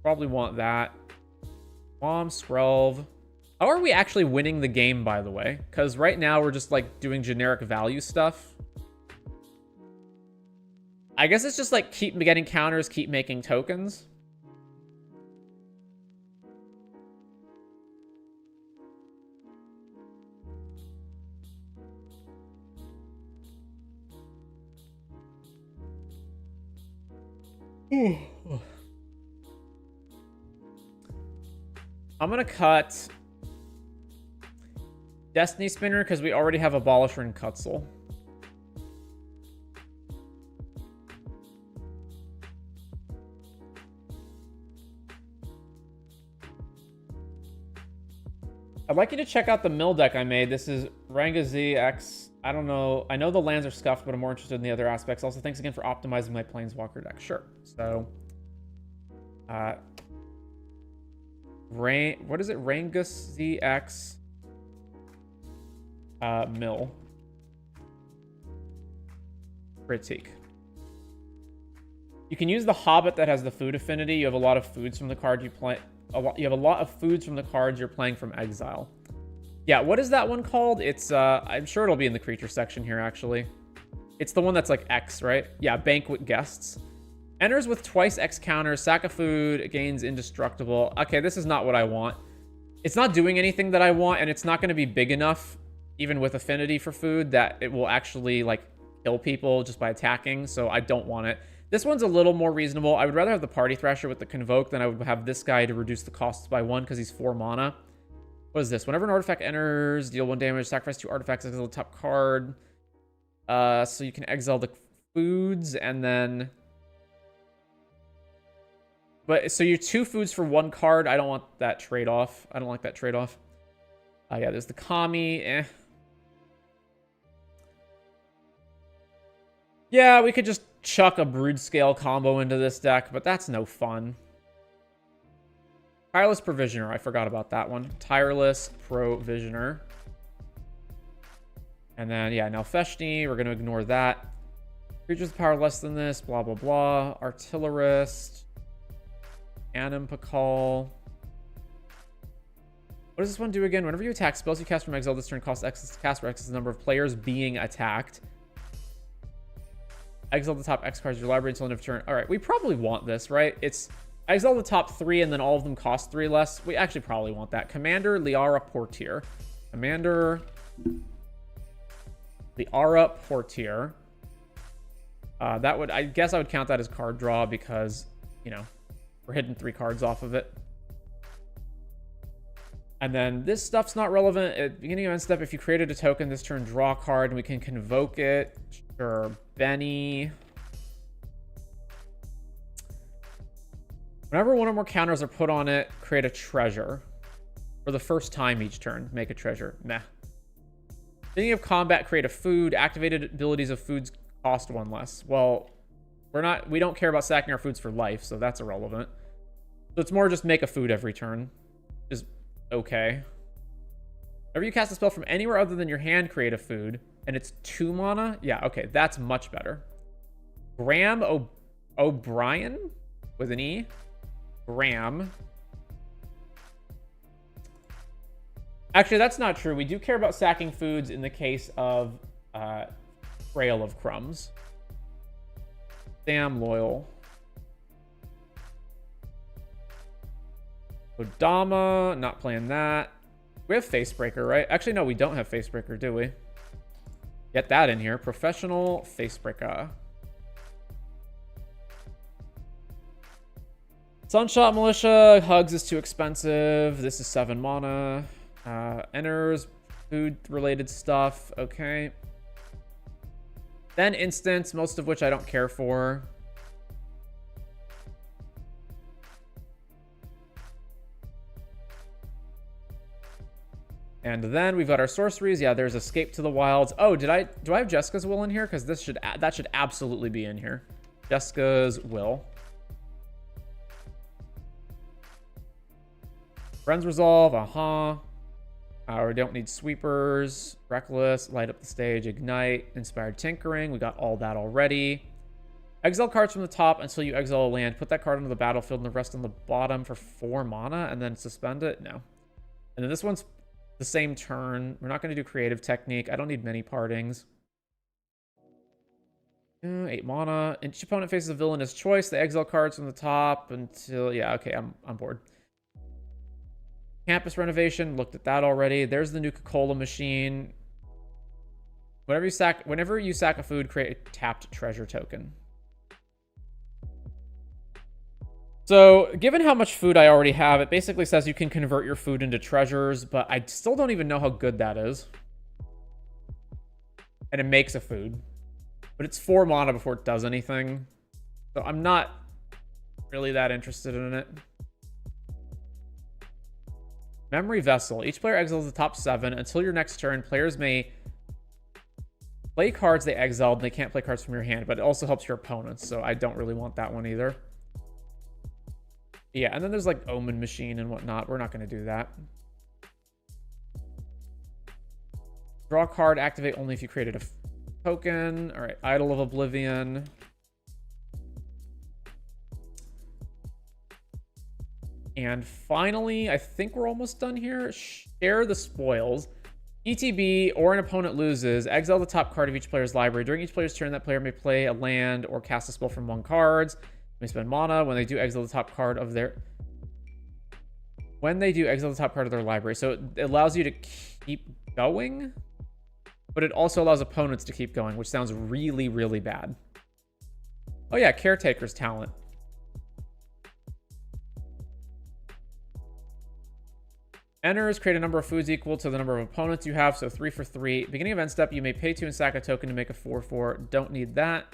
probably want that. Mom, Skrelv. How are we actually winning the game, by the way? Because right now we're just like doing generic value stuff. I guess it's just like keep getting counters, keep making tokens. I'm gonna cut Destiny Spinner because we already have Abolisher and Cutzel. like you to check out the mill deck I made. This is Ranguszx. I don't know. I know the lands are scuffed, but I'm more interested in the other aspects. Also, thanks again for optimizing my Planeswalker deck. Sure. So, what is it? Ranguszx mill. Critique. You can use the Hobbit that has the food affinity. You have a lot of foods from the card you play. You have a lot of foods from the cards you're playing from exile. Yeah, what is that one called? It's I'm sure it'll be in the creature section here actually. It's the one that's like X, right? Yeah, Banquet Guests. Enters with twice X counters, sack of food, gains indestructible. Okay, this is not what I want. It's not doing anything that I want, and it's not going to be big enough, even with affinity for food, that it will actually like kill people just by attacking, so I don't want it. This one's a little more reasonable. I would rather have the Party Thrasher with the Convoke than I would have this guy to reduce the costs by 1 because he's 4 mana. What is this? Whenever an artifact enters, deal 1 damage, sacrifice 2 artifacts, exile the top card. So you can exile the foods and then... But so you're 2 foods for 1 card. I don't want that trade-off. I don't like that trade-off. Yeah, there's the Kami. Yeah, we could just chuck a Brood Scale combo into this deck, but that's no fun. Tireless Provisioner. I forgot about that one. Tireless Provisioner. And then, yeah, now Feshni. We're going to ignore that. Creatures with power less than this. Blah, blah, blah. Artillerist. Animpakal. What does this one do again? Whenever you attack, spells you cast from exile this turn cost X to cast for X is the number of players being attacked. Exile the top X cards of your library until end of turn. All right, we probably want this, right? It's exile the top 3 and then all of them cost 3 less. We actually probably want that. Commander Liara Portier. Commander Liara Portier. That would, I guess I would count that as card draw because, you know, we're hitting 3 cards off of it. And then this stuff's not relevant. At the beginning of end step, if you created a token this turn, draw a card, and we can convoke it. Sure, Benny. Whenever one or more counters are put on it, create a treasure. For the first time each turn, make a treasure. Meh. Beginning of combat, create a food. Activated abilities of foods cost 1 less. Well, we don't care about sacking our foods for life, so that's irrelevant. So it's more just make a food every turn. Just okay. Whenever you cast a spell from anywhere other than your hand, create a food. And it's 2 mana? Yeah, okay. That's much better. Graham O'Brien? With an E? Graham. Actually, that's not true. We do care about sacking foods in the case of Trail of Crumbs. Damn loyal. Odama, not playing that. We have Facebreaker, right? Actually, no, we don't have Facebreaker, do we? Get that in here. Professional Facebreaker. Sunshot Militia. Hugs is too expensive. This is 7 mana. Enters. Food-related stuff. Okay. Then instants, most of which I don't care for. And then we've got our sorceries. Yeah, there's Escape to the Wilds. Oh, do I have Jessica's Will in here? Because that should absolutely be in here. Jessica's Will. Friends Resolve. We don't need Sweepers. Reckless. Light Up the Stage. Ignite. Inspired Tinkering. We got all that already. Exile cards from the top until you exile a land. Put that card onto the battlefield and the rest on the bottom for 4 mana and then suspend it. No. And then this one's the same turn. We're not going to do Creative Technique. I don't need many partings. 8 mana. Each opponent faces a villainous choice. They exile cards from the top until... Yeah, okay, I'm bored. Campus Renovation. Looked at that already. There's the Nuka-Cola machine. Whenever you sack a food, create a tapped treasure token. So, given how much food I already have, it basically says you can convert your food into treasures, but I still don't even know how good that is. And it makes a food. But it's 4 mana before it does anything. So I'm not really that interested in it. Memory Vessel. Each player exiles the top 7. Until your next turn, players may play cards they exiled, and they can't play cards from your hand, but it also helps your opponents, so I don't really want that one either. Yeah, and then there's like Omen Machine and whatnot. We're not going to do that. Draw a card, activate only if you created a token. All right, Idol of Oblivion. And finally, I think we're almost done here. Share the Spoils. ETB or an opponent loses, exile the top card of each player's library. During each player's turn, that player may play a land or cast a spell from 1 card. May spend mana when they do exile the top card of their... When they do exile the top card of their library. So it allows you to keep going, but it also allows opponents to keep going, which sounds really, really bad. Oh yeah, Caretaker's Talent. Enters, create a number of foods equal to the number of opponents you have, so 3 for 3. Beginning of end step, you may pay 2 and sack a token to make a 4/4. Don't need that.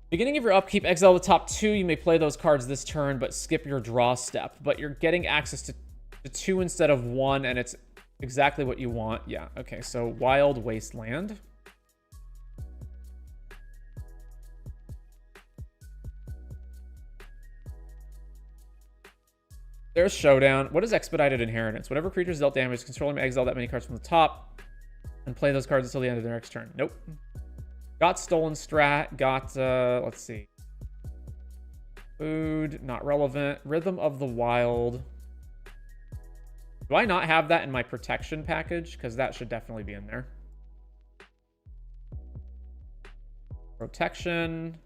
Beginning of your upkeep, exile the top 2. You may play those cards this turn, but skip your draw step. But you're getting access to 2 instead of 1, and it's exactly what you want. Yeah, okay, so Wild Wasteland. There's Showdown. What is Expedited Inheritance? Whatever creatures dealt damage, controller may exile that many cards from the top and play those cards until the end of their next turn. Nope. Got Stolen Strat. Got, let's see. Food, not relevant. Rhythm of the Wild. Do I not have that in my protection package? Because that should definitely be in there. Protection.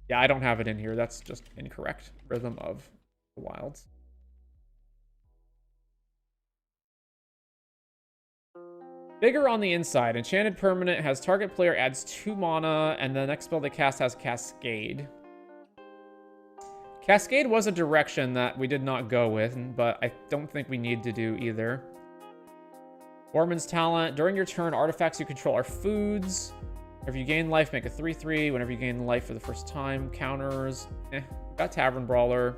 Yeah, I don't have it in here. That's just incorrect. Rhythm of the Wilds. Bigger on the inside. Enchanted permanent has target player adds 2 mana, and the next spell they cast has Cascade. Cascade was a direction that we did not go with, but I don't think we need to do either. Foreman's Talent. During your turn, artifacts you control are foods. Whenever you gain life, make a 3/3. Whenever you gain life for the first time, counters. Got Tavern Brawler.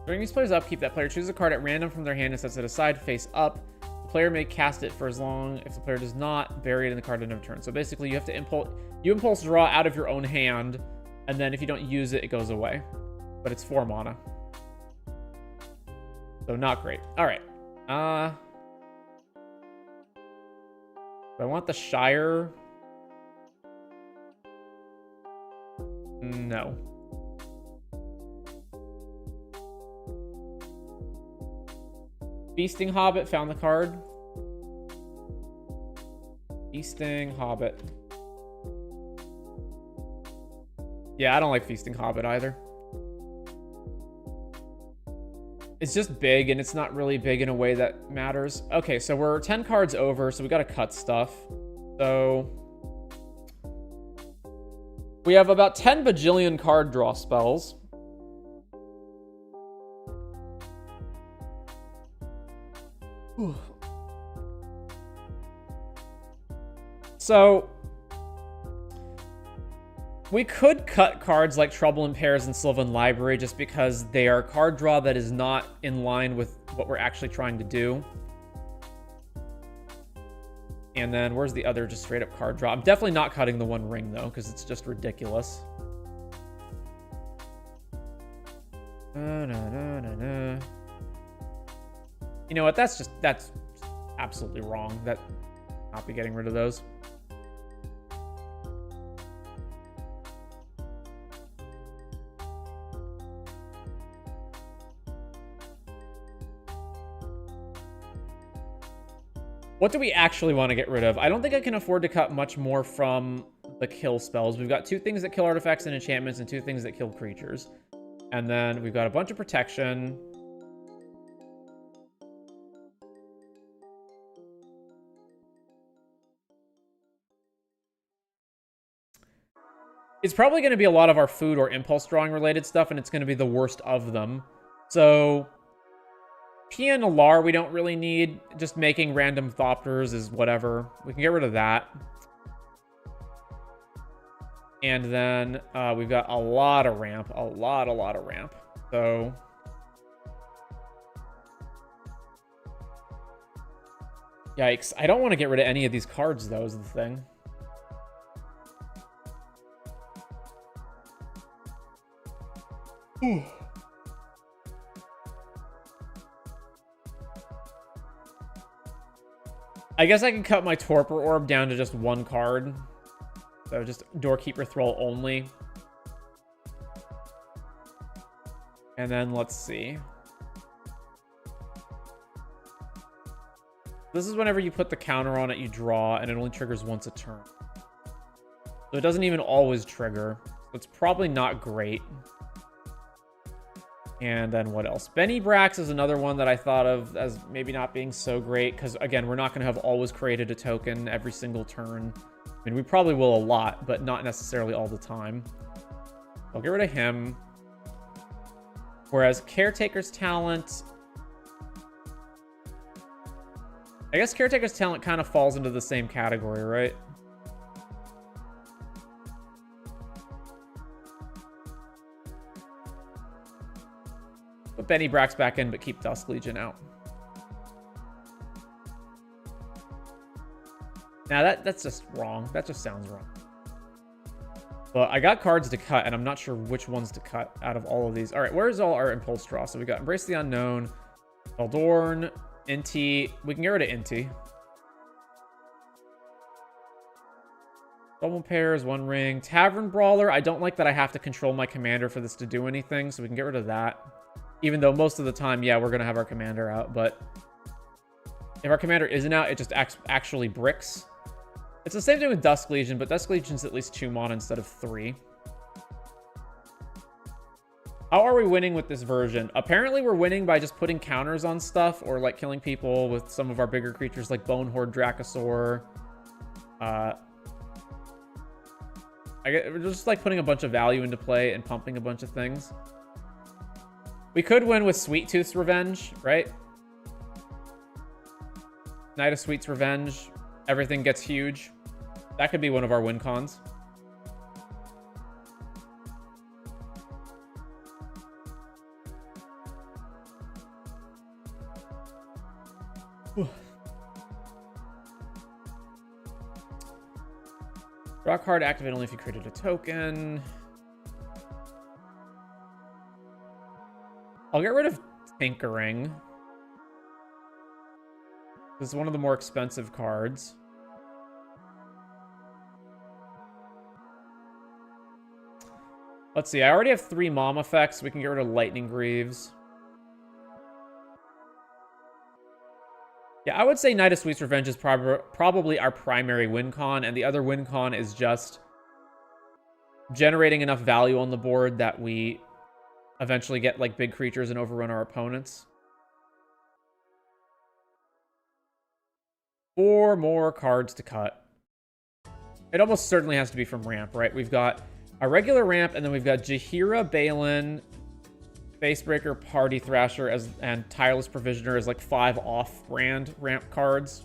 During each player's upkeep, that player chooses a card at random from their hand and sets it aside face up. The player may cast it for as long. If the player does not, bury it in the card end of turn. So basically, you have to impulse draw out of your own hand, and then if you don't use it, it goes away. But it's 4 mana. So not great. All right. Do I want the Shire? No. Feasting Hobbit, found the card. Feasting Hobbit. Yeah, I don't like Feasting Hobbit either. It's just big, and it's not really big in a way that matters. Okay, so we're 10 cards over, so we gotta cut stuff. So we have about 10 bajillion card draw spells. So we could cut cards like Trouble in Pairs and Sylvan Library just because they are card draw that is not in line with what we're actually trying to do. And then where's the other just straight up card draw? I'm definitely not cutting the One Ring though, because it's just ridiculous. You know what? That's absolutely wrong. That not be getting rid of those. What do we actually want to get rid of? I don't think I can afford to cut much more from the kill spells. We've got 2 things that kill artifacts and enchantments and 2 things that kill creatures. And then we've got a bunch of protection. It's probably going to be a lot of our food or impulse drawing related stuff, and it's going to be the worst of them. So, Pia Nalar we don't really need. Just making random Thopters is whatever. We can get rid of that. And then we've got a lot of ramp. A lot of ramp. So... Yikes. I don't want to get rid of any of these cards, though, is the thing. I guess I can cut my Torpor Orb down to just one card. So just Doorkeeper Thrall only. And then let's see. This is whenever you put the counter on it, you draw, and it only triggers once a turn. So it doesn't even always trigger. So it's probably not great. And then what else? Benny Brax is another one that I thought of as maybe not being so great, because again, we're not going to have always created a token every single turn. I mean, we probably will a lot, but not necessarily all the time. I'll get rid of him. Whereas Caretaker's Talent... I guess Caretaker's Talent kind of falls into the same category, right? Put Benny Brax back in, but keep Dusk Legion out. Now that's just wrong. That just sounds wrong. But I got cards to cut, and I'm not sure which ones to cut out of all of these. All right, where's all our Impulse Draw? So we got Embrace the Unknown, Eldorn, Inti. We can get rid of Inti. Double Pairs, One Ring. Tavern Brawler. I don't like that I have to control my commander for this to do anything, so we can get rid of that. Even though most of the time, yeah, we're going to have our commander out, but if our commander isn't out, it just actually bricks. It's the same thing with Dusk Legion, but Dusk Legion's at least 2 mana instead of 3. How are we winning with this version? Apparently we're winning by just putting counters on stuff, or like killing people with some of our bigger creatures like Bone Horde Dracosaur. We're just like putting a bunch of value into play and pumping a bunch of things. We could win with Sweet Tooth's Revenge, right? Knight of Sweet's Revenge. Everything gets huge. That could be one of our win cons. Rock Hard activate only if you created a token. I'll get rid of Tinkering. This is one of the more expensive cards. Let's see. I already have 3 Mom effects. We can get rid of Lightning Greaves. Yeah, I would say Knight of Sweet's Revenge is probably our primary win con, and the other win con is just generating enough value on the board that we eventually get like big creatures and overrun our opponents. 4 more cards to cut. It almost certainly has to be from ramp, right? We've got a regular ramp, and then we've got Jaheira, Balin, Facebreaker, Party Thrasher, and Tireless Provisioner as like 5 off-brand ramp cards.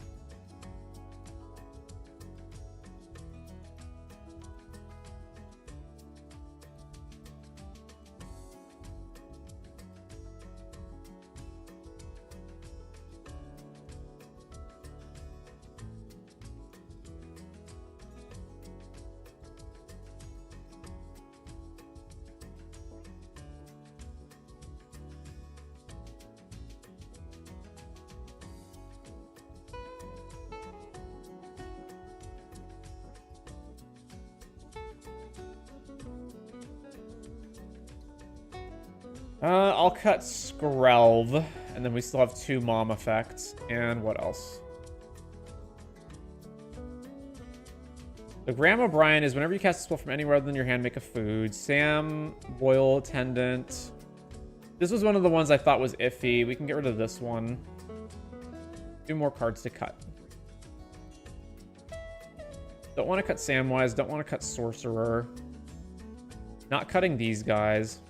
I'll cut Skrelv, and then we still have 2 Mom effects. And what else? The Graham O'Brien is whenever you cast a spell from anywhere other than your hand, make a food. Sam, Boyle, Attendant. This was one of the ones I thought was iffy. We can get rid of this one. 2 more cards to cut. Don't want to cut Samwise. Don't want to cut Sorcerer. Not cutting these guys.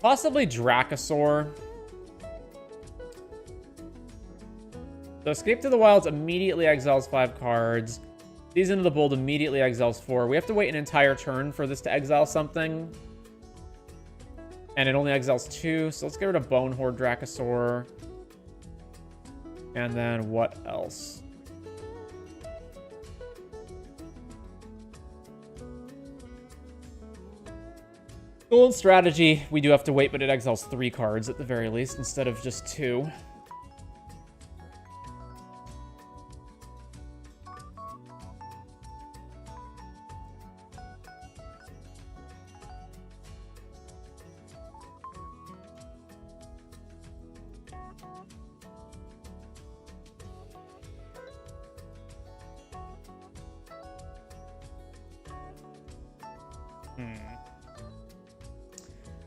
Possibly Dracosaur. So Escape to the Wilds immediately exiles 5 cards. These into the Bold immediately exiles 4. We have to wait an entire turn for this to exile something. And it only exiles 2, so let's get rid of Bonehorde Dracosaur. And then what else? Golden Strategy, we do have to wait, but it exiles 3 cards at the very least, instead of just 2.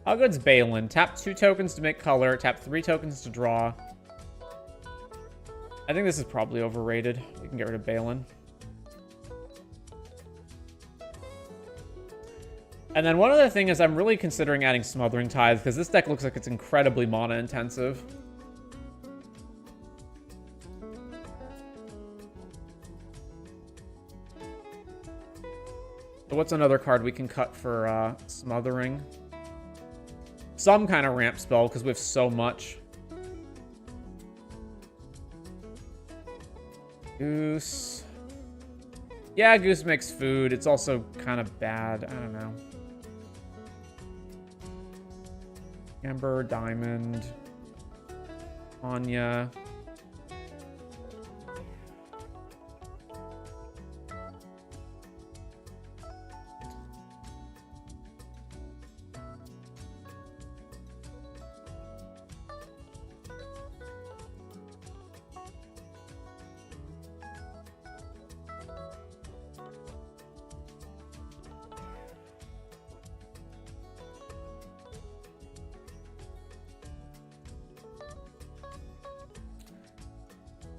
How good's Balin? Tap 2 tokens to make color, tap 3 tokens to draw. I think this is probably overrated. We can get rid of Balin. And then one other thing is I'm really considering adding Smothering Tithe, because this deck looks like it's incredibly mana intensive. So what's another card we can cut for Smothering? Some kind of ramp spell, because we have so much. Goose. Yeah, Goose makes food. It's also kind of bad. I don't know. Amber, Diamond. Anya.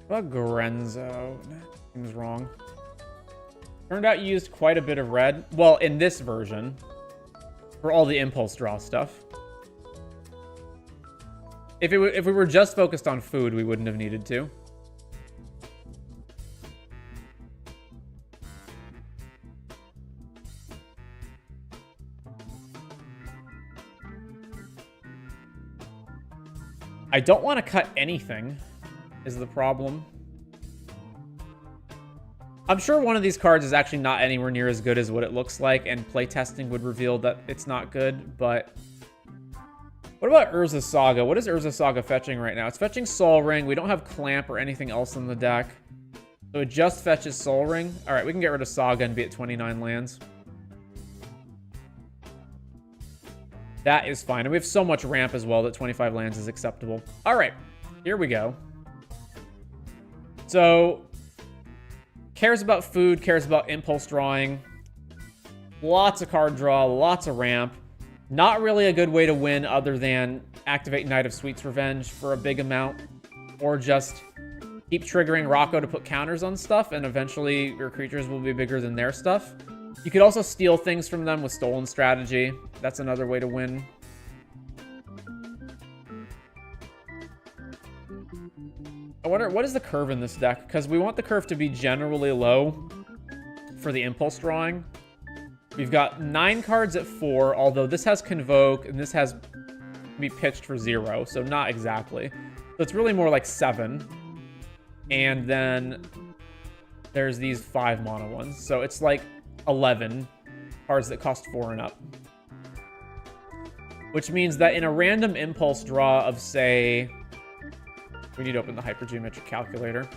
What about Gorenzo? Seems wrong. Turned out you used quite a bit of red. Well, in this version. For all the impulse draw stuff. If we were just focused on food, we wouldn't have needed to. I don't want to cut anything, is the problem. I'm sure one of these cards is actually not anywhere near as good as what it looks like, and playtesting would reveal that it's not good, but... What about Urza Saga? What is Urza Saga fetching right now? It's fetching Sol Ring. We don't have Clamp or anything else in the deck. So it just fetches Sol Ring. Alright, we can get rid of Saga and be at 29 lands. That is fine. And we have so much ramp as well that 25 lands is acceptable. Alright, here we go. So, cares about food, cares about impulse drawing. Lots of card draw, lots of ramp. Not really a good way to win other than activate Knight of Sweet's Revenge for a big amount. Or just keep triggering Rocco to put counters on stuff, and eventually your creatures will be bigger than their stuff. You could also steal things from them with Stolen Strategy. That's another way to win. I wonder, what is the curve in this deck? Because we want the curve to be generally low for the impulse drawing. We've got 9 cards at 4, although this has Convoke, and this has be pitched for 0, so not exactly. So it's really more like 7. And then there's these 5 mana ones. So it's like 11 cards that cost 4 and up. Which means that in a random impulse draw of, say... We need to open the hypergeometric calculator.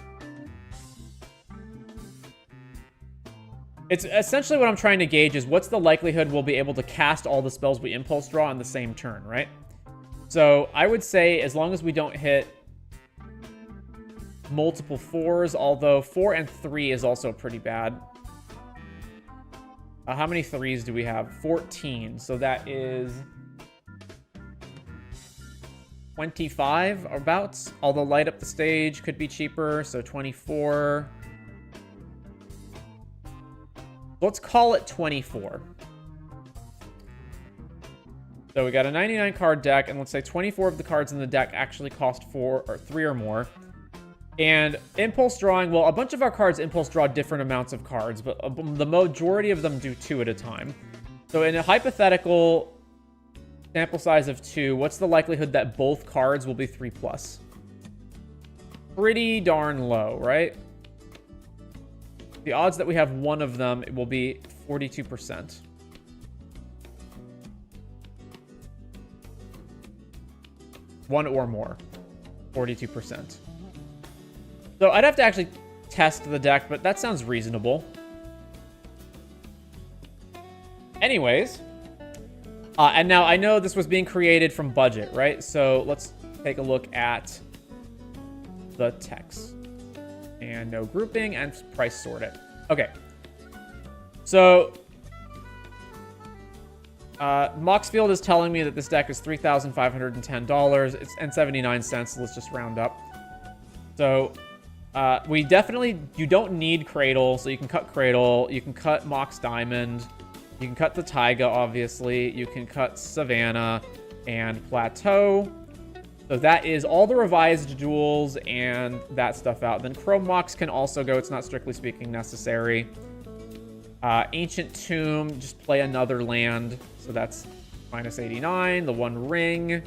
It's essentially what I'm trying to gauge is what's the likelihood we'll be able to cast all the spells we impulse draw on the same turn, right? So I would say as long as we don't hit multiple 4s, although 4 and 3 is also pretty bad. How many 3s do we have? 14. So that is 25 about. Although light up the stage could be cheaper, so 24. Let's call it 24. So we got a 99 card deck, and let's say 24 of the cards in the deck actually cost 4 or 3 or more. And impulse drawing, well, a bunch of our cards impulse draw different amounts of cards, but the majority of them do 2 at a time. So in a hypothetical sample size of 2, what's the likelihood that both cards will be 3+? Pretty darn low, right? The odds that we have one of them will be 42%. One or more, 42%. So I'd have to actually test the deck, but that sounds reasonable. Anyways, and now I know this was being created from budget, right? So let's take a look at the text. And no grouping, and price sort it. Okay. So Moxfield is telling me that this deck is $3,510. It's and 79 cents. Let's just round up. So we definitely, you don't need Cradle, so you can cut Cradle. You can cut Mox Diamond. You can cut the Taiga, obviously. You can cut Savannah and Plateau. So that is all the revised duels and that stuff out. Then Chrome Mox can also go. It's not strictly speaking necessary. Ancient Tomb, just play another land. So that's minus 89. The One Ring.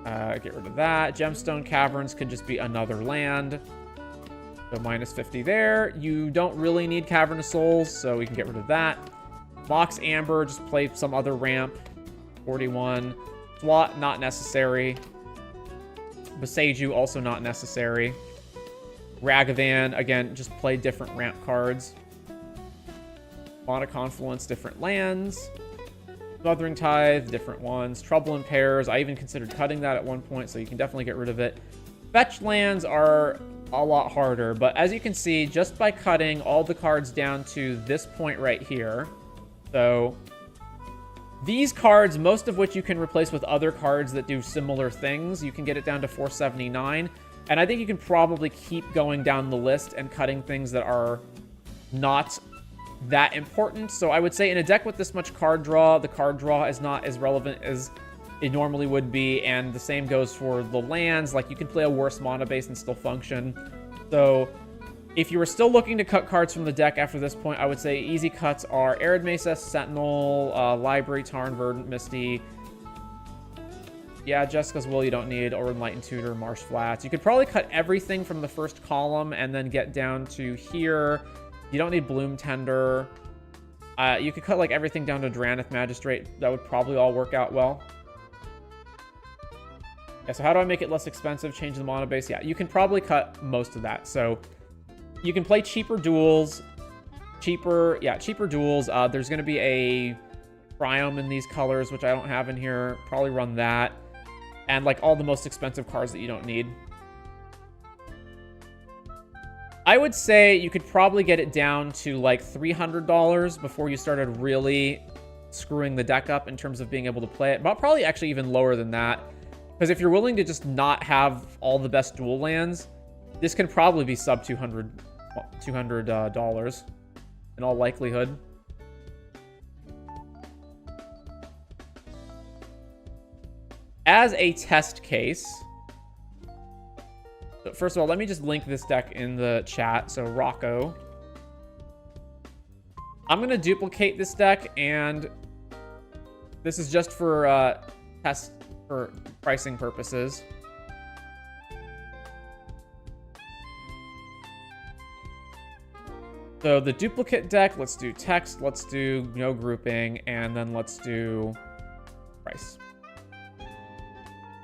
Get rid of that. Gemstone Caverns could just be another land. So minus 50 there. You don't really need Cavern of Souls, so we can get rid of that. Mox Amber, just play some other ramp. 41. Swat, not necessary. Beseiju, also not necessary. Ragavan, again, just play different ramp cards. Mana Confluence, different lands. Smothering Tithe, different ones. Trouble in Pairs, I even considered cutting that at one point, so you can definitely get rid of it. Fetch lands are a lot harder, but as you can see, just by cutting all the cards down to this point right here, so these cards, most of which you can replace with other cards that do similar things, you can get it down to 479. And I think you can probably keep going down the list and cutting things that are not that important. So I would say in a deck with this much card draw, the card draw is not as relevant as it normally would be. And the same goes for the lands. Like, you can play a worse mana base and still function. So if you were still looking to cut cards from the deck after this point, I would say easy cuts are Arid Mesa, Sentinel, Library, Tarn, Verdant, Misty. Yeah, Jessica's Will you don't need, or Enlightened Tutor, Marsh Flats. You could probably cut everything from the first column and then get down to here. You don't need Bloom Tender. You could cut like everything down to Drannith Magistrate. That would probably all work out well. Yeah, so how do I make it less expensive? Change the mana base. Yeah, you can probably cut most of that. So you can play cheaper duels. Cheaper duels. There's going to be a Triome in these colors, which I don't have in here. Probably run that. And like all the most expensive cards that you don't need. I would say you could probably get it down to like $300 before you started really screwing the deck up in terms of being able to play it. But probably actually even lower than that. Because if you're willing to just not have all the best dual lands, this can probably be sub $200 in all likelihood. As a test case, so first of all, let me just link this deck in the chat. So Rocco. I'm going to duplicate this deck, and this is just for test for pricing purposes. So the duplicate deck, let's do text, let's do no grouping, and then let's do price.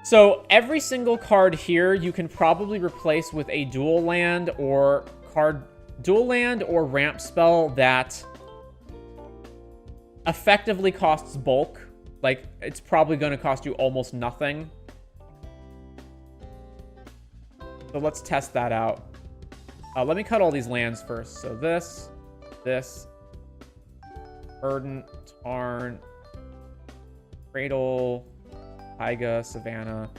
So every single card here you can probably replace with a dual land or ramp spell that effectively costs bulk. Like, it's probably going to cost you almost nothing. So let's test that out. Let me cut all these lands first. So this, Verdant, Tarn, Cradle, Taiga, Savannah,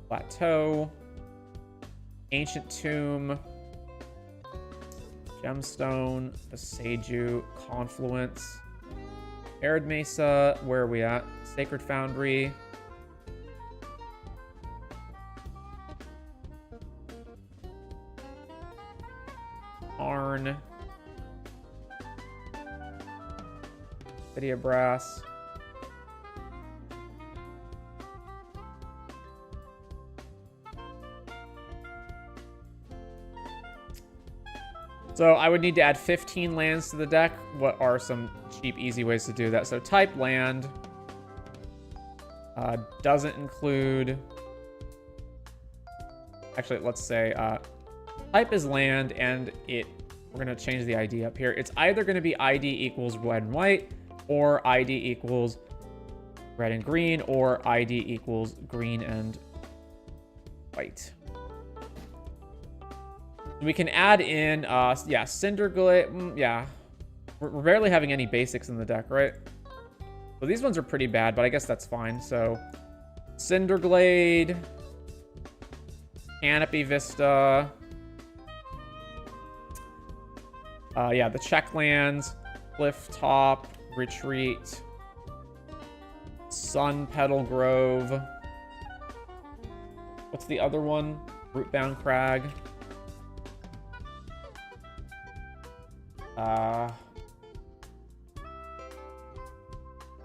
Plateau, Ancient Tomb, Gemstone, Aseju, Confluence, Arid Mesa, where are we at? Sacred Foundry. Arn. City of Brass. So I would need to add 15 lands to the deck. What are some cheap, easy ways to do that? So type land doesn't include... Actually, let's say type is land, and we're going to change the ID up here. It's either going to be ID equals red and white, or ID equals red and green, or ID equals green and white. We can add in, yeah, Cinderglade. Yeah, we're barely having any basics in the deck, right? So these ones are pretty bad, but I guess that's fine. So Cinderglade, Canopy Vista. Yeah, the Checklands, Cliff Top, Retreat, Sun Petal Grove. What's the other one? Rootbound Crag.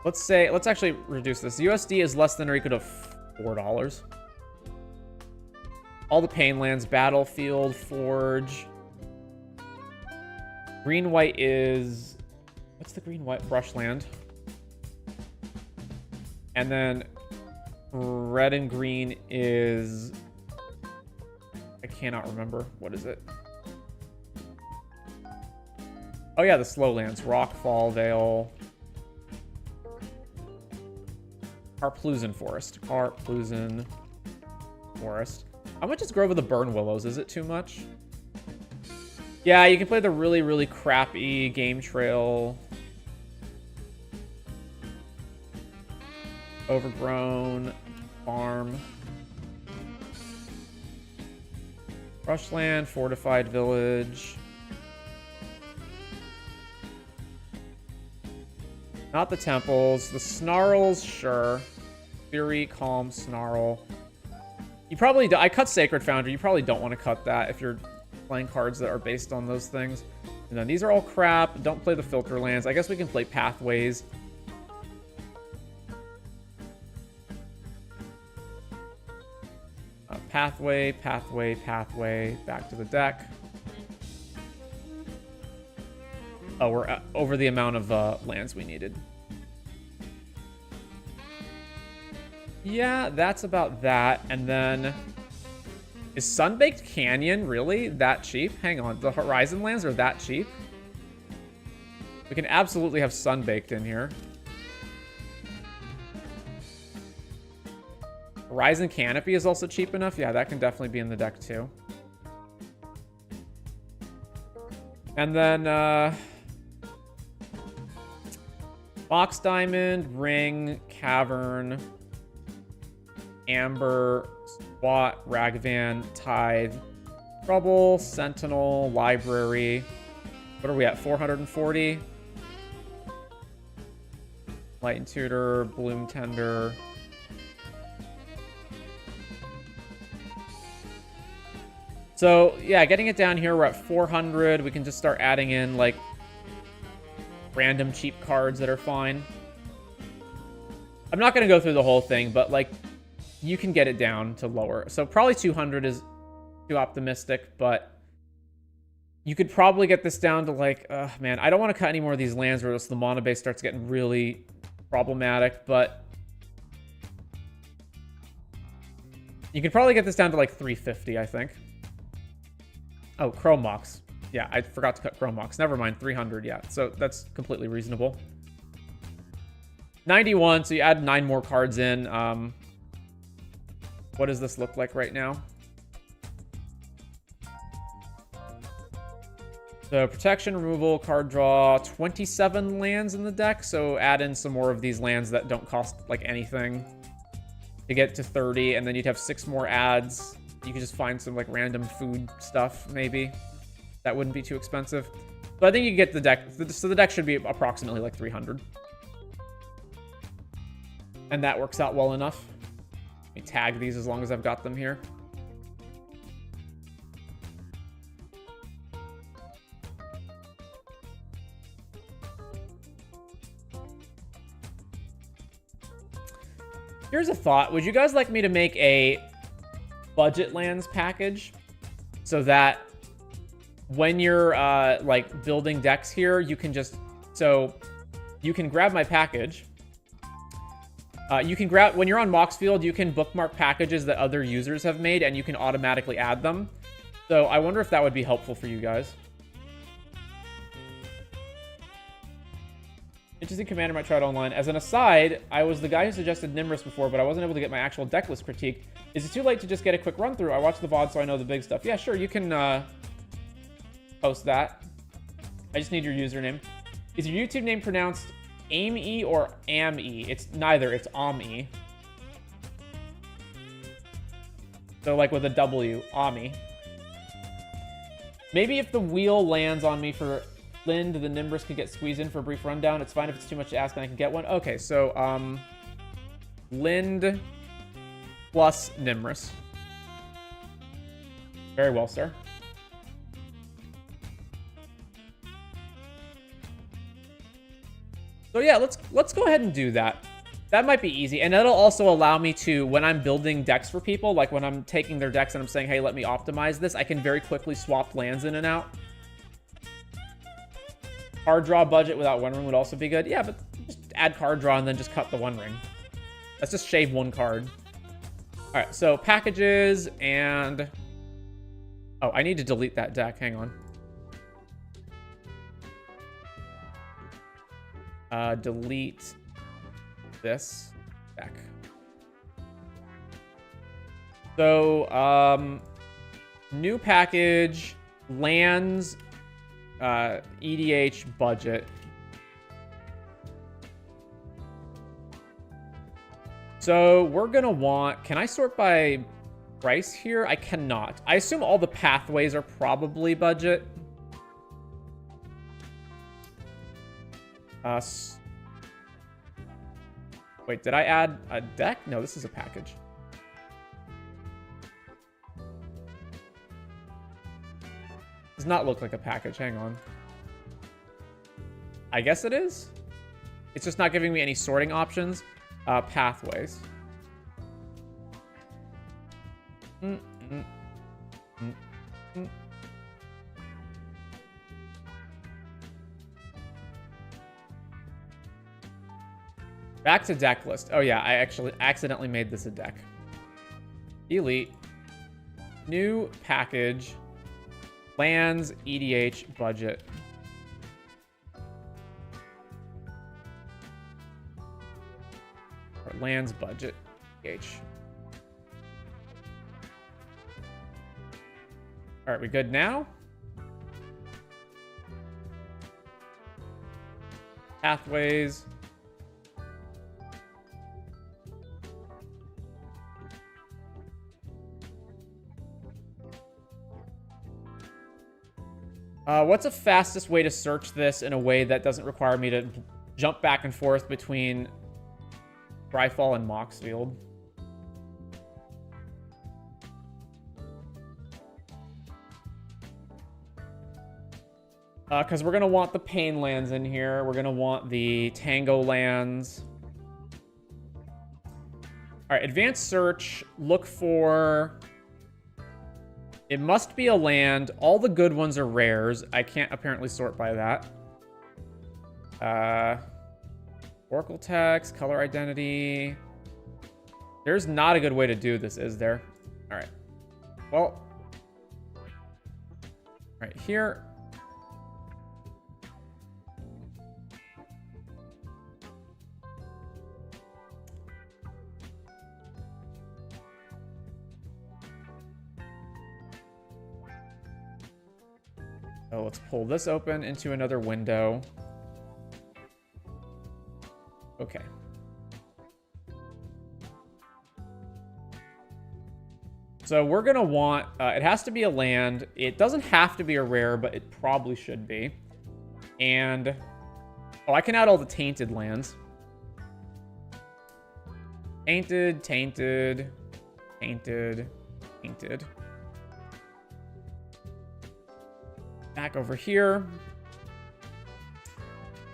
Let's actually reduce this. USD is less than or equal to $4. All the pain lands, Battlefield, Forge. Green-white is... What's the green-white? Brushland. And then red and green is... I cannot remember. What is it? Oh yeah, the slow lands. Rockfall, Vale. Carplusen Forest. Carplusen Forest. How much is Grove of the Burn Willows? Is it too much? Yeah, you can play the really, really crappy Game Trail. Overgrown. Farm. Brushland. Fortified Village. Not the temples. The snarls, sure. Fury, Calm, Snarl. You probably do. I cut Sacred Foundry. You probably don't want to cut that if you're playing cards that are based on those things. And then these are all crap. Don't play the filter lands. I guess we can play Pathways. Pathway, Pathway, Pathway. Back to the deck. Oh, we're over the amount of lands we needed. Yeah, that's about that. And then... Is Sunbaked Canyon really that cheap? Hang on, the Horizon lands are that cheap? We can absolutely have Sunbaked in here. Horizon Canopy is also cheap enough. Yeah, that can definitely be in the deck too. And then... Box Diamond, Ring, Cavern, Amber, Swat, Ragavan, Tithe, Trouble, Sentinel, Library. What are we at? 440? Light and Tutor, Bloom Tender. So, yeah, getting it down here, we're at 400. We can just start adding in, like, random cheap cards that are fine. I'm not going to go through the whole thing, but, like, you can get it down to lower. So probably 200 is too optimistic, but you could probably get this down to, like, man, I don't want to cut any more of these lands or else the mana base starts getting really problematic, but you could probably get this down to, like, 350, I think. Oh, Chromox. Yeah, I forgot to cut Chromox. Never mind, 300, yeah. So that's completely reasonable. 91, so you add 9 more cards in. What does this look like right now? So protection, removal, card draw, 27 lands in the deck. So add in some more of these lands that don't cost like anything. to get to 30, and then you'd have 6 more ads. You could just find some like random food stuff, maybe. That wouldn't be too expensive. So I think you get the deck. So the deck should be approximately like 300. And that works out well enough. Let me tag these as long as I've got them here. Here's a thought. Would you guys like me to make a budget lands package so that when you're like building decks here, you can just, so you can grab my package. You can grab, when you're on Moxfield, you can bookmark packages that other users have made and you can automatically add them. So I wonder if that would be helpful for you guys. Interesting commander, might try it online. As an aside, I was the guy who suggested Nimrus before, but I wasn't able to get my actual deck list critiqued. Is it too late to just get a quick run through? I watched the VOD so I know the big stuff. Yeah, sure, you can post that. I just need your username. Is your YouTube name pronounced Ame or Am-E? It's neither, it's Am-E. So like with a W, Ami. Maybe if the wheel lands on me for Lynde, the Nimrus could get squeezed in for a brief rundown. It's fine if it's too much to ask and I can get one. Okay, so Lynde plus Nimrus. Very well, sir. So yeah, let's go ahead and do that. That might be easy. And that'll also allow me to, when I'm building decks for people, like when I'm taking their decks and I'm saying, hey, let me optimize this, I can very quickly swap lands in and out. Card draw budget without One Ring would also be good. Yeah, but just add card draw and then just cut the One Ring. Let's just shave 1 card. All right, so packages and... Oh, I need to delete that deck. Hang on. Delete this deck. So, new package, lands, EDH budget. So we're gonna want, can I sort by price here? I cannot. I assume all the pathways are probably budget. Wait, did I add a deck? No, this is a package. Does not look like a package. Hang on. I guess it is. It's just not giving me any sorting options. Pathways. Back to deck list. Oh yeah, I actually accidentally made this a deck. Elite. New package. Lands, EDH, budget. Or lands, budget, EDH. All right, we good now? Pathways. What's the fastest way to search this in a way that doesn't require me to jump back and forth between Dryfall and Moxfield? Because we're going to want the Pain lands in here. We're going to want the Tango lands. All right, advanced search. Look for... It must be a land. All the good ones are rares. I can't apparently sort by that. Oracle text, color identity. There's not a good way to do this, is there? All right. Well. Right here. So let's pull this open into another window. Okay. So we're going to want... it has to be a land. It doesn't have to be a rare, but it probably should be. And... oh, I can add all the tainted lands. Tainted, tainted, tainted, tainted. Back over here.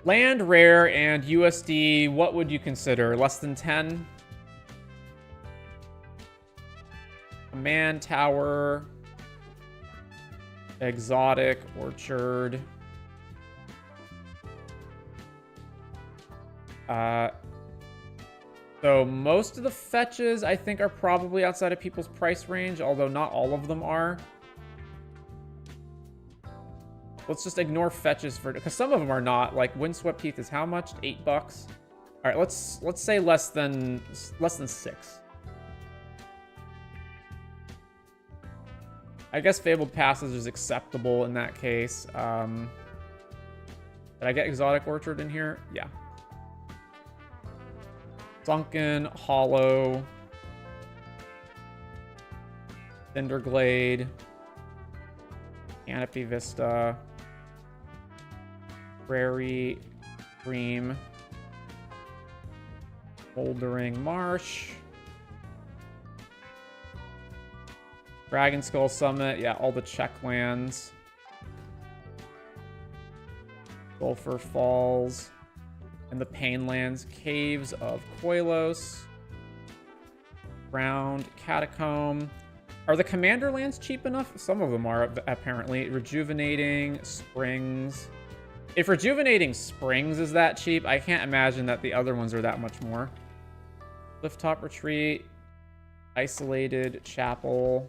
Land, rare, and USD, what would you consider? Less than 10? Command Tower. Exotic, Orchard. So most of the fetches, I think, are probably outside of people's price range, although not all of them are. Let's just ignore fetches for... because some of them are not. Like, Windswept Heath is how much? $8? All right, let's say less than 6. I guess Fabled Passage is acceptable in that case. Did I get Exotic Orchard in here? Yeah. Sunken, Hollow, Cinderglade, Canopy Vista, Prairie, Stream, Bouldering Marsh, Dragon Skull Summit, yeah, all the check lands, Sulphur Falls, and the Painlands, Caves of Koilos, Ground, Catacomb. Are the Commander lands cheap enough? Some of them are, apparently. Rejuvenating, Springs. If Rejuvenating Springs is that cheap, I can't imagine that the other ones are that much more. Clifftop Retreat, Isolated Chapel,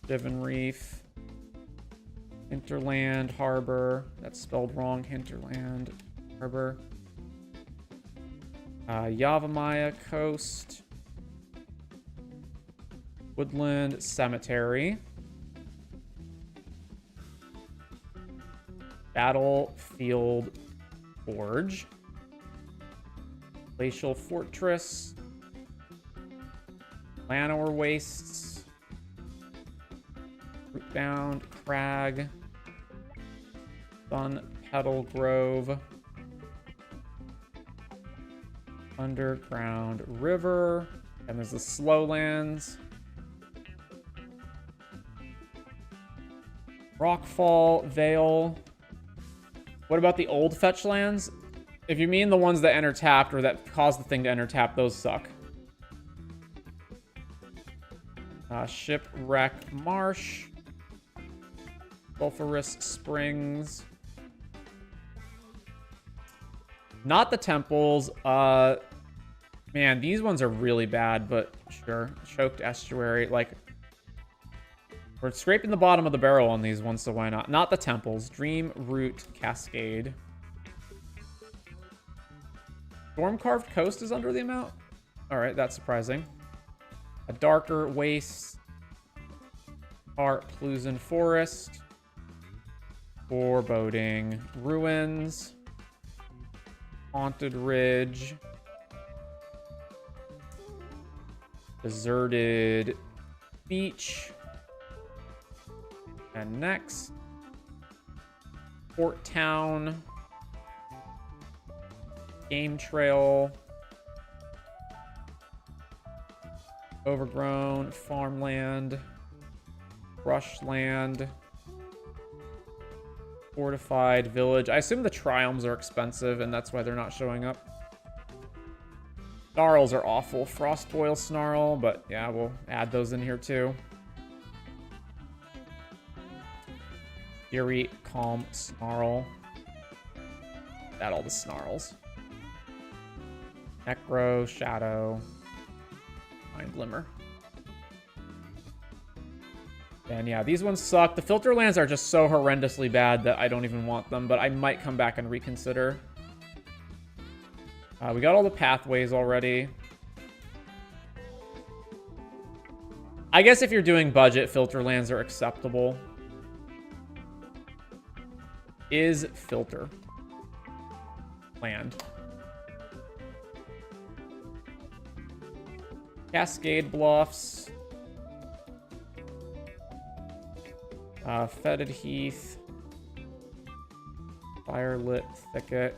Divin Reef, Hinterland Harbor. That's spelled wrong. Hinterland Harbor. Yavimaya Coast. Woodland Cemetery. Battlefield Forge. Glacial Fortress. Llanowar Wastes. Rootbound Crag. Sun Petal Grove. Underground River. And there's the Slowlands. Rockfall Vale. What about the old fetch lands? If you mean the ones that enter tapped or that cause the thing to enter tapped, those suck. Shipwreck Marsh. Sulphurous Springs. Not the temples. Man, these ones are really bad, but sure. Choked Estuary. Like, we're scraping the bottom of the barrel on these ones, so why not? Not the temples. Dream Root Cascade. Storm-Carved Coast is under the amount? Alright, that's surprising. A Darker Waste. Plusen Forest. Foreboding Ruins. Haunted Ridge. Deserted Beach. And next, Port Town. Game Trail. Overgrown Farmland. Brushland. Fortified Village. I assume the Triomes are expensive, and that's why they're not showing up. Snarls are awful. Frostboil Snarl, but yeah, we'll add those in here too. Yuri, Calm, Snarl. Add all the Snarls. Necro, Shadow. Mind Glimmer. And yeah, these ones suck. The filter lands are just so horrendously bad that I don't even want them, but I might come back and reconsider. We got all the pathways already. I guess if you're doing budget, filter lands are acceptable. Is filter land. Cascade Bluffs. Fetid Heath. Firelit Thicket.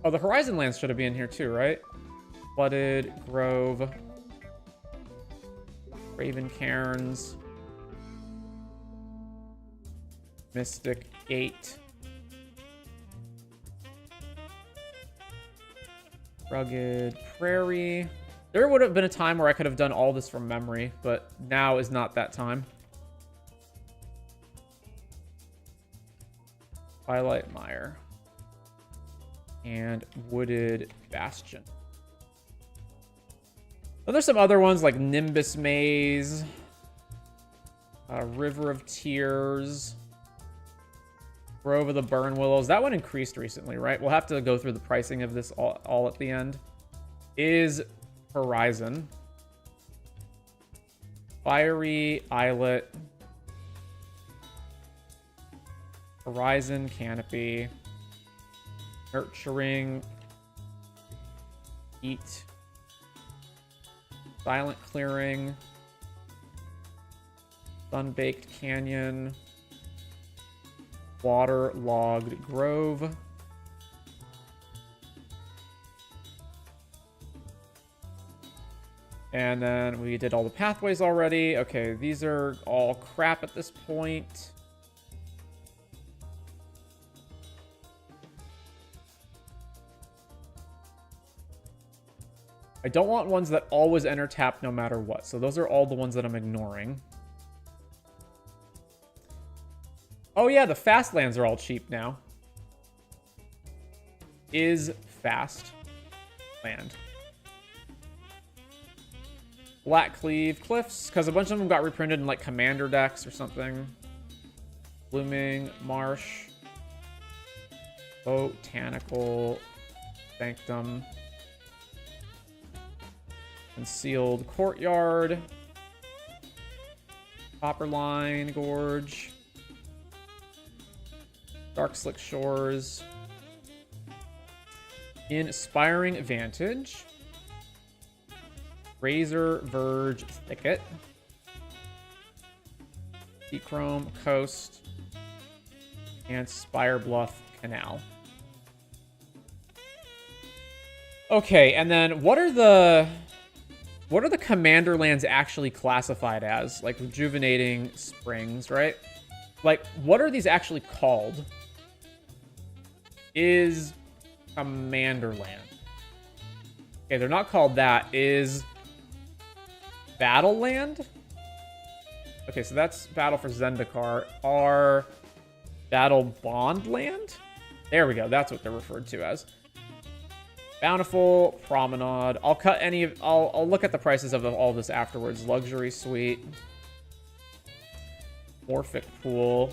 Oh, the Horizon Lands should have been here too, right? Flooded Grove. Raven Cairns. Mystic Gate. Rugged Prairie. There would have been a time where I could have done all this from memory, but now is not that time. Twilight Mire. And Wooded Bastion. Then there's some other ones like Nimbus Maze. River of Tears. Grove of the Burn Willows. That one increased recently, right? We'll have to go through the pricing of this all at the end. Is Horizon. Fiery Islet. Horizon Canopy. Nurturing. Heat. Silent Clearing. Sunbaked Canyon. Waterlogged Grove. And then we did all the pathways already. Okay, these are all crap at this point. I don't want ones that always enter tap no matter what. So those are all the ones that I'm ignoring. Oh yeah, the fast lands are all cheap now. Is fast land. Blackcleave Cliffs, because a bunch of them got reprinted in like Commander decks or something. Blooming Marsh. Botanical Sanctum. Concealed Courtyard. Copperline Gorge. Dark Slick Shores. Inspiring Vantage. Razor Verge Thicket. Seachrome Coast. And Spire Bluff Canal. Okay, and then what are the commander lands actually classified as? Like Rejuvenating Springs, right? Like, what are these actually called? Is Commander Land. Okay, they're not called that. Is Battle Land? Okay, so that's Battle for Zendikar. Are Battle Bond Land? There we go. That's what they're referred to as. Bountiful Promenade. I'll cut any of... I'll look at the prices of all this afterwards. Luxury Suite. Morphic Pool.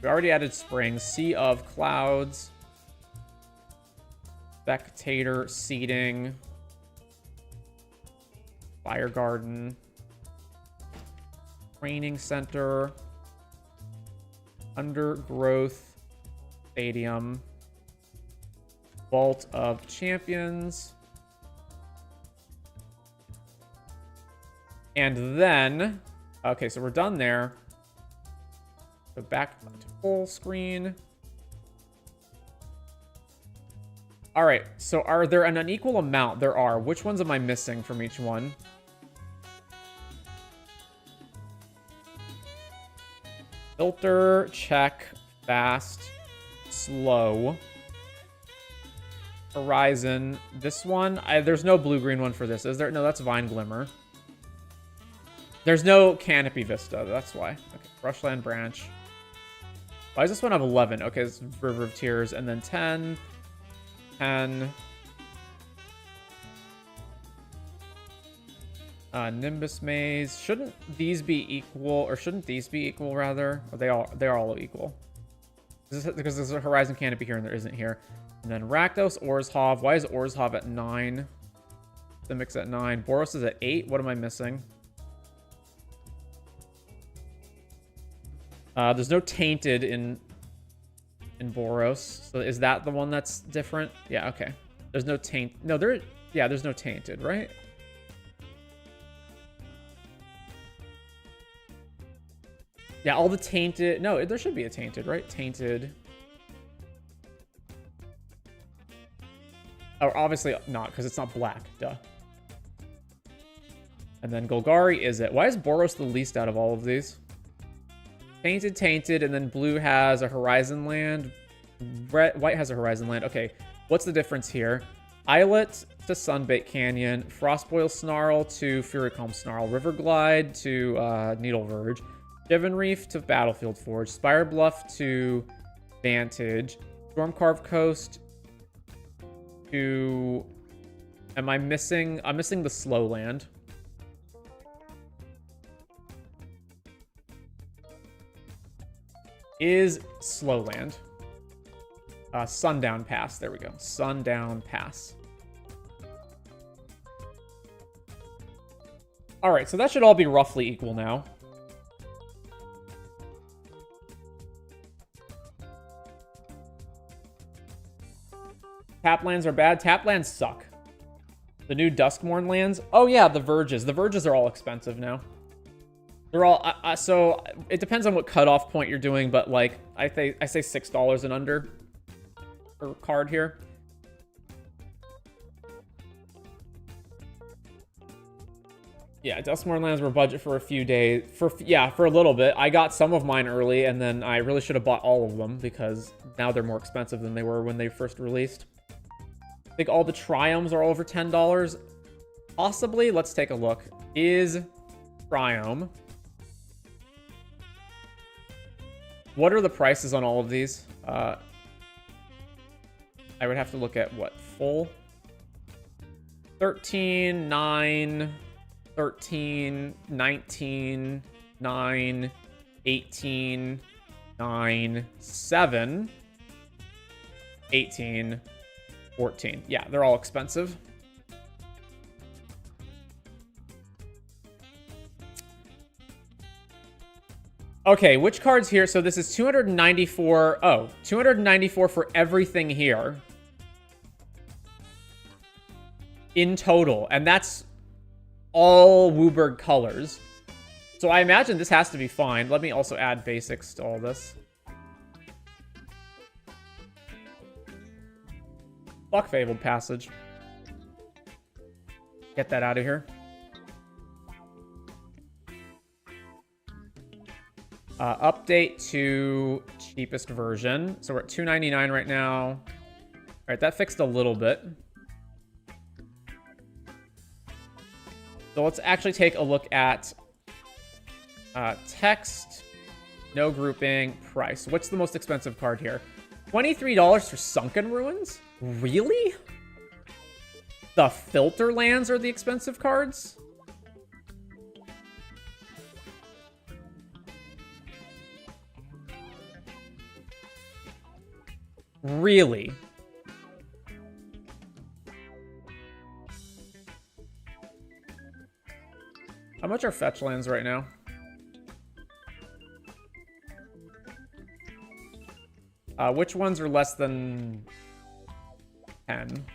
We already added Springs. Sea of Clouds. Spectator Seating. Fire Garden. Training Center. Undergrowth Stadium. Vault of Champions. And then... Okay, so we're done there. Go back to full screen. All right, so are there an unequal amount? There are. Which ones am I missing from each one? Filter, check, fast, slow. Horizon. This one, there's no blue-green one for this, is there? No, that's Vine Glimmer. There's no Canopy Vista, that's why. Okay, Brushland Branch. Why does this one have 11? Okay, it's River of Tears, and then 10, 10. Nimbus Maze. Shouldn't these be equal, or shouldn't these be equal, rather? Or they're all equal. Because there's a Horizon Canopy here, and there isn't here. And then Rakdos, Orzhov. Why is Orzhov at 9? Simics at 9. Boros is at 8. What am I missing? There's no Tainted in Boros. So is that the one that's different? Yeah, okay. There's no Taint. No, there's no Tainted, right? Yeah, all the tainted... No, there should be a tainted, right? Tainted. Oh, obviously not, because it's not black. Duh. And then Golgari is it. Why is Boros the least out of all of these? Tainted, tainted, and then blue has a Horizon Land. White has a Horizon Land. Okay, what's the difference here? Islet to Sunbait Canyon. Frostboil Snarl to Furycomb Snarl. Riverglide to Needle Verge. Divin Reef to Battlefield Forge. Spire Bluff to Vantage. Stormcarved Coast to... Am I missing? I'm missing the Slow Land. Is Slow Land. Sundown Pass. There we go. Sundown Pass. All right, so that should all be roughly equal now. Tap lands are bad. Tap lands suck. The new Duskmourn lands. Oh yeah, the Verges. The Verges are all expensive now. They're all so it depends on what cutoff point you're doing, but like I say $6 and under per card here. Yeah, Duskmourn lands were budget for a few days. For a little bit. I got some of mine early, and then I really should have bought all of them because now they're more expensive than they were when they first released. I think all the Triomes are over $10. Possibly. Let's take a look. Is Triome. What are the prices on all of these? I would have to look at what? Full? 13, 9, 13, 19, 9, 18, 9, 7, 18, 14. Yeah, they're all expensive. Okay, which cards here? So this is 294. Oh, 294 for everything here. In total. And that's all WUBRG colors. So I imagine this has to be fine. Let me also add basics to all this. Fuck Fabled Passage. Get that out of here. Update to cheapest version. So we're at $2.99 right now. All right, that fixed a little bit. So let's actually take a look at text, no grouping, price. What's the most expensive card here? $23 for Sunken Ruins? Really? The filter lands are the expensive cards? Really? How much are fetch lands right now? Which ones are less than 10?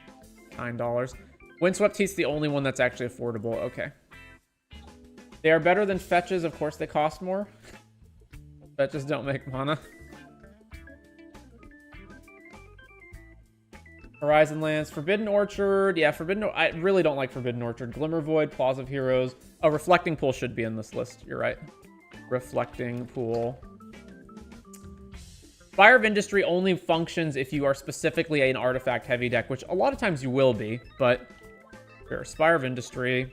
$9. Windswept Heat's the only one that's actually affordable. Okay. They are better than fetches. Of course, they cost more. Fetches don't make mana. Horizon Lands, Forbidden Orchard. Yeah, I really don't like Forbidden Orchard. Glimmer Void, Plaza of Heroes. Oh, Reflecting Pool should be in this list. You're right. Reflecting Pool. Fire of Industry only functions if you are specifically an artifact heavy deck, which a lot of times you will be, but sure. Spire of Industry.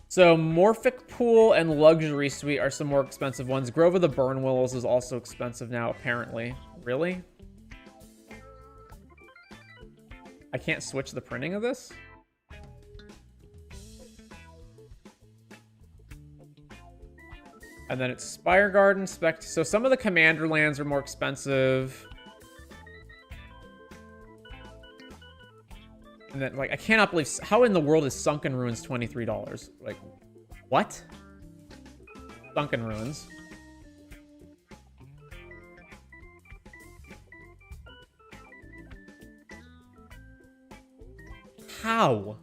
So Morphic Pool and Luxury Suite are some more expensive ones. Grove of the Burn Willows is also expensive now, apparently. Really? I can't switch the printing of this? And then it's Spire Garden, so some of the Commander lands are more expensive. And then, like, I cannot believe... How in the world is Sunken Ruins $23? Like, what? Sunken Ruins. How?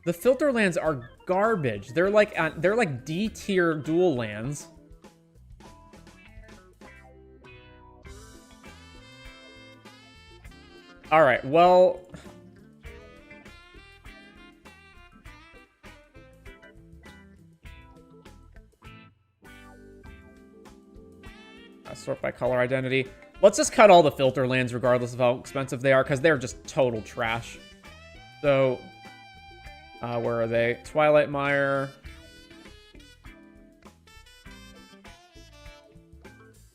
The filter lands are garbage. They're like D tier dual lands. All right, well, sort by color identity. Let's just cut all the filter lands regardless of how expensive they are, because they're just total trash. So, where are they? Twilight Mire.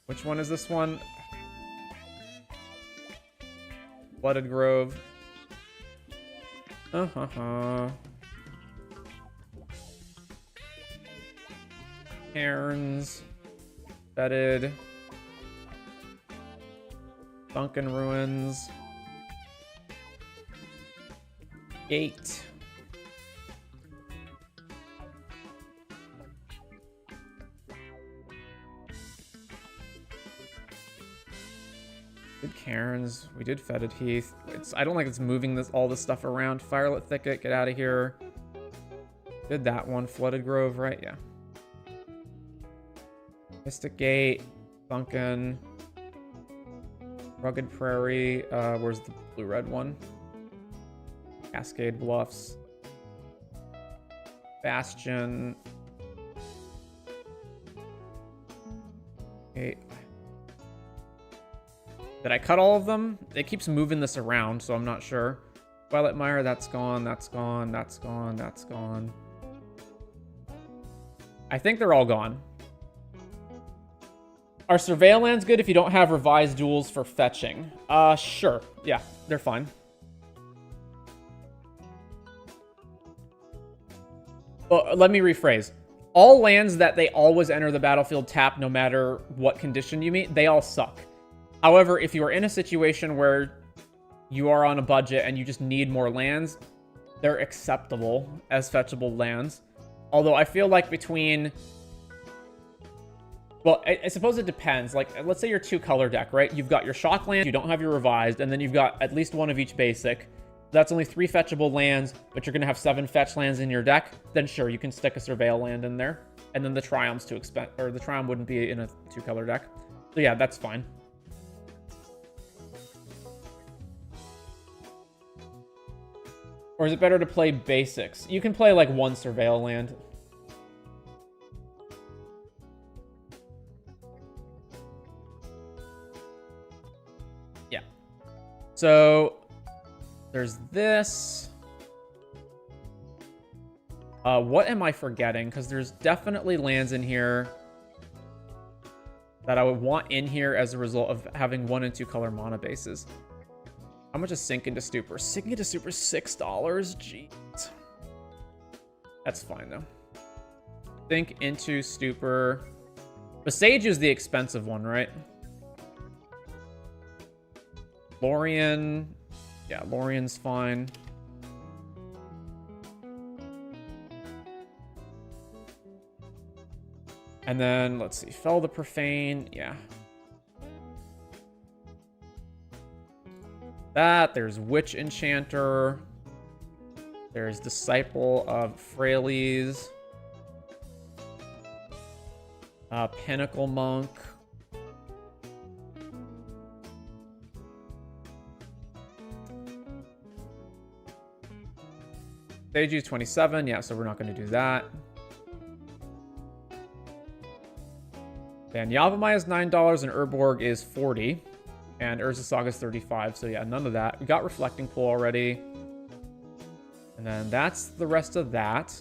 Which one is this one? Flooded Grove. Cairns. Fetid. Sunken Ruins. Gate. Did Cairns. We did Fetid Heath. I don't like it's moving all this stuff around. Firelit Thicket, get out of here. Did that one. Flooded Grove, right? Yeah. Mystic Gate. Sunken. Rugged Prairie. Where's the blue-red one? Cascade Bluffs. Bastion. Okay. Did I cut all of them? It keeps moving this around, so I'm not sure. Twilight Mire, that's gone, that's gone, that's gone, that's gone. I think they're all gone. Are Surveil lands good if you don't have revised duels for fetching? Sure. Yeah, they're fine. Well, let me rephrase. All lands that they always enter the battlefield tapped no matter what condition you meet, they all suck. However, if you are in a situation where you are on a budget and you just need more lands, they're acceptable as fetchable lands. Although I feel like between... Well, I suppose it depends. Like, let's say your 2-color deck, right? You've got your shock land, you don't have your revised, and then you've got at least one of each basic. That's only 3 fetchable lands, but you're going to have 7 fetch lands in your deck. Then sure, you can stick a Surveil land in there. And then the Triumph's too expensive, or the Triumph wouldn't be in a 2-color deck. So yeah, that's fine. Or is it better to play basics? You can play like 1 Surveil land. Yeah. So there's this. What am I forgetting? Because there's definitely lands in here that I would want in here as a result of having 1 and 2 color mana bases. How much is Sink into Stupor? Sink into Stupor $6? Jeez. That's fine, though. Sink into Stupor. The Sage is the expensive one, right? Lorien. Yeah, Lorien's fine. And then, let's see. Fell the Profane. Yeah. There's Witch Enchanter. There's Disciple of Frailes. Pinnacle Monk. Stage is 27. Yeah, so we're not going to do that. And Yavimaya is $9 and Urborg is $40. And Urza Saga is 35, so yeah, none of that. We got Reflecting Pool already. And then that's the rest of that.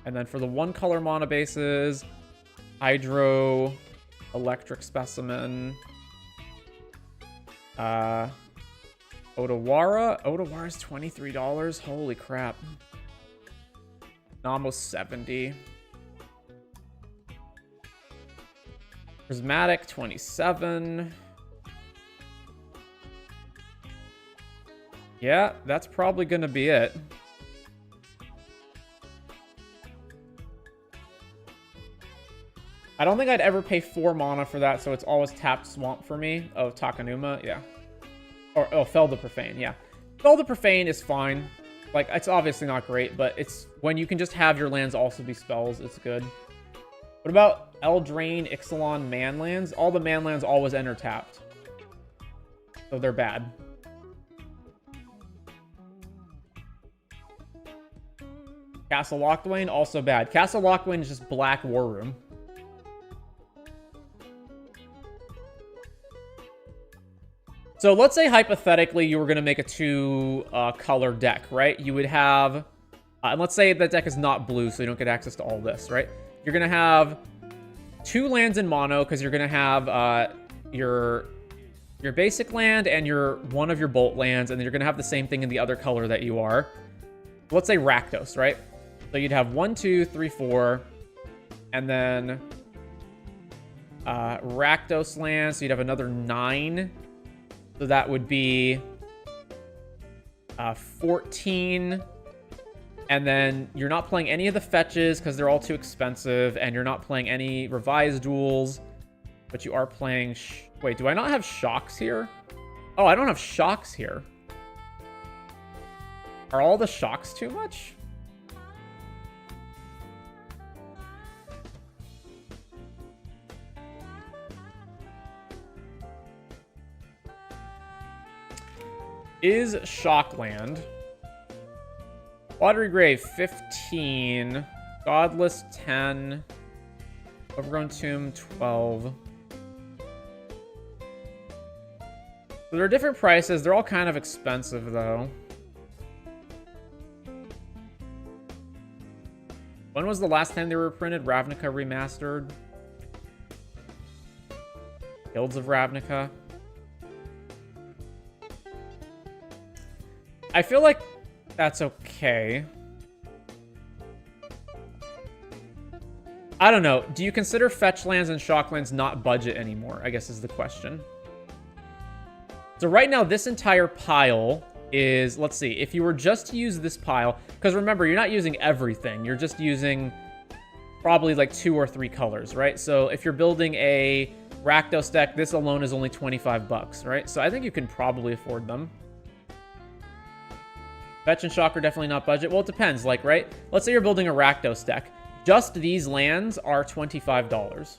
And then for the 1-color mana bases, Hydro, Electric Specimen, Otawara. Otawara is $23. Holy crap. Almost 70. Prismatic, 27. Yeah, that's probably going to be it. I don't think I'd ever pay 4 mana for that, so it's always tapped Swamp for me. Oh, Takanuma, yeah. Or, oh, Fell the Profane, yeah. Spell the Profane is fine. Like, it's obviously not great, but it's when you can just have your lands also be spells, it's good. What about Eldraine, Ixalan, Manlands? All the Manlands always enter tapped. So they're bad. Castle Locthwain, also bad. Castle Locthwain is just black War Room. So let's say hypothetically you were going to make a two-color deck, right? You would have, and let's say that deck is not blue, so you don't get access to all this, right? You're going to have 2 lands in mono because you're going to have your basic land and one of your bolt lands, and then you're going to have the same thing in the other color that you are. Let's say Rakdos, right? So you'd have 1, 2, 3, 4, and then Rakdos lands, so you'd have another 9. So that would be 14. And then you're not playing any of the fetches because they're all too expensive. And you're not playing any revised duels. But you are playing... Wait, do I not have shocks here? Oh, I don't have shocks here. Are all the shocks too much? Is Shockland. Watery Grave, 15. Godless, 10. Overgrown Tomb, 12. So there are different prices. They're all kind of expensive, though. When was the last time they were printed? Ravnica Remastered. Guilds of Ravnica. I feel like that's okay. I don't know. Do you consider fetch lands and shock lands not budget anymore? I guess is the question. So right now, this entire pile is, let's see, if you were just to use this pile, because remember, you're not using everything. You're just using probably like 2 or 3 colors, right? So if you're building a Rakdos deck, this alone is only 25 bucks, right? So I think you can probably afford them. Fetch and shock are definitely not budget. Well, it depends, like, right? Let's say you're building a Rakdos deck. Just these lands are $25.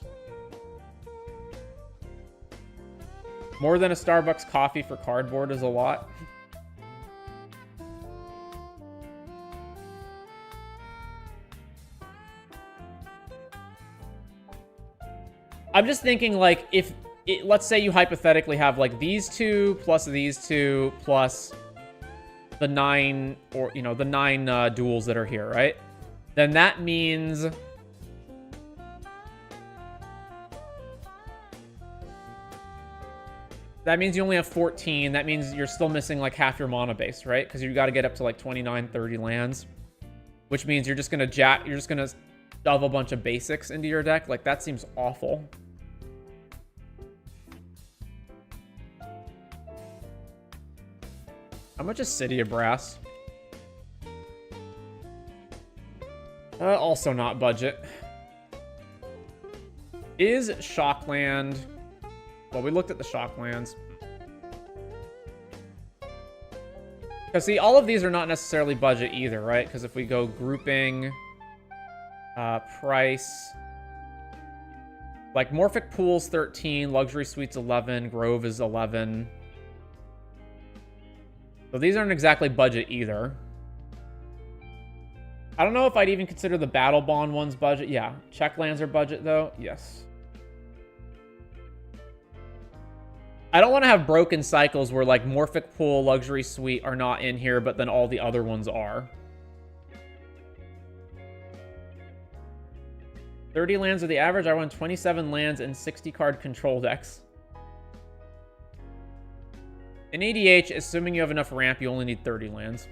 More than a Starbucks coffee for cardboard is a lot. I'm just thinking, like, if... let's say you hypothetically have, like, these 2 plus these 2 plus... the 9, or, you know, the 9 duels that are here, right? Then that means... that means you only have 14. That means you're still missing, like, half your mana base, right? Because you got to get up to, like, 29, 30 lands. Which means you're just going to you're just going to shove a bunch of basics into your deck. Like, that seems awful. How much is City of Brass? Also not budget. Is Shockland... well, we looked at the Shocklands. Because, see, all of these are not necessarily budget either, right? Because if we go grouping... price... like, Morphic Pool's 13, Luxury Suite's 11, Grove is 11... so these aren't exactly budget either. I don't know if I'd even consider the Battle Bond ones budget. Yeah, check lands are budget, though. Yes. I don't want to have broken cycles where, like, Morphic Pool, Luxury Suite are not in here, but then all the other ones are. 30 lands are the average. I run 27 lands in 60-card control decks. In EDH, assuming you have enough ramp, you only need 30 lands.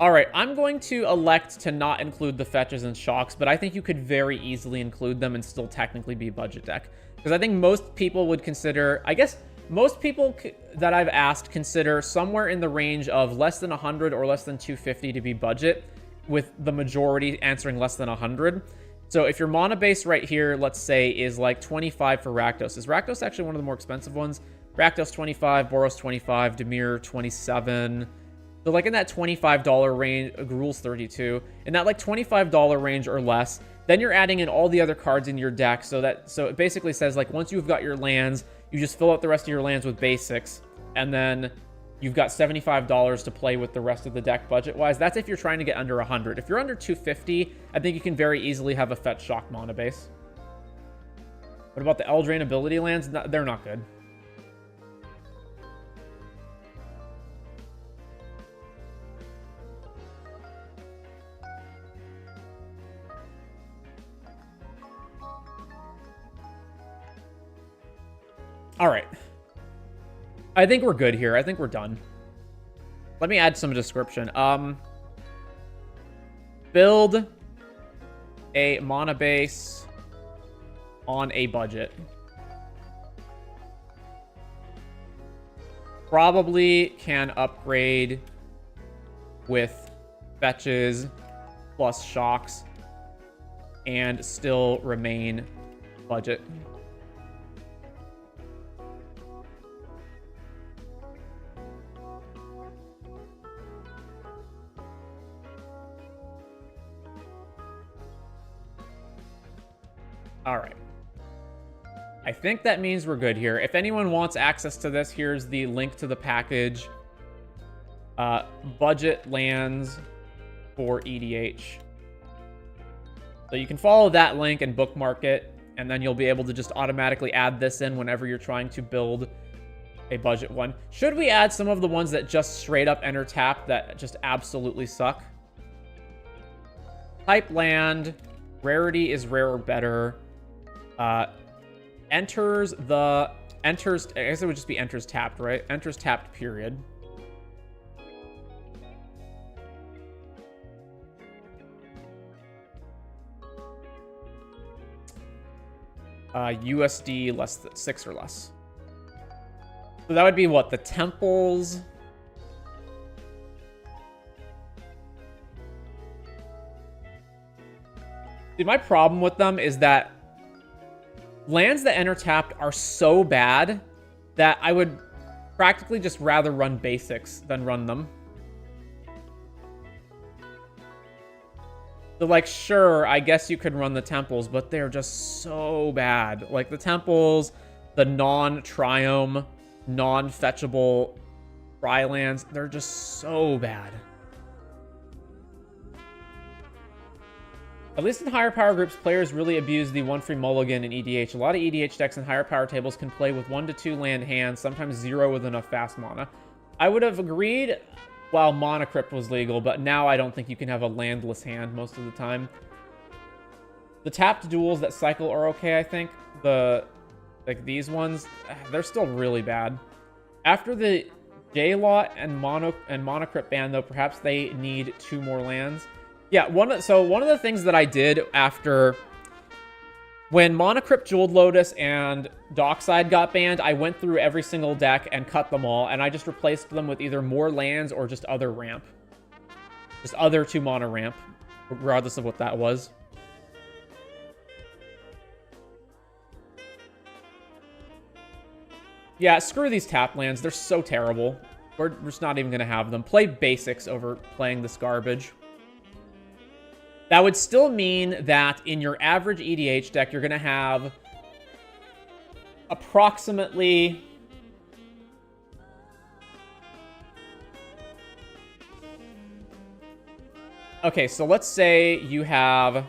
Alright, I'm going to elect to not include the fetches and shocks, but I think you could very easily include them and still technically be a budget deck. Because I think most people would consider... I guess most people that I've asked consider somewhere in the range of less than 100 or less than 250 to be budget, with the majority answering less than 100. So if your mana base right here, let's say, is like 25 for Rakdos. Is Rakdos actually one of the more expensive ones? Rakdos 25, Boros 25, Dimir 27. So like in that $25 range, Gruul's 32. In that like $25 range or less, then you're adding in all the other cards in your deck. So it basically says like once you've got your lands, you just fill out the rest of your lands with basics, and then you've got $75 to play with the rest of the deck budget-wise. That's if you're trying to get under 100. If you're under 250, I think you can very easily have a Fetch Shock mana base. What about the Eldraine ability lands? No, they're not good. All right. I think we're good here. I think we're done. Let me add some description. Build a mana base on a budget. Probably can upgrade with fetches plus shocks and still remain budget. All right. I think that means we're good here. If anyone wants access to this, here's the link to the package. Budget lands for EDH. So you can follow that link and bookmark it, and then you'll be able to just automatically add this in whenever you're trying to build a budget one. Should we add some of the ones that just straight up enter tap that just absolutely suck? Type land. Rarity is rare or better. Enters, I guess it would just be enters tapped, right? Enters tapped, period. USD less than 6 or less. So that would be what? The temples. Dude, my problem with them is that lands that enter tapped are so bad that I would practically just rather run basics than run them. So, like, sure, I guess you could run the temples, but they're just so bad. Like, the temples, the non-triome, non-fetchable tri-lands, they're just so bad. At least in higher power groups, players really abuse the 1 free mulligan in EDH. A lot of EDH decks in higher power tables can play with 1 to 2 land hands, sometimes 0 with enough fast mana. I would have agreed while Mana Crypt was legal, but now I don't think you can have a landless hand most of the time. The tapped duels that cycle are okay, I think. Like these ones, they're still really bad. After the J-Lot and Mana Crypt ban, though, perhaps they need 2 more lands. Yeah, one of the things that I did after when Mana Crypt, Jeweled Lotus, and Dockside got banned, I went through every single deck and cut them all, and I just replaced them with either more lands or just other ramp. Just other 2 mana ramp, regardless of what that was. Yeah, screw these tap lands. They're so terrible. We're just not even going to have them. Play basics over playing this garbage. That would still mean that in your average EDH deck, you're going to have approximately okay, so let's say you have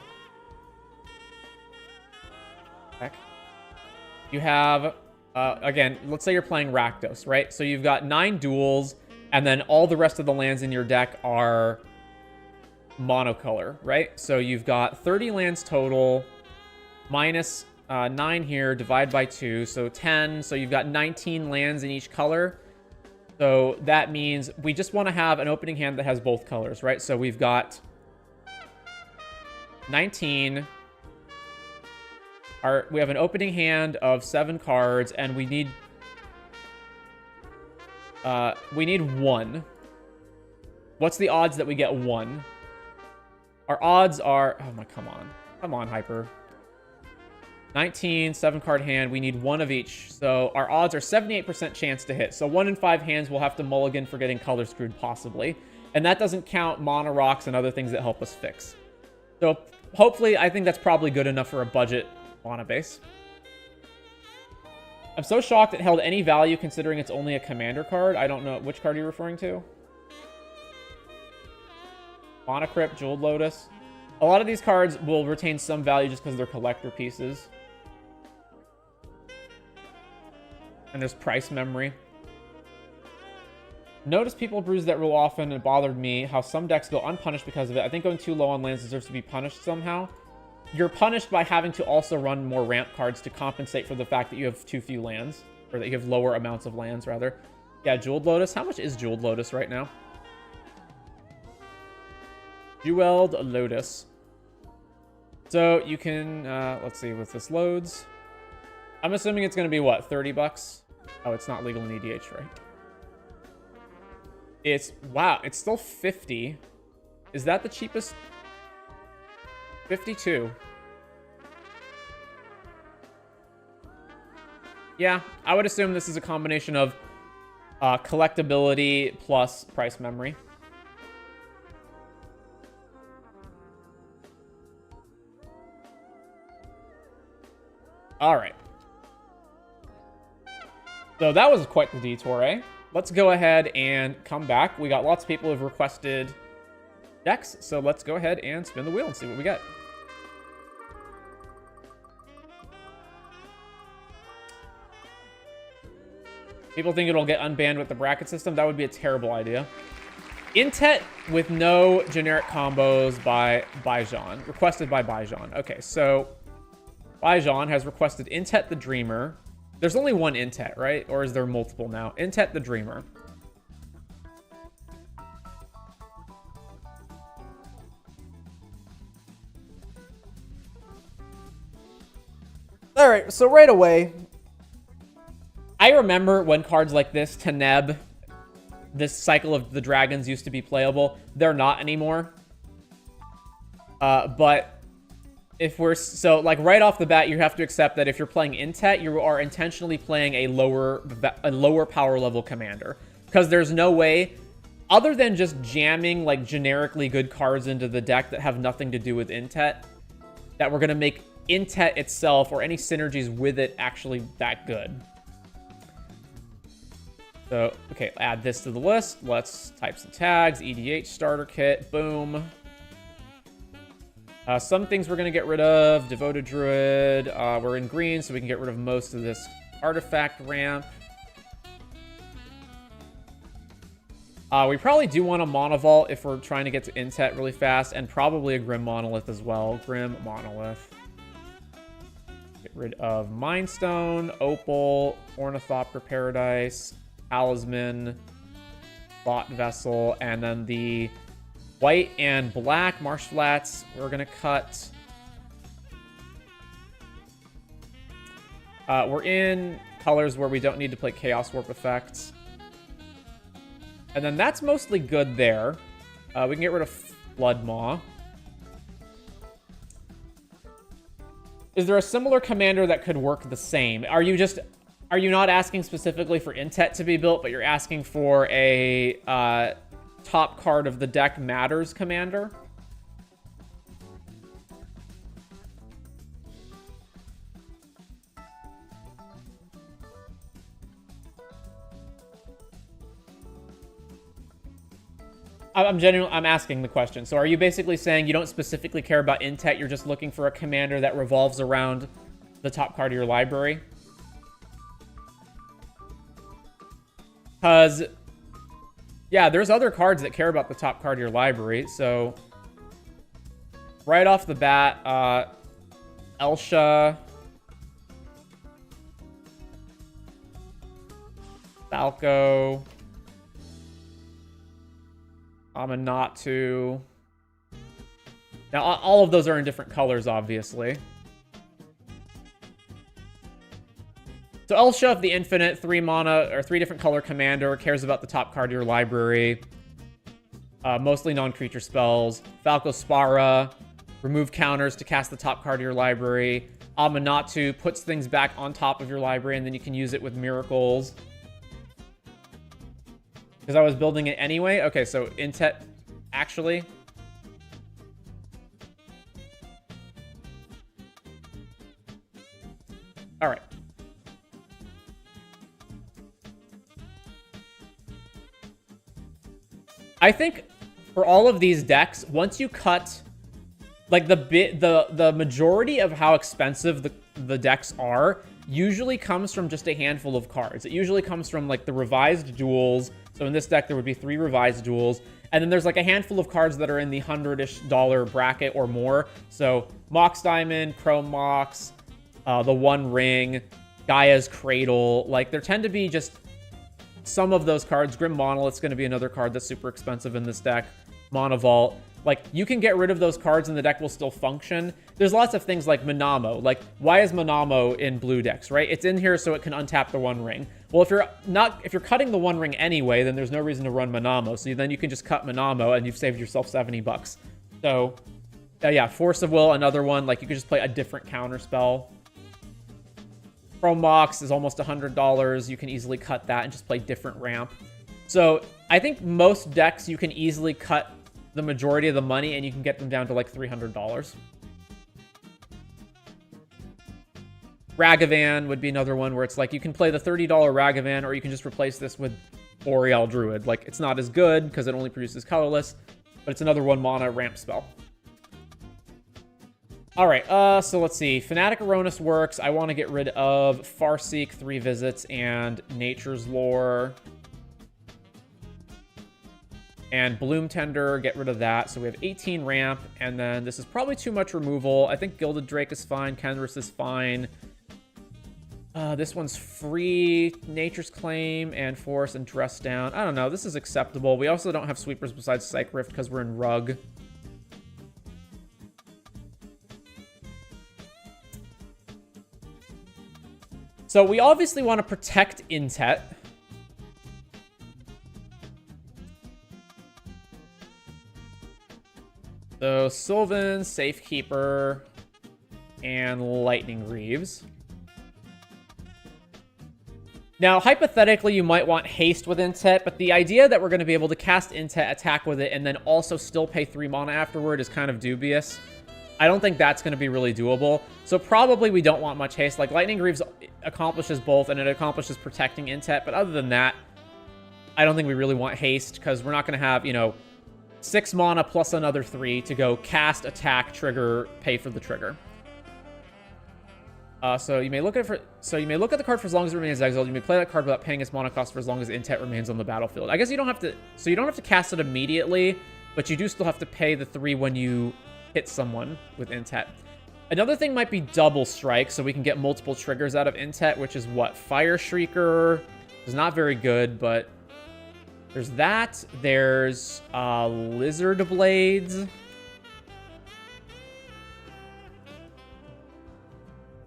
again, let's say you're playing Rakdos, right? So you've got 9 duels, and then all the rest of the lands in your deck are monocolor, right? So you've got 30 lands total, minus 9 here, divide by 2, so 10. So you've got 19 lands in each color. So that means we just want to have an opening hand that has both colors, right? So we've got 19. We have an opening hand of 7 cards, and we need 1. What's the odds that we get 1? Our odds are... Oh my, come on. Come on, Hyper. 19, 7-card hand. We need one of each. So our odds are 78% chance to hit. So 1 in 5 hands we'll have to mulligan for getting color screwed, possibly. And that doesn't count mono rocks and other things that help us fix. So hopefully, I think that's probably good enough for a budget mono base. I'm so shocked it held any value considering it's only a commander card. I don't know. Which card are you referring to? Monocrypt, Jeweled Lotus. A lot of these cards will retain some value just because they're collector pieces. And there's price memory. Notice people bruise that rule often, and it bothered me how some decks go unpunished because of it. I think going too low on lands deserves to be punished somehow. You're punished by having to also run more ramp cards to compensate for the fact that you have too few lands. Or that you have lower amounts of lands, rather. Yeah, Jeweled Lotus. How much is Jeweled Lotus right now? Jeweled Lotus. So you can, let's see, with this loads. I'm assuming it's going to be, what, 30 bucks? Oh, it's not legal in EDH, right? It's, wow, it's still 50. Is that the cheapest? 52. Yeah, I would assume this is a combination of collectability plus price memory. All right. So that was quite the detour, eh? Let's go ahead and come back. We got lots of people who've requested decks, so let's go ahead and spin the wheel and see what we get. People think it'll get unbanned with the bracket system. That would be a terrible idea. Intet with no generic combos by Bijan. Requested by Bijan. Okay, so Bijan has requested Intet the Dreamer. There's only one Intet, right? Or is there multiple now? Intet the Dreamer. All right, so right away, I remember when cards like this, Teneb, this Cycle of the Dragons used to be playable. They're not anymore. But if we're, so like right off the bat, you have to accept that if you're playing Intet, you are intentionally playing a lower power level commander. Because there's no way, other than just jamming like generically good cards into the deck that have nothing to do with Intet, that we're going to make Intet itself or any synergies with it actually that good. So, okay, add this to the list. Let's type some tags. EDH starter kit. Boom. Some things we're going to get rid of. Devoted Druid. We're in green, so we can get rid of most of this artifact ramp. We probably do want a Monovault if we're trying to get to Intet really fast, and probably a Grim Monolith as well. Grim Monolith. Get rid of Mind Stone, Opal, Ornithopter Paradise, Talisman, Thought Vessel, and then the white and black Marsh Flats we're going to cut. We're in colors where we don't need to play Chaos Warp effects. And then that's mostly good there. We can get rid of Bloodmaw. Is there a similar commander that could work the same? Are you not asking specifically for Intet to be built, but you're asking for a top card of the deck matters commander? I'm asking the question. So are you basically saying you don't specifically care about Intet, you're just looking for a commander that revolves around the top card of your library? Because, yeah, there's other cards that care about the top card of your library. So, right off the bat, Elsha, Falco, Amanatu. Now, all of those are in different colors, obviously. So Elsha, the Infinite, 3 mana, or 3 different color commander, cares about the top card of your library. Mostly non-creature spells. Falco Spara, remove counters to cast the top card of your library. Amanatu puts things back on top of your library, and then you can use it with miracles. Because I was building it anyway. Okay, so Intet, actually. All right. I think for all of these decks, once you cut, like the majority of how expensive the decks are usually comes from just a handful of cards. It usually comes from like the revised duels. So in this deck, there would be 3 revised duels. And then there's like a handful of cards that are in the $100-ish bracket or more. So Mox Diamond, Chrome Mox, the One Ring, Gaia's Cradle. Like there tend to be just some of those cards. Grim Monolith's going to be another card that's super expensive in this deck. Mana Vault. Like, you can get rid of those cards and the deck will still function. There's lots of things like Manamo. Like, why is Manamo in blue decks, right? It's in here so it can untap the One Ring. Well, if you're cutting the One Ring anyway, then there's no reason to run Manamo. So then you can just cut Manamo and you've saved yourself 70 bucks. So, yeah, Force of Will, another one. Like, you could just play a different counter spell. Chrome Mox is almost $100. You can easily cut that and just play different ramp. So I think most decks you can easily cut the majority of the money and you can get them down to like $300. Ragavan would be another one where it's like you can play the $30 Ragavan or you can just replace this with Boreal Druid. Like it's not as good because it only produces colorless, but it's another 1 mana ramp spell. All right, so let's see. Fanatic Erroneous works. I want to get rid of Farseek, 3 visits, and Nature's Lore. And Bloom Tender, get rid of that. So we have 18 ramp, and then this is probably too much removal. I think Gilded Drake is fine. Kenris is fine. This one's free. Nature's Claim and Force and Dress Down. I don't know. This is acceptable. We also don't have sweepers besides Psych Rift because we're in Rug. So we obviously want to protect Intet. So Sylvan, Safekeeper, and Lightning Reeves. Now, hypothetically, you might want haste with Intet, but the idea that we're going to be able to cast Intet, attack with it, and then also still pay 3 mana afterward is kind of dubious. I don't think that's going to be really doable. So probably we don't want much haste. Like, Lightning Reeves accomplishes both, and it accomplishes protecting Intet. But other than that, I don't think we really want haste, because we're not going to have, you know, 6 mana plus another 3 to go cast, attack, trigger, pay for the trigger. So you may look at the card for as long as it remains exiled. You may play that card without paying its mana cost for as long as Intet remains on the battlefield. I guess you don't have to. So you don't have to cast it immediately, but you do still have to pay the 3 when you hit someone with Intet. Another thing might be Double Strike, so we can get multiple triggers out of Intet, which is what? Fire Shrieker is not very good, but there's that. There's Lizard Blades.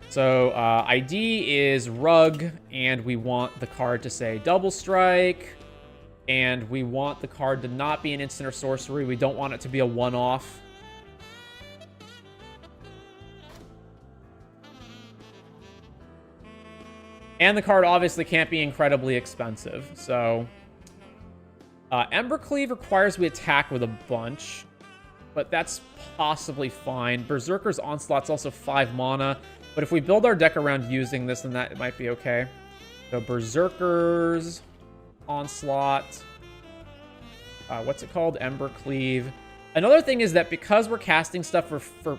So ID is Rug, and we want the card to say Double Strike, and we want the card to not be an instant or sorcery. We don't want it to be a one-off. And the card obviously can't be incredibly expensive. So Embercleave requires we attack with a bunch, but that's possibly fine. Berserker's Onslaught's also 5 mana, but if we build our deck around using this, then that might be okay. So Berserker's Onslaught. What's it called? Embercleave. Another thing is that because we're casting stuff for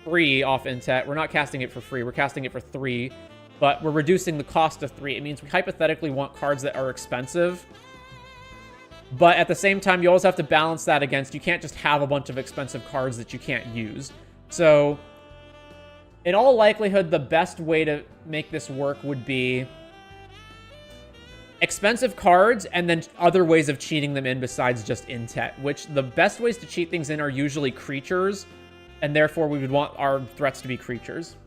free off Intet, we're not casting it for free, we're casting it for 3. But we're reducing the cost to 3. It means we hypothetically want cards that are expensive. But at the same time, you always have to balance that against, you can't just have a bunch of expensive cards that you can't use. So, in all likelihood, the best way to make this work would be expensive cards and then other ways of cheating them in besides just Intet. Which, the best ways to cheat things in are usually creatures. And therefore, we would want our threats to be creatures.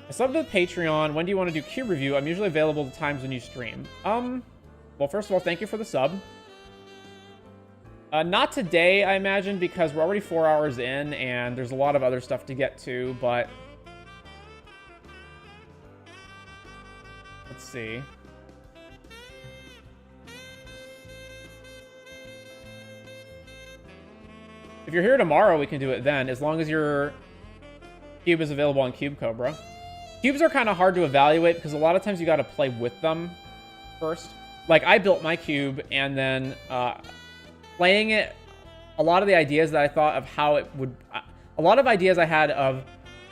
I subbed to Patreon. When do you want to do Cube Review? I'm usually available the times when you stream. Well, first of all, thank you for the sub. Not today, I imagine, because we're already 4 hours in, and there's a lot of other stuff to get to, but... Let's see. If you're here tomorrow, we can do it then, as long as your cube is available on Cube Cobra. Cubes are kind of hard to evaluate, because a lot of times you got to play with them first. Like, I built my cube, and then playing it, a lot of the ideas that I thought of how it would... a lot of ideas I had of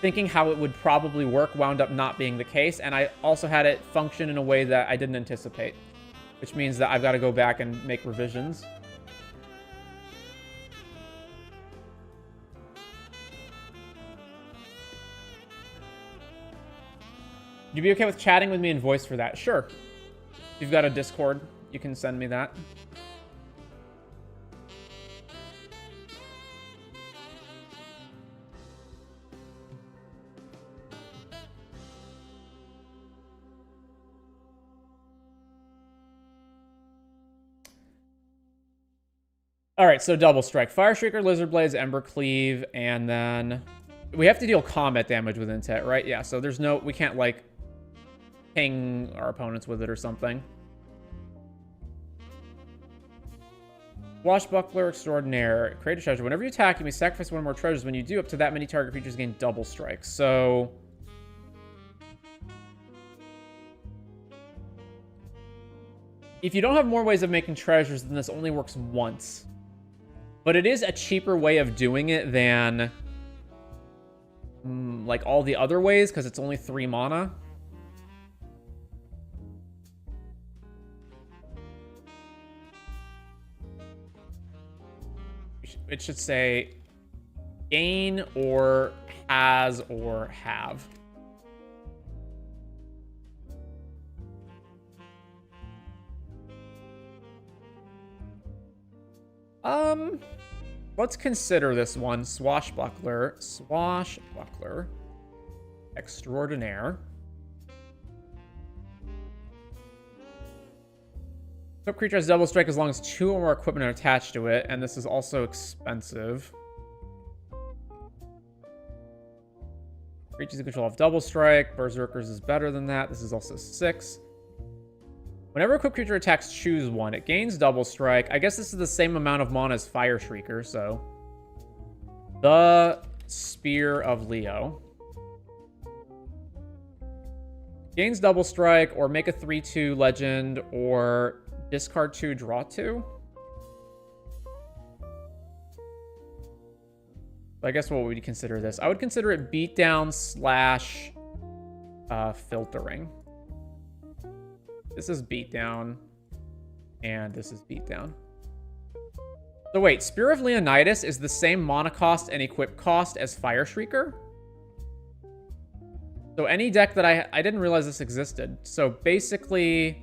thinking how it would probably work wound up not being the case, and I also had it function in a way that I didn't anticipate, which means that I've got to go back and make revisions. You'd be okay with chatting with me in voice for that? Sure. If you've got a Discord, you can send me that. All right, so double strike. Fire Shrieker, Lizard Blades, Ember Cleave, and then we have to deal combat damage with Intet, right? Yeah, so there's no... We can't, like, ping our opponents with it or something. Swashbuckler Extraordinaire. Create a treasure. Whenever you attack, you may sacrifice one or more treasures. When you do, up to that many target creatures gain double strike. So... if you don't have more ways of making treasures, then this only works once. But it is a cheaper way of doing it than... like all the other ways, because it's only 3 mana. It should say gain or has or have. Let's consider this one. Swashbuckler. Swashbuckler. Extraordinaire. Equip creature has double strike as long as 2 or more equipment are attached to it, and this is also expensive. Creatures in control have double strike. Berserkers is better than that. This is also 6. Whenever equipped creature attacks, choose one. It gains double strike. I guess this is the same amount of mana as Fire Shrieker, so... The Spear of Leo. Gains double strike, or make a 3/2 legend, or discard 2, draw 2. I guess what would you consider this? I would consider it beatdown / filtering. This is beatdown, and this is beatdown. So wait, Spear of Leonidas is the same mana cost and equip cost as Fire Shrieker? So any deck that I didn't realize this existed. So basically,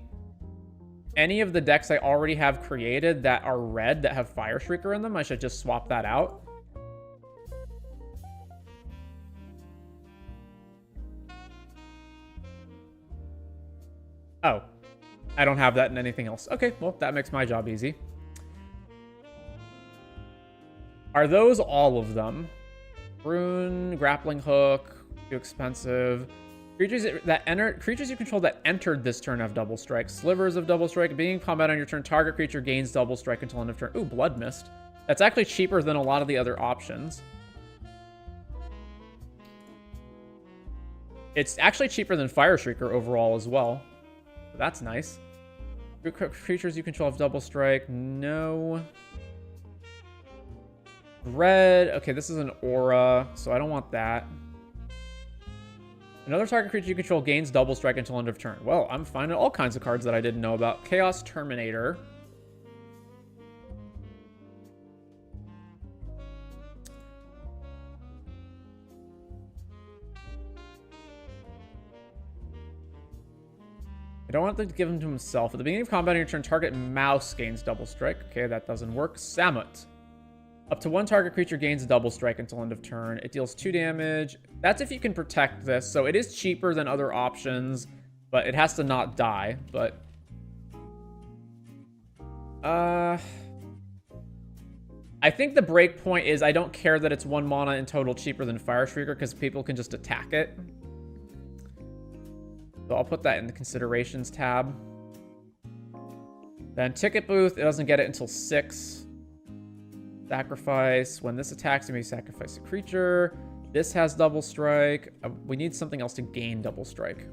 any of the decks I already have created that are red that have Fire Shrieker in them, I should just swap that out. Oh, I don't have that in anything else. Okay, well, that makes my job easy. Are those all of them? Rune, Grappling Hook, too expensive. Creatures you control that entered this turn have double strike. Slivers of double strike. Being in combat on your turn, target creature gains double strike until end of turn. Ooh, Blood Mist. That's actually cheaper than a lot of the other options. It's actually cheaper than Fire Shrieker overall as well. So that's nice. Creatures you control have double strike. No. Red. Okay, this is an aura, so I don't want that. Another target creature you control gains double strike until end of turn. Well, I'm finding all kinds of cards that I didn't know about. Chaos Terminator. I don't want to give him to himself. At the beginning of combat on your turn, target mouse gains double strike. Okay, that doesn't work. Samut. Up to 1 target creature gains double strike until end of turn. It deals 2 damage. That's if you can protect this. So it is cheaper than other options, but it has to not die. But I think the break point is I don't care that it's 1 mana in total cheaper than Fire Shrieker because people can just attack it. So I'll put that in the considerations tab. Then Ticket Booth, it doesn't get it until 6. Sacrifice. When this attacks, you may sacrifice a creature. This has double strike. We need something else to gain double strike.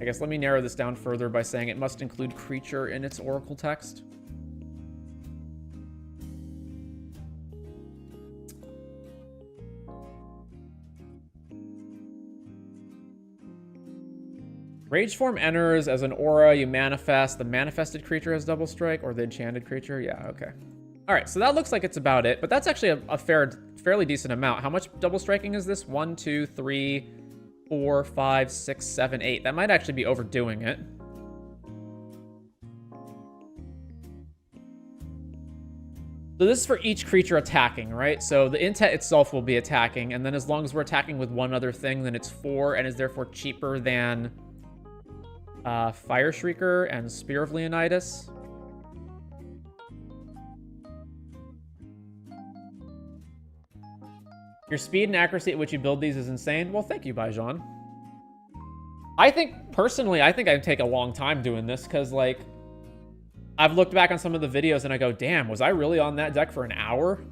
I guess let me narrow this down further by saying it must include creature in its Oracle text. Rage form enters as an aura. You manifest. The manifested creature has double strike, or the enchanted creature. Yeah, okay. All right, so that looks like it's about it, but that's actually a fairly decent amount. How much double striking is this? 1, 2, 3, 4, 5, 6, 7, 8. That might actually be overdoing it. So this is for each creature attacking, right? So the Intet itself will be attacking, and then as long as we're attacking with one other thing, then it's 4 and is therefore cheaper than Fire Shrieker and Spear of Leonidas. Your speed and accuracy at which you build these is insane. Well, thank you, Bijan. I think, personally, I think I'd take a long time doing this because, like, I've looked back on some of the videos and I go, damn, was I really on that deck for an hour?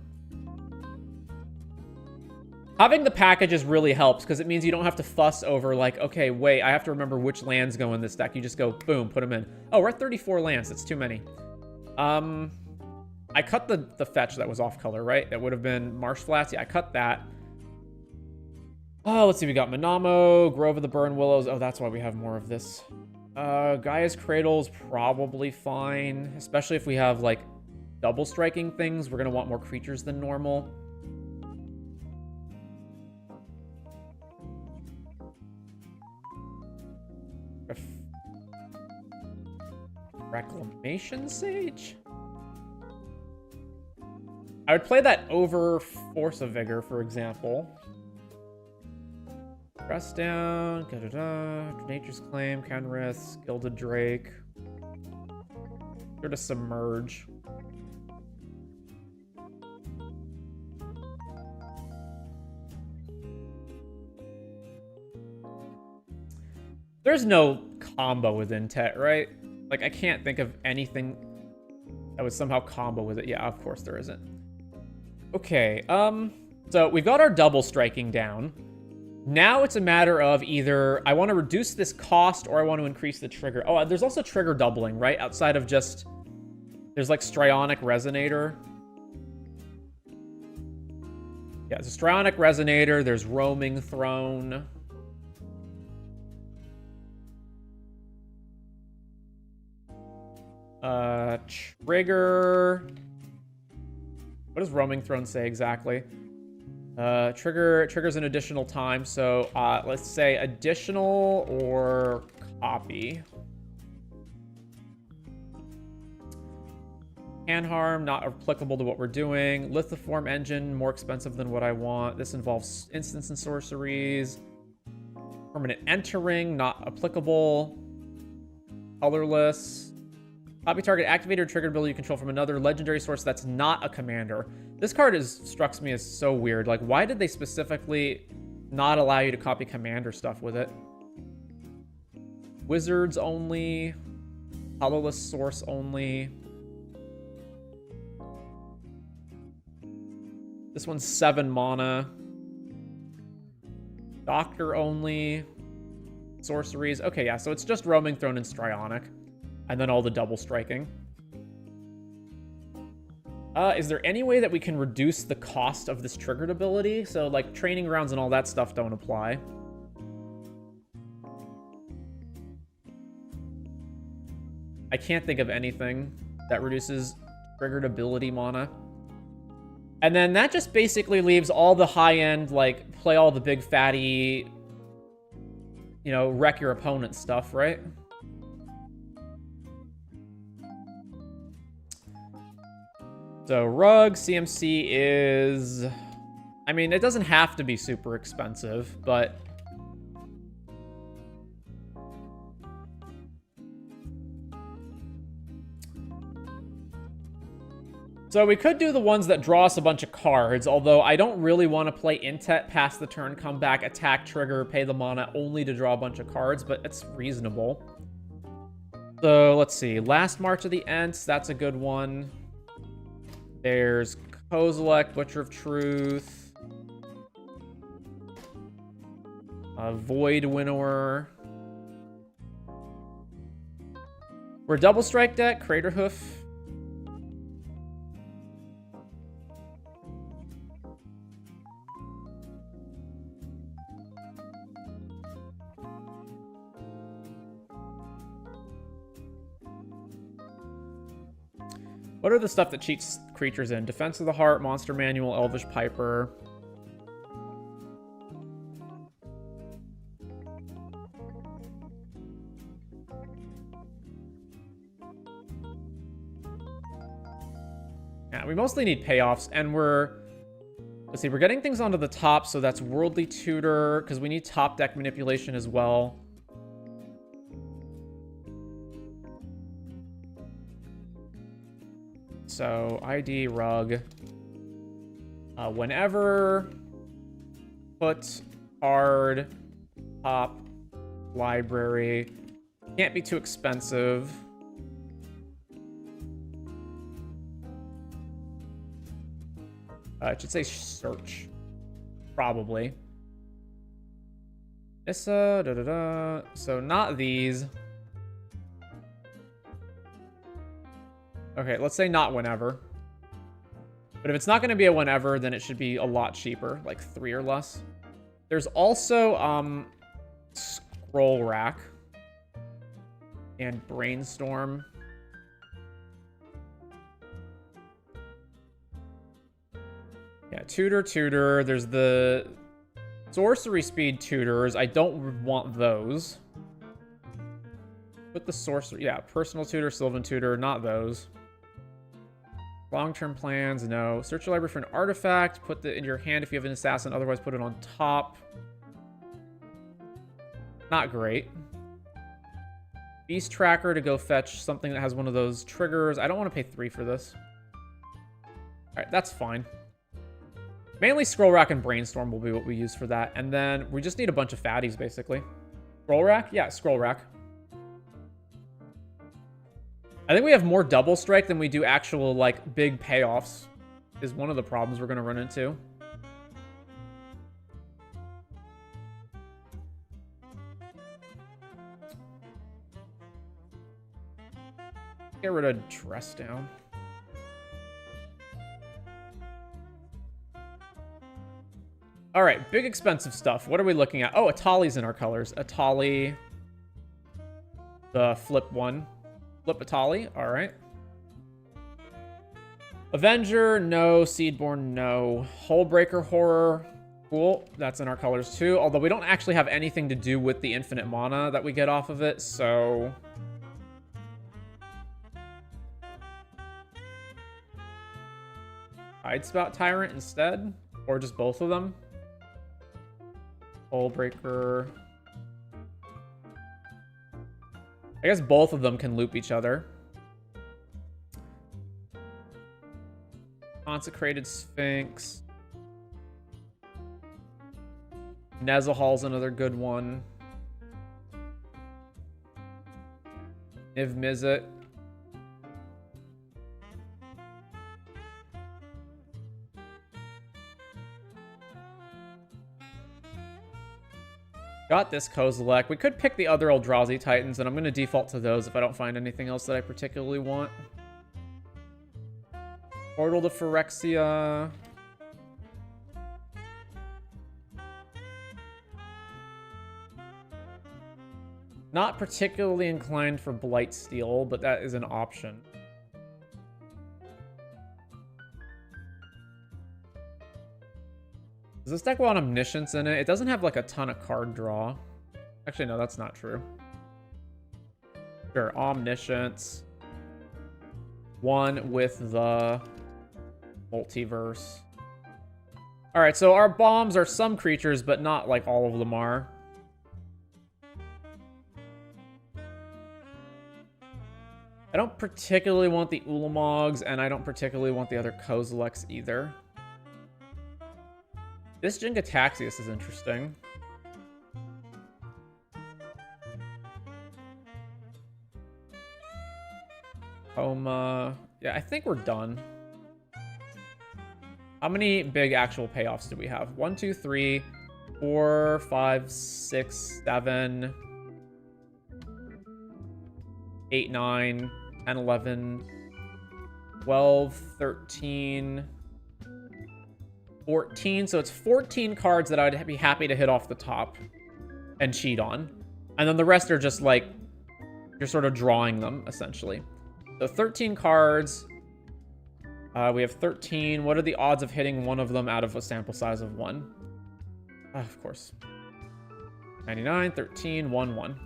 Having the packages really helps because it means you don't have to fuss over, like, okay, wait, I have to remember which lands go in this deck. You just go, boom, put them in. Oh, we're at 34 lands. That's too many. I cut the fetch that was off color, right? That would have been Marsh Flats. Yeah, I cut that. Oh, let's see. We got Manamo, Grove of the Burn Willows. Oh, that's why we have more of this. Gaia's Cradle's probably fine, especially if we have, like, double striking things. We're going to want more creatures than normal. Reclamation Sage? I would play that over Force of Vigor, for example. Press down, Nature's Claim, Kenrith, Gilded Drake. Sure to Submerge. There's no combo with Intet, right? Like, I can't think of anything that would somehow combo with it. Yeah, of course there isn't. Okay, so we've got our double striking down. Now it's a matter of either I want to reduce this cost or I want to increase the trigger. Oh, there's also trigger doubling, right? Outside of just... There's, like, Strionic Resonator. Yeah, it's a Strionic Resonator. There's Roaming Throne. Trigger. What does Roaming Throne say exactly? Triggers an additional time. So let's say additional or copy. Hand harm, not applicable to what we're doing. Lithoform engine, more expensive than what I want. This involves instants and sorceries. Permanent entering, not applicable. Colorless. Copy target activated or triggered ability you control from another legendary source that's not a commander. This card strikes me as so weird. Like, why did they specifically not allow you to copy commander stuff with it? Wizards only. Colorless source only. This one's 7 mana. Doctor only. Sorceries. Okay, yeah, so it's just Roaming Throne and Strionic. And then all the double striking. Is there any way that we can reduce the cost of this triggered ability? So, like, training grounds and all that stuff don't apply. I can't think of anything that reduces triggered ability mana. And then that just basically leaves all the high-end, like, play all the big fatty, you know, wreck your opponent stuff, right? So Rug CMC is... I mean, it doesn't have to be super expensive, but... So we could do the ones that draw us a bunch of cards, although I don't really want to play Intet, pass the turn, come back, attack, trigger, pay the mana only to draw a bunch of cards, but it's reasonable. So let's see. Last March of the Ents, that's a good one. There's Kozilek, Butcher of Truth. Void Winnower. We're a double strike deck, Craterhoof. What are the stuff that cheats creatures in? Defense of the Heart, Monster Manual, Elvish Piper. Yeah, we mostly need payoffs, and let's see, we're getting things onto the top, so that's Worldly Tutor, because we need top deck manipulation as well. So, ID, Rug. Whenever, put, card, top, library. Can't be too expensive. It should say search. Probably. Liesa, da-da-da. So, not these. Okay, let's say not whenever. But if it's not going to be a whenever, then it should be a lot cheaper, like 3 or less. There's also Scroll Rack and Brainstorm. Yeah, Tutor. There's the Sorcery Speed Tutors. I don't want those. Put the Sorcery... Yeah, Personal Tutor, Sylvan Tutor, not those. Long-term plans, no. Search your library for an artifact. Put it in your hand if you have an assassin. Otherwise, put it on top. Not great. Beast Tracker to go fetch something that has one of those triggers. I don't want to pay 3 for this. Alright, that's fine. Mainly Scroll Rack and Brainstorm will be what we use for that. And then we just need a bunch of fatties, basically. Scroll Rack? Yeah, Scroll Rack. I think we have more double strike than we do actual, like, big payoffs. Is one of the problems we're going to run into. Get rid of Dress Down. All right, big expensive stuff. What are we looking at? Oh, Atali's in our colors. Atali. The flip one. Flip Atali. All right. Avenger, no. Seedborn, no. Hullbreaker Horror. Cool. That's in our colors too. Although we don't actually have anything to do with the infinite mana that we get off of it, so... Hidespout Tyrant instead? Or just both of them? Hullbreaker. I guess both of them can loop each other. Consecrated Sphinx. Nezahal's another good one. Niv Mizzet. Got this Kozilek. We could pick the other Eldrazi Titans, and I'm going to default to those if I don't find anything else that I particularly want. Portal to Phyrexia. Not particularly inclined for Blightsteel, but that is an option. Does this deck want Omniscience in it? It doesn't have like a ton of card draw. Actually, no, that's not true. Sure, Omniscience. One with the Multiverse. Alright, so our bombs are some creatures, but not like all of them are. I don't particularly want the Ulamogs, and I don't particularly want the other Kozileks either. This Jingataxius is interesting. Homa. Yeah, I think we're done. How many big actual payoffs do we have? 1, 2, 3, 4, 5, 6, 7, 8, 9, 10, 11, 12, 13, 14. So it's 14 cards that I'd be happy to hit off the top and cheat on. And then the rest are just like, you're sort of drawing them, essentially. So 13 cards. We have 13. What are the odds of hitting one of them out of a sample size of 1? Of course. 99, 13, 1, 1.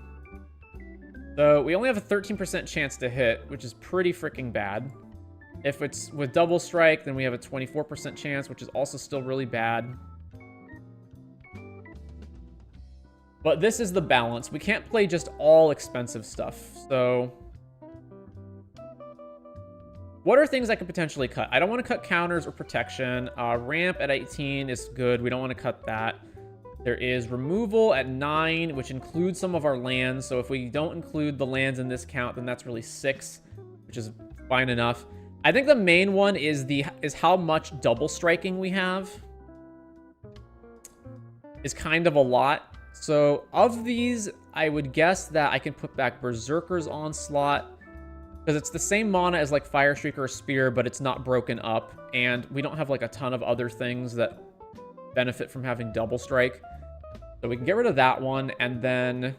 So we only have a 13% chance to hit, which is pretty freaking bad. If it's with double strike, then we have a 24% chance, which is also still really bad. But this is the balance. We can't play just all expensive stuff. So what are things I could potentially cut? I don't want to cut counters or protection. Ramp at 18 is good. We don't want to cut that. There is removal at 9, which includes some of our lands. So if we don't include the lands in this count, then that's really 6, which is fine enough. I think the main one is how much double striking we have. Is kind of a lot. So of these, I would guess that I can put back Berserker's Onslaught, because it's the same mana as like Fire Streak or Spear, but it's not broken up, and we don't have like a ton of other things that benefit from having double strike. So we can get rid of that one, and then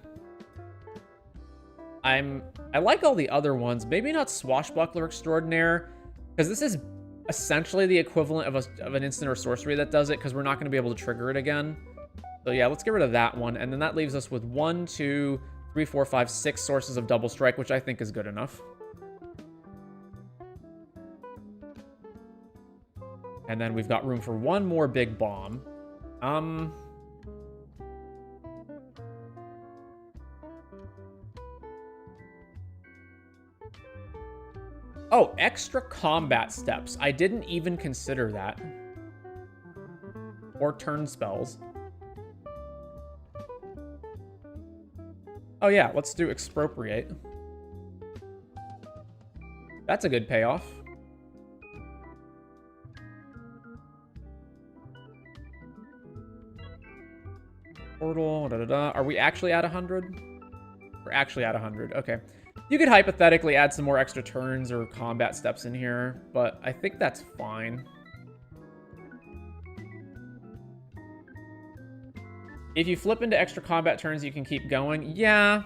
I like all the other ones. Maybe not Swashbuckler Extraordinaire, because this is essentially the equivalent of an instant or sorcery that does it, because we're not going to be able to trigger it again. So yeah, let's get rid of that one, and then that leaves us with 1, 2, 3, 4, 5, 6 sources of double strike, which I think is good enough. And then we've got room for one more big bomb. Oh, extra combat steps. I didn't even consider that. Or turn spells. Oh yeah, let's do Expropriate. That's a good payoff. Portal, Are we actually at 100? We're actually at 100. Okay. You could hypothetically add some more extra turns or combat steps in here, but I think that's fine. If you flip into extra combat turns, you can keep going. Yeah.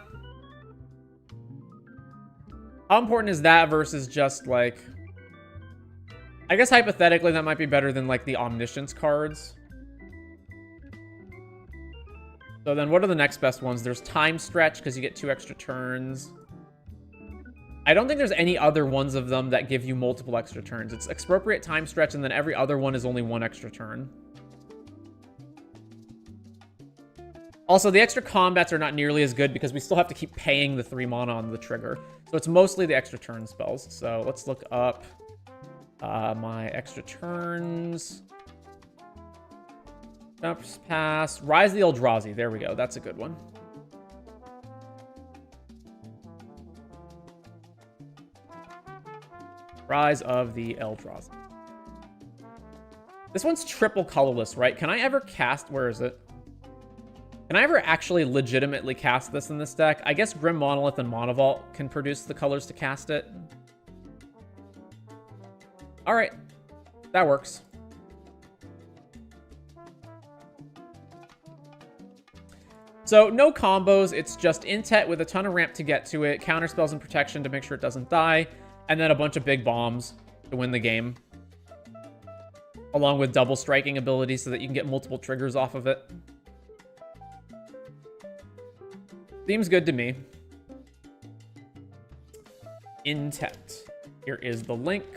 How important is that versus just like... I guess hypothetically that might be better than like the Omniscience cards. So then what are the next best ones? There's Time Stretch, because you get 2 extra turns. I don't think there's any other ones of them that give you multiple extra turns. It's Expropriate, Time Stretch, and then every other one is only 1 extra turn. Also, the extra combats are not nearly as good because we still have to keep paying the 3 mana on the trigger. So it's mostly the extra turn spells. So let's look up my extra turns. Jumps Pass. Rise of the Eldrazi. There we go. That's a good one. Rise of the Eldrazi. This one's triple colorless, right? Can I ever cast... Where is it? Can I ever actually legitimately cast this in this deck? I guess Grim Monolith and Monovault can produce the colors to cast it. All right. That works. So no combos. It's just Intet with a ton of ramp to get to it, counter spells and protection to make sure it doesn't die, and then a bunch of big bombs to win the game. Along with double striking ability so that you can get multiple triggers off of it. Seems good to me. Intet. Here is the link.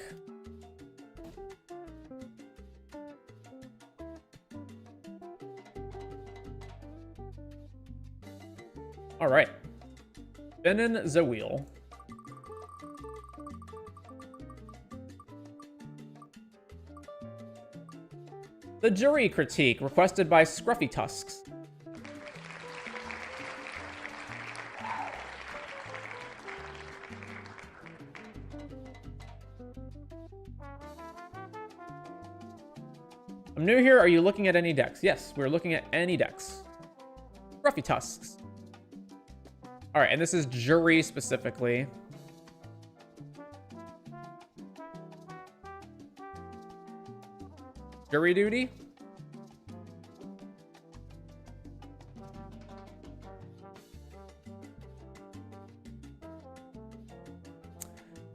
All right. Spinning the wheel. The Juri critique, requested by scruffytusks. I'm new here. Are you looking at any decks? Yes, we're looking at any decks. Scruffytusks. All right, and this is Juri specifically. Jury duty?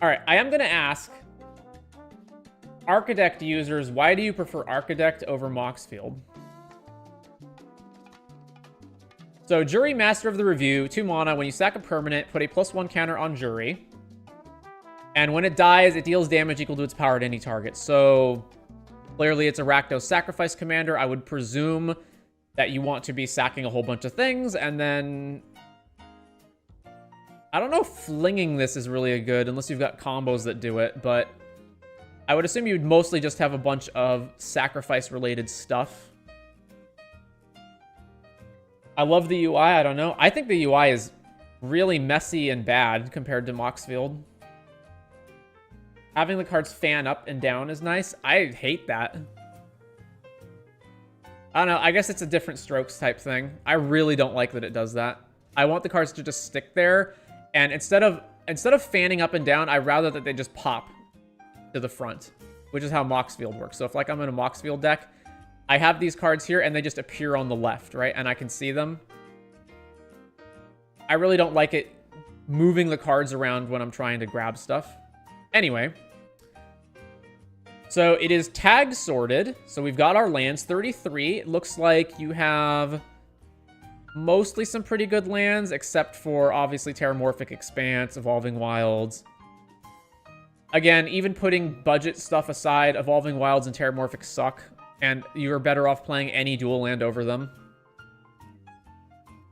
All right, I am going to ask Architect users, why do you prefer Architect over Moxfield? So, Juri, Master of the Review, 2 mana. When you sack a permanent, put a +1 counter on Juri. And when it dies, it deals damage equal to its power to any target. So, clearly it's a Rakdos Sacrifice commander. I would presume that you want to be sacking a whole bunch of things, and then... I don't know if flinging this is really a good, unless you've got combos that do it, but... I would assume you'd mostly just have a bunch of sacrifice-related stuff. I love the UI, I don't know. I think the UI is really messy and bad compared to Moxfield. Having the cards fan up and down is nice. I hate that. I don't know, I guess it's a different strokes type thing. I really don't like that it does that. I want the cards to just stick there, and instead of fanning up and down, I'd rather that they just pop to the front, which is how Moxfield works. So if like I'm in a Moxfield deck, I have these cards here and they just appear on the left, right? And I can see them. I really don't like it moving the cards around when I'm trying to grab stuff. Anyway. So it is tag sorted. So we've got our lands, 33. It looks like you have mostly some pretty good lands, except for obviously Terramorphic Expanse, Evolving Wilds. Again, even putting budget stuff aside, Evolving Wilds and Terramorphic suck, and you're better off playing any dual land over them.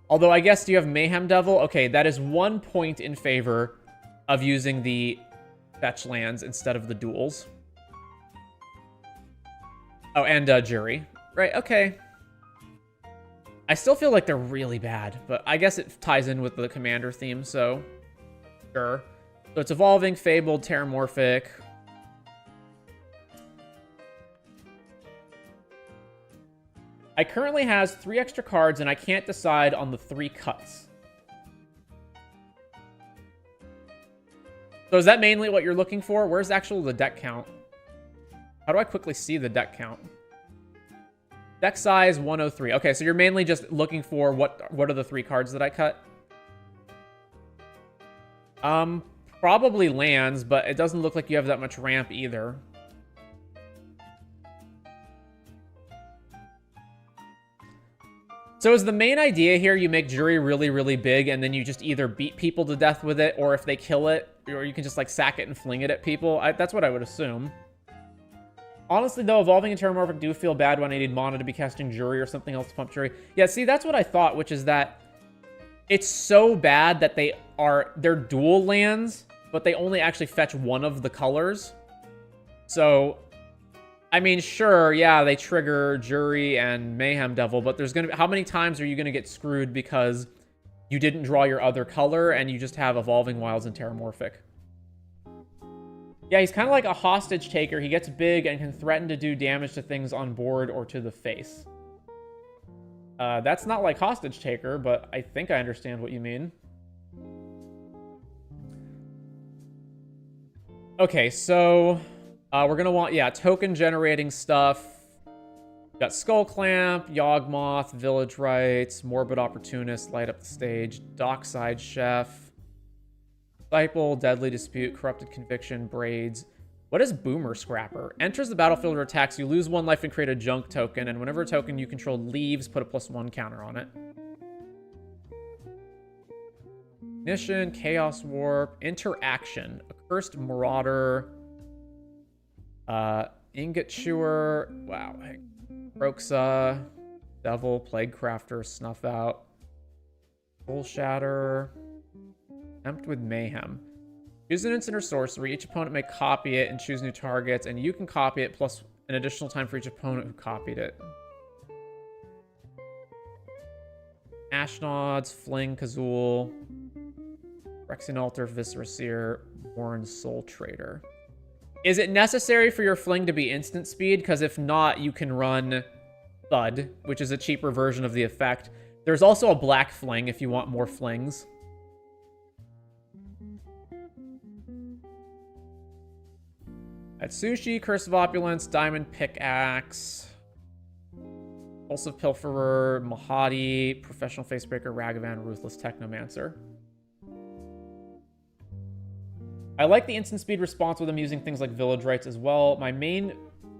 Although, I guess, do you have Mayhem Devil? Okay, that is 1 point in favor of using the fetch lands instead of the duels. Oh, and Juri. Right, okay. I still feel like they're really bad, but I guess it ties in with the commander theme, so sure. So it's Evolving, Fabled, Terramorphic. I currently has 3 extra cards, and I can't decide on the 3 cuts. So is that mainly what you're looking for? Where's actually the deck count? How do I quickly see the deck count? Deck size 103. Okay, so you're mainly just looking for what are the 3 cards that I cut? Probably lands, but it doesn't look like you have that much ramp either. So is the main idea here you make Juri really, really big, and then you just either beat people to death with it, or if they kill it, or you can just like sack it and fling it at people? That's what I would assume. Honestly, though, Evolving and Terramorphic do feel bad when I need mana to be casting Juri or something else to pump Juri. Yeah, see, that's what I thought, which is that it's so bad that they're dual lands, but they only actually fetch one of the colors. So, I mean, sure, yeah, they trigger Juri and Mayhem Devil, but there's gonna be, how many times are you gonna get screwed because you didn't draw your other color and you just have Evolving Wilds and Terramorphic? Yeah, he's kind of like a hostage taker. He gets big and can threaten to do damage to things on board or to the face. That's not like hostage taker, but I think I understand what you mean. Okay, so we're going to want, yeah, token generating stuff. We've got Skull Clamp, Yawgmoth, Village Rites, Morbid Opportunist, Light Up the Stage, Dockside Chef, Disciple, Deadly Dispute, Corrupted Conviction, Braids. What is Boomer Scrapper? Enters the battlefield or attacks, you lose 1 life and create a junk token, and whenever a token you control leaves, put a +1 counter on it. Ignition, Chaos Warp, Interaction, Accursed Marauder, Ingot Chewer, wow, Roxa, Devil, Plague Crafter, Snuff Out, Soul Shatter, Tempt with Mayhem. Use an instant or sorcery. Each opponent may copy it and choose new targets, and you can copy it plus an additional time for each opponent who copied it. Ashnods, Fling, Kazul, Rexian Altar, Viscera Seer, Born Soul Trader. Is it necessary for your Fling to be instant speed? Because if not, you can run Thud, which is a cheaper version of the effect. There's also a black Fling if you want more Flings. Atsushi, Curse of Opulence, Diamond Pickaxe, Impulsive Pilferer, Mahadi, Professional Facebreaker, Ragavan, Ruthless Technomancer. I like the instant speed response with them using things like Village Rites as well. My main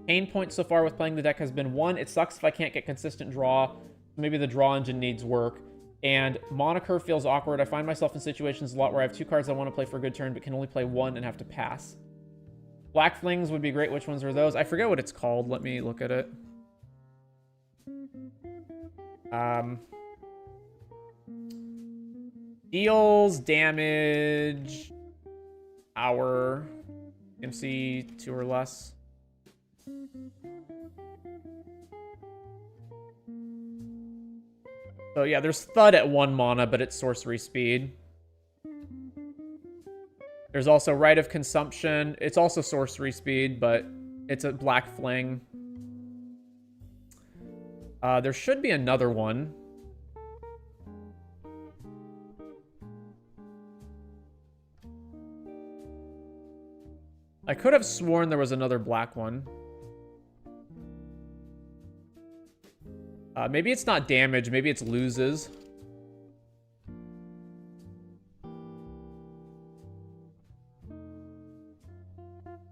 pain point so far with playing the deck has been, one, it sucks if I can't get consistent draw. Maybe the draw engine needs work. And Mana Curve feels awkward. I find myself in situations a lot where I have 2 cards I want to play for a good turn, but can only play 1 and have to pass. Black Flings would be great. Which ones are those? I forget what it's called. Let me look at it. Deals damage, power, MC 2 or less. So yeah, there's Thud at 1 mana, but it's sorcery speed. There's also Rite of Consumption. It's also sorcery speed, but it's a black Fling. There should be another one. I could have sworn there was another black one. Maybe it's not damage. Maybe it's loses.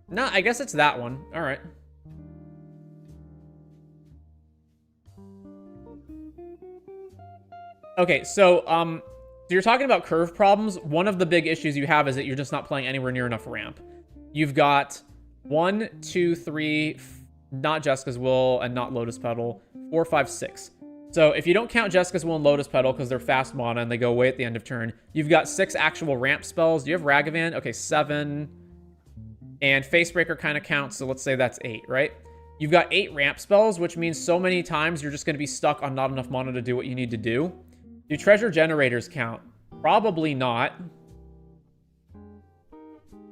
No, I guess it's that one. All right. Okay, so you're talking about curve problems. One of the big issues you have is that you're just not playing anywhere near enough ramp. You've got 1, 2, 3, not Jessica's Will and not Lotus Petal, 4, 5, 6. So if you don't count Jessica's Will and Lotus Petal because they're fast mana and they go away at the end of turn, you've got 6 actual ramp spells. Do you have Ragavan? Okay, 7. And Facebreaker kind of counts, so let's say that's 8, right? You've got 8 ramp spells, which means so many times you're just going to be stuck on not enough mana to do what you need to do. Do treasure generators count? Probably not.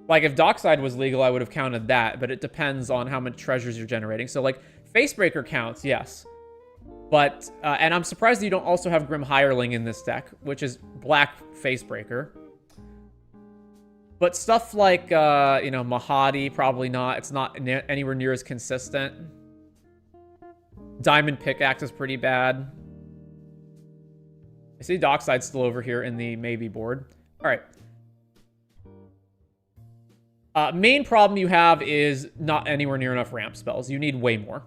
Like, if Dockside was legal, I would have counted that, but it depends on how much treasures you're generating. So, like, Facebreaker counts, yes. But, and I'm surprised that you don't also have Grim Hireling in this deck, which is black Facebreaker. But stuff like, you know, Mahadi, probably not. It's not anywhere near as consistent. Diamond Pickaxe is pretty bad. I see Dockside still over here in the maybe board. All right. Main problem you have is not anywhere near enough ramp spells. You need way more.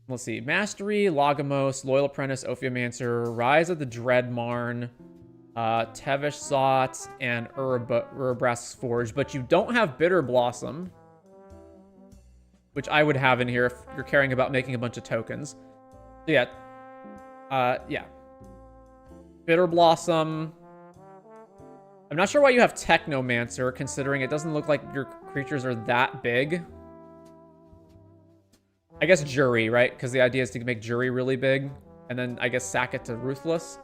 Let's see. Mastery, Logamos, Loyal Apprentice, Ophiomancer, Rise of the Dreadmarn, Tevish Zot, and Urabrask's Forge. But you don't have Bitter Blossom, which I would have in here if you're caring about making a bunch of tokens. So yeah. Yeah. Bitter Blossom. I'm not sure why you have Technomancer, considering it doesn't look like your creatures are that big. I guess Juri, right? Because the idea is to make Juri really big, and then I guess sack it to Ruthless.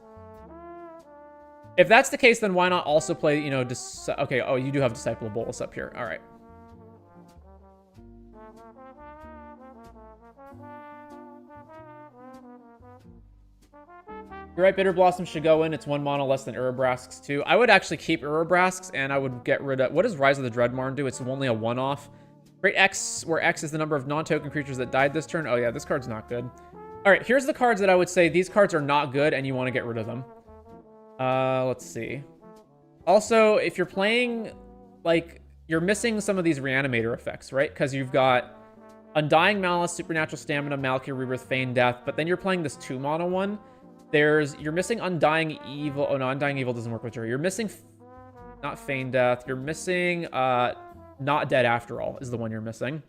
If that's the case, then why not also play, you know, okay, oh, you do have Disciple of Bolus up here. All right. You're right, Bitter Blossom should go in. It's 1 mana less than Urabrask's too. I would actually keep Urabrask's, and I would get rid of... What does Rise of the Dreadmarn do? It's only a one-off. Great X, where X is the number of non-token creatures that died this turn. Oh yeah, this card's not good. All right, here's the cards that I would say these cards are not good, and you want to get rid of them. Let's see. Also, if you're playing, like, you're missing some of these Reanimator effects, right? Because you've got Undying Malice, Supernatural Stamina, Malkia, Rebirth, Feign Death, but then you're playing this 2-mana one. You're missing Undying Evil. Oh, no, Undying Evil doesn't work with Juri. You're missing, not Feign Death. You're missing, Not Dead After All is the one you're missing.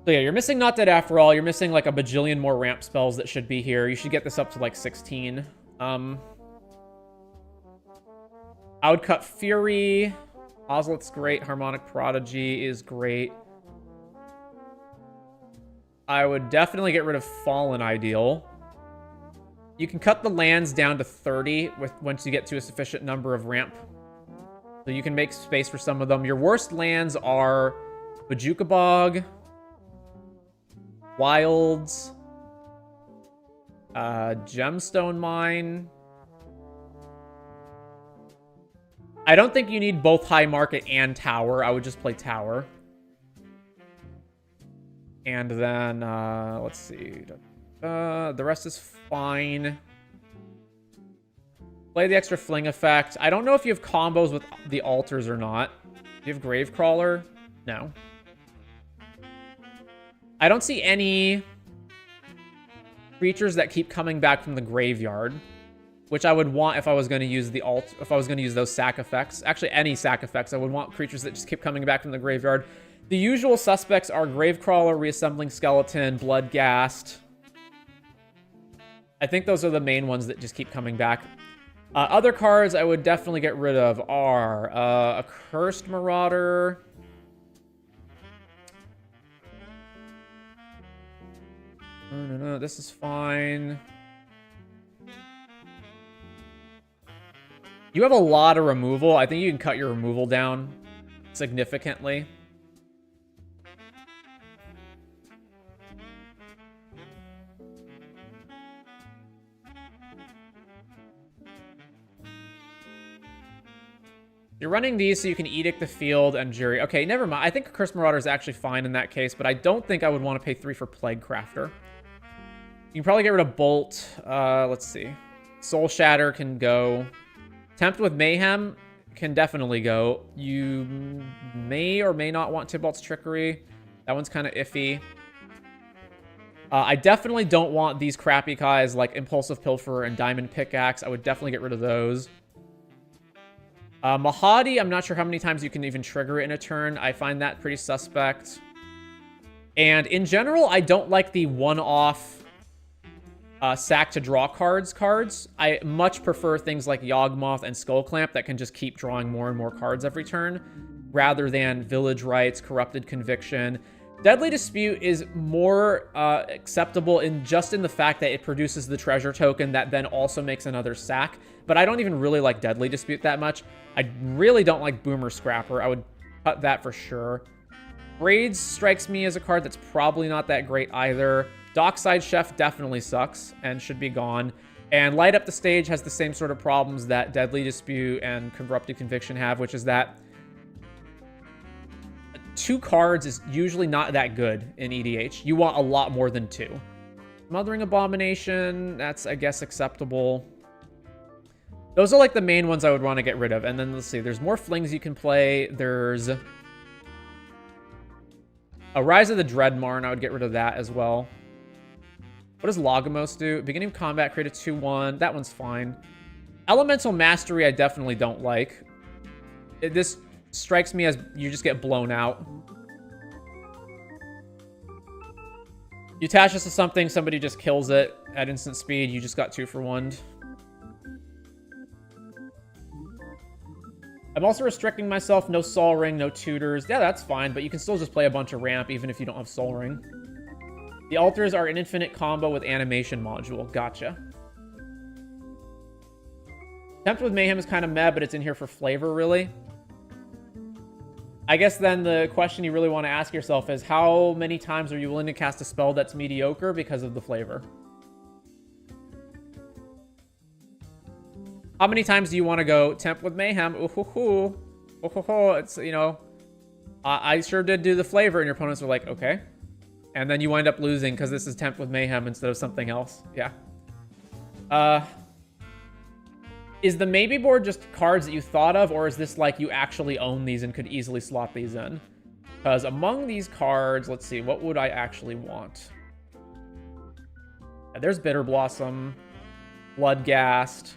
So yeah, you're missing Not Dead After All. You're missing like a bajillion more ramp spells that should be here. You should get this up to like 16. I would cut Fury. Ozlet's great. Harmonic Prodigy is great. I would definitely get rid of Fallen Ideal. You can cut the lands down to 30 once you get to a sufficient number of ramp. So you can make space for some of them. Your worst lands are Bajuka Bog, Wilds, Gemstone Mine. I don't think you need both High Market and Tower. I would just play Tower. And then, let's see. The rest is fine. Play the extra Fling effect. I don't know if you have combos with the altars or not. Do you have Gravecrawler? No. I don't see any creatures that keep coming back from the graveyard, which I would want if I was going to use the if I was going to use those sack effects. Actually, any sack effects. I would want creatures that just keep coming back from the graveyard. The usual suspects are Gravecrawler, Reassembling Skeleton, Bloodghast. I think those are the main ones that just keep coming back. Other cards I would definitely get rid of are a Cursed Marauder. No, this is fine. You have a lot of removal. I think you can cut your removal down significantly. You're running these so you can Edict the Field and Juri. Okay, never mind. I think Cursed Marauder is actually fine in that case, but I don't think I would want to pay 3 for Plague Crafter. You can probably get rid of Bolt. Let's see. Soul Shatter can go. Tempt with Mayhem can definitely go. You may or may not want Tybalt's Trickery. That one's kind of iffy. I definitely don't want these crappy guys like Impulsive Pilferer and Diamond Pickaxe. I would definitely get rid of those. Mahadi, I'm not sure how many times you can even trigger it in a turn. I find that pretty suspect. And in general, I don't like the one-off sack to draw cards. I much prefer things like Yawgmoth and Skullclamp that can just keep drawing more and more cards every turn, rather than Village Rites, Corrupted Conviction. Deadly Dispute is more acceptable in the fact that it produces the treasure token that then also makes another sack. But I don't even really like Deadly Dispute that much. I really don't like Boomer Scrapper. I would cut that for sure. Braids strikes me as a card that's probably not that great either. Dockside Chef definitely sucks and should be gone. And Light Up the Stage has the same sort of problems that Deadly Dispute and Corrupted Conviction have, which is that 2 cards is usually not that good in EDH. You want a lot more than 2. Smothering Abomination, that's, I guess, acceptable. Those are like the main ones I would want to get rid of. And then let's see, there's more flings you can play. There's a Rise of the Dreadmarn. I would get rid of that as well. What does Logomos do? Beginning of combat, create a 2/1. That one's fine. Elemental Mastery I definitely don't like. This strikes me as you just get blown out. You attach this to something, somebody just kills it at instant speed. You just got 2 for 1. I'm also restricting myself. No Sol Ring, no Tutors. Yeah, that's fine, but you can still just play a bunch of ramp even if you don't have Sol Ring. The altars are an infinite combo with animation module. Gotcha. Tempt with Mayhem is kind of meh, but it's in here for flavor, really. I guess then the question you really want to ask yourself is, how many times are you willing to cast a spell that's mediocre because of the flavor? How many times do you want to go Tempt with Mayhem? Ooh-hoo-hoo. Ooh-hoo-hoo. It's, you know, I sure did do the flavor, and your opponents are like, okay. And then you wind up losing because this is Tempt with Mayhem instead of something else. Yeah. Is the maybe board just cards that you thought of, or is this like you actually own these and could easily slot these in? Because among these cards, let's see, what would I actually want? Yeah, there's Bitter Blossom, Bloodghast.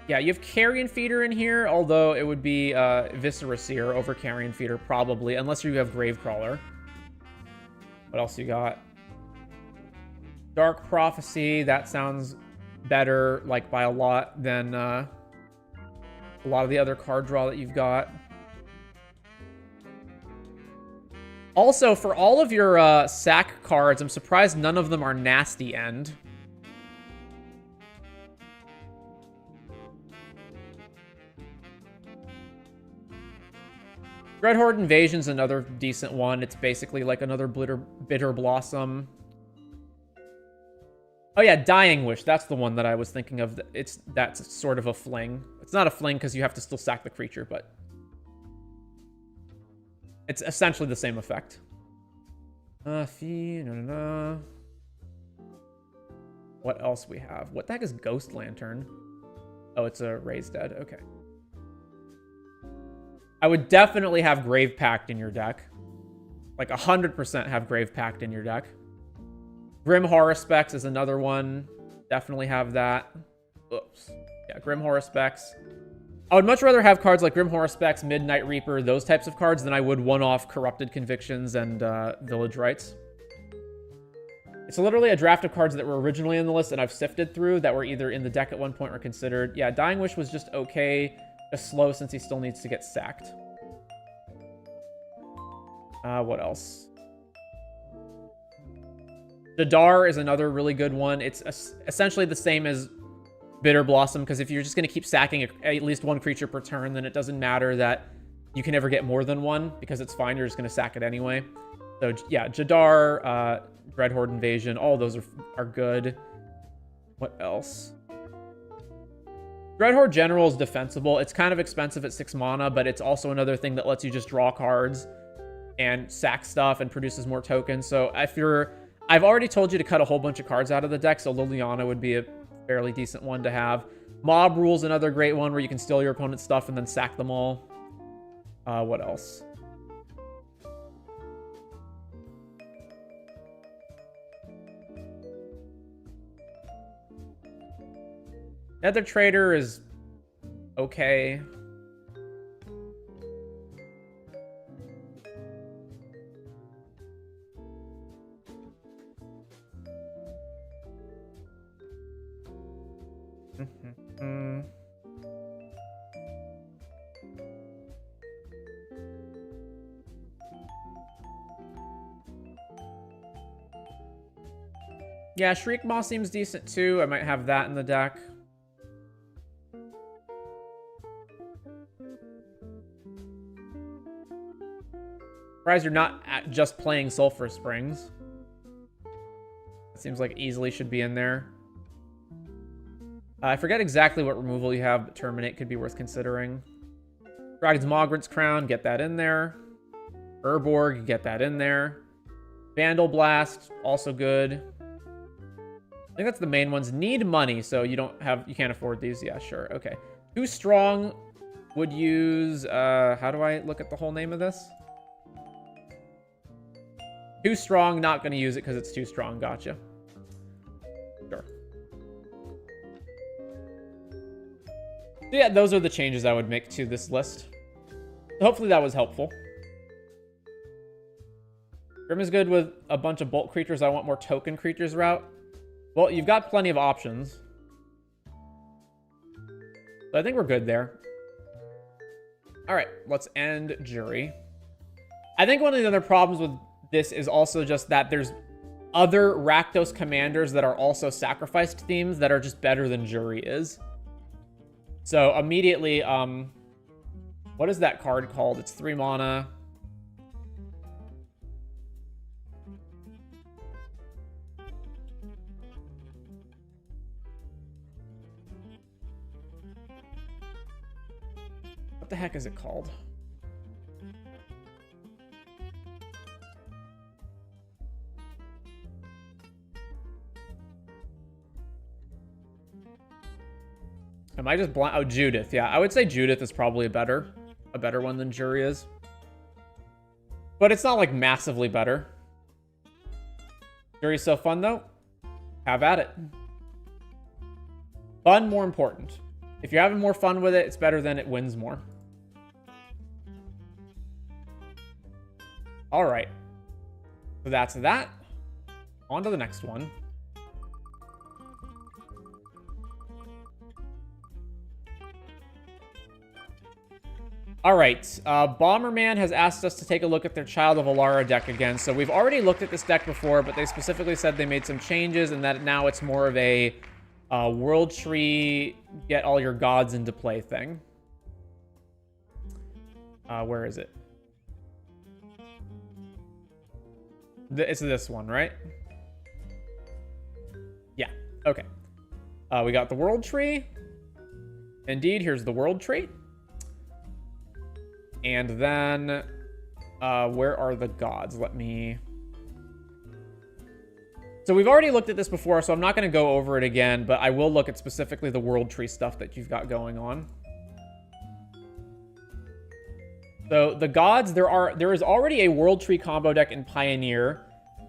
Yeah, you have Carrion Feeder in here, although it would be Viscera Seer over Carrion Feeder, probably, unless you have Gravecrawler. What else you got? Dark Prophecy, that sounds better, like, by a lot than a lot of the other card draw that you've got. Also, for all of your sack cards, I'm surprised none of them are nasty end. Dreadhorde Invasion's another decent one. It's basically like another Bitter Blossom. Oh yeah, Dying Wish. That's the one that I was thinking of. That's sort of a fling. It's not a fling because you have to still sack the creature, but it's essentially the same effect. What else we have? What the heck is Ghost Lantern? Oh, it's a Raised Dead. Okay. I would definitely have Grave Pact in your deck. Like 100% have Grave Pact in your deck. Grim Horror Specs is another one. Definitely have that. Oops. Yeah, Grim Horror Specs. I would much rather have cards like Grim Horror Specs, Midnight Reaper, those types of cards than I would one-off Corrupted Convictions and Village Rites. It's literally a draft of cards that were originally in the list and I've sifted through that were either in the deck at one point or considered. Yeah, Dying Wish was just okay. Just slow since he still needs to get sacked. What else? Jadar is another really good one. It's essentially the same as Bitter Blossom, because if you're just going to keep sacking at least one creature per turn, then it doesn't matter that you can never get more than one, because it's fine. You're just going to sack it anyway. So yeah, Jadar, Dreadhorde Invasion, all those are good. What else? Dreadhorde General is defensible. It's kind of expensive at 6 mana, but it's also another thing that lets you just draw cards and sack stuff and produces more tokens. So if you're... I've already told you to cut a whole bunch of cards out of the deck, so Liliana would be a fairly decent one to have. Mob Rule's another great one where you can steal your opponent's stuff and then sack them all. What else? Nether Trader is okay. Yeah, Shriek Maw seems decent too. I might have that in the deck. Surprised you're not just playing Sulphur Springs. It seems like easily should be in there. I forget exactly what removal you have, but Terminate could be worth considering. Dragon's Migrant's Crown, get that in there. Urborg, get that in there. Vandal Blast, also good. I think that's the main ones. Need money, so you can't afford these. Yeah, sure. Okay. Too Strong would use, how do I look at the whole name of this? Too Strong, not going to use it because it's too strong. Gotcha. Sure. So yeah, those are the changes I would make to this list. So hopefully that was helpful. Grim is good with a bunch of bulk creatures. I want more token creatures route. Well, you've got plenty of options. So I think we're good there. All right, let's end Juri. I think one of the other problems with this is also just that there's other Rakdos commanders that are also sacrificed themes that are just better than Juri is. So immediately, what is that card called? It's 3 mana. What the heck is it called? Am I just blind? Oh, Judith. Yeah, I would say Judith is probably a better one than Juri is. But it's not like massively better. Juri's so fun though. Have at it. Fun more important. If you're having more fun with it, it's better than it wins more. All right. So that's that. On to the next one. All right, Bomberman has asked us to take a look at their Child of Alara deck again. So we've already looked at this deck before, but they specifically said they made some changes and that now it's more of a World Tree, get all your gods into play thing. Where is it? It's this one, right? Yeah, okay. We got the World Tree. Indeed, here's the World Tree. And then, where are the gods? Let me... So we've already looked at this before, so I'm not going to go over it again, but I will look at specifically the World Tree stuff that you've got going on. So the gods, there is already a World Tree combo deck in Pioneer,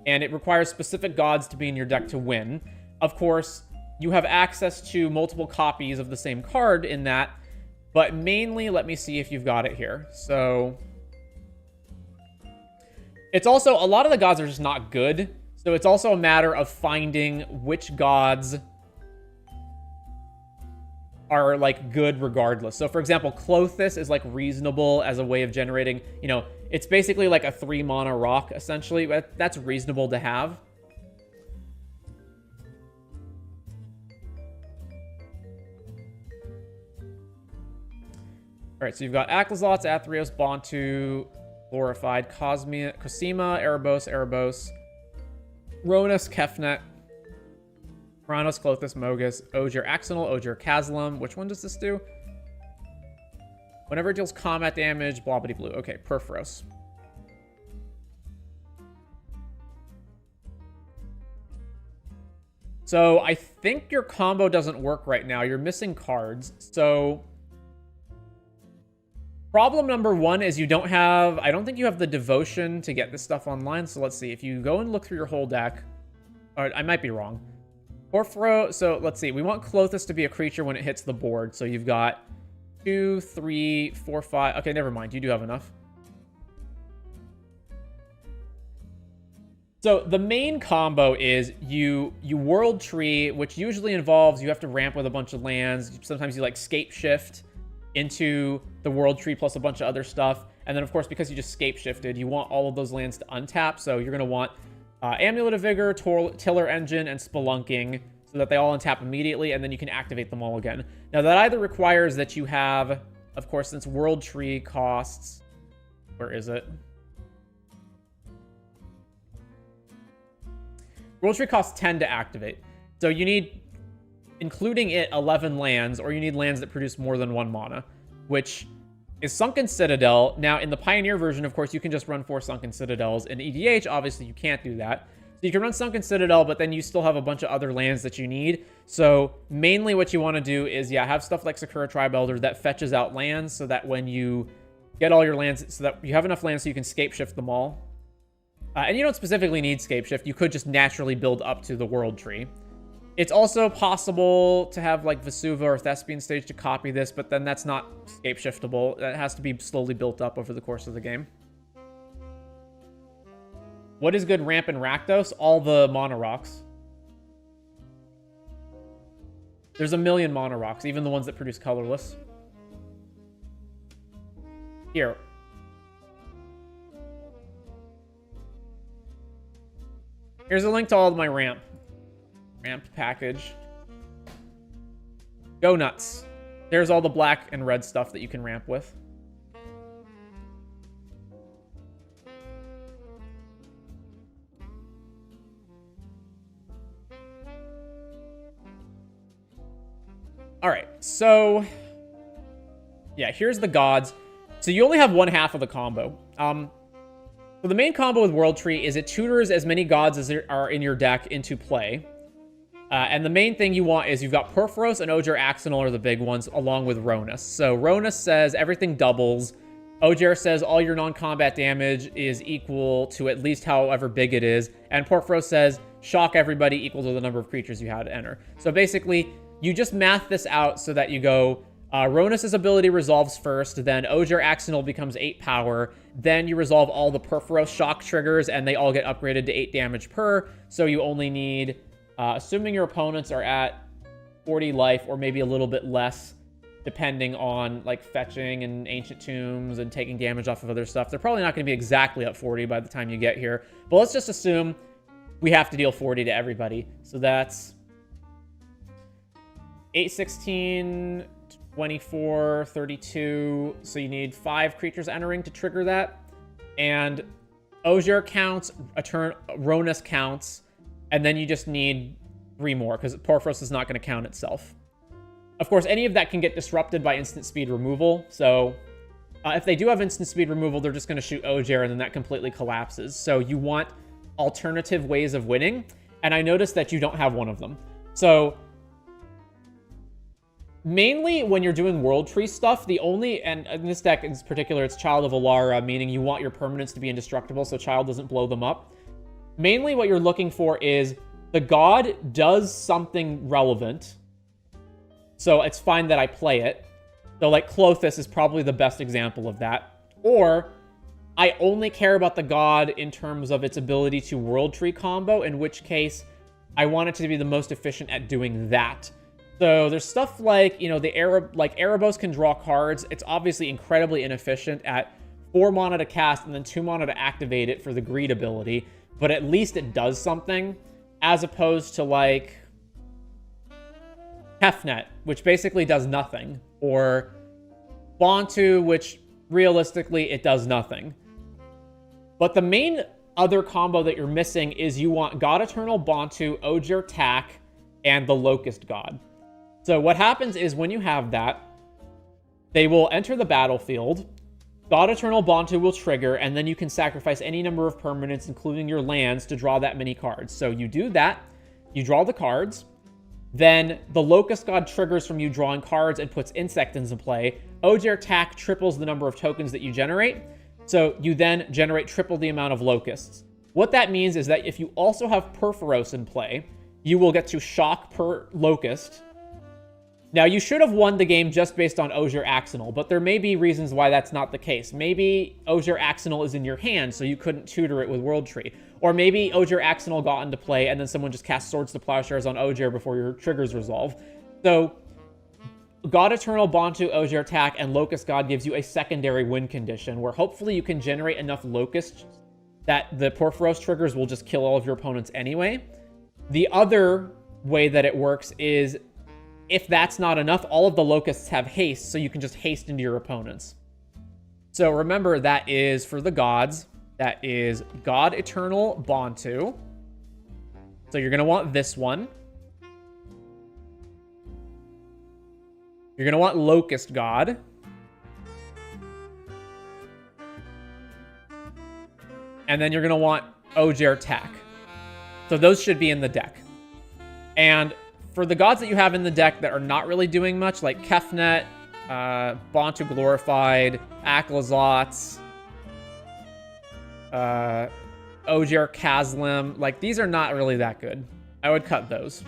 and it requires specific gods to be in your deck to win. Of course, you have access to multiple copies of the same card in that, but mainly, let me see if you've got it here. So, it's also, a lot of the gods are just not good, so it's also a matter of finding which gods are, like, good regardless. So, for example, Klothys is, like, reasonable as a way of generating, you know, it's basically like a 3-mana rock, essentially. That's reasonable to have. All right, so you've got Akhlazotz, Athreos, Bontu, Glorified, Cosima, Erebos, Ronus, Kefnet, Kranos, Klothys, Mogus, Ogier, Axonal, Ogier, Kazlam. Which one does this do? Whenever it deals combat damage, blobbity blue. Okay, Perforos. So I think your combo doesn't work right now. You're missing cards. So problem number one is you don't have, I don't think you have the devotion to get this stuff online. So let's see. If you go and look through your whole deck, or I might be wrong. Porphyro, so let's see. We want Klothys to be a creature when it hits the board. So you've got 2, 3, 4, 5. Okay, never mind. You do have enough. So the main combo is you World Tree, which usually involves you have to ramp with a bunch of lands. Sometimes you like scape shift into the World Tree plus a bunch of other stuff. And then, of course, because you just scape shifted, you want all of those lands to untap. So you're going to want Amulet of Vigor, Tiller Engine, and Spelunking so that they all untap immediately, and then you can activate them all again. Now, that either requires that you have, of course, since World Tree costs... Where is it? World Tree costs 10 to activate. So you need, including it, 11 lands, or you need lands that produce more than 1 mana, which is Sunken Citadel. Now, in the Pioneer version, of course, you can just run 4 Sunken Citadels. In EDH, obviously, you can't do that. So you can run Sunken Citadel, but then you still have a bunch of other lands that you need. So mainly what you want to do is, yeah, have stuff like Sakura Tribe Elder that fetches out lands so that when you get all your lands, so that you have enough lands so you can scape shift them all. And you don't specifically need scape shift. You could just naturally build up to the World Tree. It's also possible to have like Vesuva or Thespian Stage to copy this, but then that's not scape shiftable. That has to be slowly built up over the course of the game. What is good ramp in Rakdos? All the Mono Rocks. There's a million Mono Rocks, even the ones that produce colorless. Here. Here's a link to all of my ramped package. Go nuts. There's all the black and red stuff that you can ramp with. All right, so yeah, here's the gods. So you only have one half of the combo. So the main combo with World Tree is it tutors as many gods as there are in your deck into play. And the main thing you want is you've got Perforos and Ogier Axonal are the big ones, along with Ronus. So Ronus says everything doubles. Ogier says all your non-combat damage is equal to at least however big it is. And Perforos says shock everybody equal to the number of creatures you had to enter. So basically, you just math this out so that you go... Ronus' ability resolves first, then Ogier Axonal becomes 8 power, then you resolve all the Perforos shock triggers, and they all get upgraded to 8 damage per, so you only need, assuming your opponents are at 40 life, or maybe a little bit less, depending on like fetching and ancient tombs and taking damage off of other stuff. They're probably not going to be exactly up 40 by the time you get here, but let's just assume we have to deal 40 to everybody. So that's 8, 16, 24, 32. So you need 5 creatures entering to trigger that. And Ogier counts, Ronus counts, and then you just need 3 more because Porphyros is not going to count itself. Of course, any of that can get disrupted by instant speed removal. So if they do have instant speed removal, they're just going to shoot Ogier, and then that completely collapses. So you want alternative ways of winning, and I noticed that you don't have one of them. So mainly when you're doing World Tree stuff, the only, and in this deck in particular, it's Child of Alara, meaning you want your permanents to be indestructible so Child doesn't blow them up. Mainly what you're looking for is the god does something relevant, so it's fine that I play it. So like Klothys is probably the best example of that. Or I only care about the god in terms of its ability to World Tree combo, in which case I want it to be the most efficient at doing that. So there's stuff like, you know, the Erebos can draw cards. It's obviously incredibly inefficient at 4 mana to cast and then 2 mana to activate it for the Greed ability, but at least it does something, as opposed to like Hefnet, which basically does nothing, or Bontu, which realistically it does nothing. But the main other combo that you're missing is you want God Eternal, Bontu, Ogier Tack, and the Locust God. So what happens is when you have that, they will enter the battlefield, God Eternal, Bontu will trigger, and then you can sacrifice any number of permanents, including your lands, to draw that many cards. So you do that, you draw the cards, then the Locust God triggers from you drawing cards and puts Insect into play. Ogier Tack triples the number of tokens that you generate, so you then generate triple the amount of Locusts. What that means is that if you also have Porphyros in play, you will get to shock per Locust. Now, you should have won the game just based on Ogier Axonal, but there may be reasons why that's not the case. Maybe Ogier Axonal is in your hand, so you couldn't tutor it with World Tree. Or maybe Ogier Axonal got into play, and then someone just cast Swords to Plowshares on Ogier before your triggers resolve. So God Eternal, Bontu, Ogier Tack, and Locust God gives you a secondary win condition, where hopefully you can generate enough Locusts that the Porphyros triggers will just kill all of your opponents anyway. The other way that it works is, if that's not enough, all of the Locusts have haste, so you can just haste into your opponents. So remember, that is for the gods. That is God Eternal, Bontu. So you're going to want this one. You're going to want Locust God. And then you're going to want Ogier Tack. So those should be in the deck. And for the gods that you have in the deck that are not really doing much, like Kefnet, Bontu Glorified, Aklazotz, Ogier Kazlim, like these are not really that good. I would cut those.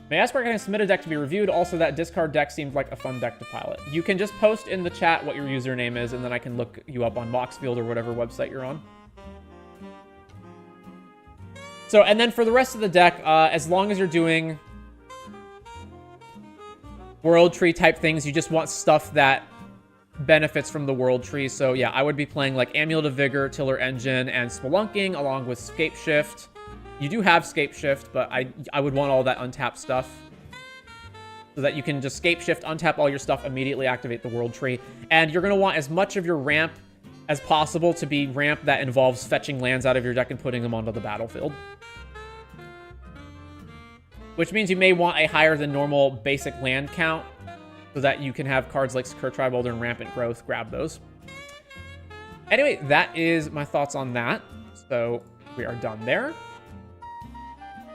May I ask where I can submit a deck to be reviewed? Also, that discard deck seemed like a fun deck to pilot. You can just post in the chat what your username is, and then I can look you up on Moxfield or whatever website you're on. So, and then for the rest of the deck, as long as you're doing World Tree type things, you just want stuff that benefits from the World Tree. So yeah, I would be playing like Amulet of Vigor, Tiller Engine, and Spelunking, along with Scape Shift. You do have Scape Shift, but I would want all that untapped stuff, so that you can just Scape Shift, untap all your stuff, immediately activate the World Tree. And you're going to want as much of your ramp as possible to be ramp that involves fetching lands out of your deck and putting them onto the battlefield. Which means you may want a higher than normal basic land count, so that you can have cards like Secure Tribeholder and Rampant Growth grab those. Anyway, that is my thoughts on that. So we are done there.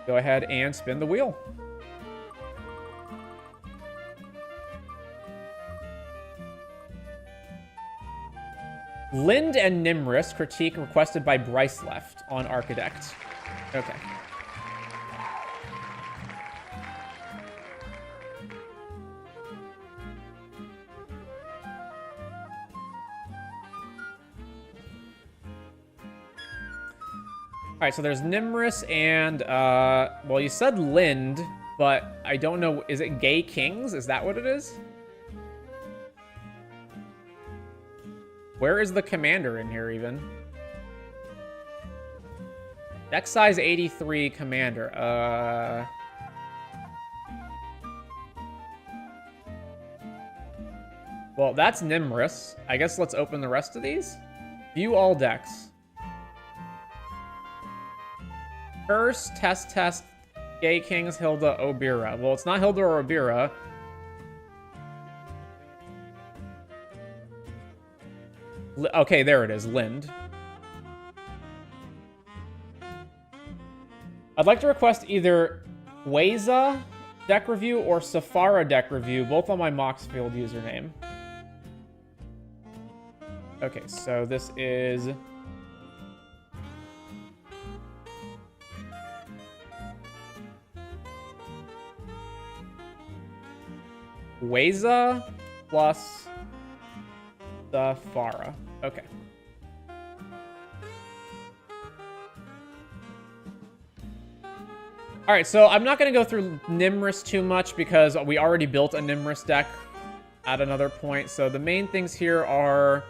Go ahead and spin the wheel. Lynde and Nimrus critique requested by BryceLeft on Architect. Okay. right, so there's Nimrus and, well, you said Lynde, but I don't know. Is it Gay Kings? Is that what it is? Where is the commander in here, even? Deck size 83 commander. Well, that's Nimrus. I guess let's open the rest of these. View all decks. First, test. Gay Kings, Hilda, Obira. Well, it's not Hilda or Obira. Okay, there it is, Lynde. I'd like to request either Liesa deck review or Safara deck review, both on my Moxfield username. Okay, so this is... Liesa plus Safara. Okay. All right, so I'm not going to go through Nimrus too much because we already built a Nimrus deck at another point. So the main things here are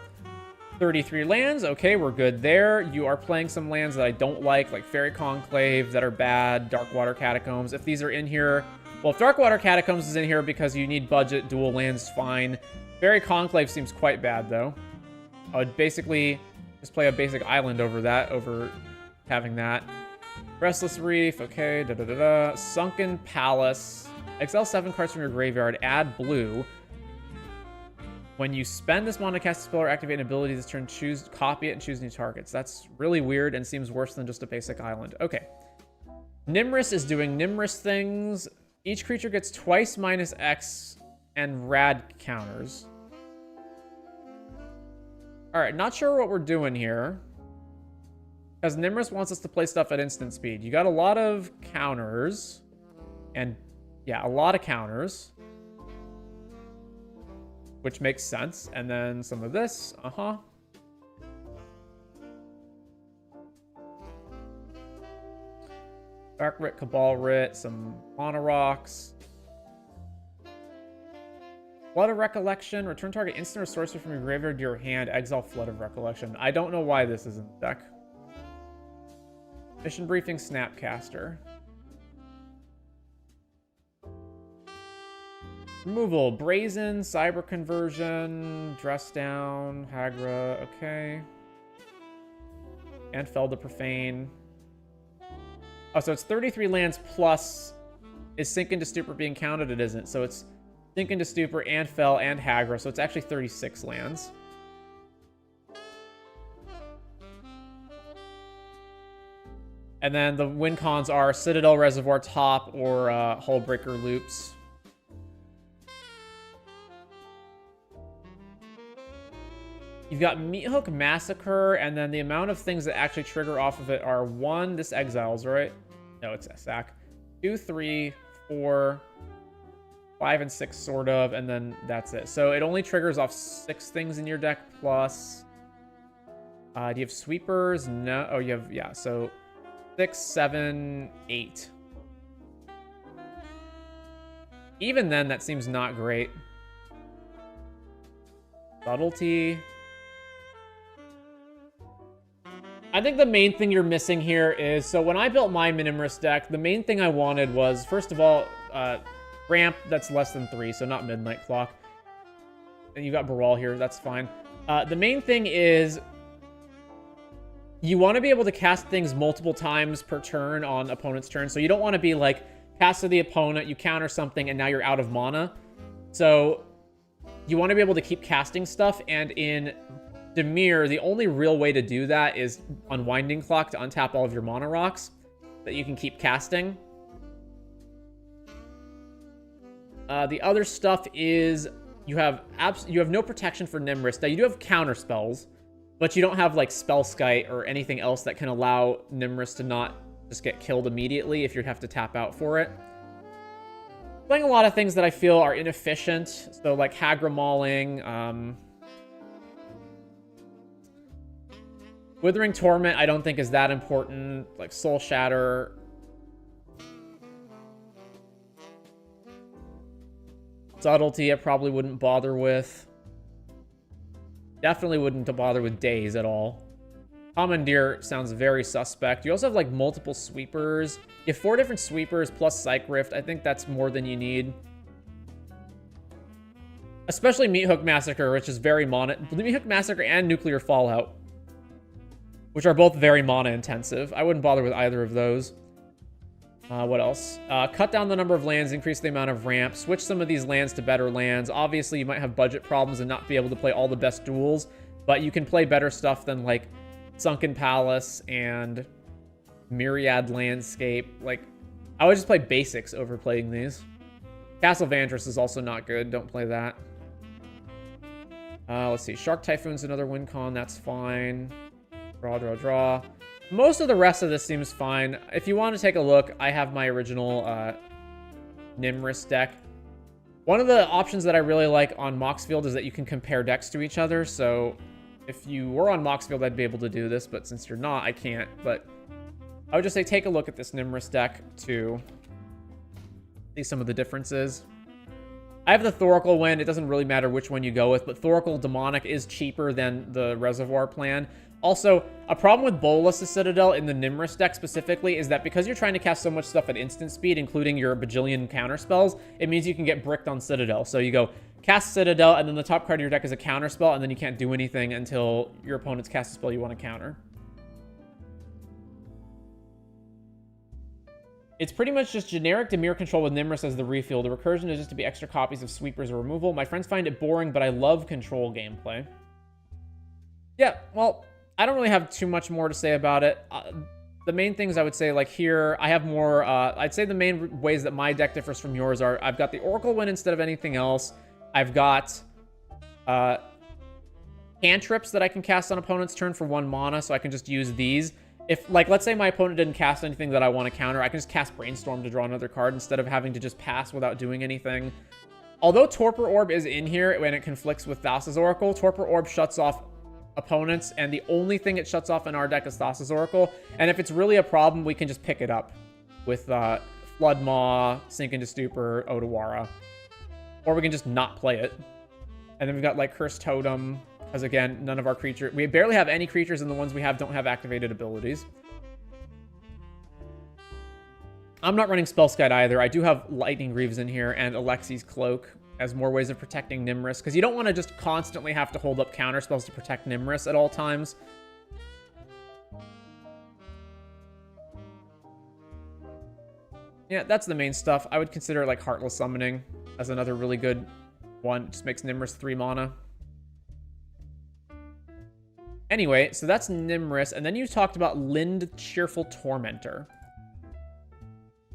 33 lands. Okay, we're good there. You are playing some lands that I don't like Fairy Conclave, that are bad, Darkwater Catacombs. If these are in here... Well, if Darkwater Catacombs is in here because you need budget, dual lands, fine. Fairy Conclave seems quite bad, though. I would basically just play a basic island over that, over having that. Restless Reef, okay, Sunken Palace. Exile 7 cards from your graveyard, add blue. When you spend this mana to cast a spell or activate an ability this turn, copy it and choose new targets. That's really weird and seems worse than just a basic island. Okay. Nimrus is doing Nimrus things. Each creature gets twice -X and rad counters. Alright, not sure what we're doing here. Because Nimrus wants us to play stuff at instant speed. You got a lot of counters. And, yeah, a lot of counters. Which makes sense. And then some of this. Dark Writ, Cabal Writ, some Mono Rocks. Flood of Recollection. Return target instant or sorcery from your graveyard to your hand. Exile Flood of Recollection. I don't know why this is in the deck. Mission Briefing, Snapcaster. Removal, Brazen, Cyber Conversion, Dress Down, Hagra, okay. And Fell the Profane. Oh, so it's 33 lands plus... Is Sink into Stupor being counted? It isn't. So it's Sink into Stupor and Fell and Hagra, so it's actually 36 lands. And then the win cons are Citadel, Reservoir Top, or Hullbreaker Loops. You've got Meathook Massacre, and then the amount of things that actually trigger off of it are 1, this exiles, right? No, it's a sack. 2, 3, 4, 5, and 6, sort of, and then that's it. So it only triggers off 6 things in your deck, plus... do you have sweepers? No. Oh, you have... Yeah, so... 6, 7, 8. Even then, that seems not great. Subtlety. I think the main thing you're missing here is... So when I built my Nimrus deck, the main thing I wanted was, first of all, ramp that's less than 3, so not Midnight Clock. And you got Baral here, that's fine. The main thing is... You want to be able to cast things multiple times per turn on opponent's turn. So you don't want to be like, pass to the opponent, you counter something, and now you're out of mana. So you want to be able to keep casting stuff. And in Dimir, the only real way to do that is Unwinding Clock to untap all of your Mono Rocks that you can keep casting. The other stuff is you have no protection for Nimrus. Now, you do have counter spells. But you don't have, like, Spellskite or anything else that can allow Nimrus to not just get killed immediately if you have to tap out for it. Playing a lot of things that I feel are inefficient. So, like, Hagra Mauling. Withering Torment I don't think is that important. Like Soul Shatter. Subtlety I probably wouldn't bother with. Definitely wouldn't bother with Daze at all. Commandeer sounds very suspect. You also have like multiple sweepers. You have 4 different sweepers plus Psych Rift. I think that's more than you need. Especially Meat Hook Massacre, which is very mana. Meat Hook Massacre and Nuclear Fallout, which are both very mana intensive. I wouldn't bother with either of those. What else? Cut down the number of lands, increase the amount of ramp, switch some of these lands to better lands. Obviously, you might have budget problems and not be able to play all the best duels, but you can play better stuff than like Sunken Palace and Myriad Landscape. Like, I would just play basics over playing these. Castle Vantress is also not good. Don't play that. Let's see. Shark Typhoon's another win con. That's fine. Draw, draw, draw. Most of the rest of this seems fine. If you want to take a look, I have my original Nimrus deck. One of the options that I really like on Moxfield is that you can compare decks to each other. So if you were on Moxfield, I'd be able to do this, but since you're not, I can't. But I would just say take a look at this Nimrus deck to see some of the differences. I have the Thoracle Wind. It doesn't really matter which one you go with, but Thoracle Demonic is cheaper than the Reservoir plan. Also, a problem with Bolas' Citadel in the Nimrus deck specifically is that because you're trying to cast so much stuff at instant speed, including your bajillion counterspells, it means you can get bricked on Citadel. So you go cast Citadel, and then the top card of your deck is a counterspell, and then you can't do anything until your opponent's cast a spell you want to counter. It's pretty much just generic Dimir control with Nimrus as the refill. The recursion is just to be extra copies of sweepers or removal. My friends find it boring, but I love control gameplay. Yeah, well, I don't really have too much more to say about it. The main things I would say, like here, I have more, I'd say the main ways that my deck differs from yours are, I've got the Oracle Wind instead of anything else. I've got cantrips that I can cast on opponent's turn for 1 mana, so I can just use these. If, like, let's say my opponent didn't cast anything that I want to counter, I can just cast Brainstorm to draw another card instead of having to just pass without doing anything. Although Torpor Orb is in here when it conflicts with Thassa's Oracle, Torpor Orb shuts off opponents, and the only thing it shuts off in our deck is Thassa's Oracle. And if it's really a problem, we can just pick it up with Flood Maw, Sink into Stupor, Otawara. Or we can just not play it. And then we've got, like, Cursed Totem, because, again, none of our creatures... We barely have any creatures, and the ones we have don't have activated abilities. I'm not running Spellskite either. I do have Lightning Greaves in here and Alexi's Cloak as more ways of protecting Nimrus, because you don't want to just constantly have to hold up counterspells to protect Nimrus at all times. Yeah, that's the main stuff. I would consider, like, Heartless Summoning as another really good one. It just makes Nimrus 3 mana. Anyway, so that's Nimrus, and then you talked about Lynde, Cheerful Tormentor.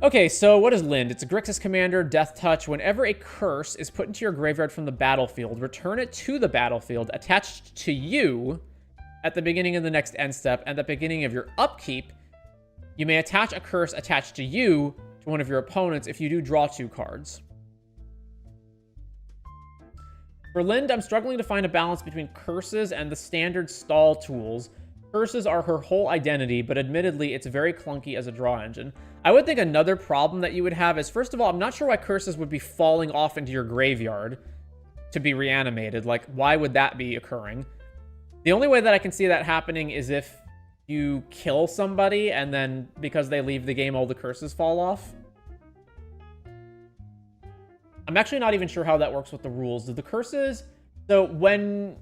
Okay, so what is Lynde? It's a Grixis commander, Death Touch. Whenever a curse is put into your graveyard from the battlefield, return it to the battlefield attached to you at the beginning of the next end step, and at the beginning of your upkeep, you may attach a curse attached to you to one of your opponents. If you do, draw 2 cards. For Lynde, I'm struggling to find a balance between curses and the standard stall tools. Curses are her whole identity, but admittedly, it's very clunky as a draw engine. I would think another problem that you would have is, first of all, I'm not sure why curses would be falling off into your graveyard to be reanimated. Like, why would that be occurring? The only way that I can see that happening is if you kill somebody, and then because they leave the game, all the curses fall off. I'm actually not even sure how that works with the rules. Do the curses... So when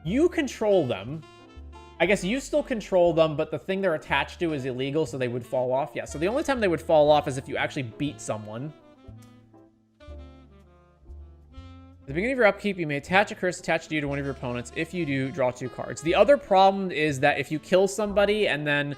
you control them, I guess you still control them, but the thing they're attached to is illegal, so they would fall off. Yeah, so the only time they would fall off is if you actually beat someone. At the beginning of your upkeep, you may attach a curse attached to you to one of your opponents. If you do, draw 2 cards. The other problem is that if you kill somebody and then...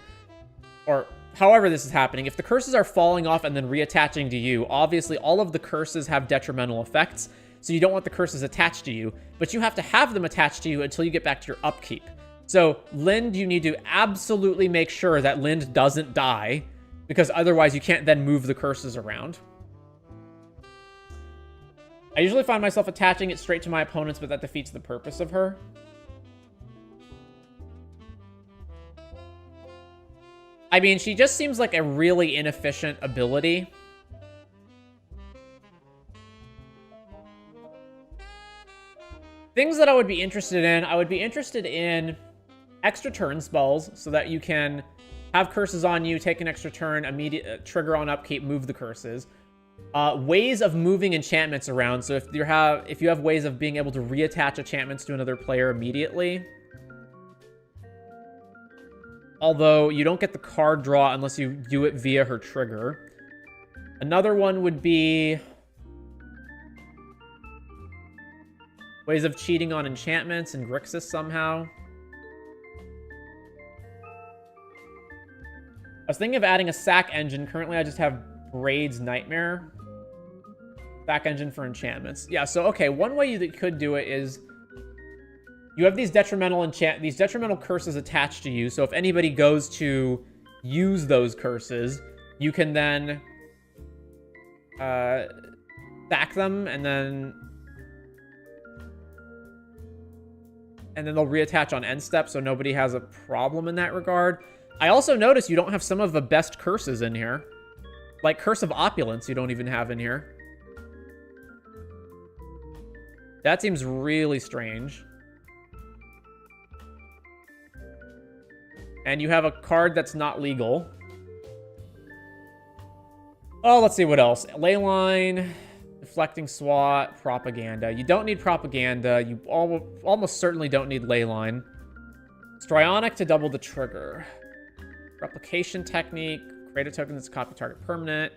Or... However this is happening, if the curses are falling off and then reattaching to you, obviously all of the curses have detrimental effects, so you don't want the curses attached to you, but you have to have them attached to you until you get back to your upkeep. So, Lynde, you need to absolutely make sure that Lynde doesn't die, because otherwise you can't then move the curses around. I usually find myself attaching it straight to my opponents, but that defeats the purpose of her. I mean, she just seems like a really inefficient ability. Things that I would be interested in, I would be interested in extra turn spells so that you can have curses on you, take an extra turn, immediate trigger on upkeep, move the curses. Ways of moving enchantments around. So if you have ways of being able to reattach enchantments to another player immediately. Although you don't get the card draw unless you do it via her trigger. Another one would be ways of cheating on enchantments and Grixis somehow. I was thinking of adding a sack engine. Currently, I just have Braid's Nightmare. Sack engine for enchantments. Yeah, so, okay, one way you could do it is you have these detrimental curses attached to you. So if anybody goes to use those curses, you can then sack them and then they'll reattach on end step, so nobody has a problem in that regard. I also noticed you don't have some of the best curses in here. Like Curse of Opulence you don't even have in here. That seems really strange. And you have a card that's not legal. Oh, let's see what else. Leyline, Deflecting Swat, Propaganda. You don't need Propaganda. You almost certainly don't need Leyline. Strionic to double the trigger. Replication Technique. Create a token that's a copy target permanent.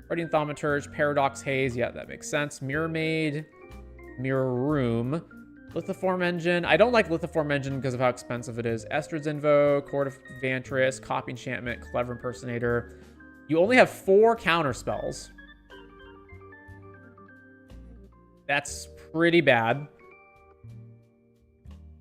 Guardian Thaumaturge. Paradox Haze. Yeah, that makes sense. Mirror Maid. Mirror Room. Lithoform Engine. I don't like Lithoform Engine because of how expensive it is. Estrid's Invo. Court of Vantris. Copy Enchantment. Clever Impersonator. You only have 4 counter spells. That's pretty bad.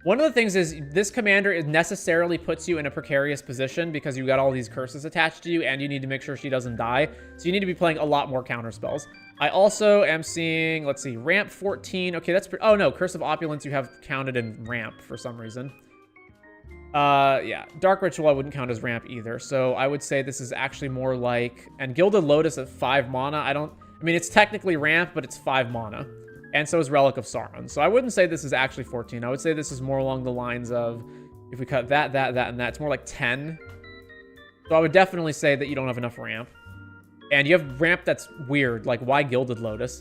One of the things is this commander necessarily puts you in a precarious position because you got all these curses attached to you and you need to make sure she doesn't die. So you need to be playing a lot more counter spells. I also am seeing, let's see, ramp 14. Okay, that's oh no, Curse of Opulence you have counted in ramp for some reason. Yeah, Dark Ritual I wouldn't count as ramp either. So I would say this is actually more like, and Gilded Lotus at 5 mana. I mean, it's technically ramp, but it's 5 mana. And so is Relic of Sauron. So I wouldn't say this is actually 14. I would say this is more along the lines of, if we cut that, and that, it's more like 10. So I would definitely say that you don't have enough ramp. And you have ramp that's weird. Like, why Gilded Lotus?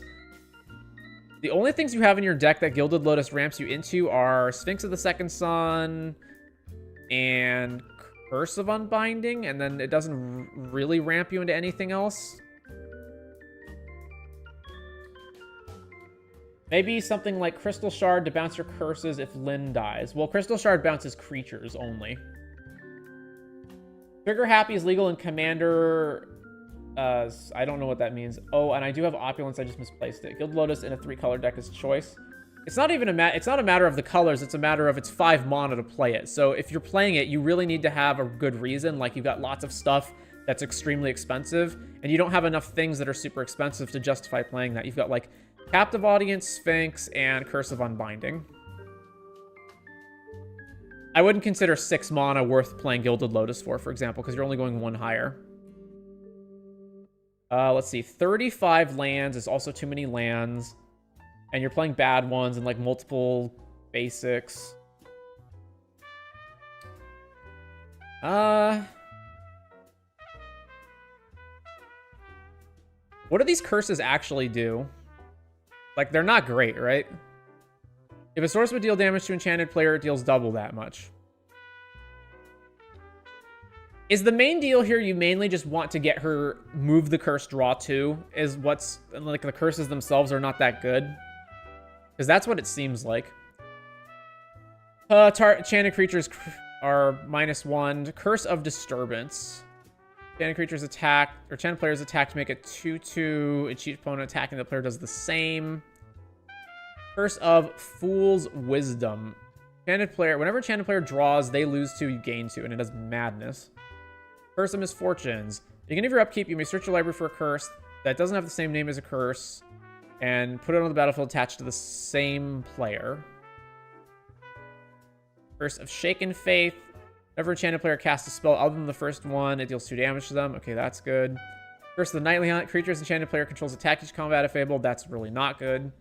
The only things you have in your deck that Gilded Lotus ramps you into are Sphinx of the Second Sun and Curse of Unbinding. And then it doesn't really ramp you into anything else. Maybe something like Crystal Shard to bounce your curses if Lynde dies. Well, Crystal Shard bounces creatures only. Trigger Happy is legal in Commander. I don't know what that means. Oh, and I do have Opulence. I just misplaced it. Gilded Lotus in a 3-color deck is choice. It's not even it's not a matter of the colors. It's a matter of it's 5 mana to play it. So if you're playing it, you really need to have a good reason. Like you've got lots of stuff that's extremely expensive, and you don't have enough things that are super expensive to justify playing that. You've got like Captive Audience, Sphinx, and Curse of Unbinding. I wouldn't consider 6 mana worth playing Gilded Lotus for example, because you're only going 1 higher. Let's see. 35 lands is also too many lands. And you're playing bad ones and like multiple basics. What do these curses actually do? Like, they're not great, right? If a source would deal damage to enchanted player, it deals double that much. Is the main deal here you mainly just want to get her move the curse draw 2? Is what's, like, the curses themselves are not that good? Because that's what it seems like. Enchanted creatures are -1. Curse of Disturbance. Enchanted creatures attack, or enchanted players attack to make it 2/2. Each opponent attacking the player does the same. Curse of Fool's Wisdom. Enchanted player, whenever enchanted player draws, they lose 2, you gain 2, and it does madness. Curse of Misfortunes. At the beginning of your upkeep, you may search your library for a curse that doesn't have the same name as a curse, and put it on the battlefield attached to the same player. Curse of Shaken Faith. Whenever enchanted player casts a spell other than the first one, it deals 2 damage to them. Okay, that's good. Curse of the Nightly Hunt. Creatures enchanted player controls attack each combat if able. That's really not good.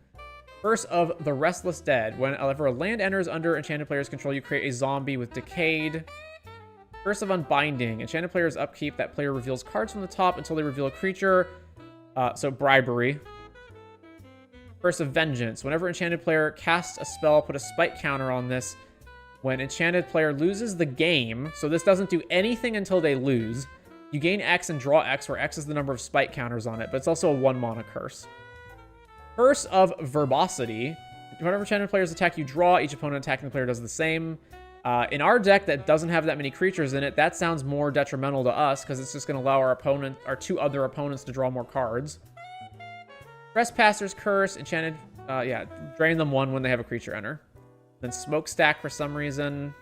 Curse of the Restless Dead. Whenever a land enters under enchanted player's control, you create a zombie with Decayed. Curse of Unbinding. Enchanted player's upkeep. That player reveals cards from the top until they reveal a creature. So bribery. Curse of Vengeance. Whenever enchanted player casts a spell, put a spike counter on this. When enchanted player loses the game, so this doesn't do anything until they lose, you gain X and draw X, where X is the number of spike counters on it, but it's also a 1-mana curse. Curse of Verbosity. Whenever enchanted players attack, you draw. Each opponent attacking the player does the same. In our deck that doesn't have that many creatures in it, that sounds more detrimental to us, because it's just going to allow our 2 other opponents to draw more cards. Trespasser's Curse. Enchanted, drain them 1 when they have a creature enter. Then Smokestack for some reason.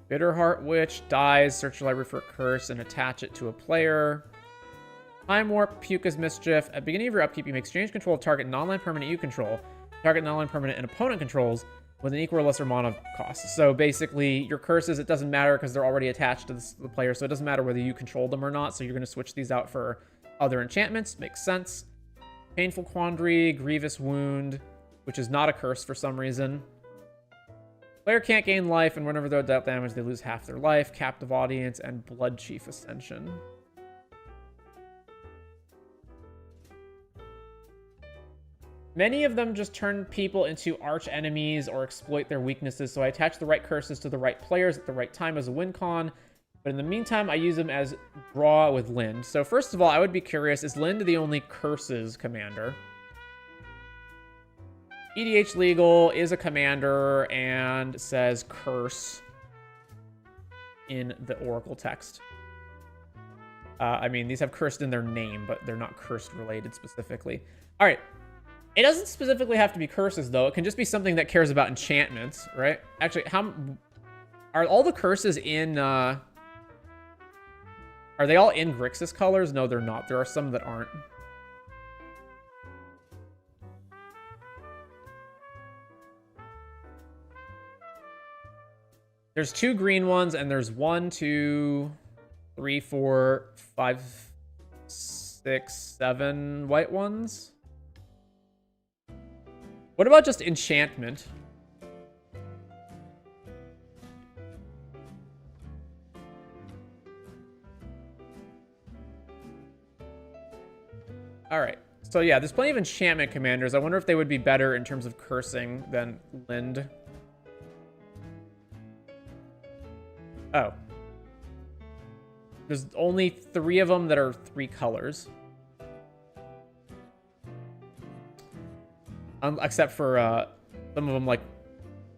Bitterheart Witch. Dies. Search your library for a curse and attach it to a player. Time Warp. Puka's Mischief. At the beginning of your upkeep, you may exchange control of target non-land permanent you control. Target non-land permanent and opponent controls with an equal or lesser mana cost. So basically, your curses, it doesn't matter because they're already attached to the player, so it doesn't matter whether you control them or not. So you're going to switch these out for other enchantments. Makes sense. Painful Quandary, Grievous Wound, which is not a curse for some reason. Player can't gain life, and whenever they're dealt damage, they lose half their life. Captive Audience, and Blood Chief Ascension. Many of them just turn people into arch enemies or exploit their weaknesses, so I attach the right curses to the right players at the right time as a win con. But in the meantime, I use them as draw with Lynde. So first of all, I would be curious, is Lynde the only curses commander? EDH Legal is a commander and says curse in the Oracle text. I mean, these have cursed in their name, but they're not cursed related specifically. All right. It doesn't specifically have to be curses, though. It can just be something that cares about enchantments, right? Actually, are all the curses in... Are they all in Grixis colors? No, they're not. There are some that aren't. There's 2 green ones, and there's 1, 2, 3, 4, 5, 6, 7 white ones. What about just enchantment? All right. So yeah, there's plenty of enchantment commanders. I wonder if they would be better in terms of cursing than Lynde. Oh. There's only 3 of them that are 3 colors. Except for some of them like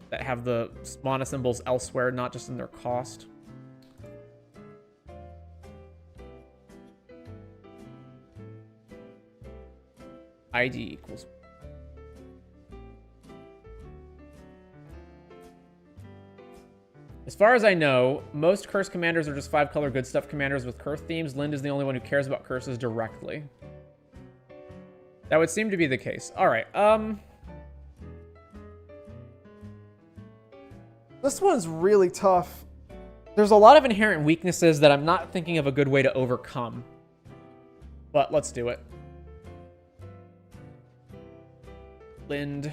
that have the mana symbols elsewhere, not just in their cost. ID equals. As far as I know, most curse commanders are just 5-color good stuff commanders with curse themes. Lynde is the only one who cares about curses directly. That would seem to be the case. All right. This one's really tough. There's a lot of inherent weaknesses that I'm not thinking of a good way to overcome. But let's do it. Lynde.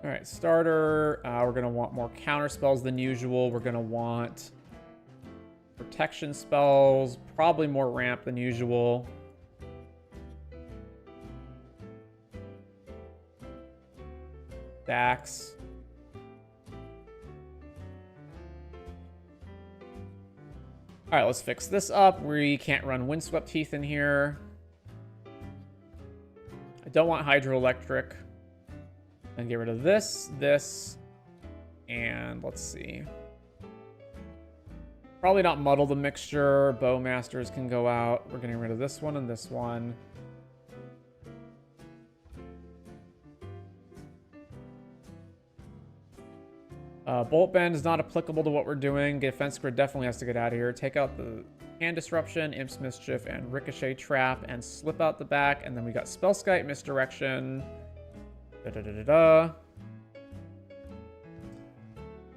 All right, starter. We're going to want more counter spells than usual. We're going to want protection spells, probably more ramp than usual. Dax. All right, let's fix this up. We can't run Windswept Teeth in here. I don't want Hydroelectric. And get rid of this, and let's see. Probably not muddle the mixture. Bowmasters can go out. We're getting rid of this one and this one. Bolt Bend is not applicable to what we're doing. Defense Grid definitely has to get out of here. Take out the Hand Disruption, Imp's Mischief, and Ricochet Trap, and slip out the back. And then we got Spellskite, Misdirection.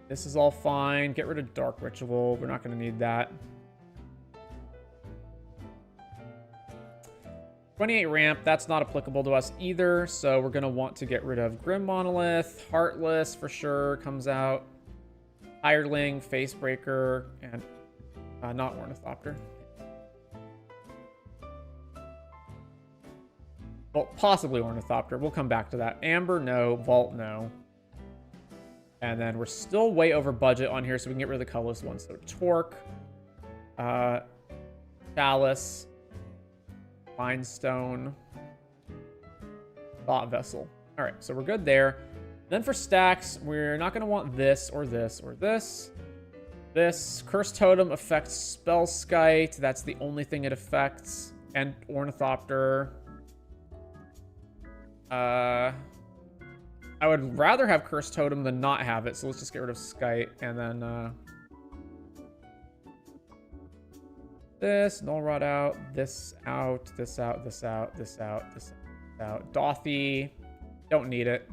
This is all fine. Get rid of Dark Ritual. We're not going to need that. 28 ramp, that's not applicable to us either, so we're going to want to get rid of Grim Monolith. Heartless for sure comes out. Hireling, Facebreaker, and not Ornithopter. Well, possibly Ornithopter. We'll come back to that. Amber, no. Vault, no. And then we're still way over budget on here, so we can get rid of the colorless ones. So Torque, Chalice, Mindstone, Thought Vessel. All right, so we're good there. Then for stacks, we're not going to want this or this or this. This Curse Totem affects Spellskite. That's the only thing it affects. And Ornithopter. I would rather have Curse Totem than not have it, so let's just get rid of Skite. And then this, Null Rod out, this out, this out, this out, this out, this out. Dothy, don't need it.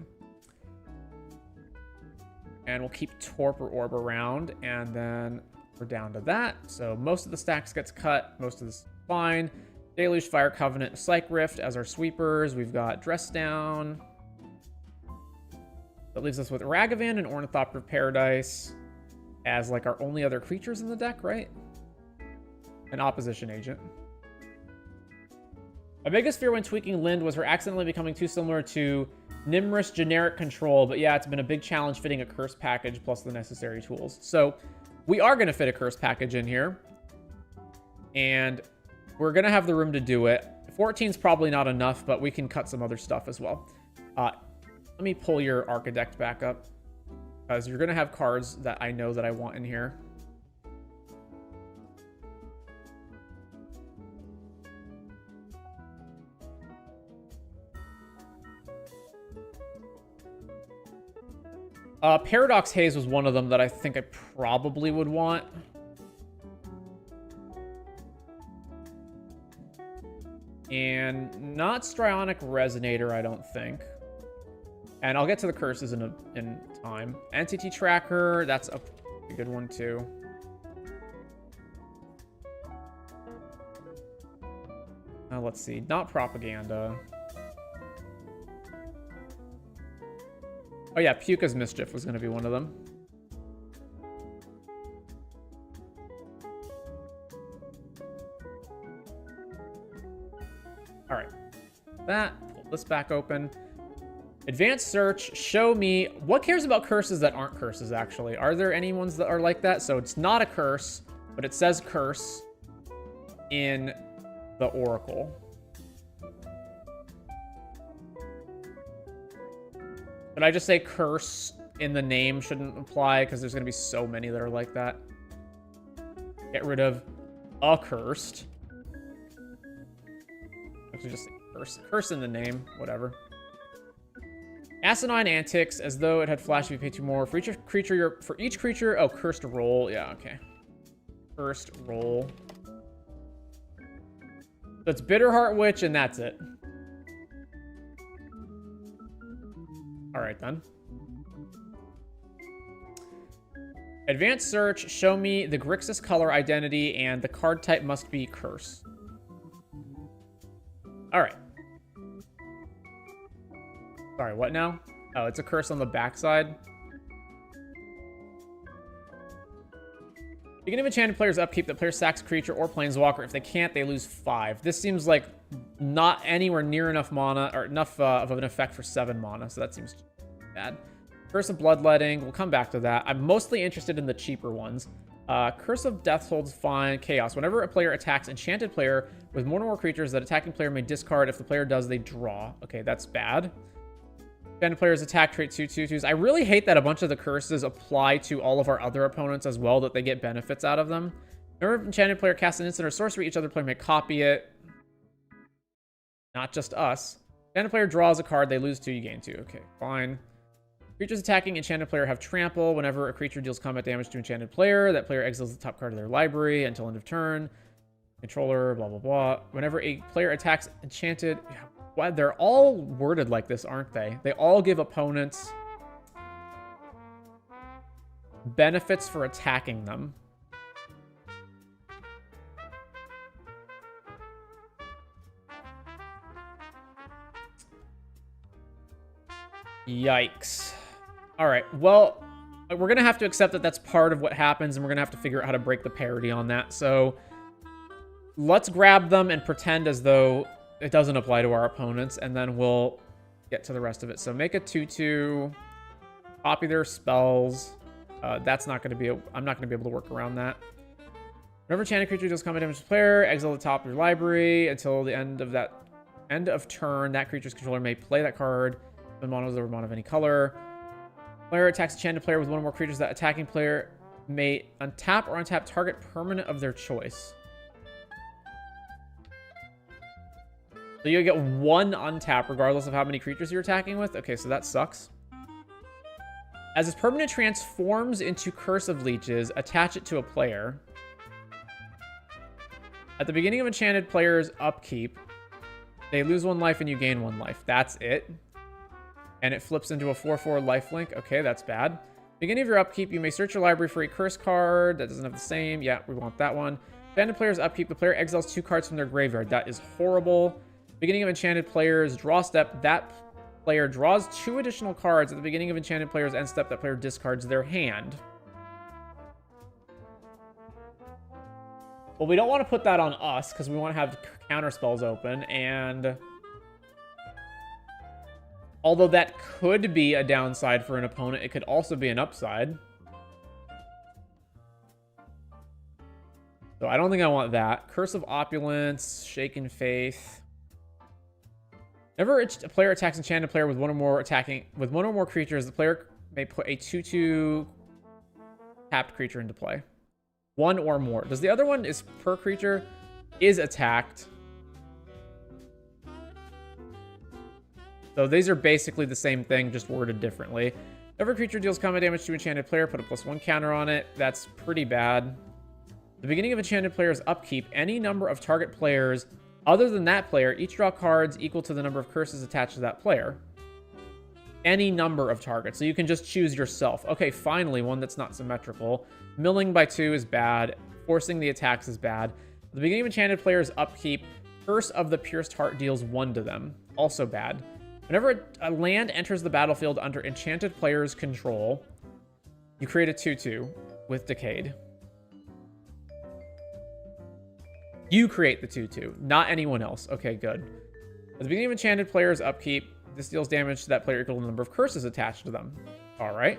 And we'll keep Torpor Orb around, and then we're down to that. So most of the stacks gets cut, most of this is fine. Deluge, Fire Covenant, Psych Rift as our sweepers. We've got Dress Down. That leaves us with Ragavan and Ornithopter of Paradise as like our only other creatures in the deck, right? An opposition agent. My biggest fear when tweaking Lynde was her accidentally becoming too similar to Nimrus generic control, but yeah, it's been a big challenge fitting a curse package plus the necessary tools. So we are going to fit a curse package in here, and we're going to have the room to do it. 14 is probably not enough, but we can cut some other stuff as well. Let me pull your Architect back up, because you're going to have cards that I know that I want in here. Paradox Haze was one of them that I think I probably would want. And not Strionic Resonator, I don't think. And I'll get to the curses in time. Entity Tracker, that's a good one too. Let's see, not Propaganda. Oh yeah, Puka's Mischief was going to be one of them. All right, that, pull this back open. Advanced search, show me, what cares about curses that aren't curses actually? Are there any ones that are like that? So it's not a curse, but it says curse in the Oracle. But I just say curse in the name shouldn't apply because there's going to be so many that are like that. Get rid of accursed. Actually, just say curse. Curse in the name, whatever. Asinine Antics, as though it had flash if you pay 2 more. For each creature, oh, cursed roll. Yeah, okay. Cursed roll. So it's Bitterheart Witch, and that's it. All right, then. Advanced search, show me the Grixis color identity, and the card type must be curse. All right. Sorry, what now? Oh, it's a curse on the backside. You can even enchanted players upkeep that player sacks a creature or planeswalker. If they can't, they lose 5. This seems like not anywhere near enough mana, or enough of an effect for 7 mana, so that seems bad. Curse of Bloodletting, we'll come back to that. I'm mostly interested in the cheaper ones. Curse of Deathhold's fine. Chaos. Whenever a player attacks enchanted player with one or more creatures, that attacking player may discard. If the player does, they draw. Okay, that's bad. Enchanted players attack trait 2/2/2s. I really hate that a bunch of the curses apply to all of our other opponents as well, that they get benefits out of them. Whenever enchanted player casts an instant or sorcery, each other player may copy it. Not just us. Enchanted player draws a card, they lose 2, you gain 2. Okay, fine. Creatures attacking enchanted player have trample. Whenever a creature deals combat damage to enchanted player, that player exiles the top card of their library until end of turn. Controller, blah, blah, blah. Whenever a player attacks enchanted... Wow, they're all worded like this, aren't they? They all give opponents benefits for attacking them. Yikes. All right, well, we're going to have to accept that that's part of what happens, and we're going to have to figure out how to break the parity on that. So let's grab them and pretend as though it doesn't apply to our opponents, and then we'll get to the rest of it. So make a 2/2, copy their spells. That's not going to be I'm not going to be able to work around that. Whenever enchanted creature deals combat damage to the player, exile the top of your library until the end of turn. That creature's controller may play that card. The mono is a mono of any color. Player attacks enchanted player with one or more creatures. That attacking player may untap or untap target permanent of their choice. So you get 1 untap regardless of how many creatures you're attacking with. Okay, so that sucks. As this permanent transforms into Curse of Leeches, attach it to a player. At the beginning of enchanted player's upkeep, they lose 1 life and you gain 1 life. That's it. And it flips into a 4/4 lifelink. Okay, that's bad. Beginning of your upkeep, you may search your library for a curse card that doesn't have the same. Yeah, we want that one. Enchanted player's upkeep, the player exiles 2 cards from their graveyard. That is horrible. Beginning of enchanted player's draw step, that player draws 2 additional cards. At the beginning of enchanted player's end step, that player discards their hand. Well, we don't want to put that on us because we want to have counter spells open, and although that could be a downside for an opponent, it could also be an upside. So I don't think I want that. Curse of Opulence, Shaken Faith. Whenever a player attacks enchanted player with one or more creatures, the player may put a 2/2 tapped creature into play. 1 or more. Does the other one is per creature is attacked? So these are basically the same thing, just worded differently. Whenever a creature deals combat damage to enchanted player, put a +1 counter on it. That's pretty bad. At the beginning of enchanted player's upkeep, any number of target players other than that player each draw cards equal to the number of curses attached to that player. Any number of targets. So you can just choose yourself. Okay, finally, one that's not symmetrical. Milling by 2 is bad. Forcing the attacks is bad. At the beginning of enchanted player's upkeep, Curse of the Pierced Heart deals 1 to them. Also bad. Whenever a land enters the battlefield under enchanted player's control, you create a 2/2 with Decayed. You create the 2/2, not anyone else. Okay, good. At the beginning of enchanted player's upkeep, this deals damage to that player equal to the number of curses attached to them. All right.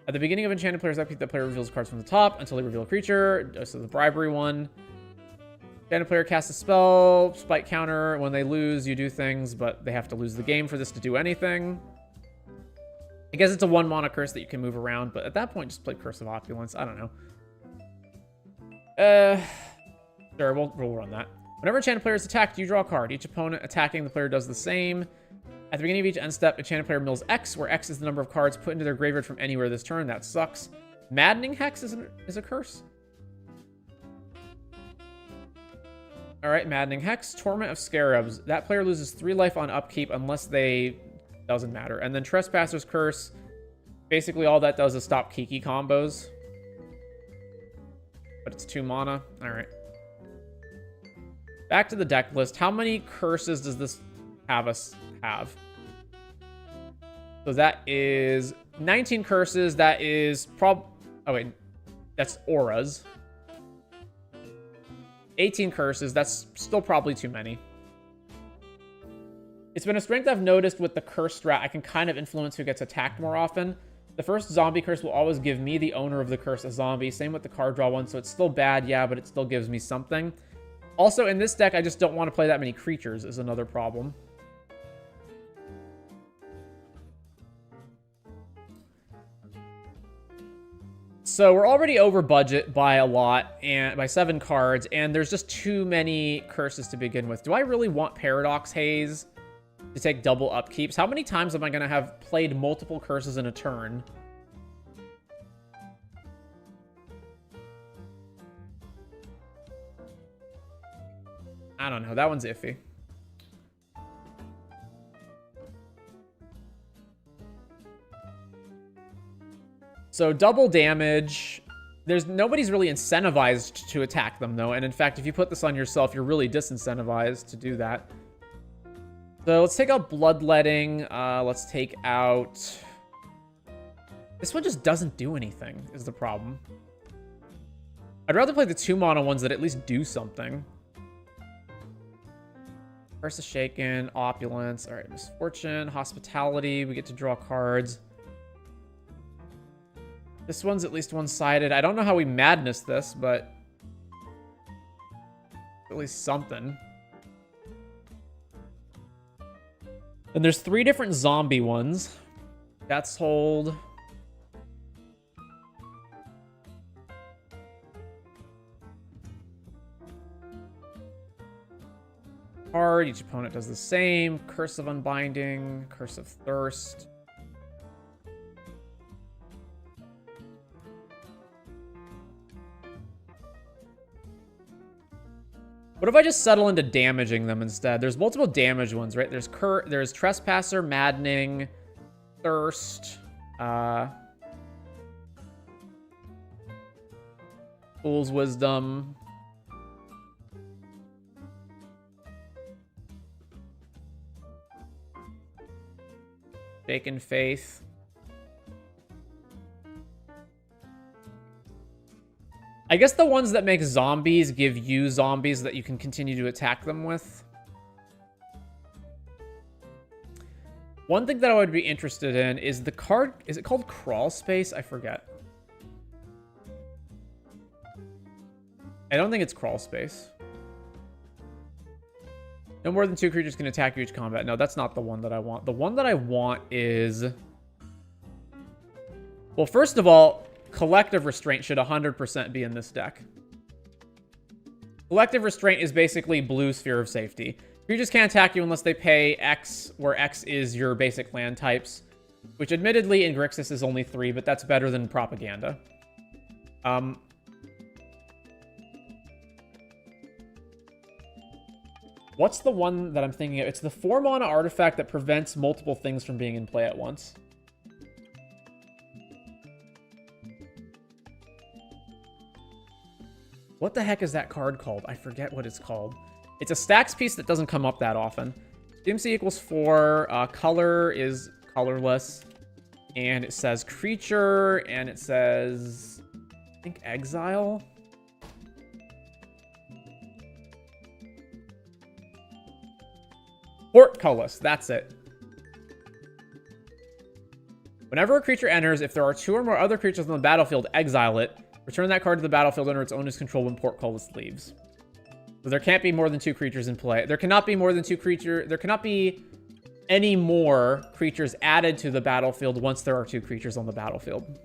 At the beginning of enchanted player's upkeep, the player reveals cards from the top until they reveal a creature. So the bribery one. Enchanted player casts a spell, spike counter. When they lose, you do things, but they have to lose the game for this to do anything. I guess it's a 1 mana curse that you can move around, but at that point, just play Curse of Opulence. I don't know. Sure, we'll run that. Whenever enchanted player is attacked, you draw a card. Each opponent attacking the player does the same. At the beginning of each end step, enchanted player mills X, where X is the number of cards put into their graveyard from anywhere this turn. That sucks. Maddening Hex is a curse. All right, Maddening Hex. Torment of Scarabs. That player loses 3 life on upkeep unless they... Doesn't matter. And then Trespasser's Curse. Basically, all that does is stop Kiki combos. But it's 2 mana. All right. Back to the deck list. How many curses does this have us have? So that is 19 curses. That is oh wait, that's auras. 18 curses. That's still probably too many. It's been a strength I've noticed with the curse strat. I can kind of influence who gets attacked more often. The first zombie curse will always give me, the owner of the curse, a zombie. Same with the card draw one. So it's still bad, yeah, but it still gives me something. Also, in this deck, I just don't want to play that many creatures is another problem. So we're already over budget by a lot, and by 7 cards, and there's just too many curses to begin with. Do I really want Paradox Haze to take double upkeeps? How many times am I going to have played multiple curses in a turn? I don't know. That one's iffy. So double damage. Nobody's really incentivized to attack them, though. And in fact, if you put this on yourself, you're really disincentivized to do that. So let's take out Bloodletting. Let's take out... This one just doesn't do anything, is the problem. I'd rather play the 2-mana ones that at least do something. Curse of Shaken, Opulence. All right, Misfortune, Hospitality. We get to draw cards. This one's at least one-sided. I don't know how we Madness this, but at least something. And there's 3 different zombie ones. That's Hold. Card. Each opponent does the same. Curse of Unbinding. Curse of Thirst. What if I just settle into damaging them instead? There's multiple damage ones, right? There's Trespasser, Maddening, Thirst, Fool's Wisdom. Shaken Faith. I guess the ones that make zombies give you zombies that you can continue to attack them with. One thing that I would be interested in is the card... Is it called Crawl Space? I forget. I don't think it's Crawl Space. No more than 2 creatures can attack you each combat. No, that's not the one that I want. The one that I want is... Well, first of all... Collective Restraint should 100% be in this deck. Collective Restraint is basically blue Sphere of Safety. Creatures can't attack you unless they pay X, where X is your basic land types. Which admittedly in Grixis is only 3, but that's better than Propaganda. What's the one that I'm thinking of? It's the 4-mana artifact that prevents multiple things from being in play at once. What the heck is that card called? I forget what it's called. It's a stacks piece that doesn't come up that often. DMC equals 4. Color is colorless. And it says creature. And it says, I think, exile. Portcullis. That's it. Whenever a creature enters, if there are 2 or more other creatures on the battlefield, exile it. Return that card to the battlefield under its owner's control when Portcullis leaves. So there can't be more than 2 creatures in play. There cannot be more than 2 creatures. There cannot be any more creatures added to the battlefield once there are 2 creatures on the battlefield.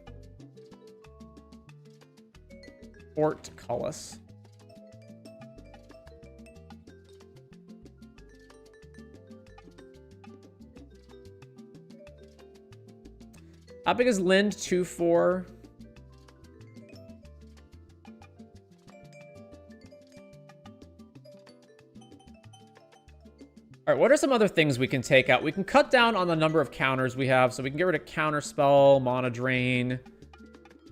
Portcullis. How big is Lynde? 2/4. All right, what are some other things we can take out? We can cut down on the number of counters we have, so we can get rid of Counterspell, Mana Drain.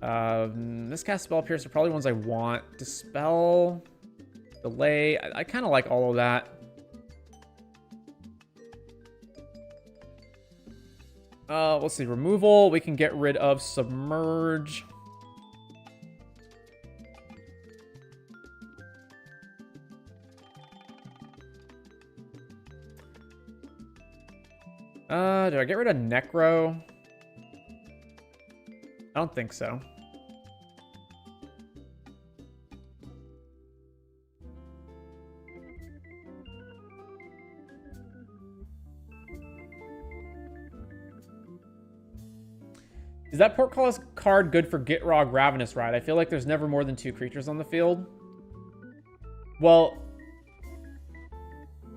This cast Spell Pierce are probably ones I want. Dispel, Delay. I kind of like all of that. Let's see, Removal. We can get rid of Submerge. Did I get rid of Necro? I don't think so. Is that portcullis card good for Gitrog Ravenous Ride? I feel like there's never more than 2 creatures on the field. Well,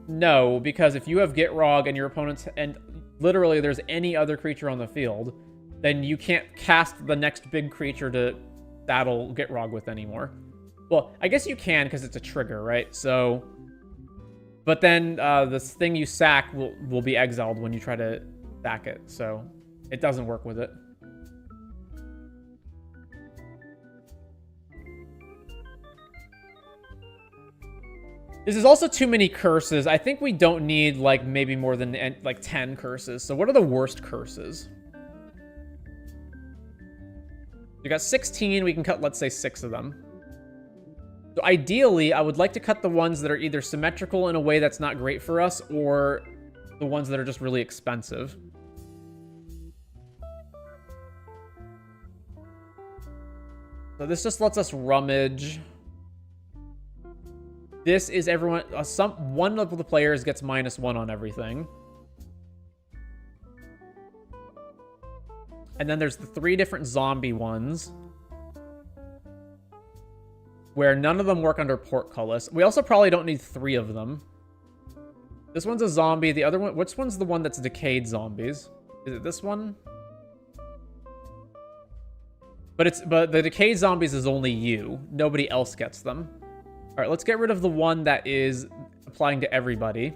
no, because if you have Gitrog and your opponent's... And literally there's any other creature on the field, then you can't cast the next big creature to battle Gitrog with anymore. Well, I guess you can because it's a trigger, right? So... But then this thing you sack will be exiled when you try to sack it, so it doesn't work with it. This is also too many curses. I think we don't need, like, maybe more than, like, 10 curses. So what are the worst curses? You got 16. We can cut, let's say, 6 of them. So ideally, I would like to cut the ones that are either symmetrical in a way that's not great for us, or the ones that are just really expensive. So this just lets us rummage. This is everyone... one of the players gets -1 on everything. And then there's the 3 different zombie ones, where none of them work under portcullis. We also probably don't need 3 of them. This one's a zombie. The other one... Which one's the one that's decayed zombies? Is it this one? But the decayed zombies is only you. Nobody else gets them. All right, let's get rid of the one that is applying to everybody.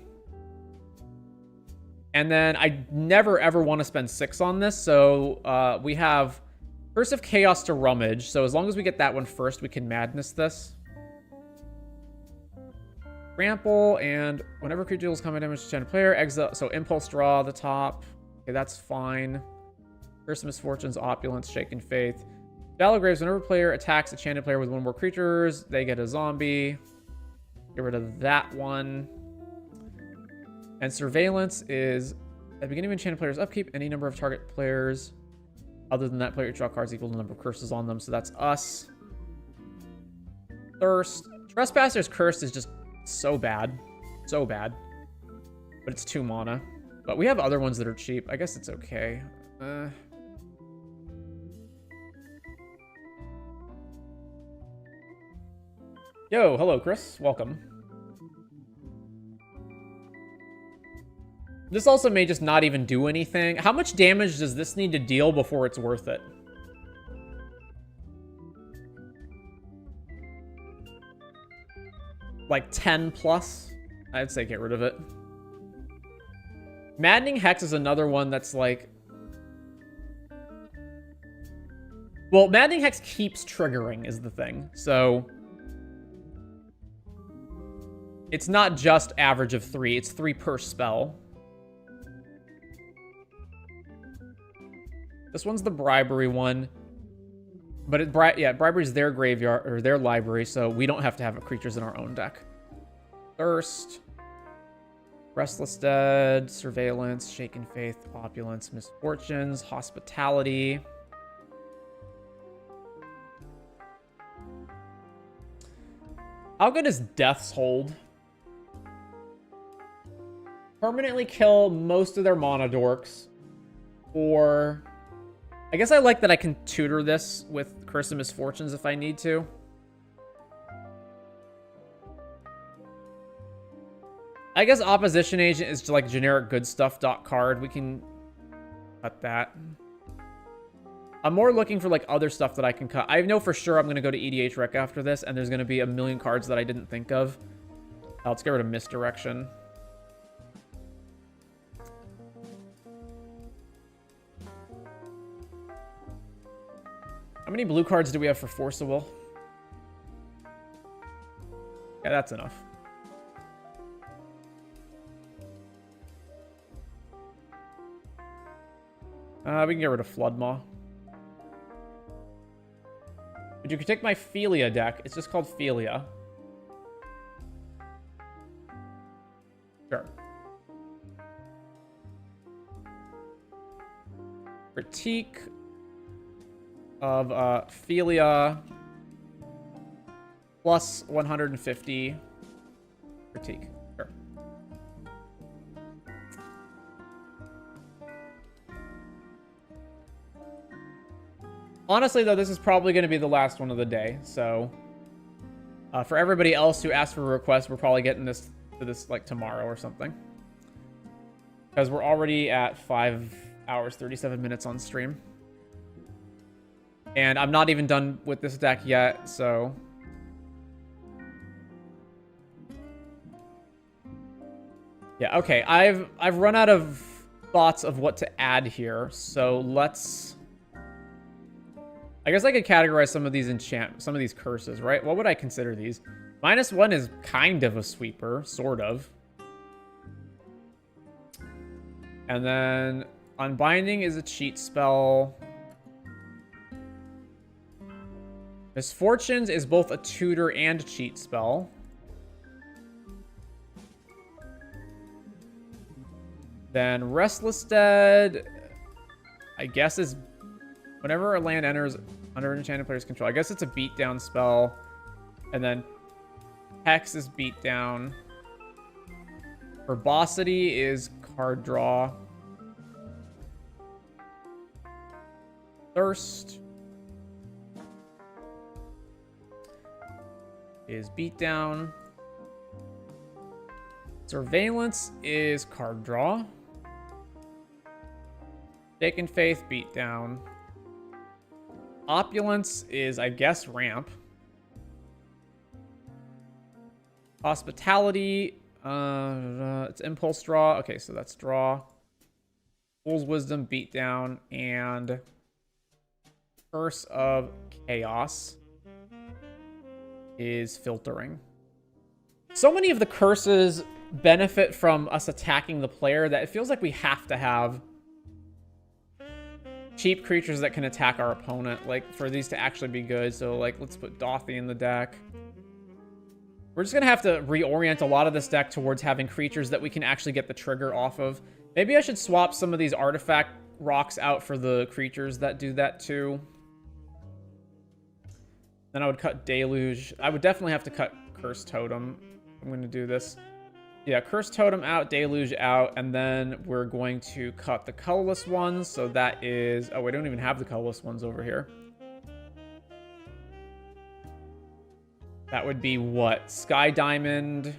And then I never, ever want to spend 6 on this. So we have Curse of Chaos to rummage. So as long as we get that one first, we can madness this. Trample, and whenever creature deals combat damage to enchanted player, exile. So Impulse Draw the top. Okay, that's fine. Curse of Misfortunes, Opulence, Shaken Faith. Shallow Graves, whenever player attacks a enchanted player with 1 more creatures, they get a zombie. Get rid of that one. And Surveillance is at the beginning of enchanted player's upkeep, any number of target players. Other than that, player draw cards equal to the number of curses on them. So that's us. Thirst. Trespasser's Curse is just so bad. So bad. But it's 2 mana. But we have other ones that are cheap. I guess it's okay. Yo, hello, Chris. Welcome. This also may just not even do anything. How much damage does this need to deal before it's worth it? Like 10 plus? I'd say get rid of it. Maddening Hex is another one that's like... Well, Maddening Hex keeps triggering is the thing. So... It's not just average of 3. It's 3 per spell. This one's the Bribery one. But Bribery's their graveyard, or their library, so we don't have to have creatures in our own deck. Thirst. Restless Dead. Surveillance. Shaken Faith. Opulence. Misfortunes. Hospitality. How good is Death's Hold? Permanently kill most of their mana dorks. Or... I guess I like that I can tutor this with Curse of Misfortunes if I need to. I guess Opposition Agent is just like generic good stuff card. We can cut that. I'm more looking for like other stuff that I can cut. I know for sure I'm going to go to EDH Rec after this, and there's going to be a million cards that I didn't think of. Let's get rid of Misdirection. How many blue cards do we have for Force of Will? Yeah, that's enough. We can get rid of Floodmaw. But you could take my Philia deck. It's just called Philia. Sure. Critique of Philia plus 150 critique. Sure. Honestly, though, this is probably going to be the last one of the day. So for everybody else who asked for a request, we're probably getting this to this like tomorrow or something. Because we're already at 5 hours, 37 minutes on stream. And I'm not even done with this deck yet, so... Yeah, okay. I've run out of thoughts of what to add here, so let's... I guess I could categorize some of these curses, right? What would I consider these? -1 is kind of a sweeper, sort of. And then Unbinding is a cheat spell. Misfortunes is both a tutor and cheat spell. Then Restless Dead, I guess, is whenever a land enters under an enchanted player's control. I guess it's a beatdown spell. And then Hex is beatdown. Verbosity is card draw. Thirst is beatdown. Surveillance is card draw. Shaken Faith, beatdown. Opulence is, I guess, ramp. Hospitality, it's impulse draw. Okay, so that's draw. Fool's Wisdom, beatdown, and Curse of Chaos is filtering. So many of the curses benefit from us attacking the player that it feels like we have to have cheap creatures that can attack our opponent, like, for these to actually be good. So, like, let's put Dothy in the deck. We're just gonna have to reorient a lot of this deck towards having creatures that we can actually get the trigger off of. Maybe I should swap some of these artifact rocks out for the creatures that do that too. Then I would cut Deluge. I would definitely have to cut Curse Totem. I'm going to do this. Yeah, Curse Totem out, Deluge out, and then we're going to cut the colorless ones. So that is... Oh, we don't even have the colorless ones over here. That would be what? Sky Diamond.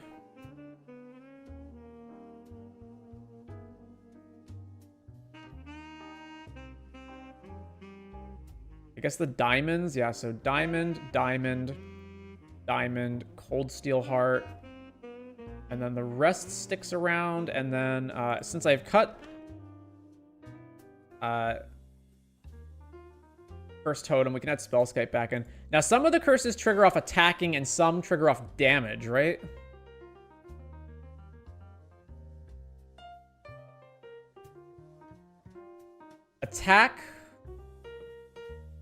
I guess the diamonds. Yeah, so Diamond, Diamond, Diamond, Cold Steel Heart. And then the rest sticks around. And then since I've cut First Totem, we can add Spellscape back in. Now, some of the curses trigger off attacking and some trigger off damage, right? Attack.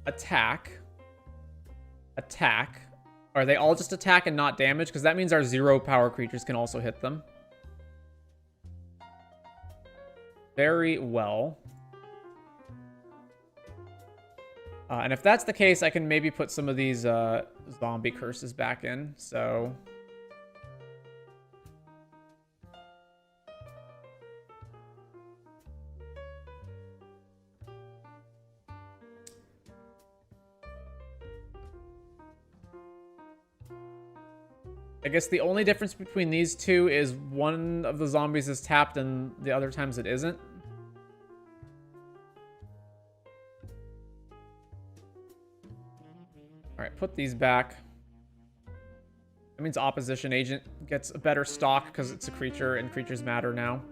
Attack. Attack. Are they all just attack and not damage? Because that means our 0 power creatures can also hit them. Very well. And if that's the case, I can maybe put some of these zombie curses back in. So... I guess the only difference between these two is one of the zombies is tapped and the other times it isn't. Alright, put these back. That means Opposition Agent gets a better stock because it's a creature and creatures matter now.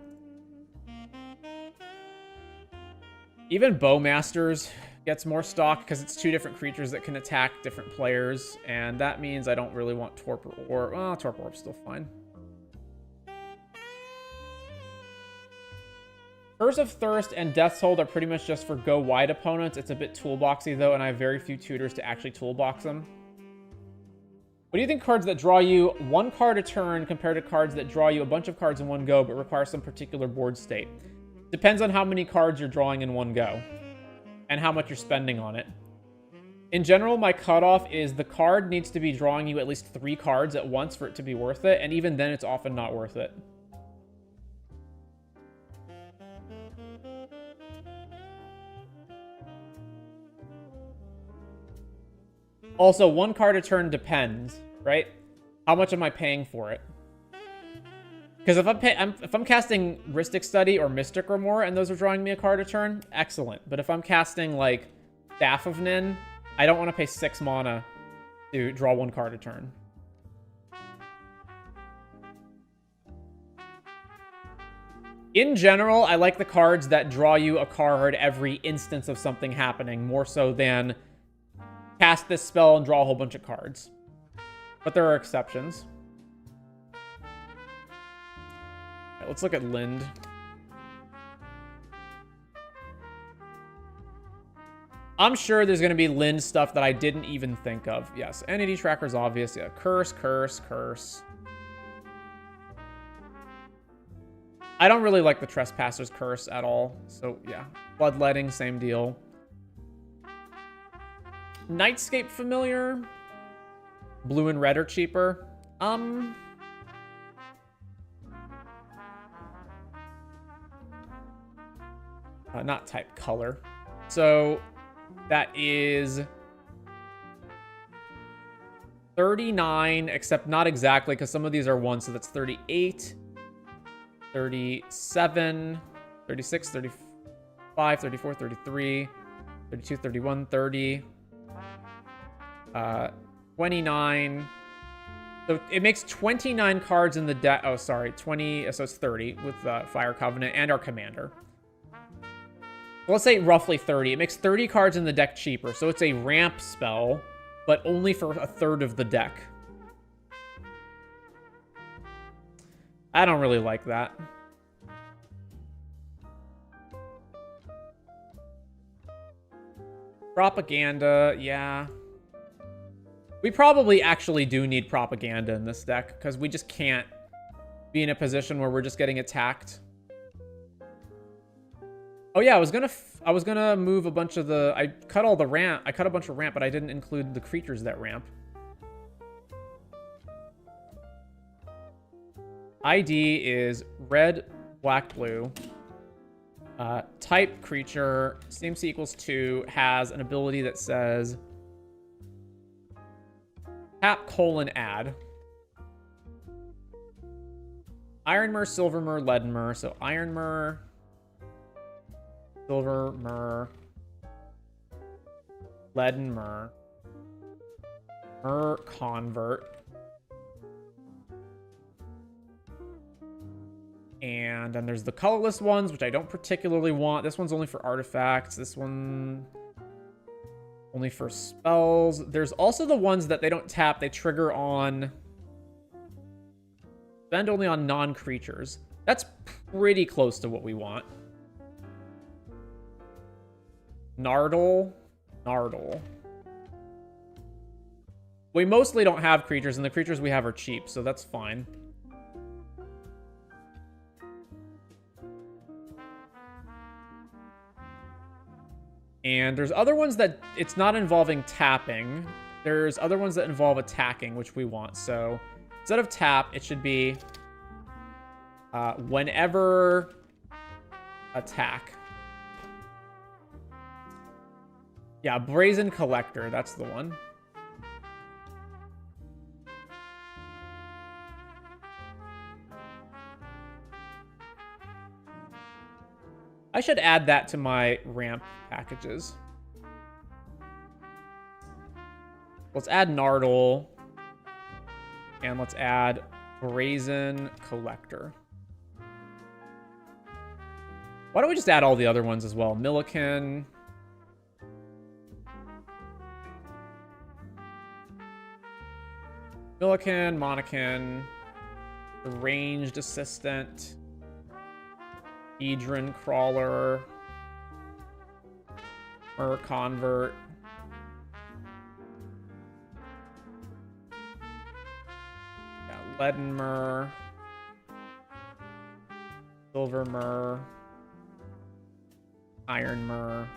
Even Bowmasters gets more stock because it's 2 different creatures that can attack different players, and that means I don't really want Torpor Orb. Well, Torpor Orb's still fine. Curse of Thirst and Death's Hold are pretty much just for go wide opponents. It's a bit toolboxy though, and I have very few tutors to actually toolbox them. What do you think cards that draw you 1 card a turn compared to cards that draw you a bunch of cards in one go but require some particular board state? Depends on how many cards you're drawing in one go and how much you're spending on it. In general, my cutoff is the card needs to be drawing you at least 3 cards at once for it to be worth it, and even then it's often not worth it. Also, 1 card a turn depends, right? How much am I paying for it? Because if I'm casting Rhystic Study or Mystic Remore and those are drawing me a card a turn, excellent. But if I'm casting, like, Staff of Nin, I don't want to pay 6 mana to draw 1 card a turn. In general, I like the cards that draw you a card every instance of something happening, more so than cast this spell and draw a whole bunch of cards. But there are exceptions. Right, let's look at Lynde. I'm sure there's going to be Lynde stuff that I didn't even think of. Yes, Entity Tracker's obvious. Yeah, Curse, Curse, Curse. I don't really like the Trespasser's Curse at all. So, yeah. Bloodletting, same deal. Nightscape Familiar. Blue and red are cheaper. Not type, color. So, that is 39, except not exactly, because some of these are 1, so that's 38, 37, 36, 35, 34, 33, 32, 31, 30, 29. So it makes 29 cards in the deck. Oh, sorry, 20, so it's 30 with Fire Covenant and our commander. Let's say roughly 30. It makes 30 cards in the deck cheaper. So it's a ramp spell, but only for a third of the deck. I don't really like that. Propaganda, yeah. We probably actually do need propaganda in this deck, because we just can't be in a position where we're just getting attacked. Oh yeah, I was gonna move a bunch of the... I cut all the ramp. I cut a bunch of ramp, but I didn't include the creatures that ramp. ID is red, black, blue. Type creature, CMC equals 2, has an ability that says... tap, add. Ironmer, Silvermer, Leadenmer. So Ironmer... Silvermer, Leadenmer, Convert, and then there's the colorless ones, which I don't particularly want. This one's only for artifacts. This one only for spells. There's also the ones that they don't tap. They trigger on... spend only on non-creatures. That's pretty close to what we want. Nardle. We mostly don't have creatures, and the creatures we have are cheap, so that's fine. And there's other ones that it's not involving tapping. There's other ones that involve attacking, which we want. So instead of tap, it should be whenever attack. Yeah, Brazen Collector, that's the one. I should add that to my ramp packages. Let's add Nardle. And let's add Brazen Collector. Why don't we just add all the other ones as well? Milliken... Milliken, Monacan, the Ranged Assistant, Edrin Crawler, Convert, yeah, Leadenmer, Silvermer, Ironmer,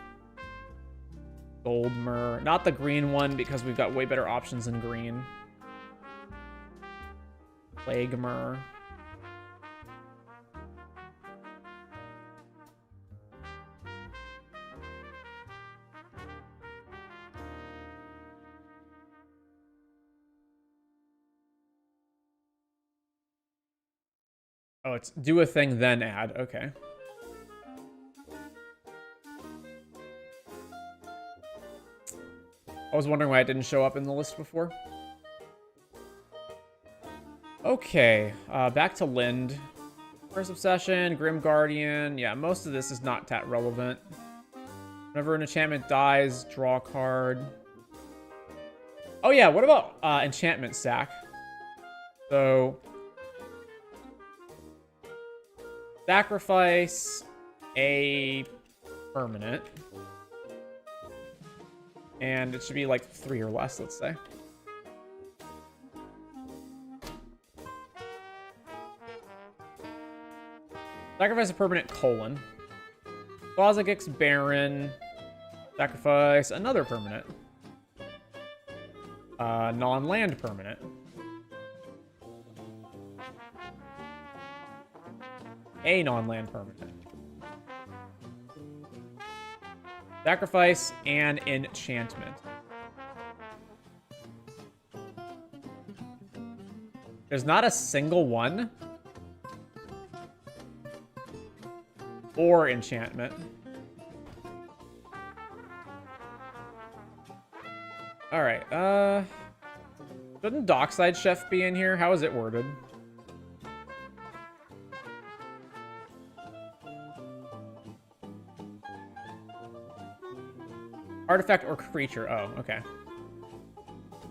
Goldmer. Not the green one because we've got way better options in green. Plaguemer. Oh, it's do a thing, then add. Okay. I was wondering why it didn't show up in the list before. Okay, back to Lynde. First Obsession, Grim Guardian. Yeah, most of this is not that relevant. Whenever an enchantment dies, draw a card. Oh yeah, what about enchantment stack? So, sacrifice a permanent. And it should be like 3 or less, let's say. Sacrifice a permanent : Xyzix Baron. Sacrifice another permanent. Non-land permanent. A non-land permanent. Sacrifice an enchantment. There's not a single one. Or enchantment. Alright, shouldn't Dockside Chef be in here? How is it worded? Artifact or creature. Oh, okay.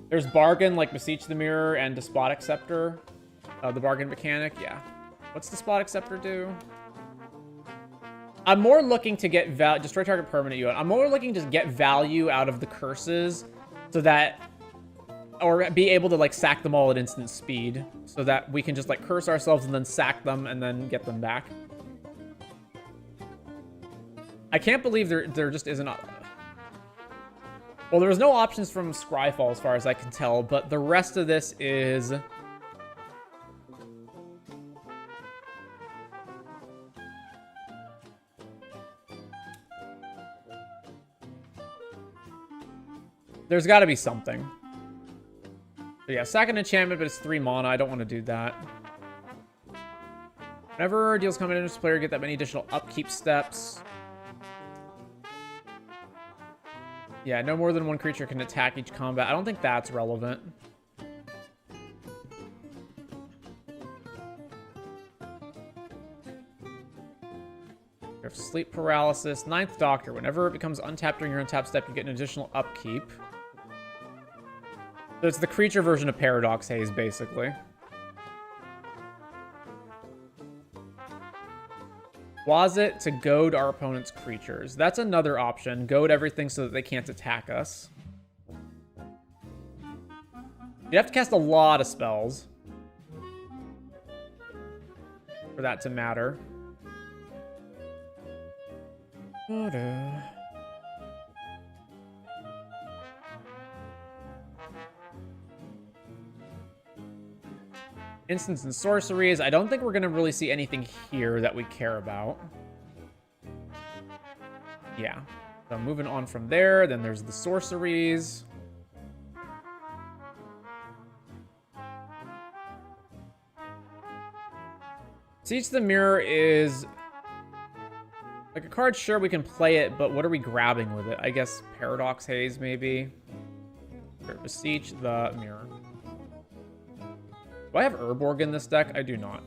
There's bargain, like Beseech the Mirror and Despotic Scepter. The bargain mechanic, yeah. What's Despotic Scepter do? I'm more looking to get destroy target permanent you. I'm more looking to get value out of the curses so that, or be able to like sack them all at instant speed so that we can just like curse ourselves and then sack them and then get them back. I can't believe there just isn't. Well, there was no options from Scryfall as far as I can tell, but the rest of this is. There's got to be something. So yeah, sack an enchantment, but it's 3 mana. I don't want to do that. Whenever deals combat into this player, get that many additional upkeep steps. Yeah, no more than one creature can attack each combat. I don't think that's relevant. You have sleep paralysis. 9th Doctor. Whenever it becomes untapped during your untapped step, you get an additional upkeep. So it's the creature version of Paradox Haze, basically. Was it to goad our opponent's creatures? That's another option. Goad everything so that they can't attack us. You have to cast a lot of spells for that to matter. Instants and sorceries. I don't think we're going to really see anything here that we care about. Yeah. So moving on from there, then there's the sorceries. Beseech the Mirror is like a card, sure, we can play it, but what are we grabbing with it? I guess Paradox Haze, maybe. Sure, Beseech the Mirror. Do I have Urborg in this deck? I do not.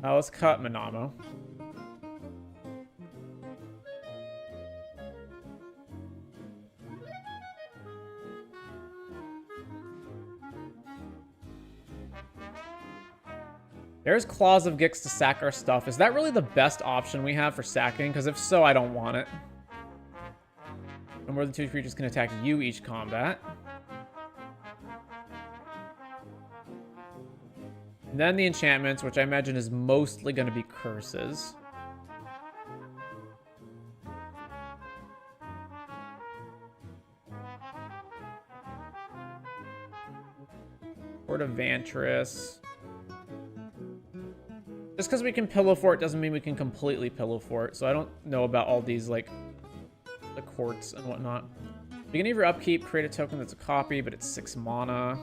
Let's cut Manamo. There's Claws of Gix to sack our stuff. Is that really the best option we have for sacking? Because if so, I don't want it. No more than 2 creatures can attack you each combat. And then the enchantments, which I imagine is mostly going to be curses. Port of Vantress. Just because we can Pillow Fort doesn't mean we can completely Pillow Fort. So I don't know about all these, like, the courts and whatnot. Beginning of your upkeep, create a token that's a copy, but it's 6 mana.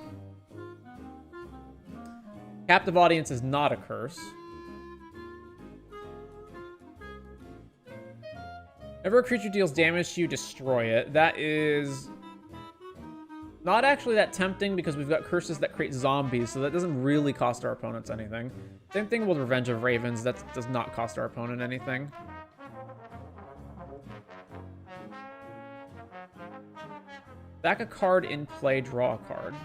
Captive Audience is not a curse. Whenever a creature deals damage to you, destroy it. That is not actually that tempting because we've got curses that create zombies, so that doesn't really cost our opponents anything. Same thing with Revenge of Ravens. That does not cost our opponent anything. Back a card in play, draw a card.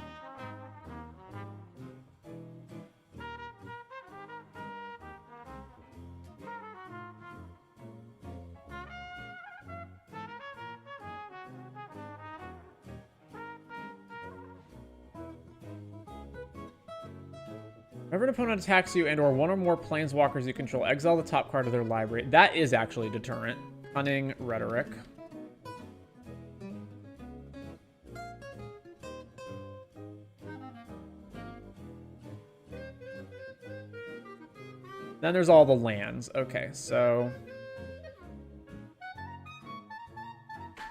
Whenever an opponent attacks you and or one or more planeswalkers you control, exile the top card of their library. That is actually deterrent. Cunning Rhetoric. Then there's all the lands. Okay, so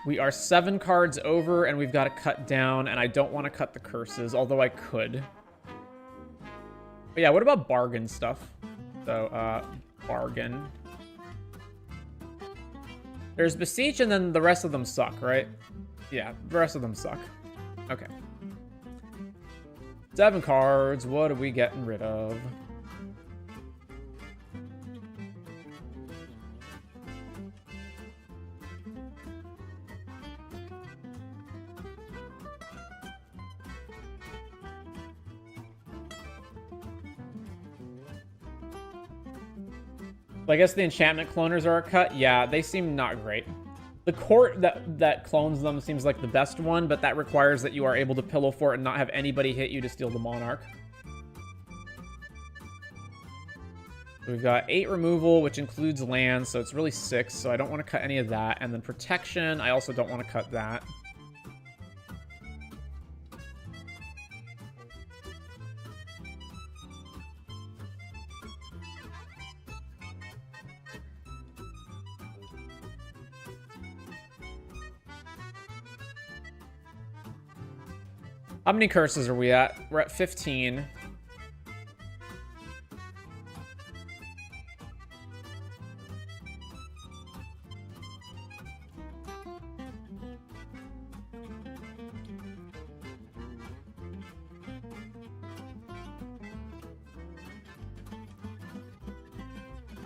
we are 7 cards over, and we've got to cut down, and I don't want to cut the curses, although I could. But yeah, what about bargain stuff? So, bargain. There's Beseech, and then the rest of them suck, right? Yeah, the rest of them suck. Okay. 7 cards. What are we getting rid of? I guess the enchantment cloners are a cut. Yeah, they seem not great. The court that clones them seems like the best one, but that requires that you are able to pillow fort and not have anybody hit you to steal the monarch. We've got 8 removal, which includes lands, so it's really 6, so I don't want to cut any of that. And then protection, I also don't want to cut that. How many curses are we at? We're at 15.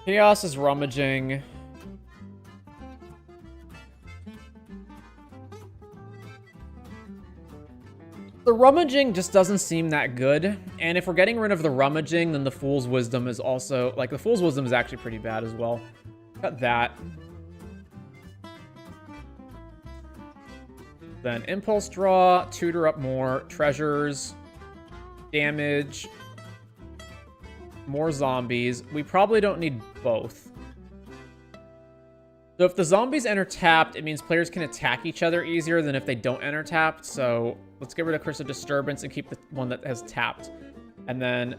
Chaos is rummaging. The rummaging just doesn't seem that good. And if we're getting rid of the rummaging, then the Fool's Wisdom is also... Like, the Fool's Wisdom is actually pretty bad as well. Cut that. Then Impulse Draw, tutor up more, treasures, damage, more zombies. We probably don't need both. So if the zombies enter tapped, it means players can attack each other easier than if they don't enter tapped. So let's get rid of Curse of Disturbance and keep the one that has tapped. And then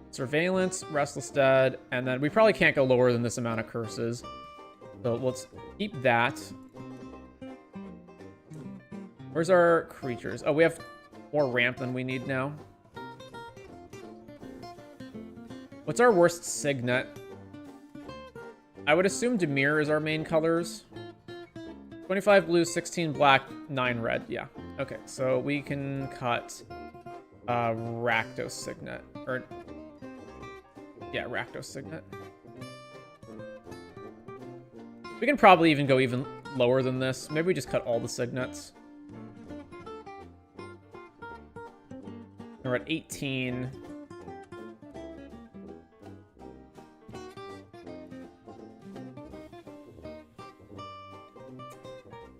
Surveillance, Restless Dead, and then we probably can't go lower than this amount of curses. So let's keep that. Where's our creatures? Oh, we have more ramp than we need now. What's our worst signet? I would assume Dimir is our main colors. 25 blue, 16 black, 9 red. Yeah. Okay, so we can cut Rakdos Signet. Or, yeah, Rakdos Signet. We can probably even go even lower than this. Maybe we just cut all the Signets. We're at 18.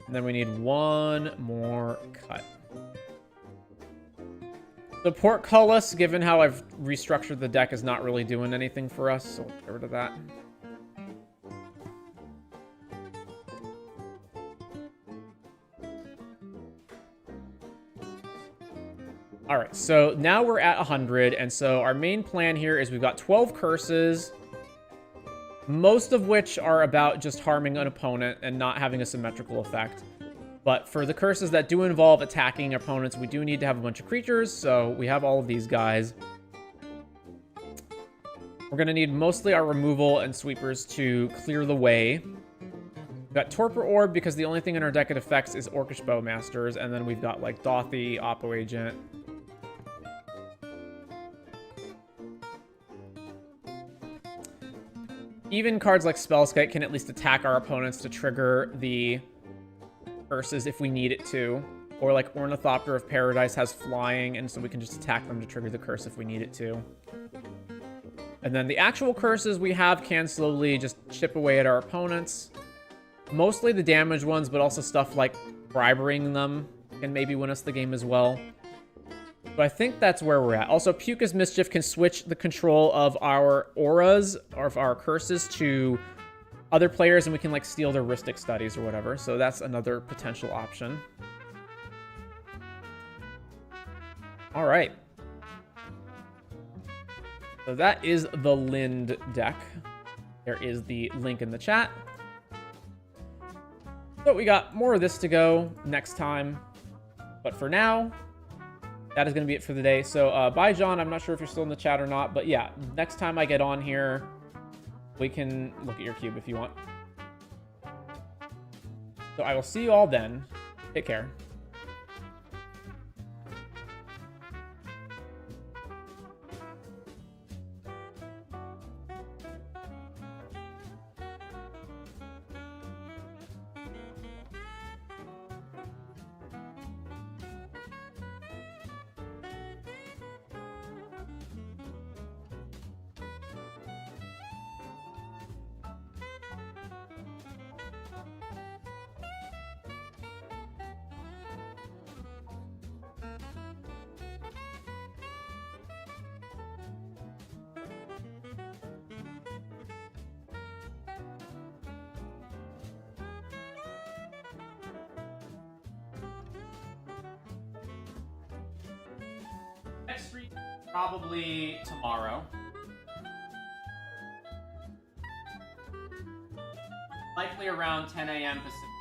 And then we need one more cut. The Portcullis, given how I've restructured the deck, is not really doing anything for us, so we'll get rid of that. All right, so now we're at 100, and so our main plan here is we've got 12 curses, most of which are about just harming an opponent and not having a symmetrical effect. But for the curses that do involve attacking opponents, we do need to have a bunch of creatures, so we have all of these guys. We're going to need mostly our removal and sweepers to clear the way. We've got Torpor Orb because the only thing in our deck it affects is Orcish Bowmasters. And then we've got like Dothy, Oppo Agent. Even cards like Spellskite can at least attack our opponents to trigger the curses if we need it to. Or like Ornithopter of Paradise has flying, and so we can just attack them to trigger the curse if we need it to. And then the actual curses we have can slowly just chip away at our opponents. Mostly the damage ones, but also stuff like bribering them can maybe win us the game as well. So I think that's where we're at. Also, Puka's Mischief can switch the control of our auras, or of our curses, to other players, and we can like steal their Rhystic Studies or whatever. So that's another potential option. All right. So that is the Lynde deck. There is the link in the chat. So we got more of this to go next time. But for now, that is going to be it for the day. So Bijan, I'm not sure if you're still in the chat or not. But yeah, next time I get on here, we can look at your cube if you want. So I will see you all then. Take care. Next stream, probably tomorrow. Likely around 10 a.m. Pacific.